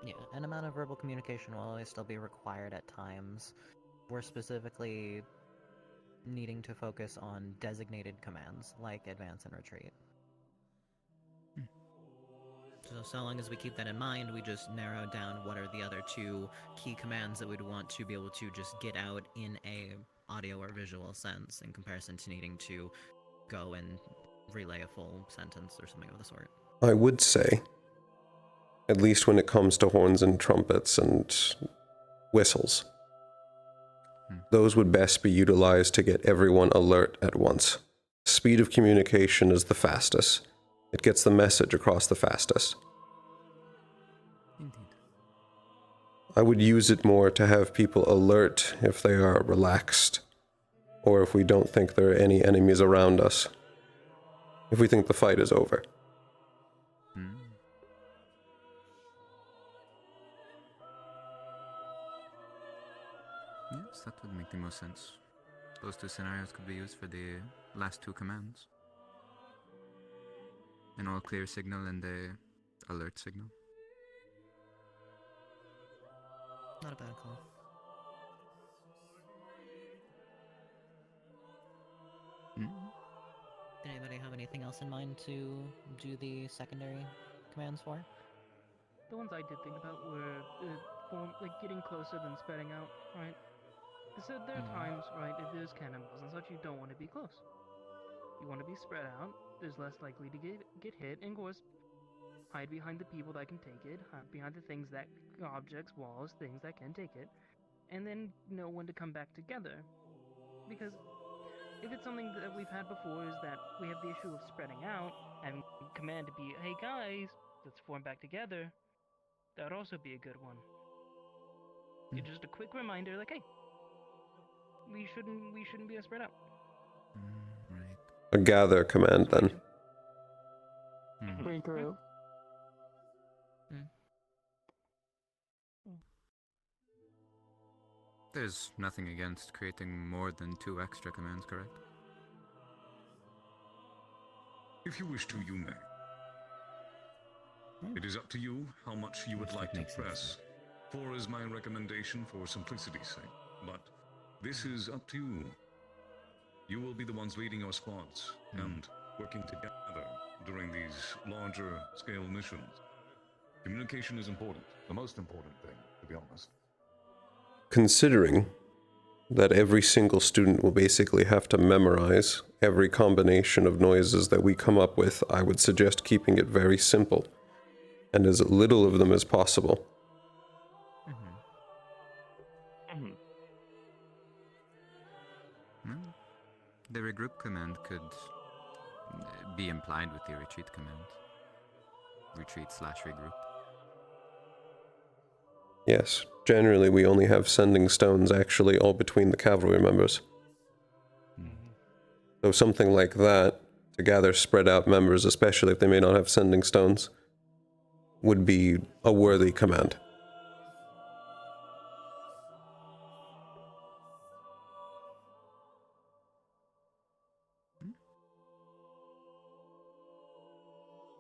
Speaker 9: yeah, an amount of verbal communication will always still be required at times. We're specifically needing to focus on designated commands like advance and retreat. So long as we keep that in mind, we just narrow down what are the other two key commands that we'd want to be able to just get out in a audio or visual sense in comparison to needing to go and relay a full sentence or something of the sort.
Speaker 2: I would say, at least when it comes to horns and trumpets and whistles, those would best be utilized to get everyone alert at once. Speed of communication is the fastest. It gets the message across the fastest. I would use it more to have people alert if they are relaxed, or if we don't think there are any enemies around us. If we think the fight is over.
Speaker 19: Yes, that would make the most sense. Those two scenarios could be used for the last two commands. An all clear signal and the alert signal.
Speaker 9: Not a bad call. Did anybody have anything else in mind to do the secondary commands for?
Speaker 23: The ones I did think about were getting closer than spreading out, right? Because there are times, right, if there's cannonballs and such, you don't want to be close. You want to be spread out. There's less likely to get hit, and of course, hide behind the people that can take it, hide behind the things that objects, walls, things that can take it, and then know when to come back together. Because if it's something that we've had before, is that we have the issue of spreading out, having command to be, hey guys, let's form back together. That would also be a good one. Just a quick reminder, like, hey, we shouldn't be spread out.
Speaker 2: A gather command, then.
Speaker 24: Regroup.
Speaker 19: There's nothing against creating more than 2 extra commands, correct?
Speaker 3: If you wish to, you may. It is up to you how much you would like to press. 4 is my recommendation for simplicity's sake, but this is up to you. You will be the ones leading your squads and working together during these larger scale missions. Communication is important, the most important thing, to be honest.
Speaker 2: Considering that every single student will basically have to memorize every combination of noises that we come up with, I would suggest keeping it very simple and as little of them as possible.
Speaker 19: The regroup command could be implied with the retreat command. Retreat/regroup.
Speaker 2: Yes, generally we only have sending stones actually all between the cavalry members. So something like that, to gather spread out members, especially if they may not have sending stones, would be a worthy command.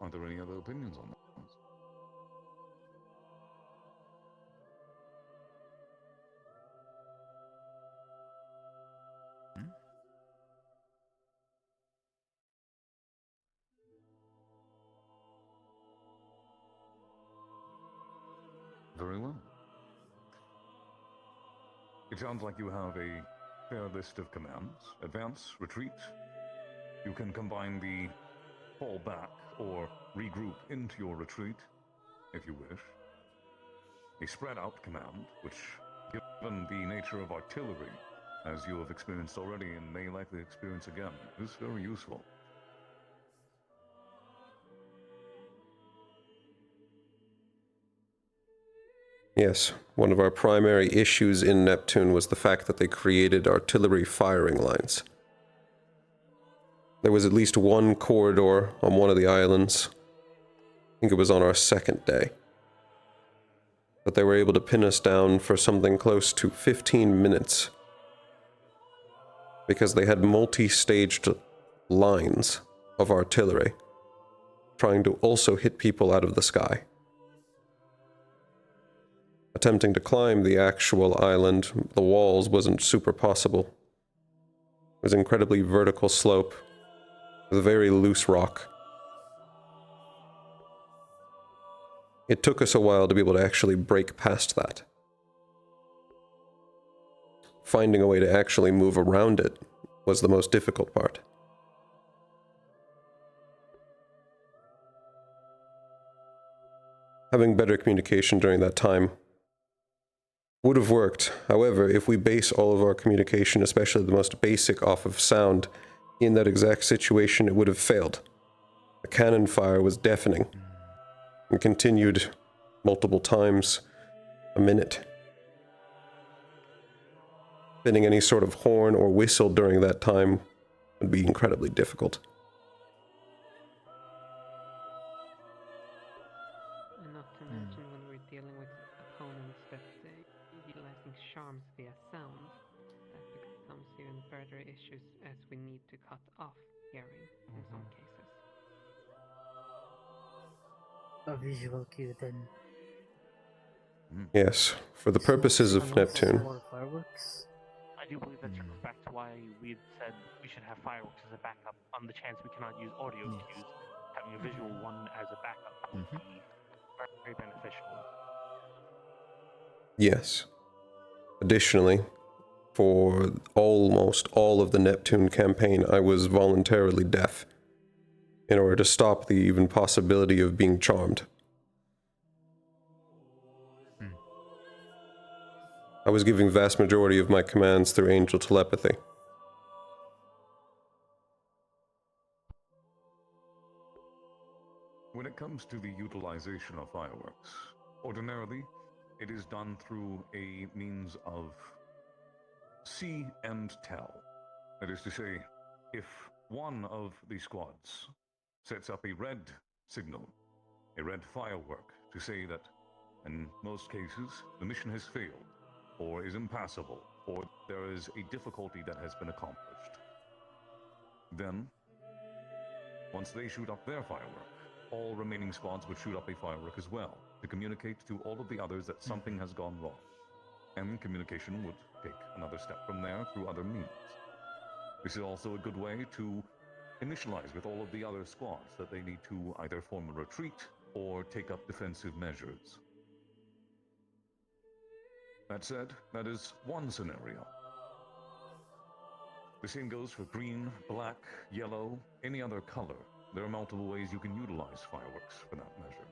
Speaker 3: Are there any other opinions on that? Very well. It sounds like you have a fair list of commands. Advance, retreat. You can combine the fall back or regroup into your retreat, if you wish. A spread out command, which, given the nature of artillery, as you have experienced already and may likely experience again, is very useful.
Speaker 2: Yes, one of our primary issues in Neptune was the fact that they created artillery firing lines. There was at least one corridor on one of the islands. I think it was on our second day. But they were able to pin us down for something close to 15 minutes. Because they had multi-staged lines of artillery trying to also hit people out of the sky. Attempting to climb the actual island, the walls, wasn't super possible. It was incredibly vertical slope with very loose rock. It took us a while to be able to actually break past that. Finding a way to actually move around it was the most difficult part. Having better communication during that time would have worked. However, if we base all of our communication, especially the most basic, off of sound, in that exact situation, it would have failed. The cannon fire was deafening and continued multiple times a minute. Spinning any sort of horn or whistle during that time would be incredibly difficult.
Speaker 13: And not to mention when we're dealing with opponents that utilizing charms via sound, that becomes even further issues as we need to cut off hearing in some cases.
Speaker 10: A visual cue then.
Speaker 2: Yes, for the purposes of Neptune.
Speaker 10: More fireworks.
Speaker 14: I do believe that circles back to why we had said we should have fireworks as a backup on the chance we cannot use audio cues. Having a visual one as a backup would be very beneficial.
Speaker 2: Yes. Additionally, for almost all of the Neptune campaign, I was voluntarily deaf in order to stop the even possibility of being charmed. I was giving vast majority of my commands through angel telepathy.
Speaker 3: When it comes to the utilization of fireworks, ordinarily, it is done through a means of see and tell. That is to say, if one of the squads sets up a red signal, a red firework, to say that, in most cases, the mission has failed, or is impassable, or there is a difficulty that has been accomplished. Then, once they shoot up their firework, all remaining squads would shoot up a firework as well, to communicate to all of the others that something has gone wrong. And communication would take another step from there through other means. This is also a good way to initialize with all of the other squads that they need to either form a retreat or take up defensive measures. That said, that is one scenario. The same goes for green, black, yellow, any other color. There are multiple ways you can utilize fireworks for that measure.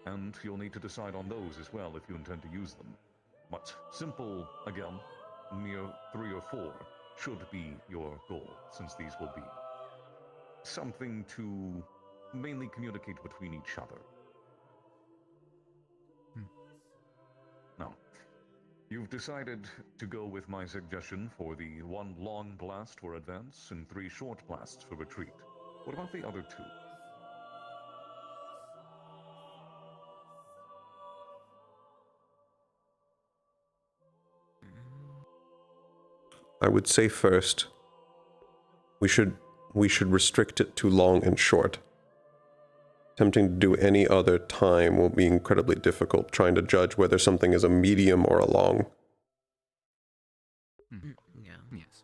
Speaker 3: And you'll need to decide on those as well if you intend to use them. But simple, again, mere 3 or 4 should be your goal, since these will be something to mainly communicate between each other. Now, you've decided to go with my suggestion for the 1 long blast for advance and 3 short blasts for retreat. What about the other 2?
Speaker 2: I would say first, we should restrict it to long and short. Attempting to do any other time will be incredibly difficult, trying to judge whether something is a medium or a long.
Speaker 9: Yeah.
Speaker 19: Yes.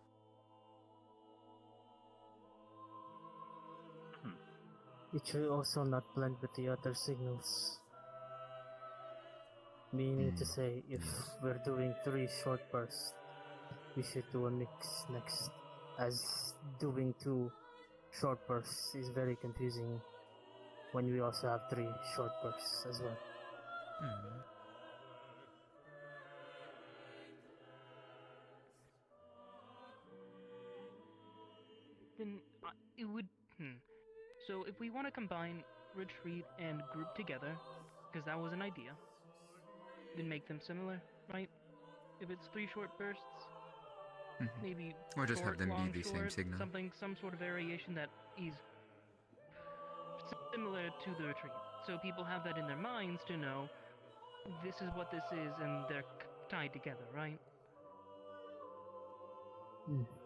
Speaker 10: It should also not blend with the other signals. Meaning to say, if we're doing 3 short bursts, we should do a mix next, as doing 2 short bursts is very confusing when we also have 3 short bursts as well.
Speaker 6: Then it would. So if we want to combine retreat and group together, because that was an idea,
Speaker 14: then make them similar, right? If it's 3 short bursts, maybe
Speaker 19: Or just
Speaker 14: short,
Speaker 19: have them
Speaker 14: long,
Speaker 19: be the same
Speaker 14: short,
Speaker 19: signal.
Speaker 14: some sort of variation that is similar to the retreat. So people have that in their minds to know this is what this is, and they're tied together, right?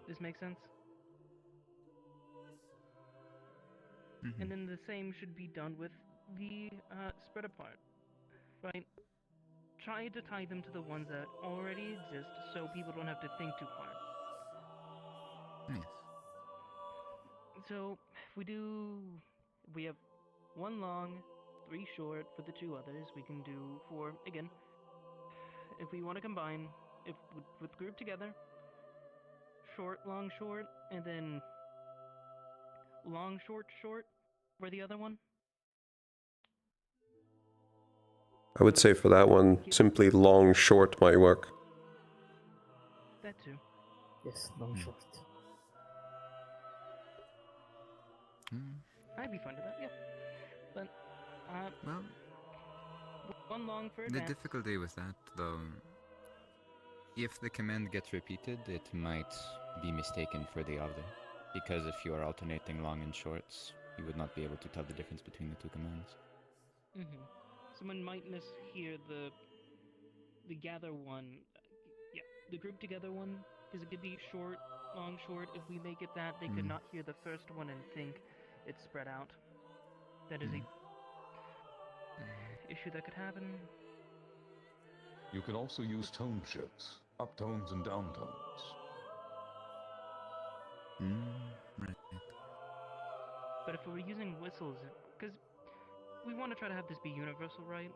Speaker 14: This makes sense? And then the same should be done with the spread apart, right? Try to tie them to the ones that already exist so people don't have to think too hard.
Speaker 19: Yes.
Speaker 14: So, if we have 1 long, 3 short for the 2 others, we can do 4, again, if we want to combine, if with group together, short, short, and then long, short for the other one.
Speaker 2: I would say for that one, simply long short might work.
Speaker 14: That too.
Speaker 10: Yes, long short.
Speaker 14: I'd be fine with that, yeah. But,
Speaker 19: well,
Speaker 14: 1 long for
Speaker 19: the
Speaker 14: advance.
Speaker 19: difficulty with that, though, if the command gets repeated, it might be mistaken for the other. Because if you are alternating long and shorts, you would not be able to tell the difference between the 2 commands.
Speaker 14: Someone might mishear the gather one. Yeah, the group together one, because it could be short, long, short. If we make it that, they could not hear the first one and think it's spread out. That is a issue that could happen.
Speaker 3: You can also use tone shifts, uptones and downtones.
Speaker 19: Right.
Speaker 14: But if we're using whistles, because we want to try to have this be universal, right?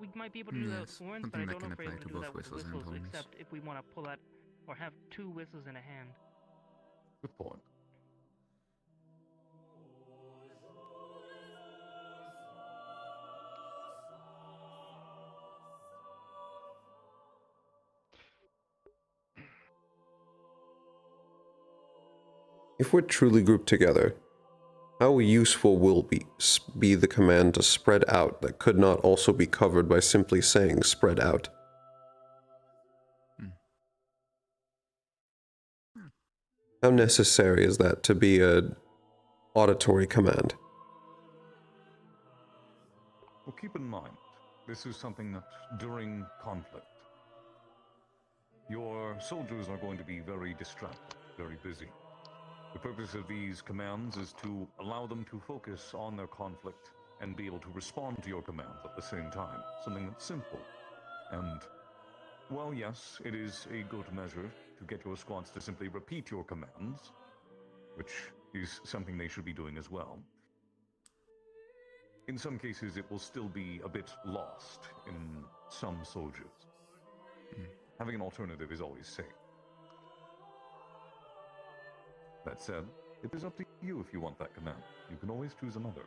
Speaker 14: We might be able to do that with
Speaker 19: Yes,
Speaker 14: horns, but
Speaker 19: something
Speaker 14: I
Speaker 19: that
Speaker 14: don't know
Speaker 19: can
Speaker 14: if we're
Speaker 19: apply
Speaker 14: able to
Speaker 19: to
Speaker 14: do
Speaker 19: both
Speaker 14: that with
Speaker 19: whistles and
Speaker 14: whistles,
Speaker 19: horns.
Speaker 14: except if we want to pull out or have 2 whistles in a hand.
Speaker 3: Good point.
Speaker 2: If we're truly grouped together, how useful will be the command to spread out that could not also be covered by simply saying spread out? How necessary is that to be an auditory command?
Speaker 3: Well, keep in mind, this is something that during conflict, your soldiers are going to be very distracted, very busy. The purpose of these commands is to allow them to focus on their conflict and be able to respond to your commands at the same time. Something that's simple. And, well, yes, it is a good measure to get your squads to simply repeat your commands, which is something they should be doing as well. In some cases, it will still be a bit lost in some soldiers. Having an alternative is always safe. That said, it is up to you if you want that command. You can always choose another.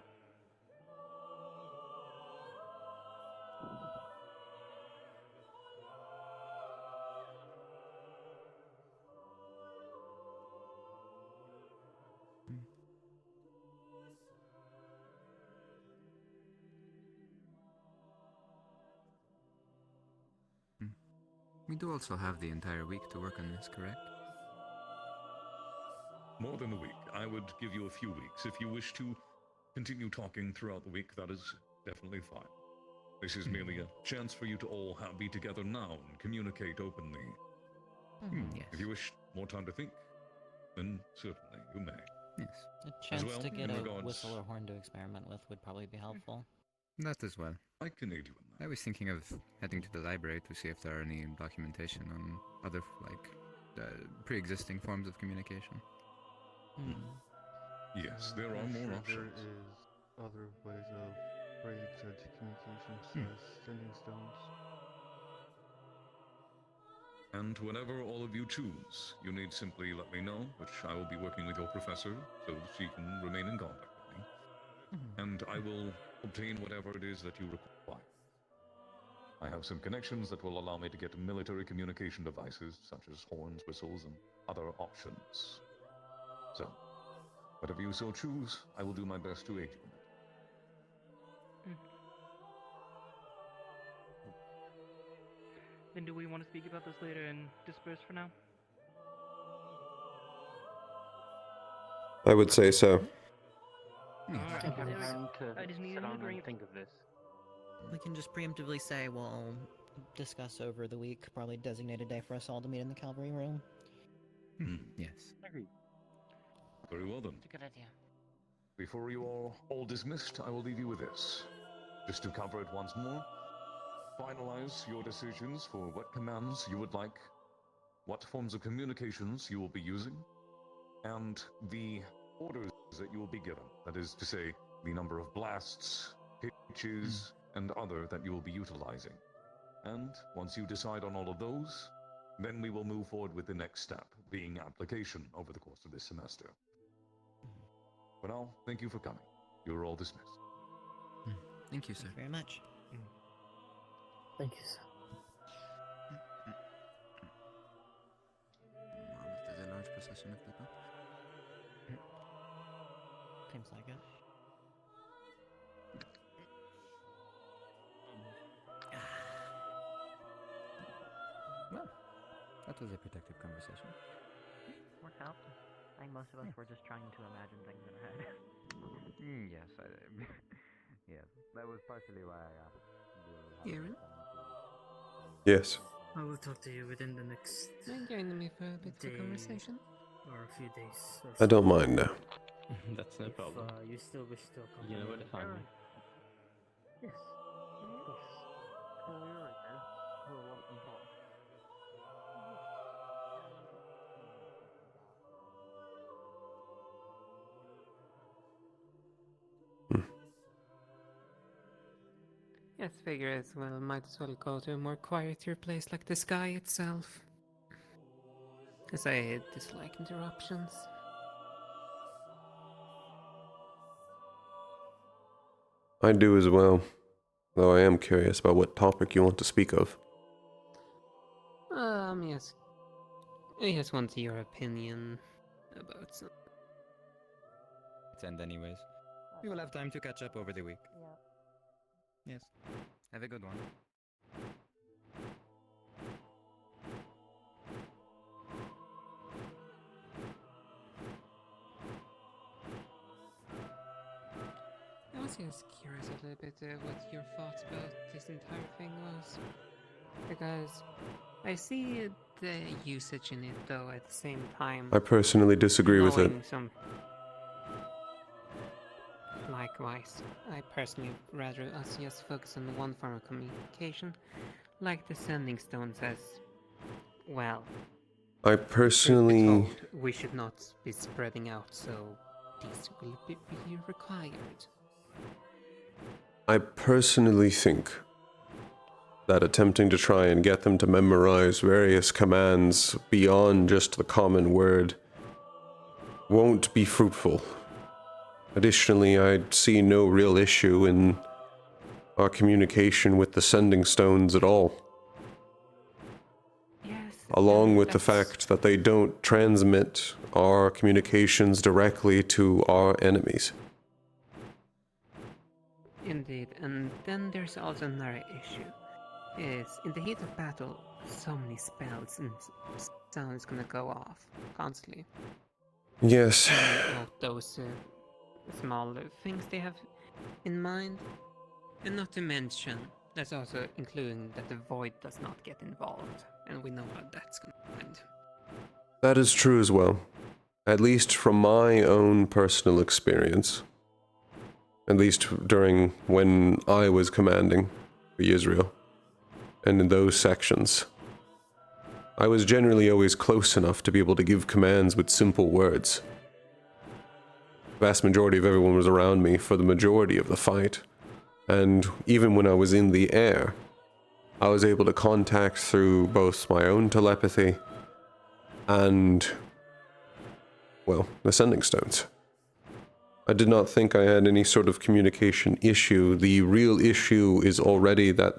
Speaker 19: We do also have the entire week to work on this, correct?
Speaker 3: More than a week. I would give you a few weeks. If you wish to continue talking throughout the week, that is definitely fine. This is merely a chance for you to all be together now and communicate openly.
Speaker 4: Yes.
Speaker 3: If you wish more time to think, then certainly you may.
Speaker 19: Yes.
Speaker 9: A chance
Speaker 3: well,
Speaker 9: to get
Speaker 3: in
Speaker 9: a
Speaker 3: regards-
Speaker 9: whistle or horn to experiment with would probably be helpful.
Speaker 19: That as well.
Speaker 3: I can aid you in that.
Speaker 19: I was thinking of heading to the library to see if there are any documentation on other, pre-existing forms of communication.
Speaker 3: Yes, there are more options.
Speaker 8: There is other ways of raids and communications, such as sending stones.
Speaker 3: And whenever all of you choose, you need simply let me know, which I will be working with your professor so that she can remain in contact with me. And I will obtain whatever it is that you require. I have some connections that will allow me to get military communication devices, such as horns, whistles, and other options. So, whatever you so choose, I will do my best to aid you in it.
Speaker 14: then do we want to speak about this later and disperse for now?
Speaker 2: I would say so.
Speaker 14: Alright,
Speaker 17: Take
Speaker 14: there we
Speaker 17: time
Speaker 14: go.
Speaker 17: to
Speaker 14: I just needed
Speaker 17: sit
Speaker 14: an
Speaker 17: down and
Speaker 14: agreement.
Speaker 17: think of this.
Speaker 9: We can just preemptively say we'll discuss over the week, probably designate a day for us all to meet in the Calvary room.
Speaker 19: Yes.
Speaker 3: Very well then.
Speaker 17: It's a good idea.
Speaker 3: Before you are all dismissed, I will leave you with this. Just to cover it once more, finalize your decisions for what commands you would like, what forms of communications you will be using, and the orders that you will be given. That is to say, the number of blasts, pitches, and other that you will be utilizing. And once you decide on all of those, then we will move forward with the next step, being application over the course of this semester. For now, thank you for coming. You are all dismissed.
Speaker 19: Thank you, sir.
Speaker 9: Thank you very much.
Speaker 10: Thank you, sir.
Speaker 19: Well, if there's a large procession of people.
Speaker 9: Seems like it.
Speaker 19: Well, that was a productive conversation.
Speaker 7: Worked out. I think most of us were just trying to imagine things in our head.
Speaker 16: Yes, yes. That was partially why I asked.
Speaker 21: Aaron?
Speaker 2: Yes.
Speaker 10: I will talk to you within the next
Speaker 21: Mind joining me for a bit of
Speaker 10: day
Speaker 21: a conversation?
Speaker 10: or a few days. Or
Speaker 2: I don't
Speaker 10: so.
Speaker 2: mind now.
Speaker 20: That's no
Speaker 10: If
Speaker 20: problem.
Speaker 10: you still wish to accompany
Speaker 20: You know where to
Speaker 10: me.
Speaker 20: find me.
Speaker 10: Yes, of course.
Speaker 21: Yes, figure as well. Might as well go to a more quieter place like the sky itself. As I dislike interruptions.
Speaker 2: I do as well, though I am curious about what topic you want to speak of.
Speaker 21: Yes. I just want your opinion about some.
Speaker 19: Let's end anyways. We will have time to catch up over the week. Yes. Have a good one.
Speaker 21: I was just curious a little bit what your thoughts about this entire thing was. Because I see the usage in it, though, at the same time.
Speaker 2: I personally disagree with it.
Speaker 21: knowing some. Likewise, I personally rather us just focus on one form of communication, like the sending stones as, well,
Speaker 2: I
Speaker 21: truth be
Speaker 2: personally...
Speaker 21: told, we should not be spreading out, so these will be required.
Speaker 2: I personally think that attempting to try and get them to memorize various commands beyond just the common word won't be fruitful. Additionally, I see no real issue in our communication with the sending stones at all.
Speaker 21: Yes,
Speaker 2: along with the fact that they don't transmit our communications directly to our enemies.
Speaker 21: Indeed, and then there's also another issue. Is in the heat of battle, so many spells and sounds gonna go off constantly.
Speaker 2: Yes.
Speaker 21: Out those small things they have in mind, and not to mention that's also including that the void does not get involved, and we know how that's gonna end.
Speaker 2: That is true as well. At least from my own personal experience. At least during when I was commanding for Israel. And in those sections. I was generally always close enough to be able to give commands with simple words. The vast majority of everyone was around me for the majority of the fight. And even when I was in the air, I was able to contact through both my own telepathy and, well, the sending stones. I did not think I had any sort of communication issue. The real issue is already that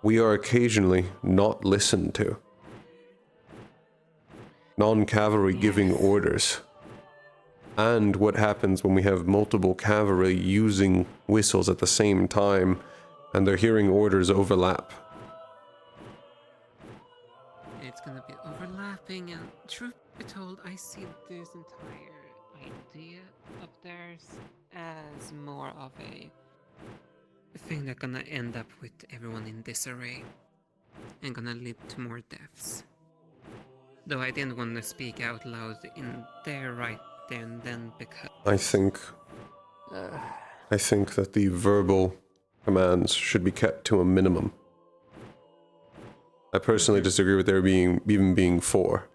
Speaker 2: we are occasionally not listened to. Non-cavalry giving orders. And what happens when we have multiple cavalry using whistles at the same time and their hearing orders overlap.
Speaker 21: It's gonna be overlapping, and truth be told, I see this entire idea of theirs as more of a thing that's gonna end up with everyone in disarray and gonna lead to more deaths. Though I didn't want to speak out loud in there right there and then because
Speaker 2: I think that the verbal commands should be kept to a minimum. I personally disagree with there even being 4.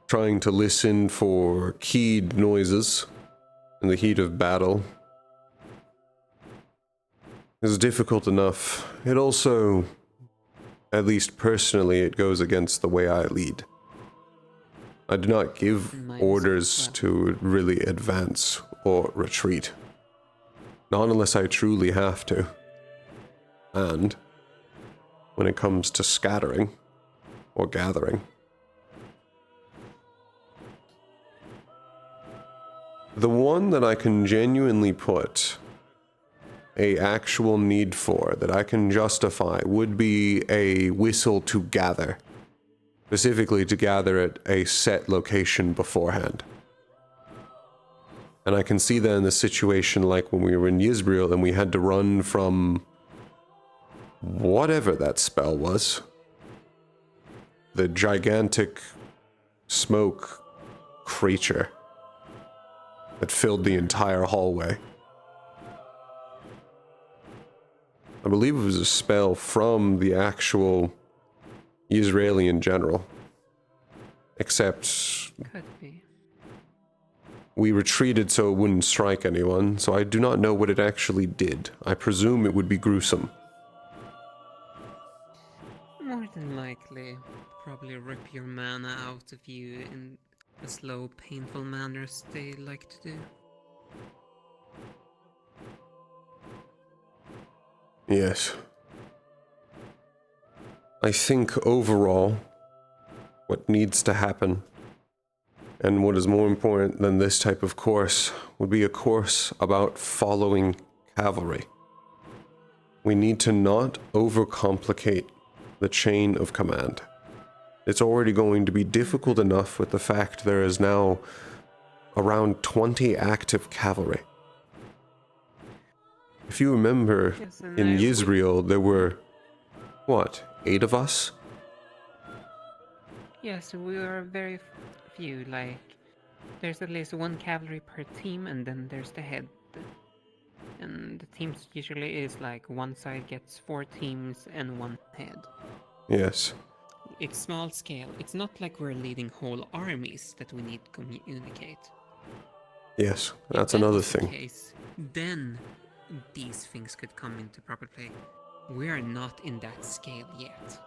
Speaker 2: Trying to listen for keyed noises in the heat of battle is difficult enough. It also, at least personally, it goes against the way I lead. I do not give orders to really advance or retreat. Not unless I truly have to. And when it comes to scattering or gathering, the one that I can genuinely put a actual need for, that I can justify, would be a whistle to gather. Specifically to gather at a set location beforehand. And I can see that in the situation like when we were in Yisrael and we had to run from whatever that spell was. The gigantic smoke creature that filled the entire hallway. I believe it was a spell from the actual Israeli in general. Except
Speaker 21: could be.
Speaker 2: We retreated so it wouldn't strike anyone, so I do not know what it actually did. I presume it would be gruesome.
Speaker 21: More than likely, probably rip your mana out of you in a slow, painful manner as they like to do.
Speaker 2: Yes. I think overall, what needs to happen, and what is more important than this type of course, would be a course about following cavalry. We need to not overcomplicate the chain of command. It's already going to be difficult enough with the fact there is now around 20 active cavalry. If you remember, in Yisrael, there were, what, 8 of us?
Speaker 21: Yes, we are very few, like, there's at least 1 cavalry per team, and then there's the head. And the teams usually is like, one side gets 4 teams and 1 head.
Speaker 2: Yes.
Speaker 21: It's small scale. It's not like we're leading whole armies that we need to communicate.
Speaker 2: Yes, that's
Speaker 21: If that
Speaker 2: another
Speaker 21: was the
Speaker 2: thing.
Speaker 21: case, then these things could come into proper play. We are not in that scale yet.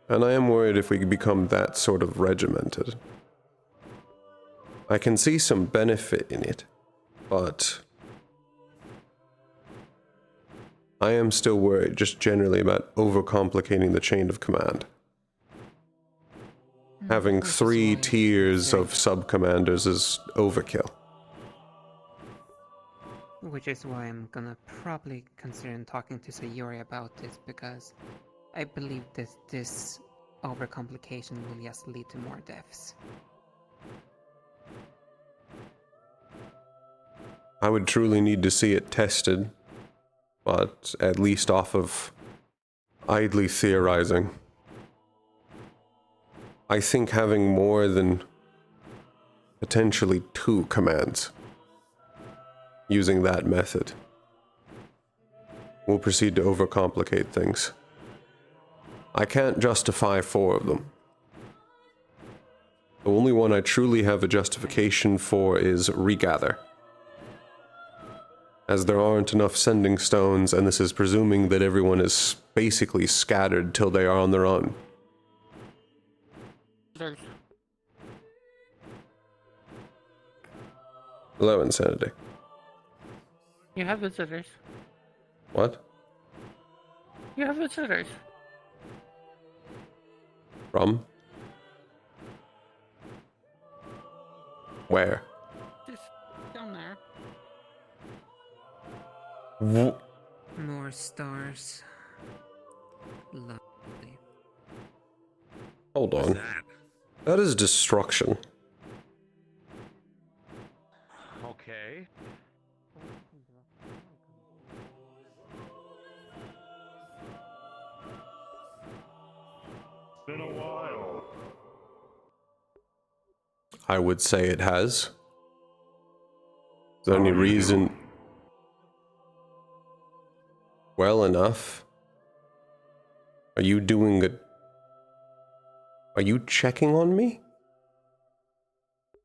Speaker 2: And I am worried if we become that sort of regimented. I can see some benefit in it, but I am still worried just generally about overcomplicating the chain of command. Having 3 tiers of sub-commanders is overkill.
Speaker 21: Which is why I'm gonna probably consider talking to Sayori about this, because I believe that this overcomplication will just lead to more deaths.
Speaker 2: I would truly need to see it tested, but at least off of idly theorizing. I think having more than potentially 2 commands using that method will proceed to overcomplicate things. I can't justify 4 of them. The only one I truly have a justification for is regather. As there aren't enough sending stones, and this is presuming that everyone is basically scattered till they are on their own.
Speaker 18: There's
Speaker 2: 11 insanity.
Speaker 18: You have visitors.
Speaker 2: What?
Speaker 18: You have visitors.
Speaker 2: From? Where?
Speaker 18: Just down there.
Speaker 2: Hold on. That is destruction.
Speaker 1: Okay.
Speaker 5: It's been a while.
Speaker 2: I would say it has. Is there any reason? Well enough. Are you doing a... Are you checking on me?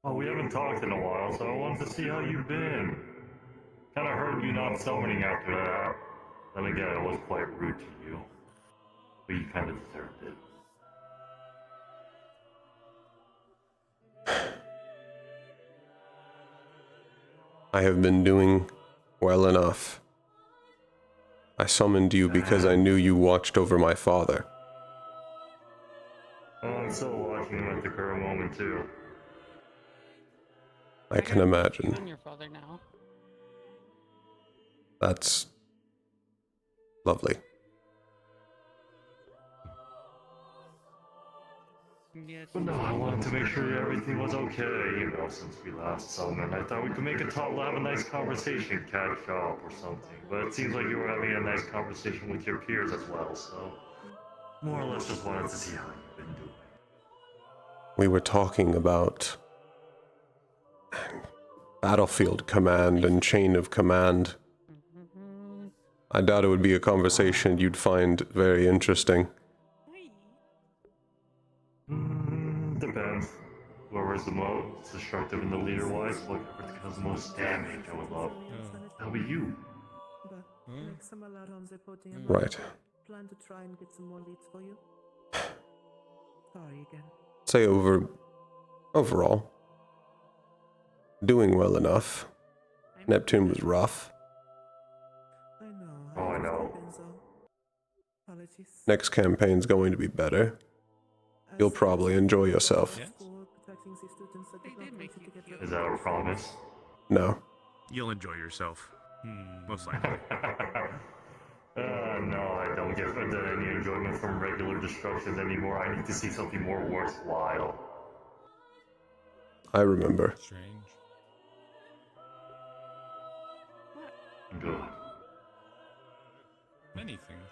Speaker 5: Oh, we haven't talked in a while, so I wanted to see how you've been. Kinda heard you not summoning after that. Then again, I was quite rude to you. But you kinda deserved it.
Speaker 2: I have been doing well enough. I summoned you because I knew you watched over my father.
Speaker 5: I'm still watching him at the current moment, too.
Speaker 2: I can imagine.
Speaker 18: And your father now.
Speaker 2: That's lovely.
Speaker 14: Yes.
Speaker 5: But no, I wanted to make sure everything was okay, you know, since we last summoned. I thought we could make a talk, have a nice conversation, catch up or something. But it seems like you were having a nice conversation with your peers as well, so... More or less just wanted to see how you've been doing.
Speaker 2: We were talking about battlefield command and chain of command. I doubt it would be a conversation you'd find very interesting.
Speaker 5: Depends. Whoever's the most destructive in the leader-wise, whoever does the most damage, I would love. That'll be you.
Speaker 2: Right.
Speaker 15: Plan to try and get some more leads for you. Sorry again.
Speaker 2: Say overall, doing well enough. Neptune was rough.
Speaker 15: I know.
Speaker 5: Oh, I know.
Speaker 15: Apologies.
Speaker 2: Next campaign's going to be better. You'll probably enjoy yourself.
Speaker 5: Is that a promise?
Speaker 2: No.
Speaker 1: You'll enjoy yourself. Most likely.
Speaker 5: No, I don't get any enjoyment from regular destructions anymore. I need to see something more worthwhile.
Speaker 2: I remember.
Speaker 19: Strange.
Speaker 5: Good.
Speaker 19: Many things.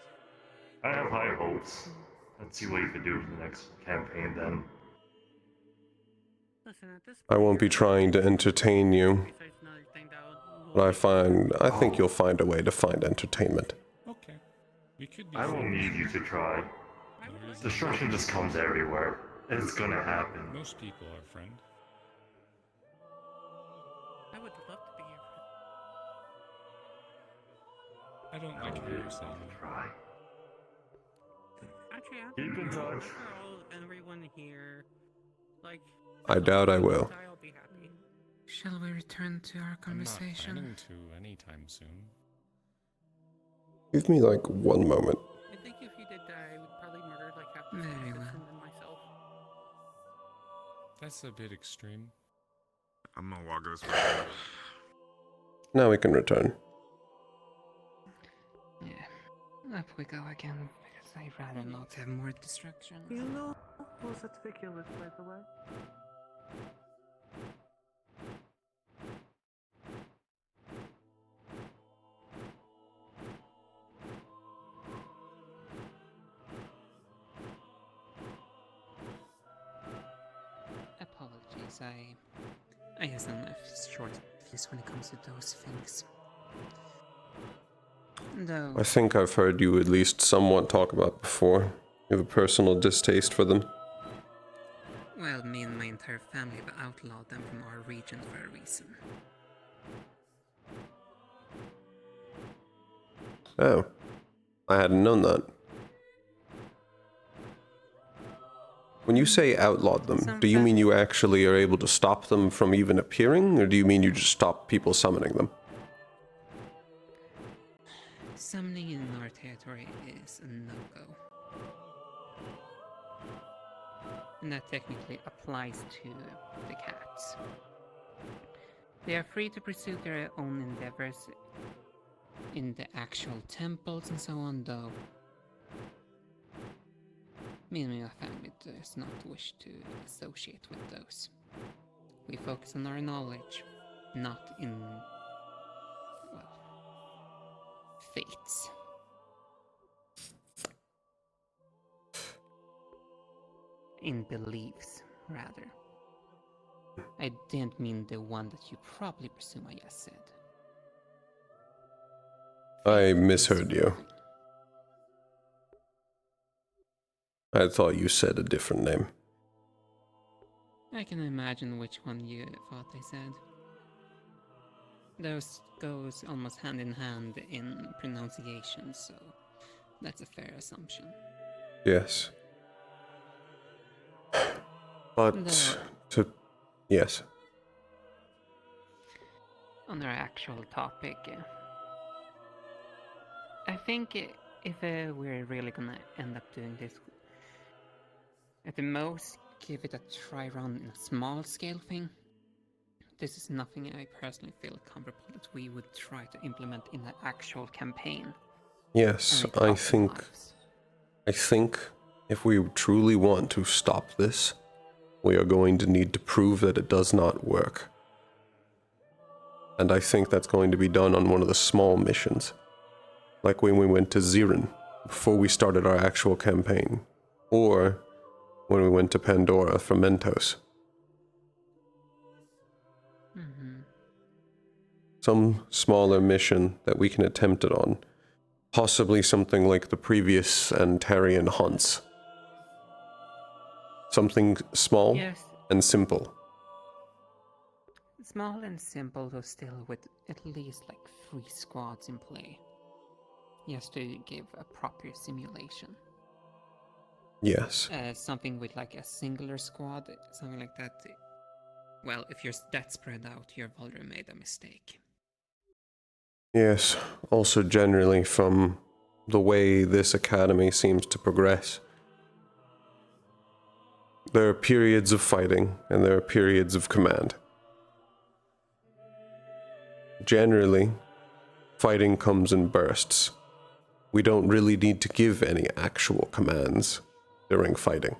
Speaker 5: I have high hopes. Let's see what you can do for the next campaign then.
Speaker 2: I won't be trying to entertain you. But I think you'll find a way to find entertainment.
Speaker 19: Okay. We could be
Speaker 5: I don't need you to try. Destruction just comes everywhere. It's gonna happen.
Speaker 19: Most people are friend.
Speaker 18: I would love to be your friend.
Speaker 19: I don't like how you're saying that.
Speaker 5: Try.
Speaker 18: Actually,
Speaker 5: Keep in touch.
Speaker 18: Everyone here, like.
Speaker 2: I doubt I will.
Speaker 18: I'll be happy.
Speaker 21: Shall we return to our conversation?
Speaker 19: I'm not planning to anytime soon.
Speaker 2: Give me like 1 moment.
Speaker 18: I think if you did die, I would probably murder like half the
Speaker 21: Very well.
Speaker 18: and then myself.
Speaker 19: That's a bit extreme.
Speaker 1: I'm gonna walk this way.
Speaker 2: Now we can return.
Speaker 21: Yeah. Up we go again, because I'd rather not have more destruction.
Speaker 15: You know who's at Viculus, by the way?
Speaker 21: Apologies, I guess I'm a short fuse when it comes to those things. Though,
Speaker 2: I think I've heard you at least somewhat talk about before. You have a personal distaste for them.
Speaker 21: well, me and my entire family have outlawed them from our region for a reason.
Speaker 2: Oh. I hadn't known that. When you say outlawed them, do you mean you actually are able to stop them from even appearing, or do you mean you just stop people summoning them?
Speaker 21: Summoning in our territory is a no-go. And that technically applies to the cats. They are free to pursue their own endeavors in the actual temples and so on, though Me and my family does not wish to associate with those. We focus on our knowledge, not in, well, fates. In beliefs, rather. I didn't mean the one that you probably presume I just said.
Speaker 2: I misheard you. I thought you said a different name.
Speaker 21: I can imagine which one you thought I said. Those goes almost hand in hand in pronunciation, so that's a fair assumption.
Speaker 2: Yes. But yes.
Speaker 21: On our actual topic, I think if we're really gonna end up doing this, at the most, give it a try run in a small scale thing. This is nothing I personally feel comfortable that we would try to implement in an actual campaign.
Speaker 2: Yes, I think if we truly want to stop this, we are going to need to prove that it does not work. And I think that's going to be done on one of the small missions. Like when we went to Zirin, before we started our actual campaign. Or when we went to Pandora for Mentos. Some smaller mission that we can attempt it on. Possibly something like the previous Antarian hunts. Something small and simple.
Speaker 21: Small and simple, though still with at least like 3 squads in play. Just to give a proper simulation.
Speaker 2: Yes.
Speaker 21: Something with like a singular squad, something like that. Well, if you're that spread out, you've already made a mistake.
Speaker 2: Yes, also generally from the way this academy seems to progress. There are periods of fighting, and there are periods of command. Generally, fighting comes in bursts. We don't really need to give any actual commands during fighting.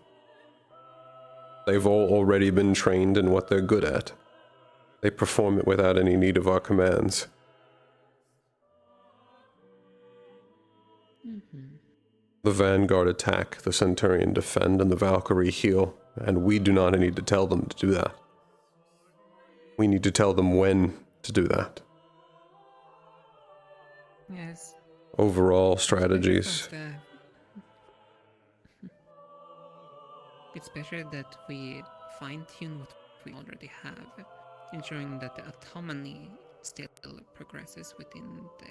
Speaker 2: They've all already been trained in what they're good at. They perform it without any need of our commands. The Vanguard attack, the Centurion defend, and the Valkyrie heal, and we do not need to tell them to do that. We need to tell them when to do that.
Speaker 21: Yes.
Speaker 2: Overall strategies.
Speaker 21: It's better that we fine-tune what we already have, ensuring that the autonomy still progresses within the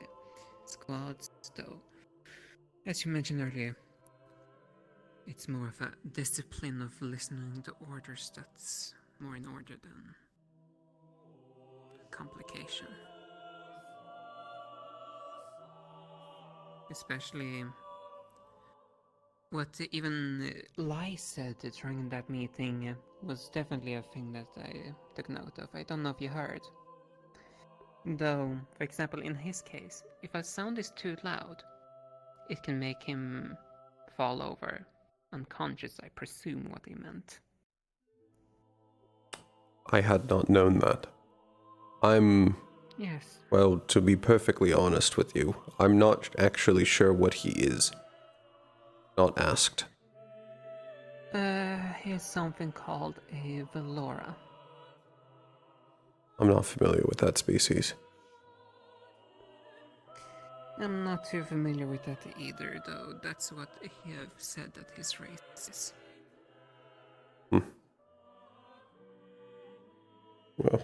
Speaker 21: squads, though, as you mentioned earlier, it's more of a discipline of listening to orders that's more in order than complication. Especially what even Lai said during that meeting was definitely a thing that I took note of. I don't know if you heard. Though, for example, in his case, if a sound is too loud, it can make him fall over unconscious, I presume what he meant.
Speaker 2: I had not known that.
Speaker 21: Yes.
Speaker 2: Well, to be perfectly honest with you, I'm not actually sure what he is. Not asked.
Speaker 21: He's something called a Velora.
Speaker 2: I'm not familiar with that species.
Speaker 21: I'm not too familiar with that either, though that's what he have said that his race is.
Speaker 2: Well.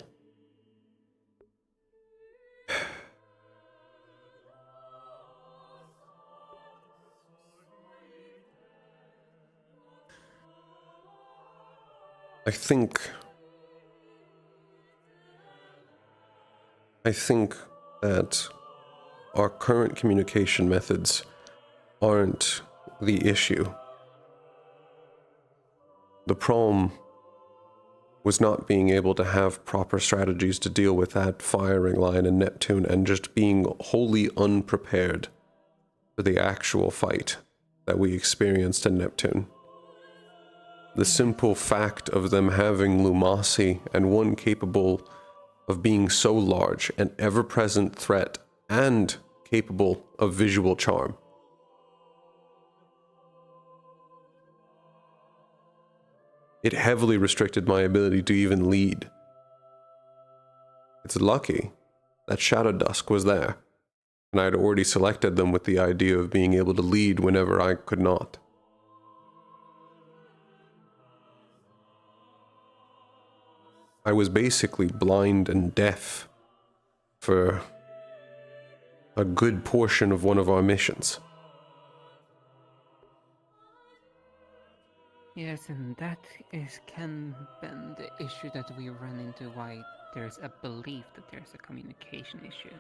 Speaker 2: I think that our current communication methods aren't the issue. The problem was not being able to have proper strategies to deal with that firing line in Neptune and just being wholly unprepared for the actual fight that we experienced in Neptune. The simple fact of them having Lumasi and one capable of being so large, an ever-present threat, and capable of visual charm. It heavily restricted my ability to even lead. It's lucky that Shadow Dusk was there, and I had already selected them with the idea of being able to lead whenever I could not. I was basically blind and deaf for a good portion of one of our missions.
Speaker 21: Yes, and that can be the issue that we run into, why there's a belief that there's a communication issue.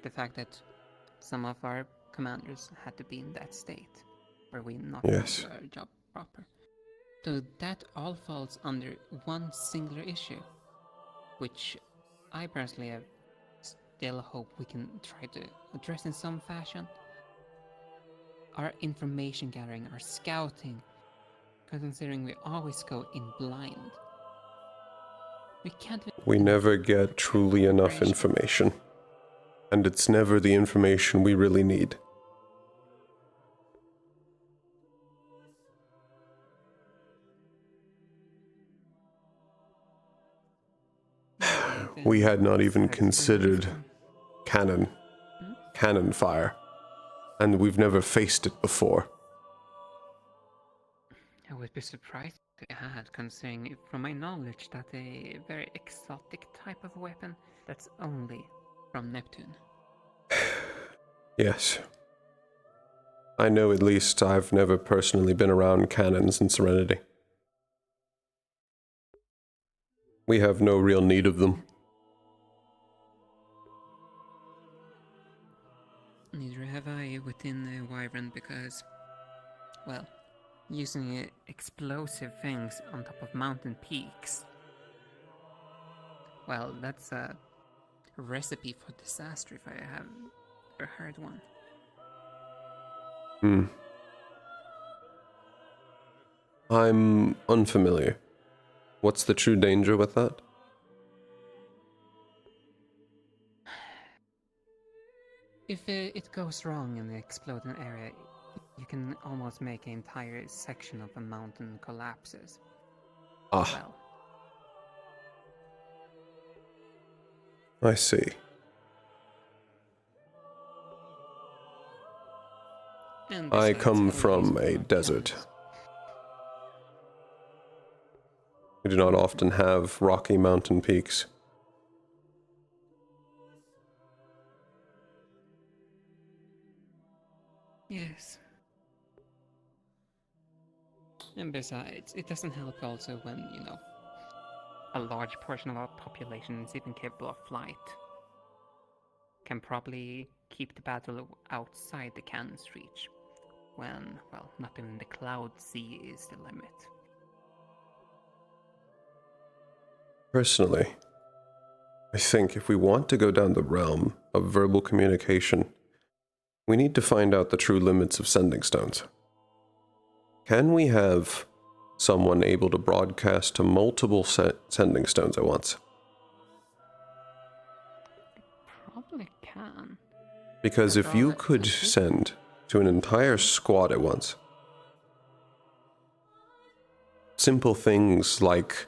Speaker 21: The fact that some of our commanders had to be in that state, where we not do our job proper. So that all falls under one singular issue, which I personally have still hope we can try to address in some fashion. Our information gathering, our scouting, considering we always go in blind.
Speaker 2: We never get truly enough information, and it's never the information we really need. We had not even considered cannon fire, and we've never faced it before.
Speaker 21: I would be surprised if they had, considering from my knowledge that a very exotic type of weapon that's only from Neptune.
Speaker 2: Yes. I know at least I've never personally been around cannons in Serenity. We have no real need of them.
Speaker 21: Neither have I within the Wyvern because, well, using explosive things on top of mountain peaks. Well, that's a recipe for disaster if I have ever heard one.
Speaker 2: I'm unfamiliar. What's the true danger with that?
Speaker 21: If it goes wrong in the exploding area, you can almost make an entire section of a mountain collapses.
Speaker 2: Well. I see. I come from a desert. We do not often have rocky mountain peaks.
Speaker 21: Yes. And besides, it doesn't help also when, a large portion of our population is even capable of flight. Can probably keep the battle outside the cannon's reach. When, well, not even the cloud sea is the limit.
Speaker 2: Personally, I think if we want to go down the realm of verbal communication, we need to find out the true limits of sending stones. Can we have someone able to broadcast to multiple sending stones at once?
Speaker 21: Probably can.
Speaker 2: Because if you could send to an entire squad at once, simple things like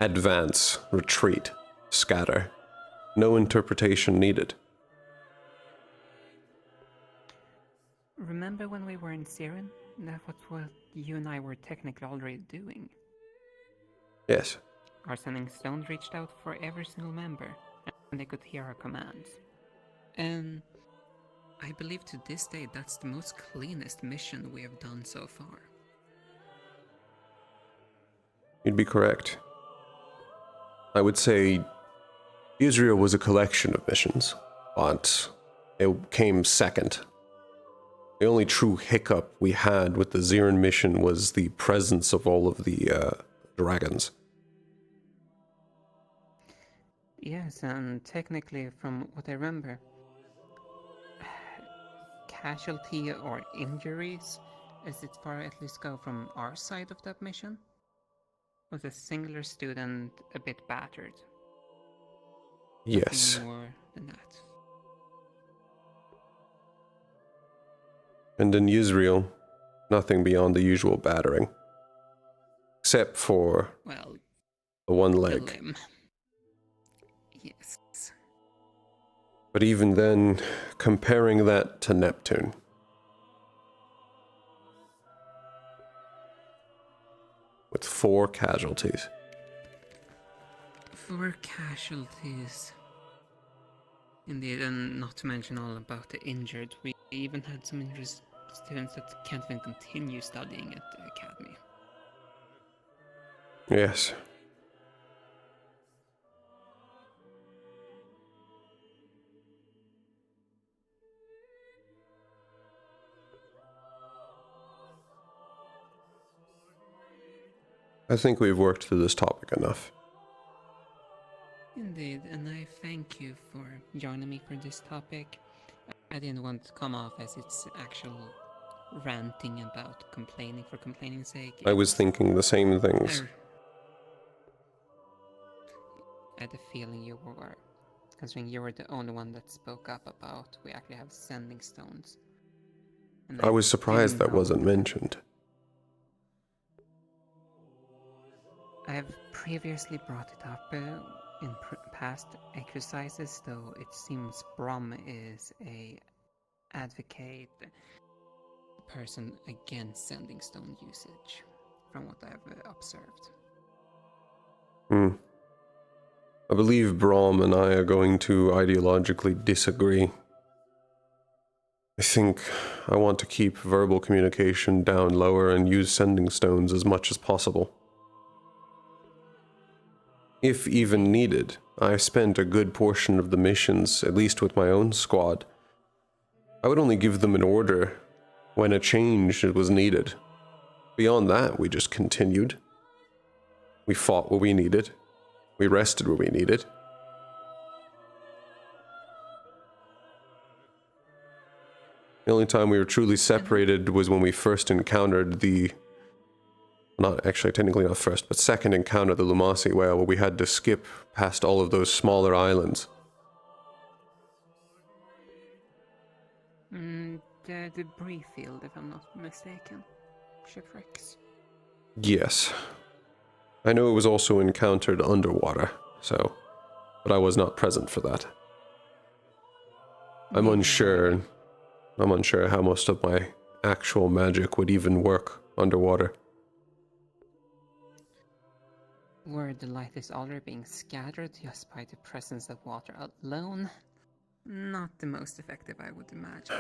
Speaker 2: advance, retreat, scatter, no interpretation needed.
Speaker 21: Remember when we were in Siren? That was what you and I were technically already doing.
Speaker 2: Yes.
Speaker 21: Our sending stones reached out for every single member, and they could hear our commands. And I believe to this day that's the most cleanest mission we have done so far.
Speaker 2: You'd be correct. I would say Israel was a collection of missions, but it came second. The only true hiccup we had with the Zirin mission was the presence of all of the dragons.
Speaker 21: Yes, and technically, from what I remember, casualty or injuries Is it far at least go from our side of that mission? Was a singular student a bit battered?
Speaker 2: Yes.
Speaker 21: Nothing more than that.
Speaker 2: And in Israel, nothing beyond the usual battering. Except for
Speaker 21: Well,
Speaker 2: the one
Speaker 21: the
Speaker 2: leg.
Speaker 21: limb. Yes.
Speaker 2: But even then, comparing that to Neptune. With 4 casualties.
Speaker 21: 4 casualties. Indeed, and not to mention all about the injured. We even had some injured students that can't even continue studying at the academy.
Speaker 2: Yes. I think we've worked through this topic enough.
Speaker 21: Indeed, and I thank you for joining me for this topic. I didn't want to come off as it's actual ranting about complaining for complaining's sake.
Speaker 2: I was thinking the same things.
Speaker 21: I had a feeling you were, considering you were the only one that spoke up about we actually have sending stones. And
Speaker 2: I was surprised
Speaker 21: do
Speaker 2: that wasn't mentioned.
Speaker 21: I have previously brought it up in past exercises, though it seems Brom is a advocate person against sending stone usage, from what I've observed.
Speaker 2: I believe Brahm and I are going to ideologically disagree. I think I want to keep verbal communication down lower and use sending stones as much as possible. If even needed, I spent a good portion of the missions, at least with my own squad. I would only give them an order when a change was needed. Beyond that, we just continued. We fought where we needed. We rested where we needed. The only time we were truly separated was when we first encountered the... Not actually, technically not first, but second encounter, the Lumasi whale, where we had to skip past all of those smaller islands.
Speaker 21: The debris field, if I'm not mistaken. Shipwrecks.
Speaker 2: Yes. I know it was also encountered underwater, so... But I was not present for that. I'm unsure how most of my actual magic would even work underwater.
Speaker 21: Where the light is already being scattered just by the presence of water alone, not the most effective, I would imagine.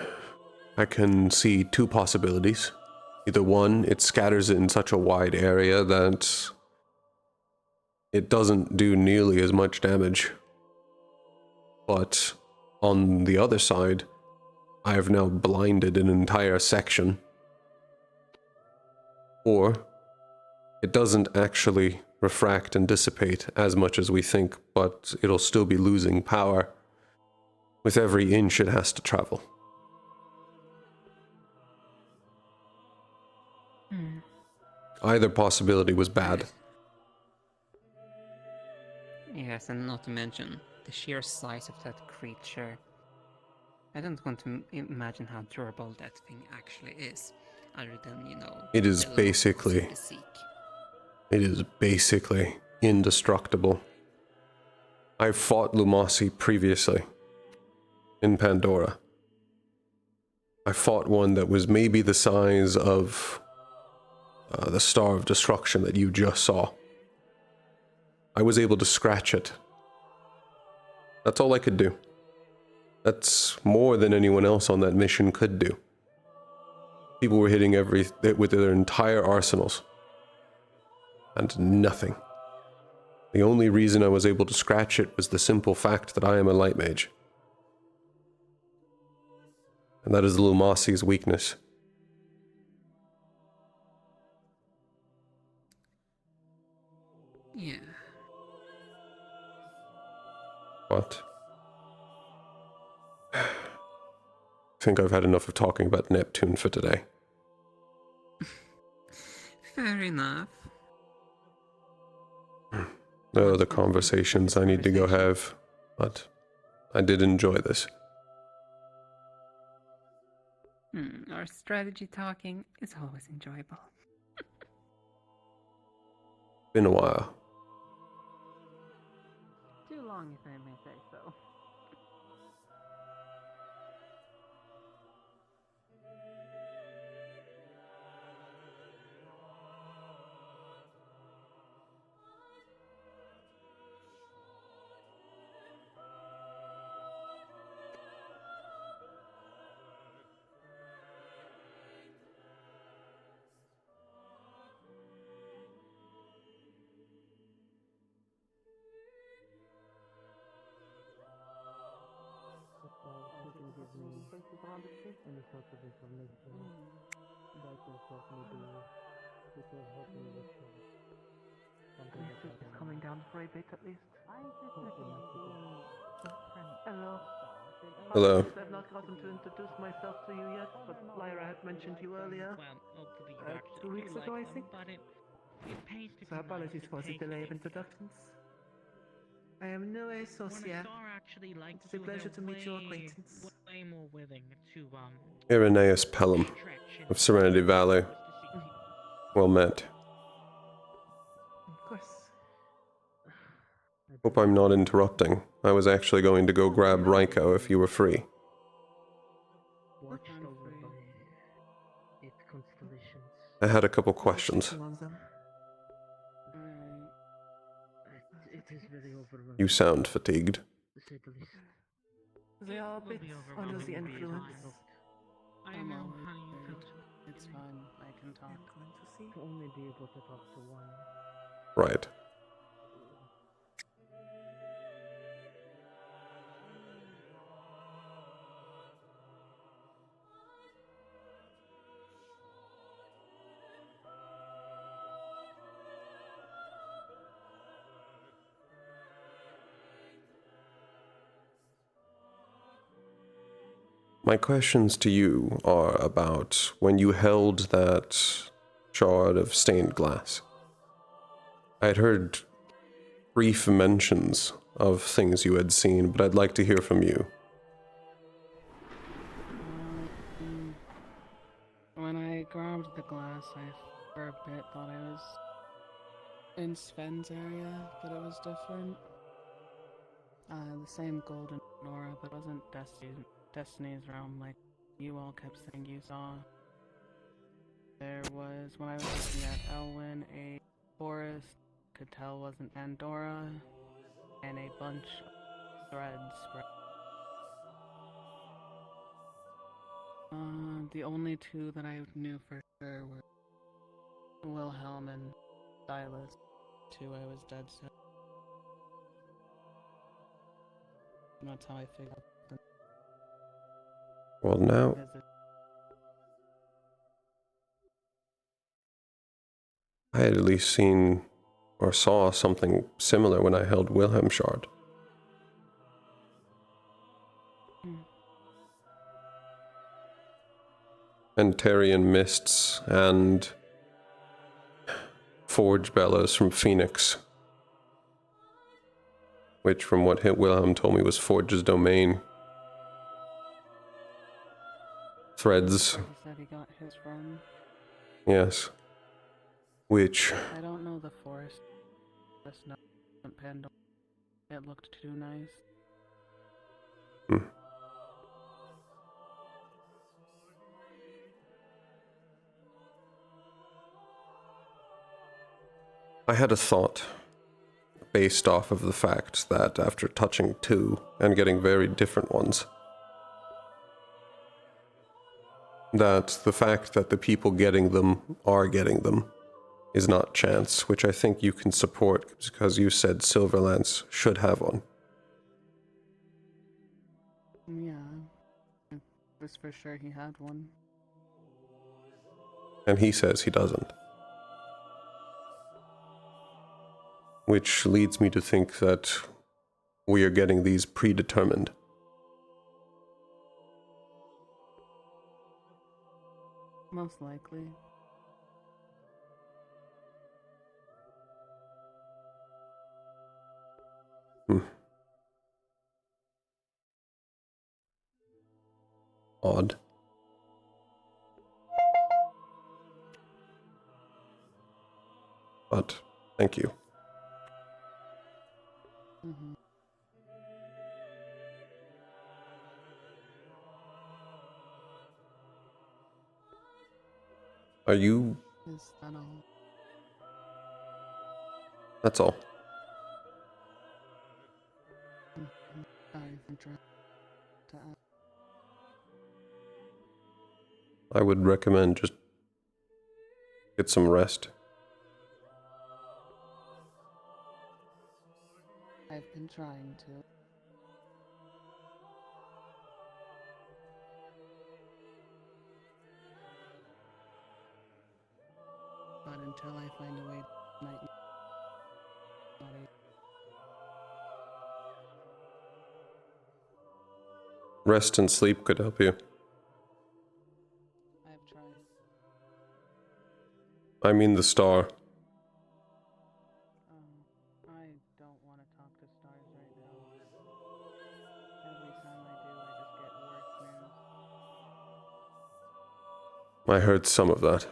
Speaker 2: I can see 2 possibilities. Either one, it scatters it in such a wide area that it doesn't do nearly as much damage. But on the other side, I have now blinded an entire section. Or it doesn't actually refract and dissipate as much as we think, but it'll still be losing power with every inch it has to travel. Either possibility was bad.
Speaker 21: Yes, and not to mention the sheer size of that creature. I don't want to imagine how durable that thing actually is, other than,
Speaker 2: It is basically indestructible. I've fought Lumasi previously in Pandora. I fought one that was maybe the size of the Star of Destruction that you just saw. I was able to scratch it. That's all I could do. That's more than anyone else on that mission could do. People were hitting with their entire arsenals. And nothing. The only reason I was able to scratch it was the simple fact that I am a light mage. And that is Lumasi's weakness.
Speaker 21: Yeah.
Speaker 2: But I think I've had enough of talking about Neptune for today.
Speaker 21: Fair enough.
Speaker 2: There are the conversations I need to go have, but I did enjoy this.
Speaker 21: Our strategy talking is always enjoyable.
Speaker 2: Been a while.
Speaker 7: Too long, if I may say so. You can give me any sort of information that will help me do, which will help me with something that I
Speaker 14: Is coming down for a bit at least. Hello.
Speaker 2: Hello.
Speaker 14: Apologies, I've not gotten to introduce myself to you yet, but Lyra had mentioned you earlier.
Speaker 21: Well, hopefully you actually
Speaker 14: 2 weeks
Speaker 21: do
Speaker 14: ago, I
Speaker 21: like
Speaker 14: think.
Speaker 21: them, but it pays to
Speaker 14: So
Speaker 21: be
Speaker 14: apologies
Speaker 21: nice
Speaker 14: for
Speaker 21: to
Speaker 14: the
Speaker 21: take
Speaker 14: delay
Speaker 21: it
Speaker 14: of
Speaker 21: in.
Speaker 14: introductions. I am Noe
Speaker 21: When a
Speaker 14: Socia.
Speaker 21: star actually likes
Speaker 14: It's a
Speaker 21: you,
Speaker 14: pleasure
Speaker 21: they're
Speaker 14: to meet your
Speaker 21: way,
Speaker 14: acquaintance.
Speaker 21: way more willing to
Speaker 2: Irenaeus Pelham of Serenity Valley. Well met.
Speaker 14: Of course.
Speaker 2: Hope I'm not interrupting. I was actually going to go grab Raiko if you were free.
Speaker 6: Watched over by its constellations.
Speaker 2: I had a couple questions.
Speaker 6: It is very overwhelming.
Speaker 2: You sound fatigued.
Speaker 6: To say the least.
Speaker 14: They are a bit under the influence.
Speaker 21: I know how you feel too.
Speaker 18: It's fine. I can talk.
Speaker 6: To only be able to talk to one.
Speaker 2: Right. My questions to you are about when you held that shard of stained glass. I'd heard brief mentions of things you had seen, but I'd like to hear from you.
Speaker 18: When I grabbed the glass, I for a bit thought I was in Sven's area, but it was different. The same golden aura, but it wasn't Destiny's realm like you all kept saying you saw. There was, when I was looking at Elwyn, a forest, could tell wasn't Pandora, and a bunch of threads spread. The only two that I knew for sure were Wilhelm and Silas. Two I was dead set. And that's how I figured out the
Speaker 2: Well, now,
Speaker 18: visit.
Speaker 2: I had at least seen or saw something similar when I held Wilhelm Shard. Antarian mists and forge bellows from Phoenix, which from what Wilhelm told me was Forge's domain. Threads.
Speaker 18: He said he got his from.
Speaker 2: Yes. Which,
Speaker 18: I don't know the forest. Just know Pandora. It looked too nice.
Speaker 2: I had a thought based off of the fact that after touching two and getting very different ones, that the fact that the people getting them are getting them is not chance, which I think you can support because you said Silverlance should have one.
Speaker 18: Yeah. It was for sure he had one.
Speaker 2: And he says he doesn't. Which leads me to think that we are getting these predetermined.
Speaker 18: Most likely.
Speaker 2: Odd. But thank you.
Speaker 7: Mm-hmm.
Speaker 2: Are you...
Speaker 7: Is that all?
Speaker 2: That's all.
Speaker 7: Sorry for trying to ask.
Speaker 2: I would recommend just get some rest.
Speaker 7: I've been trying to. But until I find a way to night body.
Speaker 2: Rest and sleep could help you.
Speaker 7: I've tried.
Speaker 2: I mean the star.
Speaker 7: I don't want to talk to stars right now. Every time I do, I just get worse news.
Speaker 2: I heard some of that.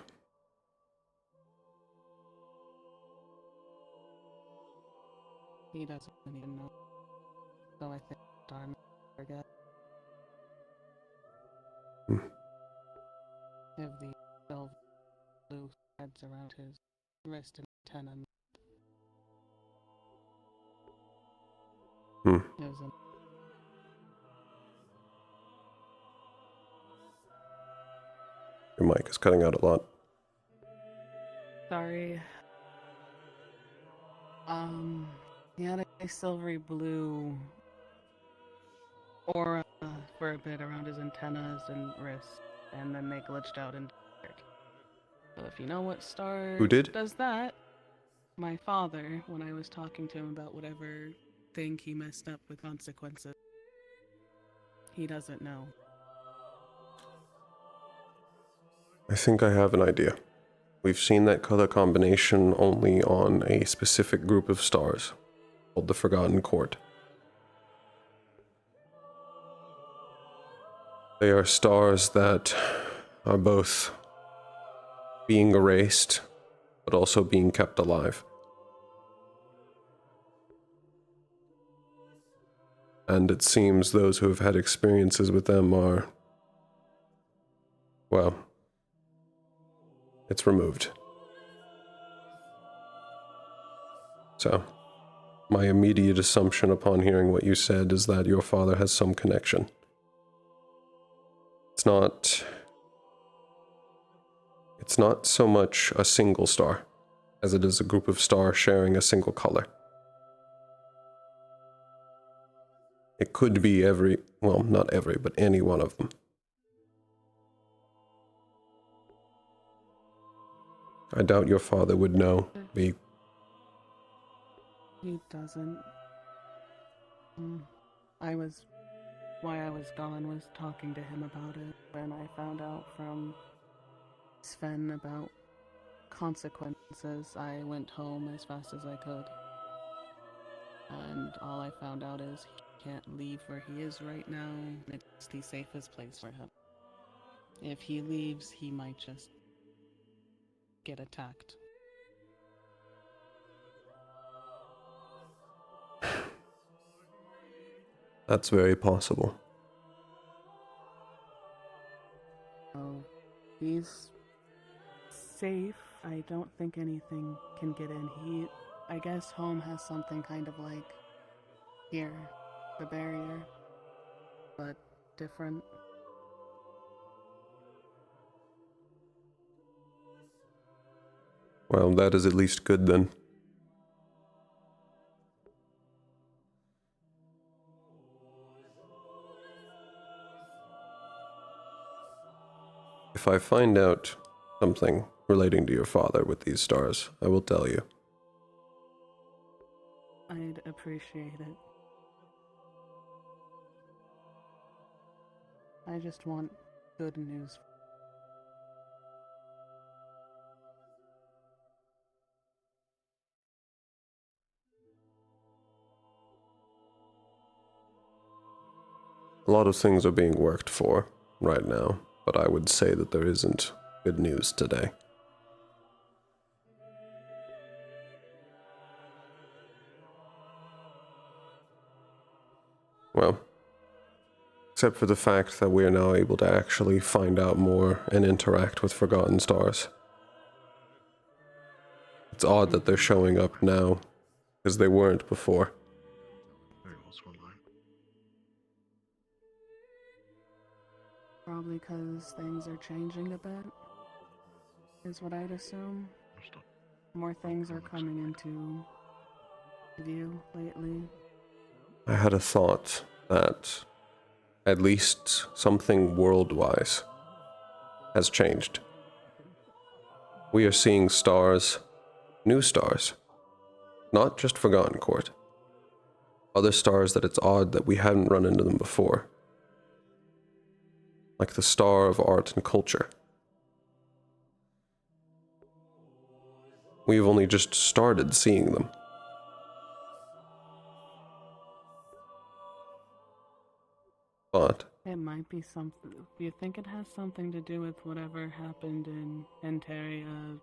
Speaker 7: He doesn't even know. So I think star may forget. If the silver blue threads around his wrist and antenna. It was a
Speaker 2: Your mic is cutting out a lot.
Speaker 7: Sorry. He had a silvery blue aura for a bit around his antennas and wrists, and then they glitched out and disappeared. So if you know what star
Speaker 2: Who did?
Speaker 7: does that, my father, when I was talking to him about whatever thing he messed up with consequences, he doesn't know.
Speaker 2: I think I have an idea. We've seen that color combination only on a specific group of stars, called the Forgotten Court. They are stars that are both being erased, but also being kept alive. And it seems those who have had experiences with them are, well, it's removed. So, my immediate assumption upon hearing what you said is that your father has some connection. It's not so much a single star, as it is a group of stars sharing a single color. It could be well, not every, but any one of them. I doubt your father would know.
Speaker 7: He doesn't. Why I was gone was talking to him about it when I found out from Sven about consequences. I went home as fast as I could. And all I found out is he can't leave where he is right now. It's the safest place for him. If he leaves, he might just get attacked.
Speaker 2: That's very possible.
Speaker 7: Oh, he's safe. I don't think anything can get in. I guess home has something kind of like here, the barrier, but different.
Speaker 2: Well, that is at least good then. If I find out something relating to your father with these stars, I will tell you.
Speaker 7: I'd appreciate it. I just want good news.
Speaker 2: A lot of things are being worked for right now, but I would say that there isn't good news today. Well, except for the fact that we are now able to actually find out more and interact with Forgotten Stars. It's odd that they're showing up now, because they weren't before.
Speaker 7: Probably because things are changing a bit, is what I'd assume. More things are coming into view lately.
Speaker 2: I had a thought that at least something world-wise has changed. We are seeing stars, new stars, not just Forgotten Court. Other stars that it's odd that we hadn't run into them before. Like the star of art and culture. We've only just started seeing them. But
Speaker 7: It might be something. Do you think it has something to do with whatever happened in Antaria,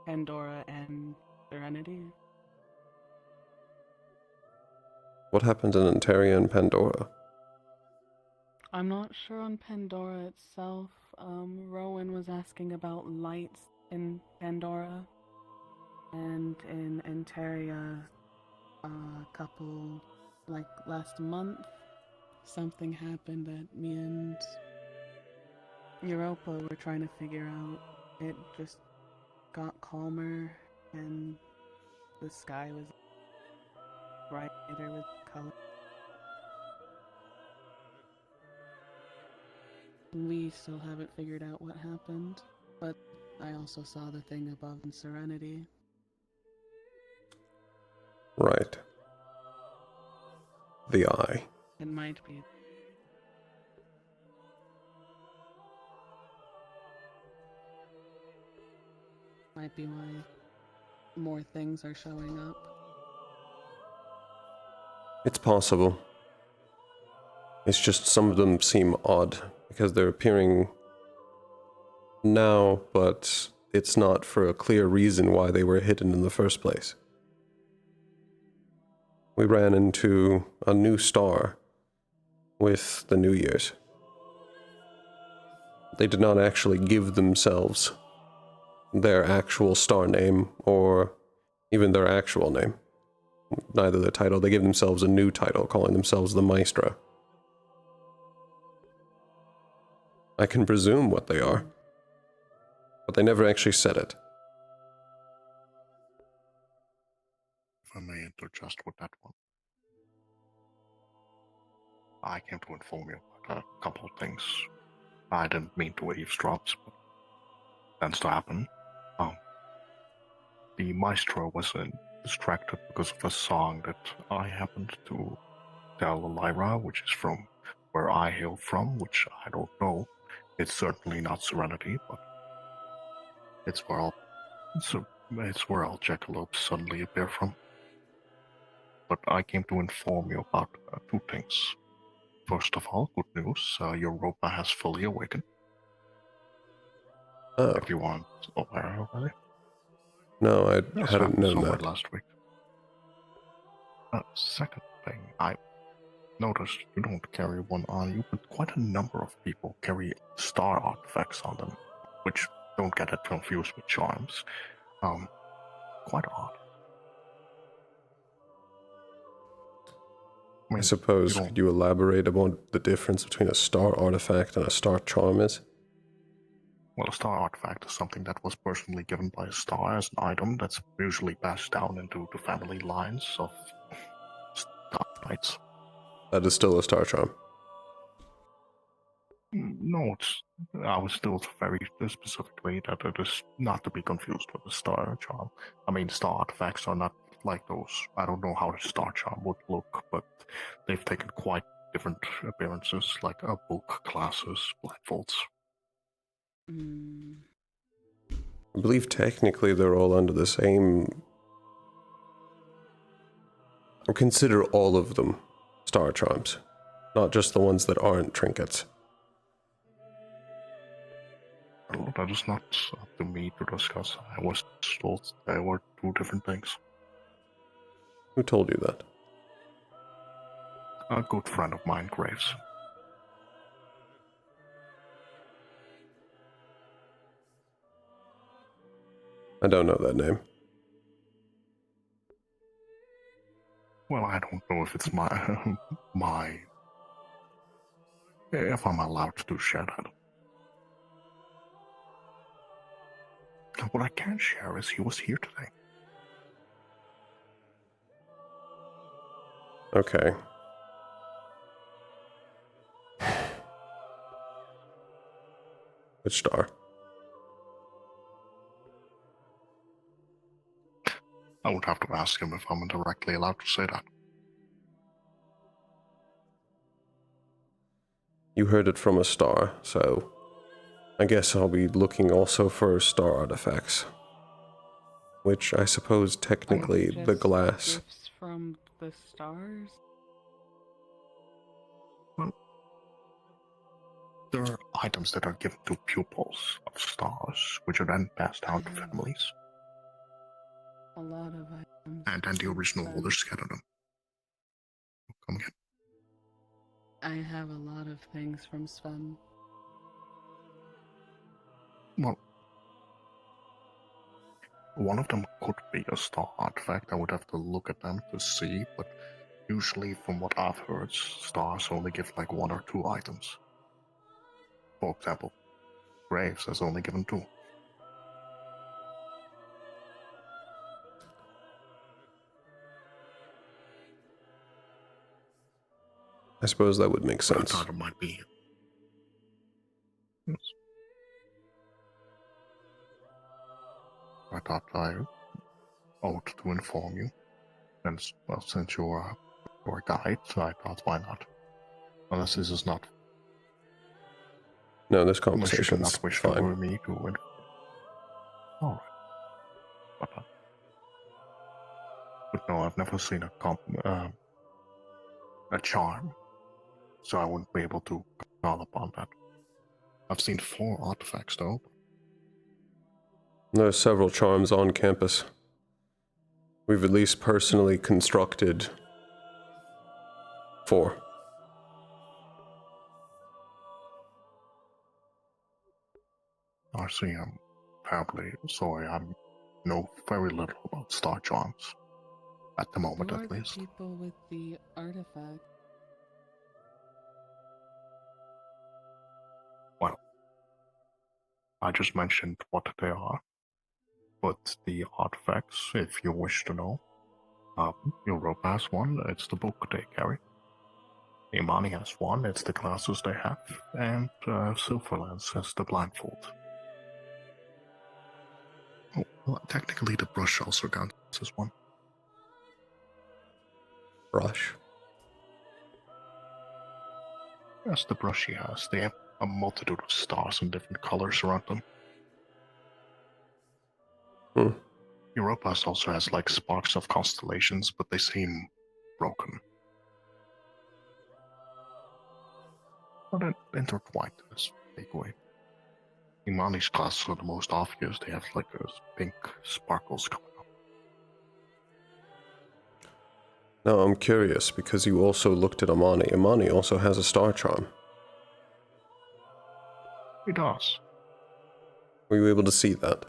Speaker 7: Pandora, and Serenity?
Speaker 2: what happened in Antaria and Pandora?
Speaker 7: I'm not sure on Pandora itself. Rowan was asking about lights in Pandora, and in Antaria, a couple, like last month, something happened that me and Europa were trying to figure out. It just got calmer, and the sky was brighter with color. We still haven't figured out what happened, but I also saw the thing above in Serenity.
Speaker 2: Right. The eye.
Speaker 7: It might be. Might be why more things are showing up.
Speaker 2: It's possible. It's just some of them seem odd, because they're appearing now, but it's not for a clear reason why they were hidden in the first place. We ran into a new star with the New Year's. They did not actually give themselves their actual star name, or even their actual name. Neither the title. They gave themselves a new title, calling themselves the Maestro. I can presume what they are, but they never actually said it.
Speaker 11: If I may interject with that one. I came to inform you about a couple of things. I didn't mean to eavesdrop, but tends to happen. The Maestro was distracted because of a song that I happened to tell Lyra, which is from where I hail from, which I don't know. It's certainly not Serenity, but it's where all jackalopes suddenly appear from. But I came to inform you about two things. First of all, good news, Europa has fully awakened.
Speaker 2: Oh.
Speaker 11: If you weren't aware already.
Speaker 2: No, I hadn't known
Speaker 11: somewhere
Speaker 2: that.
Speaker 11: last week. Second thing, I noticed you don't carry one on you, but quite a number of people carry star artifacts on them, which don't get it confused with charms. Quite odd.
Speaker 2: I suppose, could you elaborate about the difference between a star artifact and a star charm is?
Speaker 11: Well, a star artifact is something that was personally given by a star as an item that's usually passed down into the family lines of star knights.
Speaker 2: That is still a star charm.
Speaker 11: No, I was still very specifically that it is not to be confused with a star charm. I mean, star artifacts are not like those. I don't know how the star charm would look, but they've taken quite different appearances, like book, classes, blindfolds.
Speaker 2: I believe technically they're all under the same... Or consider all of them star charms. Not just the ones that aren't trinkets.
Speaker 11: Well, that is not up to me to discuss. I was told they were two different things.
Speaker 2: Who told you that?
Speaker 11: A good friend of mine, Graves.
Speaker 2: I don't know that name.
Speaker 11: Well, I don't know if it's my if I'm allowed to share that. What I can share is he was here today.
Speaker 2: Okay. Which star?
Speaker 11: I would have to ask him if I'm directly allowed to say that.
Speaker 2: You heard it from a star, so I guess I'll be looking also for star artifacts. Which I suppose technically the
Speaker 7: Just
Speaker 2: glass.
Speaker 7: gifts from the stars?
Speaker 11: Well, there are items that are given to pupils of stars, which are then passed down to families.
Speaker 7: A lot of items.
Speaker 11: And then the
Speaker 7: from
Speaker 11: original
Speaker 7: Sven.
Speaker 11: holders scatter them. Come again.
Speaker 7: I have a lot of things from Sven.
Speaker 11: Well, one of them could be a star artifact. I would have to look at them to see, but usually from what I've heard, stars only give like 1 or 2 items. For example, Graves has only given 2.
Speaker 2: I suppose that would make sense.
Speaker 11: I thought it might be. Yes. I thought I owed to inform you. And, well, since you're a guide, I thought why not? Unless this is not.
Speaker 2: No, this
Speaker 11: Unless you do
Speaker 2: conversation's
Speaker 11: not wish
Speaker 2: fine.
Speaker 11: for me to win. Alright. But no, I've never seen a charm, so I wouldn't be able to call upon that. I've seen 4 artifacts though.
Speaker 2: There are several charms on campus. We've at least personally constructed 4.
Speaker 11: I see. I'm terribly sorry. I know very little about star charms. At the moment,
Speaker 7: Who are
Speaker 11: at
Speaker 7: the
Speaker 11: least.
Speaker 7: people with the artifact?
Speaker 11: Well, I just mentioned what they are. But the artifacts, if you wish to know, Europa has one, it's the book they carry. Imani has one, it's the glasses they have. And Silverlands has the blindfold. Oh, well, technically the brush also counts as one.
Speaker 2: Brush?
Speaker 11: Yes, the brush he has. They have a multitude of stars and different colors around them. Europa's also has like sparks of constellations, but they seem broken. Not intertwined in this big way. Imani's glasses are the most obvious. They have like those pink sparkles coming up.
Speaker 2: Now I'm curious, because you also looked at Imani. Imani also has a star charm.
Speaker 11: He does.
Speaker 2: Were you able to see that?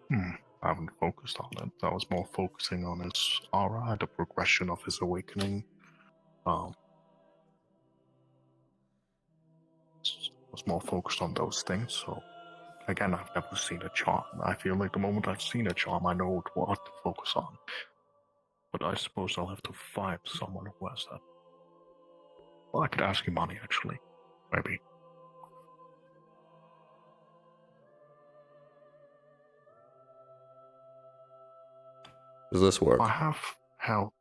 Speaker 11: I haven't focused on it. I was more focusing on his aura, the progression of his awakening. Was more focused on those things, so again, I've never seen a charm. I feel like the moment I've seen a charm, I know what to focus on. But I suppose I'll have to find someone who has that. Well, I could ask Imani, actually. Maybe.
Speaker 2: Does this work?
Speaker 11: I have health.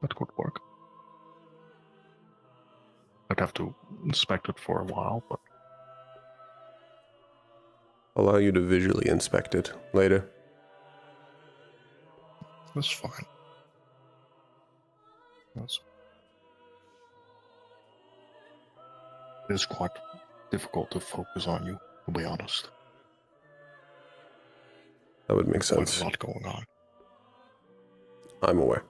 Speaker 11: That could work. I'd have to inspect it for a while, but
Speaker 2: Allow you to visually inspect it later.
Speaker 11: That's fine. That's... It's quite difficult to focus on you, to be honest.
Speaker 2: That would make
Speaker 11: There's quite
Speaker 2: sense.
Speaker 11: a lot going on.
Speaker 2: I'm aware.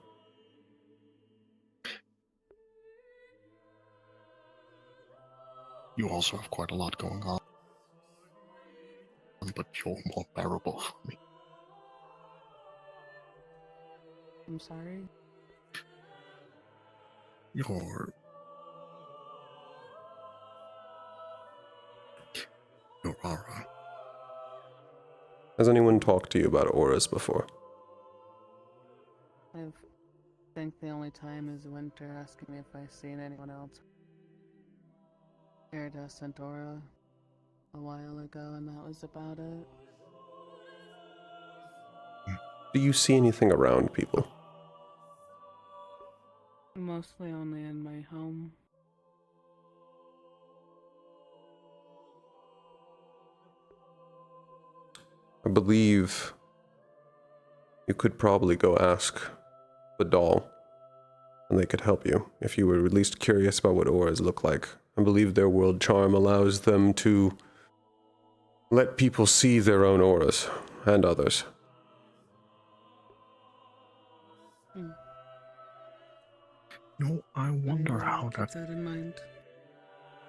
Speaker 11: You also have quite a lot going on, but you're more bearable for me.
Speaker 7: I'm sorry.
Speaker 11: Your aura.
Speaker 2: Has anyone talked to you about auras before?
Speaker 7: I think the only time is Winter asking me if I've seen anyone else. Iridescent aura a while ago, and that was about it.
Speaker 2: Do you see anything around people?
Speaker 7: Mostly only in my home.
Speaker 2: I believe you could probably go ask the doll, and they could help you if you were at least curious about what auras look like. I believe their world charm allows them to let people see their own auras and others.
Speaker 11: No, I wonder how
Speaker 7: keep that in mind.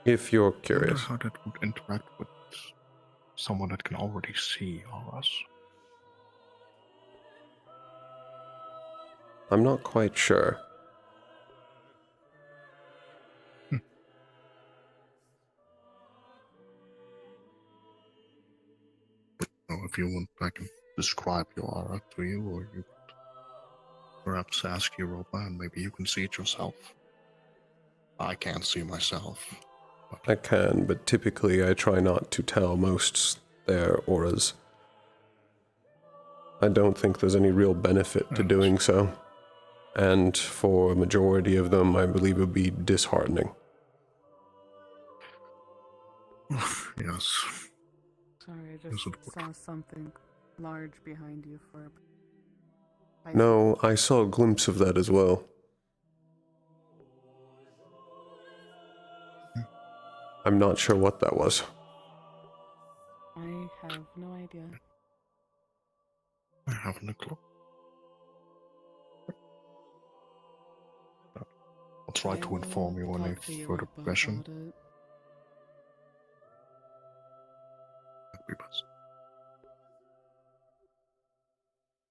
Speaker 2: If you're
Speaker 11: I wonder
Speaker 2: curious.
Speaker 11: how that would interact with someone that can already see auras.
Speaker 2: I'm not quite sure.
Speaker 11: Well, if you want, I can describe your aura to you, or you could perhaps ask Europa, and maybe you can see it yourself. I can't see myself.
Speaker 2: I can, but typically I try not to tell most their auras. I don't think there's any real benefit to doing so. And for a majority of them, I believe it would be disheartening.
Speaker 11: Yes.
Speaker 7: Sorry, I just saw something large behind you for a...
Speaker 2: No, I saw a glimpse of that as well. I'm not sure what that was.
Speaker 7: I have no idea.
Speaker 11: I haven't a clue. I'll try to inform you on a further progression. That'd be best.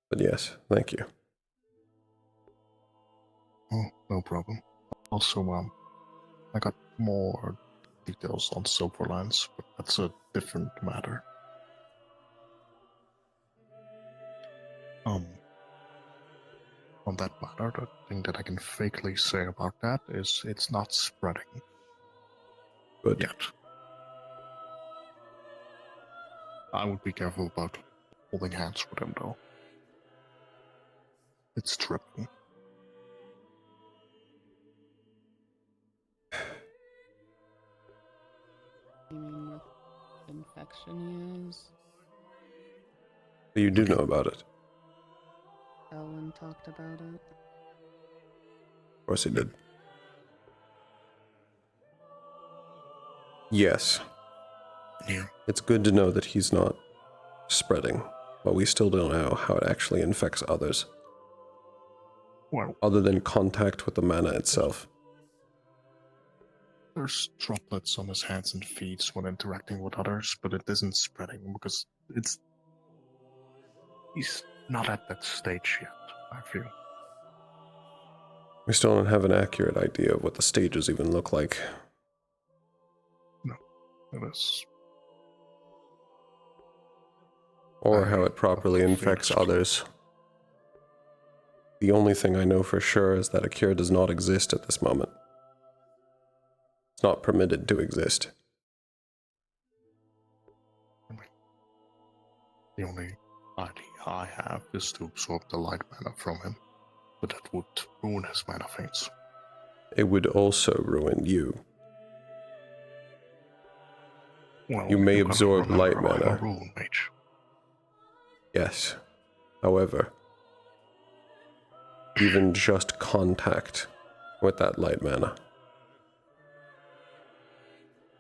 Speaker 2: But yes, thank you.
Speaker 11: Oh, no problem. Also, I got more details on Silverlands, but that's a different matter. On that matter, the thing that I can fakely say about that is it's not spreading.
Speaker 2: Good.
Speaker 11: Yet. I would be careful about holding hands with him, though. It's tripping.
Speaker 7: You mean with infection he is?
Speaker 2: You do know about it.
Speaker 7: Ellen talked about it.
Speaker 2: Of course he did. Yes.
Speaker 11: Yeah.
Speaker 2: It's good to know that he's not spreading, but we still don't know how it actually infects others.
Speaker 11: Well,
Speaker 2: other than contact with the mana itself.
Speaker 11: There's droplets on his hands and feet when interacting with others, but it isn't spreading because he's not at that stage yet, I feel.
Speaker 2: We still don't have an accurate idea of what the stages even look like.
Speaker 11: No, it is.
Speaker 2: Or how it properly infects others. The only thing I know for sure is that a cure does not exist at this moment. It's not permitted to exist.
Speaker 11: The only idea I have is to absorb the light mana from him, but that would ruin his mana faints.
Speaker 2: It would also ruin you.
Speaker 11: Well,
Speaker 2: you may
Speaker 11: you gotta
Speaker 2: absorb light
Speaker 11: remember, I'm a
Speaker 2: mana.
Speaker 11: rune mage.
Speaker 2: Yes. However, even just contact with that light mana?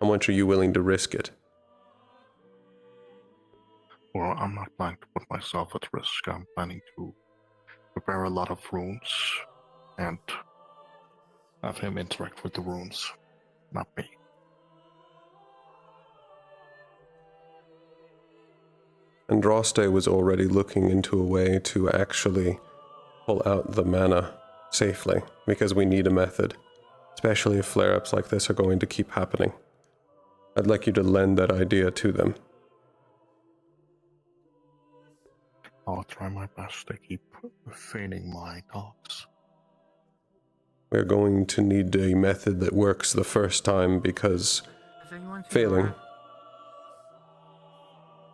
Speaker 2: How much are you willing to risk it?
Speaker 11: Well, I'm not planning to put myself at risk. I'm planning to prepare a lot of runes and have him interact with the runes, not me.
Speaker 2: Andraste was already looking into a way to actually pull out the mana safely, because we need a method, especially if flare-ups like this are going to keep happening. I'd like you to lend that idea to them.
Speaker 11: I'll try my best to keep feigning my thoughts.
Speaker 2: We're going to need a method that works the first time, because failing...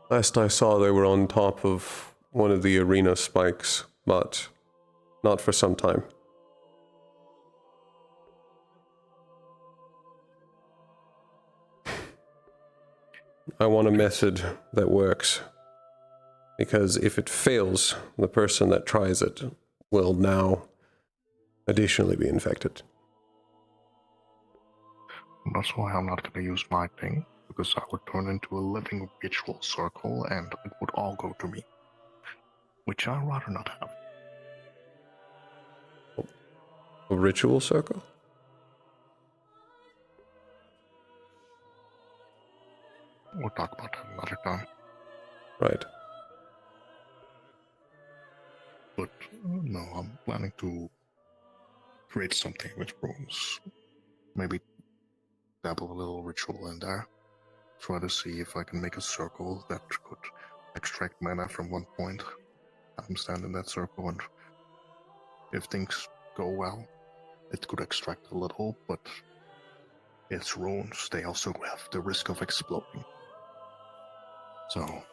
Speaker 2: Last I saw, they were on top of one of the arena spikes, but not for some time. I want a method that works, because if it fails, the person that tries it will now additionally be infected.
Speaker 11: That's why I'm not going to use my thing, because I would turn into a living ritual circle and it would all go to me, which I'd rather not have.
Speaker 2: A ritual circle?
Speaker 11: We'll talk about that another time.
Speaker 2: Right.
Speaker 11: But no, I'm planning to create something with runes. Maybe dabble a little ritual in there. Try to see if I can make a circle that could extract mana from one point. Have them stand in that circle, and if things go well, it could extract a little, but it's runes. They also have the risk of exploding. So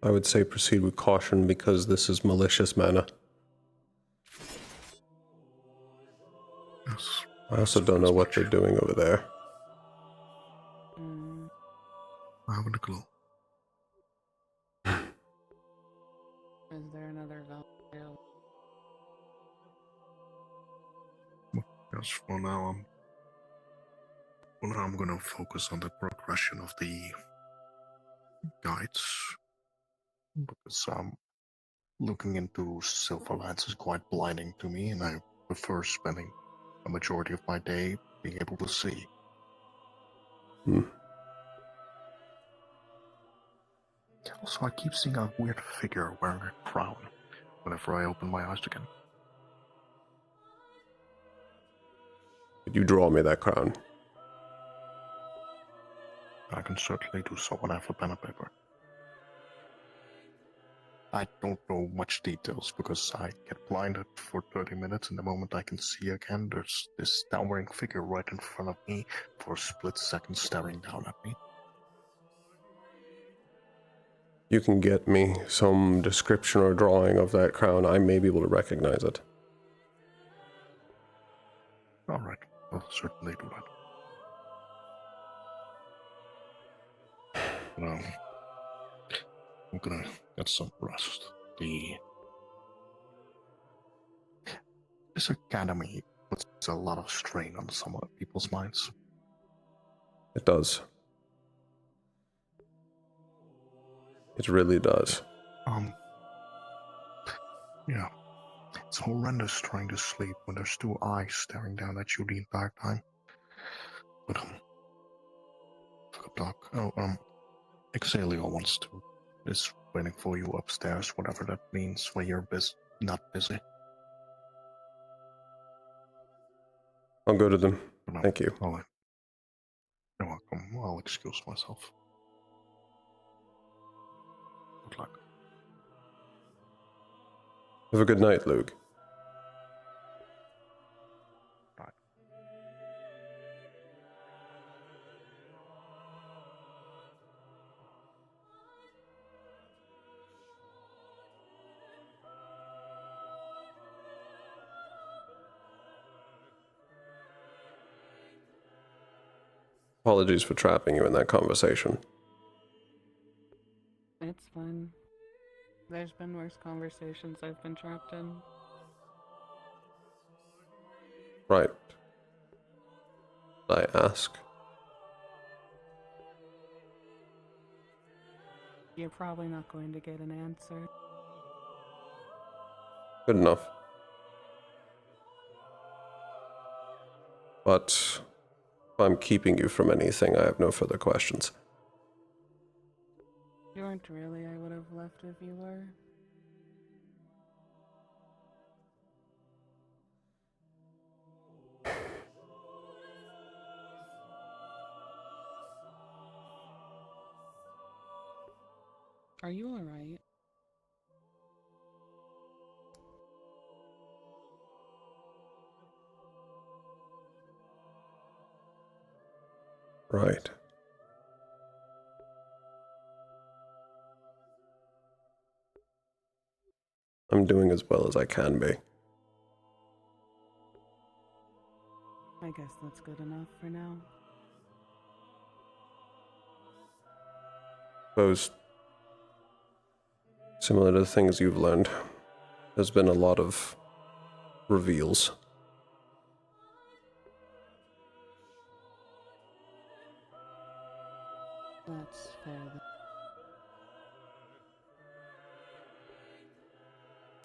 Speaker 2: I would say proceed with caution, because this is malicious mana.
Speaker 11: yes.
Speaker 2: I also don't know what they're doing over there.
Speaker 11: I haven't a clue.
Speaker 7: Is there another valve?
Speaker 11: Yes, for now I'm gonna focus on the progression of the guides, because looking into Silverlands is quite blinding to me, and I prefer spending a majority of my day being able to see. Also, I keep seeing a weird figure wearing a crown whenever I open my eyes again.
Speaker 2: Could you draw me that crown?
Speaker 11: I can certainly do so when I have a pen and paper. I don't know much details because I get blinded for 30 minutes, and the moment I can see again, there's this towering figure right in front of me for a split second staring down at me.
Speaker 2: You can get me some description or drawing of that crown. I may be able to recognize it.
Speaker 11: Alright, I'll certainly do that. I'm gonna get some rest. This academy puts a lot of strain on some people's minds.
Speaker 2: It does. It really does.
Speaker 11: Yeah. It's horrendous trying to sleep when there's two eyes staring down at you the entire time. But, if I could talk. Exalio is waiting for you upstairs, whatever that means when you're not busy.
Speaker 2: I'll go to them. Thank you.
Speaker 11: You're welcome. I'll excuse myself. Good luck.
Speaker 2: Have a good night, Luke. Apologies for trapping you in that conversation.
Speaker 7: It's fine. There's been worse conversations I've been trapped in.
Speaker 2: Right. I ask.
Speaker 7: You're probably not going to get an answer.
Speaker 2: Good enough. But if I'm keeping you from anything, I have no further questions.
Speaker 7: You weren't really. I would have left if you were. Are you alright?
Speaker 2: Right. I'm doing as well as I can be.
Speaker 7: I guess that's good enough for now.
Speaker 2: Suppose, similar to the things you've learned, there's been a lot of reveals.
Speaker 7: That's fair.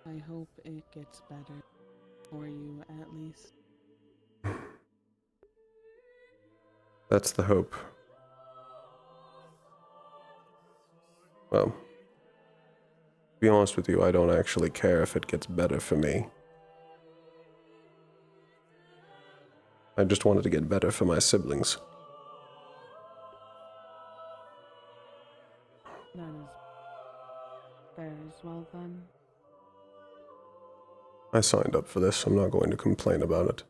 Speaker 7: I hope it gets better. For you, at least.
Speaker 2: That's the hope. Well, to be honest with you, I don't actually care if it gets better for me. I just wanted to get better for my siblings.
Speaker 7: That is fair as well, then.
Speaker 2: I signed up for this. I'm not going to complain about it.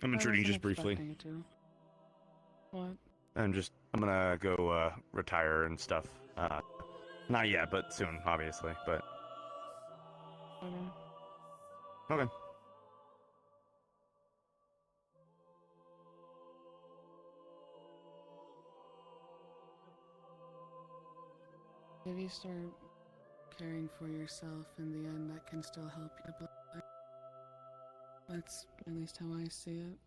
Speaker 1: I'm intruding just briefly.
Speaker 7: What?
Speaker 1: I'm gonna go retire and stuff. Not yet, but soon, obviously. But okay.
Speaker 7: If you start caring for yourself in the end, that can still help you. But that's at least how I see it.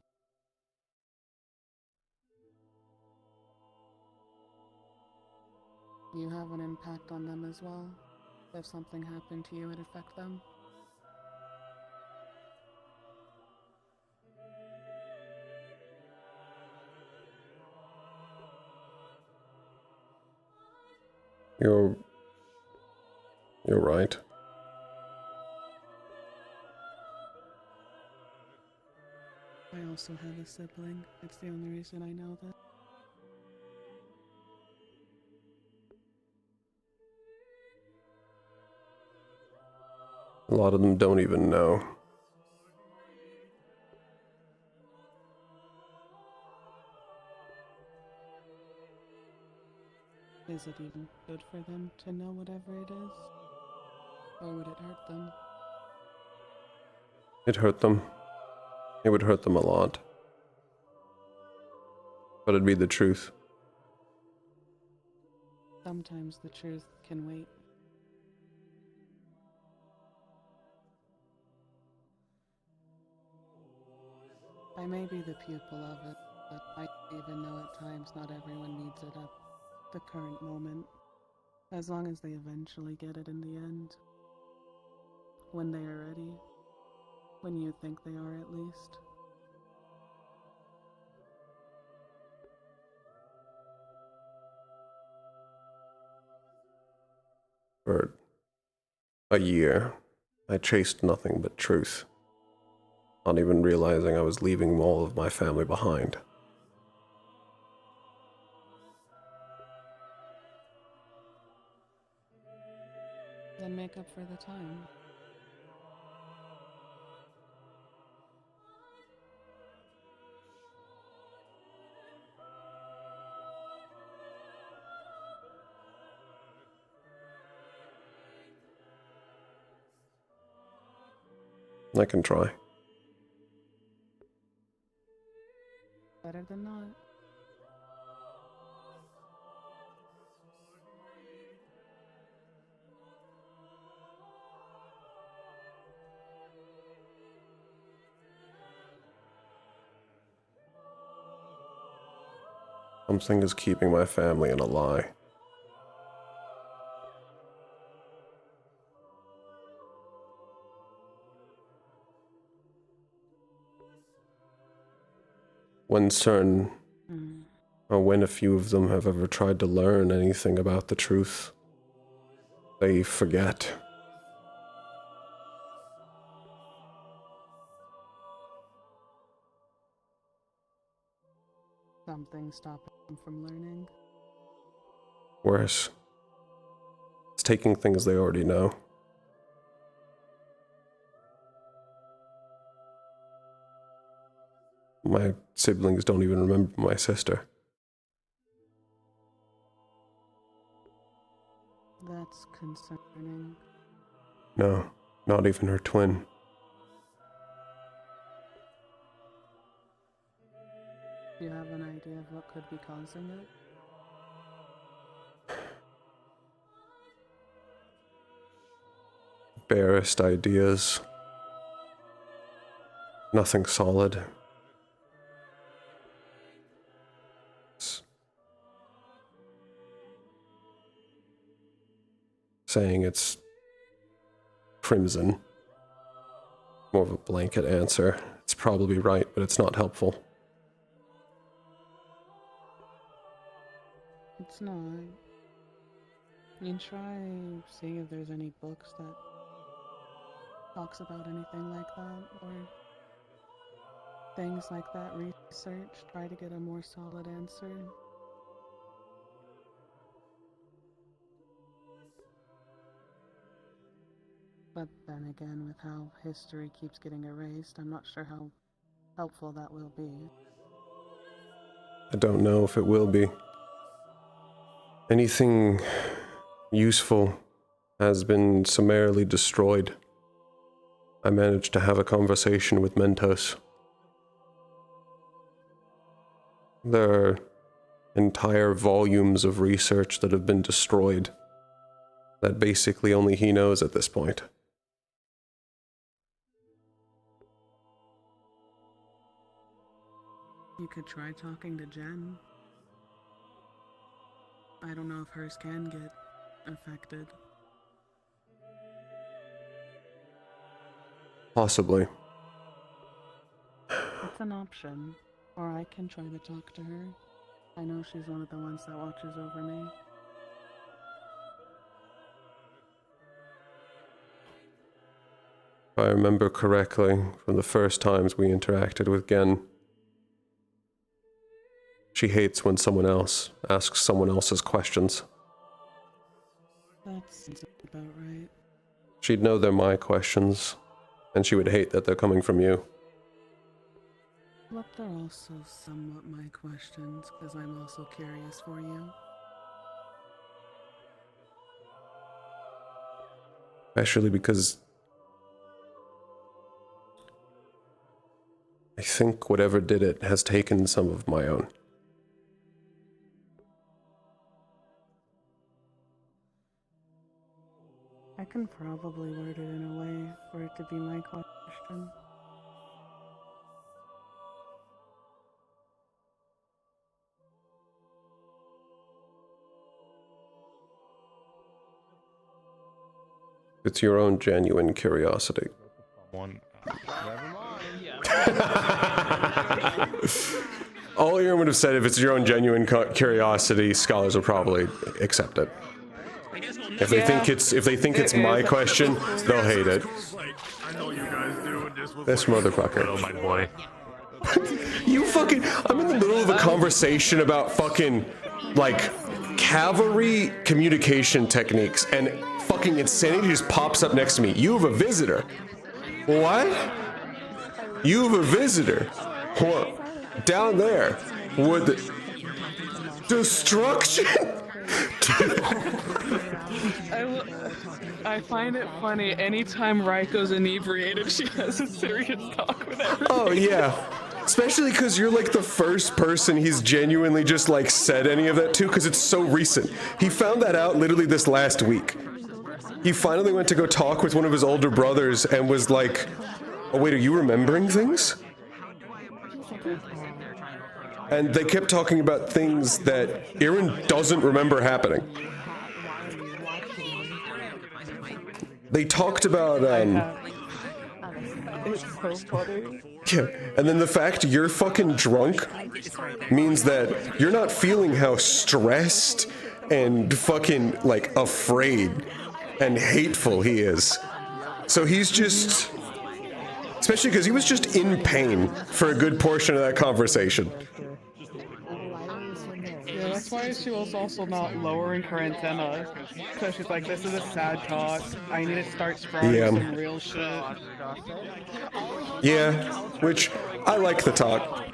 Speaker 7: You have an impact on them as well. If something happened to you, it'd affect them.
Speaker 2: You're right.
Speaker 7: I also have a sibling. It's the only reason I know that.
Speaker 2: A lot of them don't even know.
Speaker 7: Is it even good for them to know whatever it is? Or would it hurt them?
Speaker 2: It hurt them. It would hurt them a lot. But it'd be the truth.
Speaker 7: Sometimes the truth can wait. I may be the pupil of it, but I even know at times not everyone needs it at the current moment. As long as they eventually get it in the end. When they are ready. When you think they are, at least.
Speaker 2: For a year, I chased nothing but truth. Not even realizing I was leaving all of my family behind.
Speaker 7: Then make up for the time.
Speaker 2: I can try.
Speaker 7: better than not.
Speaker 2: Something is keeping my family in a lie. When certain, or when a few of them have ever tried to learn anything about the truth, they forget.
Speaker 7: Something stopping them from learning.
Speaker 2: Worse, it's taking things they already know. My siblings don't even remember my sister.
Speaker 7: That's concerning.
Speaker 2: No, not even her twin.
Speaker 7: Do you have an idea of what could be causing it?
Speaker 2: Barest ideas. Nothing solid. Saying it's crimson. More of a blanket answer. It's probably right, but it's not helpful.
Speaker 7: It's not. You try seeing if there's any books that talks about anything like that, or things like that. Research, try to get a more solid answer. But then again, with how history keeps getting erased, I'm not sure how helpful that will be.
Speaker 2: I don't know if it will be. Anything useful has been summarily destroyed. I managed to have a conversation with Mentos. There are entire volumes of research that have been destroyed that basically only he knows at this point.
Speaker 7: You could try talking to Jen. I don't know if hers can get affected.
Speaker 2: Possibly.
Speaker 7: It's an option. Or I can try to talk to her. I know she's one of the ones that watches over me.
Speaker 2: If I remember correctly, from the first times we interacted with Gen, she hates when someone else asks someone else's questions.
Speaker 7: That sounds about right.
Speaker 2: She'd know they're my questions, and she would hate that they're coming from you.
Speaker 7: But they're also somewhat my questions, because I'm also curious for you.
Speaker 2: Especially because I think whatever did it has taken some of my own.
Speaker 7: I can probably word it in a way for it to be my question.
Speaker 2: It's your own genuine curiosity.
Speaker 1: One.
Speaker 2: All Aaron would have said, if it's your own genuine curiosity, scholars will probably accept it. If they think it's my question, they'll hate it.
Speaker 1: I know you guys do.
Speaker 2: This motherfucker.
Speaker 1: Oh my boy.
Speaker 2: You fucking. I'm in the middle of a conversation about fucking, like, cavalry communication techniques, and fucking insanity just pops up next to me. You have a visitor. What? You have a visitor. What? Down there. What the. Destruction?
Speaker 7: I find it funny, anytime Raiko's inebriated, she has a serious talk with everyone.
Speaker 2: Oh, yeah. Especially because you're like the first person he's genuinely just like said any of that to, because it's so recent. He found that out literally this last week. He finally went to go talk with one of his older brothers and was like, oh wait, are you remembering things? And they kept talking about things that Aaron doesn't remember happening. They talked about,
Speaker 7: It's so funny.
Speaker 2: yeah, and then the fact you're fucking drunk means that you're not feeling how stressed and fucking, like, afraid and hateful he is. So he's just, especially because he was just in pain for a good portion of that conversation.
Speaker 7: Yeah, that's why she was also not lowering her antenna. Because she's like, this is a sad talk. I need to start sprouting
Speaker 2: Yeah.
Speaker 7: some real shit.
Speaker 2: Yeah, which I like the talk.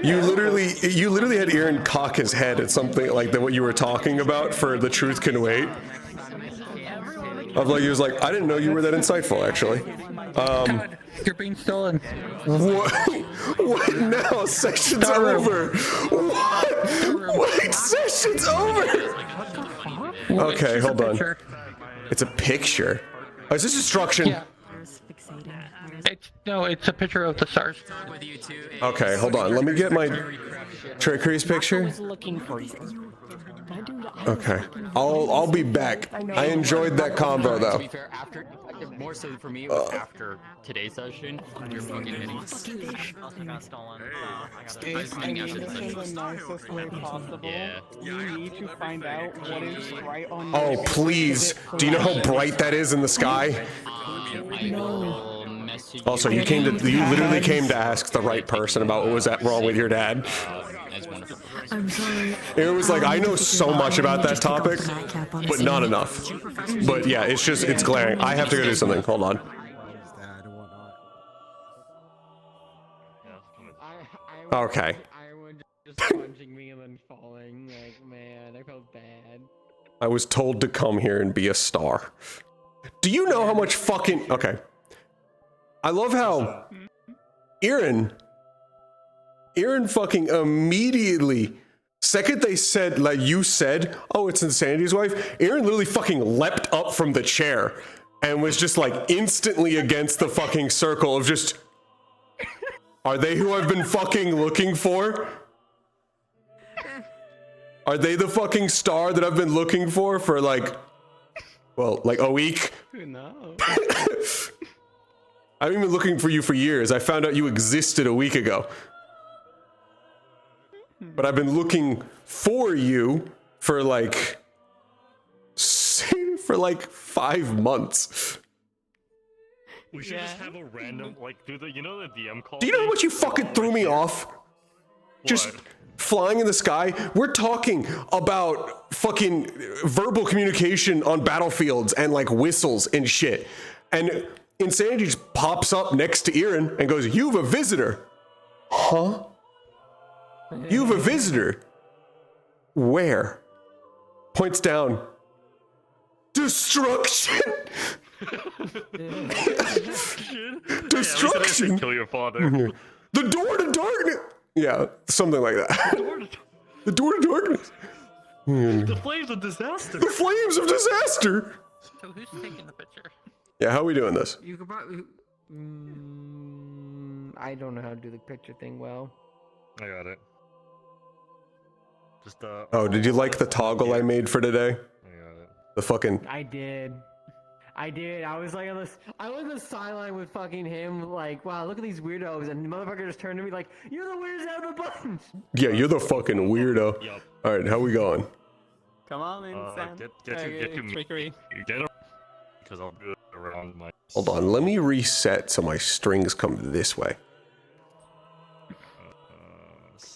Speaker 2: You literally had Aaron cock his head at something like what you were talking about for The Truth Can Wait. Of like, he was like, I didn't know you were that insightful, actually.
Speaker 18: God, you're being stolen.
Speaker 2: What? What now? Session's over. What? Session's over. Okay, hold on. It's a picture. Oh, is this destruction?
Speaker 18: Yeah. It's a picture of the stars.
Speaker 2: Okay, hold on. Let me get my Trickery's picture.
Speaker 12: Looking for you.
Speaker 2: Okay, I'll be back. I enjoyed that combo though.
Speaker 12: To be fair, after more so for me, it was after today's session. You're fucking hitting.
Speaker 7: This is the nicest way possible.
Speaker 12: Yeah.
Speaker 7: You need to find out what is right on
Speaker 2: Oh
Speaker 7: your
Speaker 2: please! Do you know how bright that is in the sky? Also, you literally came to ask the right person about what was wrong with your dad.
Speaker 12: I'm sorry.
Speaker 2: It was like, I know so much about that topic, but not enough. But yeah, it's glaring. I have to go do something. Hold on. Okay.
Speaker 12: Just punching me and then falling. Like, man, I felt bad.
Speaker 2: I was told to come here and be a star. Do you know how much fucking... Okay. I love how Aaron fucking immediately, second they said, like you said, oh, it's Insanity's wife, Aaron literally fucking leapt up from the chair and was just like instantly against the fucking circle of just, are they who I've been fucking looking for? Are they the fucking star that I've been looking for like, well, like a week?
Speaker 12: Who knows?
Speaker 2: I've been looking for you for years. I found out you existed a week ago. But I've been looking for you for like 5 months.
Speaker 5: We should just have a random, like, do the DM call?
Speaker 2: Do you know how much you fucking threw me off? Just flying in the sky? We're talking about fucking verbal communication on battlefields and like whistles and shit. And Insanity just pops up next to Aaron and goes, you have a visitor. Huh? You have a visitor. Where? Points down. Destruction. Destruction.
Speaker 5: Kill your father.
Speaker 2: The door to darkness. Yeah, something like that. The door to darkness.
Speaker 5: The flames of disaster.
Speaker 2: The flames of disaster.
Speaker 18: So who's taking the picture?
Speaker 2: Yeah, how are we doing this?
Speaker 6: You could probably. I don't know how to do the picture thing well.
Speaker 5: I got it. Just
Speaker 2: Oh, did you like the toggle I made for today?
Speaker 5: I got it.
Speaker 2: The fucking.
Speaker 6: I did. I was like on this. I was on the sideline with fucking him. Like, wow, look at these weirdos, and the motherfucker just turned to me like, "You're the weirdest out of the bunch."
Speaker 2: Yeah, you're the fucking weirdo.
Speaker 5: Yep.
Speaker 2: All right, how we going?
Speaker 12: Come on in, Sam.
Speaker 5: Get to me. Get him. Because I'll do it around my.
Speaker 2: Hold on, let me reset so my strings come this way.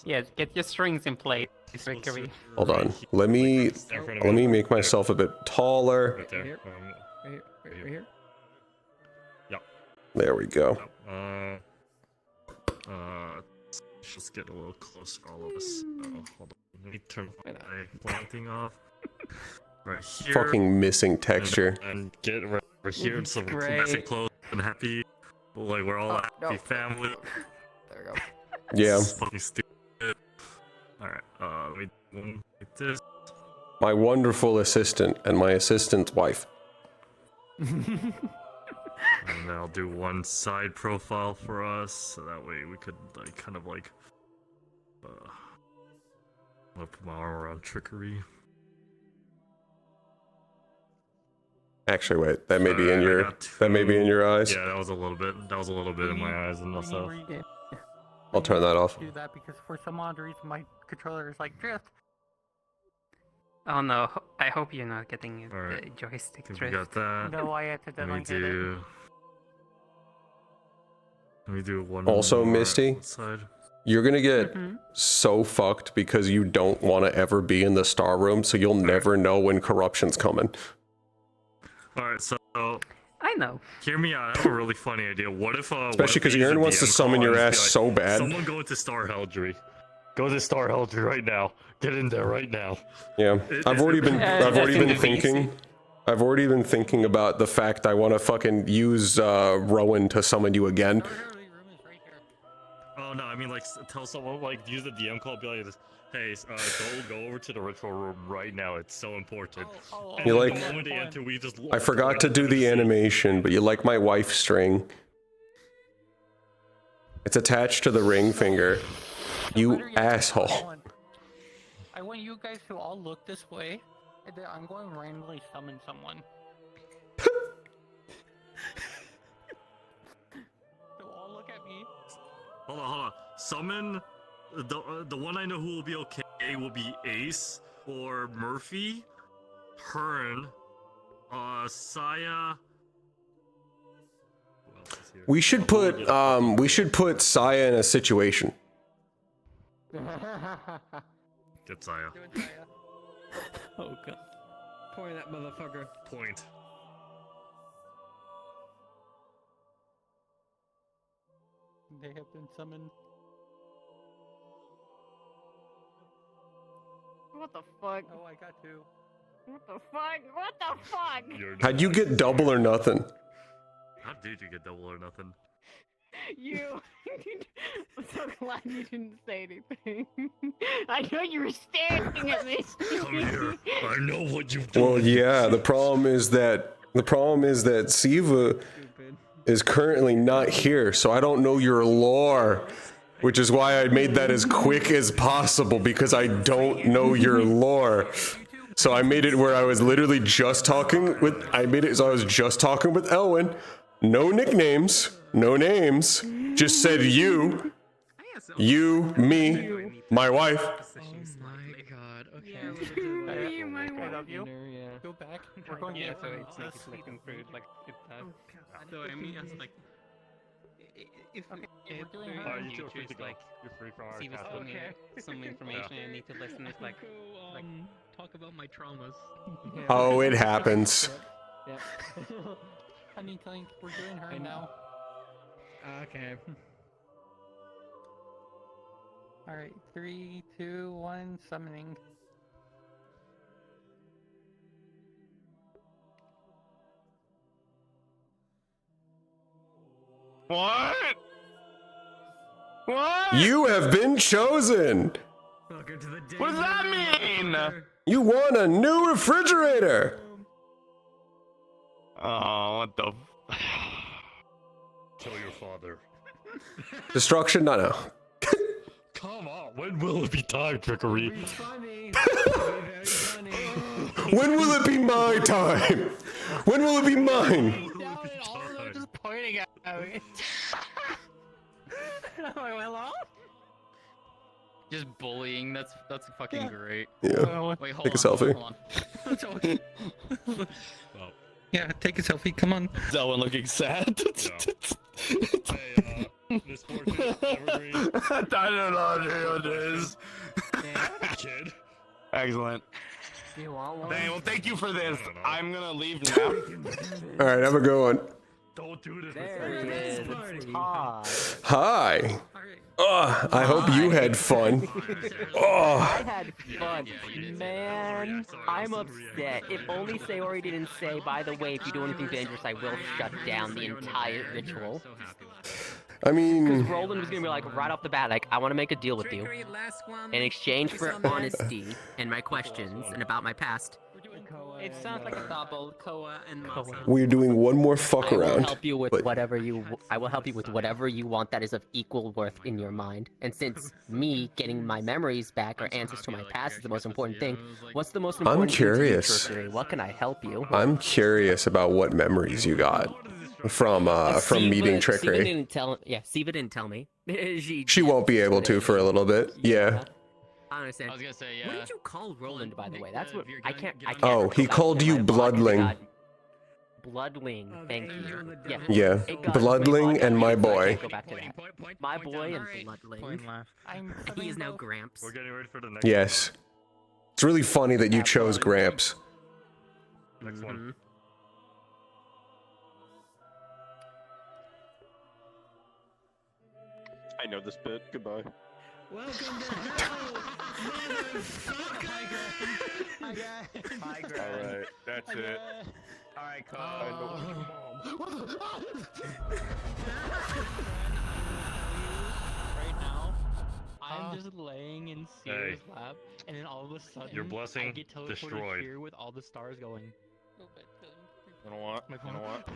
Speaker 12: Yes, get your strings in place, Vickery.
Speaker 2: Hold on, let me make myself a bit taller.
Speaker 5: Right there.
Speaker 6: Right here.
Speaker 5: Yep.
Speaker 2: There we go.
Speaker 5: Let's just get a little closer, all of us. Hold on. Let me turn my planting off. Right here.
Speaker 2: Fucking missing texture.
Speaker 5: And get right over here so we're nice and close and happy. Like we're all a happy family.
Speaker 12: There we go.
Speaker 2: Yeah.
Speaker 5: This is fucking stupid. Alright, let me like this.
Speaker 2: My wonderful assistant and my assistant's wife.
Speaker 5: And then I'll do one side profile for us, so that way we could like kind of like I'll put my arm around trickery.
Speaker 2: Actually, wait, that may be in your eyes.
Speaker 5: Yeah, that was a little bit in my eyes and stuff.
Speaker 2: I'll turn that off.
Speaker 18: Do that because for some odd reason my controller is like drift.
Speaker 21: Oh no, I hope you're not getting
Speaker 5: Alright,
Speaker 21: the joystick
Speaker 5: think
Speaker 21: drift.
Speaker 5: we got that.
Speaker 18: No, I accidentally
Speaker 5: Let me do one
Speaker 2: Also,
Speaker 5: more
Speaker 2: Misty,
Speaker 5: side.
Speaker 2: you're gonna get so fucked because you don't want to ever be in the star room, so you'll never know when corruption's coming.
Speaker 5: Alright, so
Speaker 21: I know.
Speaker 5: Hear me out. I have a really funny idea. What if
Speaker 2: Especially because Aaron wants to summon your ass so bad.
Speaker 5: Someone go into Star Heldry. Go to Star Heldry right now. Get in there right now.
Speaker 2: Yeah, I've already been thinking about the fact I want to fucking use Rowan to summon you again.
Speaker 5: Oh no, I mean like tell someone like use the DM call, be like this. Hey, go over to the ritual room right now. It's so important. And
Speaker 2: You
Speaker 5: then
Speaker 2: like?
Speaker 5: the moment they enter, we just
Speaker 2: I forgot to do the animation, but you like my wife string. It's attached to the ring finger. You asshole.
Speaker 18: I want you guys to all look this way, and then I'm going to randomly summon someone. So all look at me.
Speaker 5: Hold on. Summon the one I know who will be okay will be Ace or Murphy, Hearn, Saya. Who else is here?
Speaker 2: We should put Saya in a situation.
Speaker 5: Get Saya.
Speaker 12: Oh god. Point that motherfucker.
Speaker 5: Point.
Speaker 18: They have been summoned.
Speaker 20: What the fuck?
Speaker 18: Oh, I got two.
Speaker 20: What the fuck? What the fuck?
Speaker 2: How'd you get double or nothing?
Speaker 5: How did you get double or nothing?
Speaker 20: You. I'm so glad you didn't say anything. I know you were staring at me.
Speaker 5: Come here. I know what you've done.
Speaker 2: Well, yeah. The problem is that Siva is currently not here, so I don't know your lore, which is why I made that as quick as possible because I don't know your lore. So I made it where I was literally just talking with. I made it so I was just talking with Elwin. No nicknames, no names. Just said you, me, my wife.
Speaker 12: Oh my god, okay.
Speaker 18: I love you. Go back. We're going
Speaker 21: Yeah,
Speaker 18: to
Speaker 21: so it's like it's looking through like it does. So I mean, it's like if
Speaker 18: we're doing her.
Speaker 5: You two are free to go.
Speaker 21: like
Speaker 5: You're free from our
Speaker 21: see
Speaker 5: castle.
Speaker 21: some some information I need to listen. It's like
Speaker 12: talk about my traumas.
Speaker 2: Oh, it happens.
Speaker 21: Yeah.
Speaker 18: Honey, Clink, we're doing her now.
Speaker 12: Okay.
Speaker 18: Alright, 3, 2, 1, summoning.
Speaker 5: What?
Speaker 2: What? You have been chosen.
Speaker 5: What does that mean?
Speaker 2: You won a new refrigerator.
Speaker 5: Oh, what the? Kill your father.
Speaker 2: Destruction? No.
Speaker 5: Come on, when will it be time, trickery?
Speaker 2: When will it be my time? When will it be mine?
Speaker 18: Just pointing at me. Hello?
Speaker 12: Just bullying, that's fucking great.
Speaker 2: Yeah.
Speaker 12: Wait, hold
Speaker 2: Take a
Speaker 12: on,
Speaker 2: selfie.
Speaker 12: hold on.
Speaker 18: Yeah, take a selfie, come on.
Speaker 1: Is that one looking sad?
Speaker 5: Misfortune, evergreen.
Speaker 1: I don't know what it is.
Speaker 5: Kid.
Speaker 1: Excellent.
Speaker 20: Do you want one?
Speaker 1: Dang, well, thank you for this. I'm gonna leave now.
Speaker 2: All right, have a good one.
Speaker 5: Don't do this.
Speaker 20: There it is. It's Todd.
Speaker 2: Hi. I hope you had fun.
Speaker 20: I had fun. Man, I'm upset. If only Sayori didn't say, by the way, if you do anything dangerous, I will shut down the entire ritual.
Speaker 2: I mean,
Speaker 13: Because Roland was gonna be like right off the bat, like, I want to make a deal with you in exchange for honesty and my questions and about my past.
Speaker 21: It sounds like a double, Koa and Masa.
Speaker 2: we're doing one more fuck
Speaker 13: I will
Speaker 2: around.
Speaker 13: help you with
Speaker 2: but-
Speaker 13: whatever you. I will help you with whatever you want that is of equal worth in your mind. And since me getting my memories back or answers to my past is the most important thing, what's the most important thing to you,
Speaker 2: curious.
Speaker 13: Truthfully? What can I help you?
Speaker 2: I'm curious about what memories you got from meeting
Speaker 13: Siva
Speaker 2: Trickery.
Speaker 13: didn't tell. Yeah, Siva didn't tell me.
Speaker 2: She won't be able to for a little bit. Yeah.
Speaker 13: I understand.
Speaker 12: I was gonna say,
Speaker 13: What
Speaker 12: yeah.
Speaker 13: did you call Roland, by the way? That's what I can't.
Speaker 2: Oh, he called you Bloodling.
Speaker 13: Bloodling, thank you. Yeah.
Speaker 2: Yeah,
Speaker 13: It got
Speaker 2: Bloodling
Speaker 13: way
Speaker 2: and my
Speaker 13: off, so I
Speaker 2: boy.
Speaker 13: can't go back to that. My boy and Bloodling. He is now Gramps.
Speaker 5: We're getting ready for the next
Speaker 2: Yes. It's really funny that you chose Gramps.
Speaker 5: Next one.
Speaker 22: I know this bit. Goodbye.
Speaker 23: Welcome to hell, motherfucker!
Speaker 1: All right, that's it.
Speaker 12: All right,
Speaker 18: Right now, I'm just laying in Seer's
Speaker 5: Hey.
Speaker 18: lap, and then all of a sudden,
Speaker 5: Your blessing
Speaker 18: I get teleported
Speaker 5: destroyed.
Speaker 18: here with all the stars going.
Speaker 22: You know what? You know what?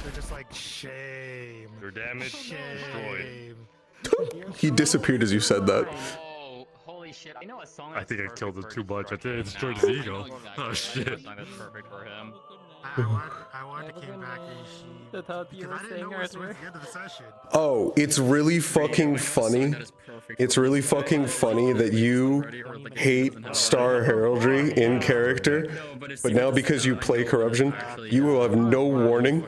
Speaker 23: They're just like, shame.
Speaker 5: Your damage destroyed.
Speaker 2: He disappeared as you said that.
Speaker 12: Oh, holy shit! I know a song.
Speaker 5: I think I killed him too much. I think it destroyed
Speaker 12: now.
Speaker 5: his
Speaker 12: I know
Speaker 5: ego.
Speaker 12: exactly
Speaker 5: Oh
Speaker 12: what
Speaker 5: shit.
Speaker 12: song that's perfect for him.
Speaker 23: I wanted to came back and she.
Speaker 21: The thought you
Speaker 23: Because
Speaker 21: were
Speaker 23: I didn't
Speaker 21: saying
Speaker 23: know it was
Speaker 21: earlier.
Speaker 23: towards the end of the session.
Speaker 2: Oh, it's really fucking funny. It's really fucking funny that you hate Star Heraldry in character, but now because you play Corruption, you will have no warning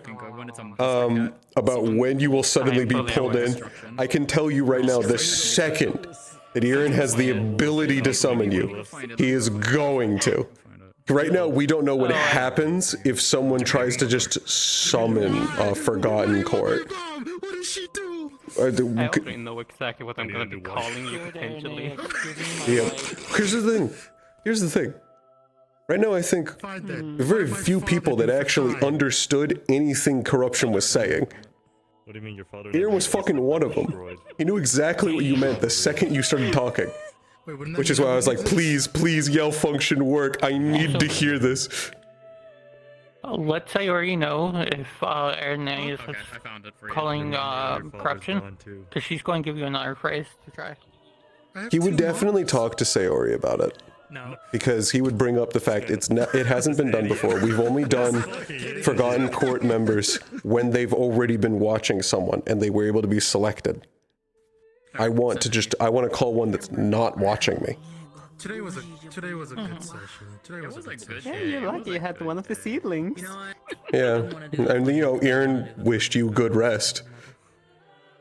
Speaker 2: about when you will suddenly be pulled in. I can tell you right now, the second that Aaron has the ability to summon you, he is going to. Right now, we don't know what happens if someone tries to just summon a Forgotten Court.
Speaker 23: What did she do?
Speaker 21: I already know exactly what I'm gonna be calling you potentially.
Speaker 2: Yeah. Here's the thing. Right now, I think there are very few people that actually understood anything Corruption was saying.
Speaker 5: What do you mean your father?
Speaker 2: Aaron was fucking one of them. He knew exactly what you meant the second you started talking. Which is why I was like, please yell function work. I need to hear this.
Speaker 18: Let's say or you know if Aaron is calling corruption, because she's going to give you another phrase to try.
Speaker 2: He would definitely talk to Sayori about it.
Speaker 23: No.
Speaker 2: Because he would bring up the fact it hasn't been done before. We've only done Forgotten Court members when they've already been watching someone and they were able to be selected. I want to call one that's not watching me.
Speaker 23: Today was a good session. Today was a good session.
Speaker 21: Yeah, you're lucky you had one of the seedlings.
Speaker 2: Yeah, and you know, Aaron wished you good rest.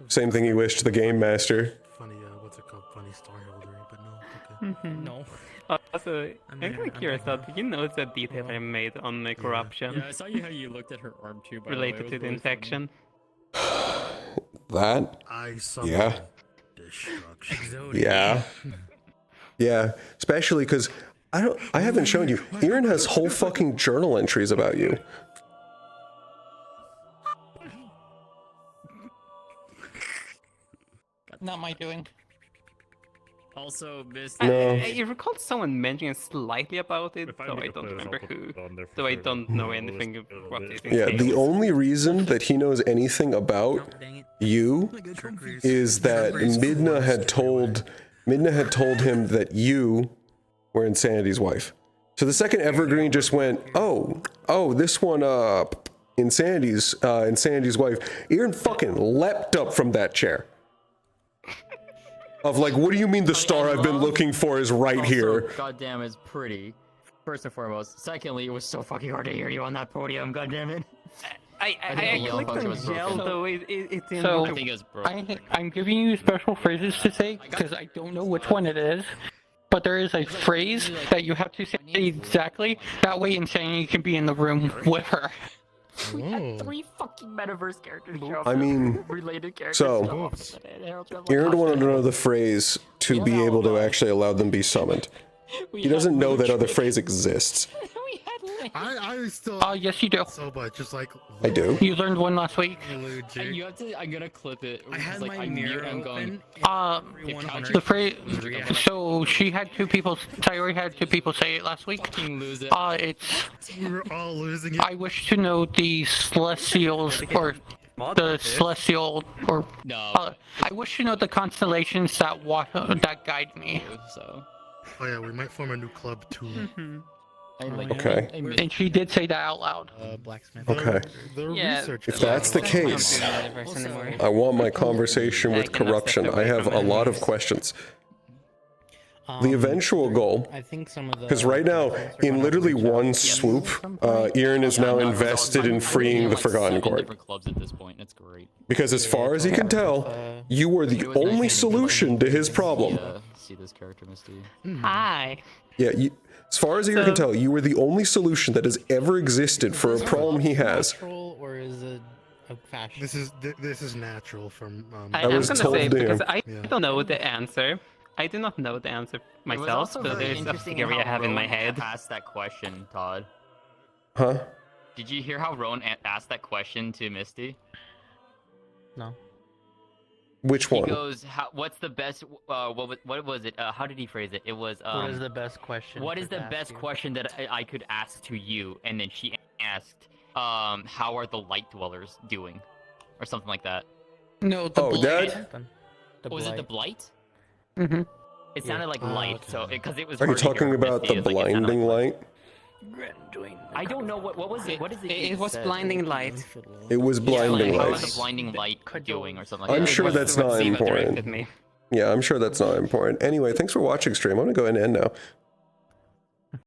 Speaker 2: Same thing he wished the game master.
Speaker 23: Funny, what's it called? Funny Star Heraldry, but no. Okay.
Speaker 21: No. Also, I'm kind of curious though, did you notice that detail I made on the corruption?
Speaker 12: Yeah, I saw you how you looked at her arm too. By
Speaker 21: Related
Speaker 12: the way.
Speaker 21: to the infection.
Speaker 2: That?
Speaker 23: I
Speaker 2: Yeah.
Speaker 23: Destruction.
Speaker 2: Yeah. Yeah. Especially because I haven't shown you. Aaron has whole fucking journal entries about you.
Speaker 18: Not my doing.
Speaker 12: Also, Miss.
Speaker 2: No.
Speaker 21: I recalled someone mentioning slightly about it, though I don't remember who. Though I don't know anything of what it
Speaker 2: Yeah, the
Speaker 21: entails.
Speaker 2: only reason that he knows anything about you is that Midna had told him that you were Insanity's wife. So the second Evergreen just went, oh, this one, Insanity's wife. Aaron fucking leapt up from that chair. Of like, what do you mean the star I've been looking for is right here?
Speaker 12: Goddamn, it's pretty. First and foremost. Secondly, it was so fucking hard to hear you on that podium. Goddamn it.
Speaker 21: I clicked on gel, though it didn't
Speaker 18: So,
Speaker 21: look-
Speaker 12: I think it's broken.
Speaker 18: I'm giving you special phrases to say because I don't know which one it is, but there is a phrase that you have to say exactly. That way, Insanity can be in the room with her.
Speaker 12: We had 3 fucking metaverse characters show up.
Speaker 2: I mean,
Speaker 12: related characters.
Speaker 2: so, Aaron wanted to know the phrase to be able to actually allow them be summoned. He doesn't know that other phrase exists.
Speaker 12: We had
Speaker 23: I still.
Speaker 18: Oh, yes, you do.
Speaker 23: So much, just like.
Speaker 2: I do.
Speaker 18: You learned one last week.
Speaker 12: You have to. I'm gonna clip it.
Speaker 23: I had
Speaker 12: like,
Speaker 23: my
Speaker 12: I'm
Speaker 23: mirror
Speaker 12: I'm going.
Speaker 18: The phrase. So she had two people. Tyree had two people say it last week.
Speaker 12: Lose it.
Speaker 23: We were all losing it.
Speaker 18: I wish to know the celestials or the celestial or.
Speaker 12: No.
Speaker 18: I wish to know the constellations that guide me.
Speaker 12: So.
Speaker 23: Oh yeah, we might form a new club too.
Speaker 2: Okay.
Speaker 18: And she did say that out loud.
Speaker 23: Blacksmith.
Speaker 2: Okay. If that's the case, I want my conversation with corruption. I have a lot of questions. The eventual goal,
Speaker 23: I think some of the
Speaker 2: because right now, in literally one swoop, Ian is now invested in freeing the Forgotten Court.
Speaker 12: Different clubs at this point. It's great.
Speaker 2: Because as far as he can tell, you were the only solution to his problem.
Speaker 12: See this character, Misty.
Speaker 18: Hi.
Speaker 2: Yeah, as far as Ian can tell, you were the only solution that has ever existed for a problem he has.
Speaker 23: Or is it a fashion? This is natural from.
Speaker 2: I was
Speaker 4: gonna
Speaker 2: told
Speaker 4: say,
Speaker 2: to.
Speaker 4: because I don't know the answer. I do not know the answer myself, so there's a theory I have in my head.
Speaker 12: Asked that question, Todd.
Speaker 2: Huh?
Speaker 12: Did you hear how Rowan asked that question to Misty?
Speaker 10: No.
Speaker 2: Which one?
Speaker 12: He goes, "What's the best? What was it? How did he phrase it? It was,
Speaker 10: what is the best question?
Speaker 12: What is the best question that I could ask to you?" And then she asked, "How are the light dwellers doing?" Or something like that.
Speaker 18: No, the blight.
Speaker 12: Was it the blight?
Speaker 18: Mm-hmm.
Speaker 12: It sounded like light, so because it was.
Speaker 2: Are you
Speaker 12: hard to
Speaker 2: talking
Speaker 12: hear
Speaker 2: about
Speaker 12: Misty,
Speaker 2: the
Speaker 12: it was like, it sounded
Speaker 2: blinding light?
Speaker 12: I don't know what was it. What is it?
Speaker 4: It was blinding light.
Speaker 2: It was blinding
Speaker 12: How
Speaker 2: light.
Speaker 12: is the blinding light doing, or something like that?
Speaker 2: I'm sure that's not important. Yeah, I'm sure that's not important. Anyway, thanks for watching stream. I'm gonna go ahead and end now.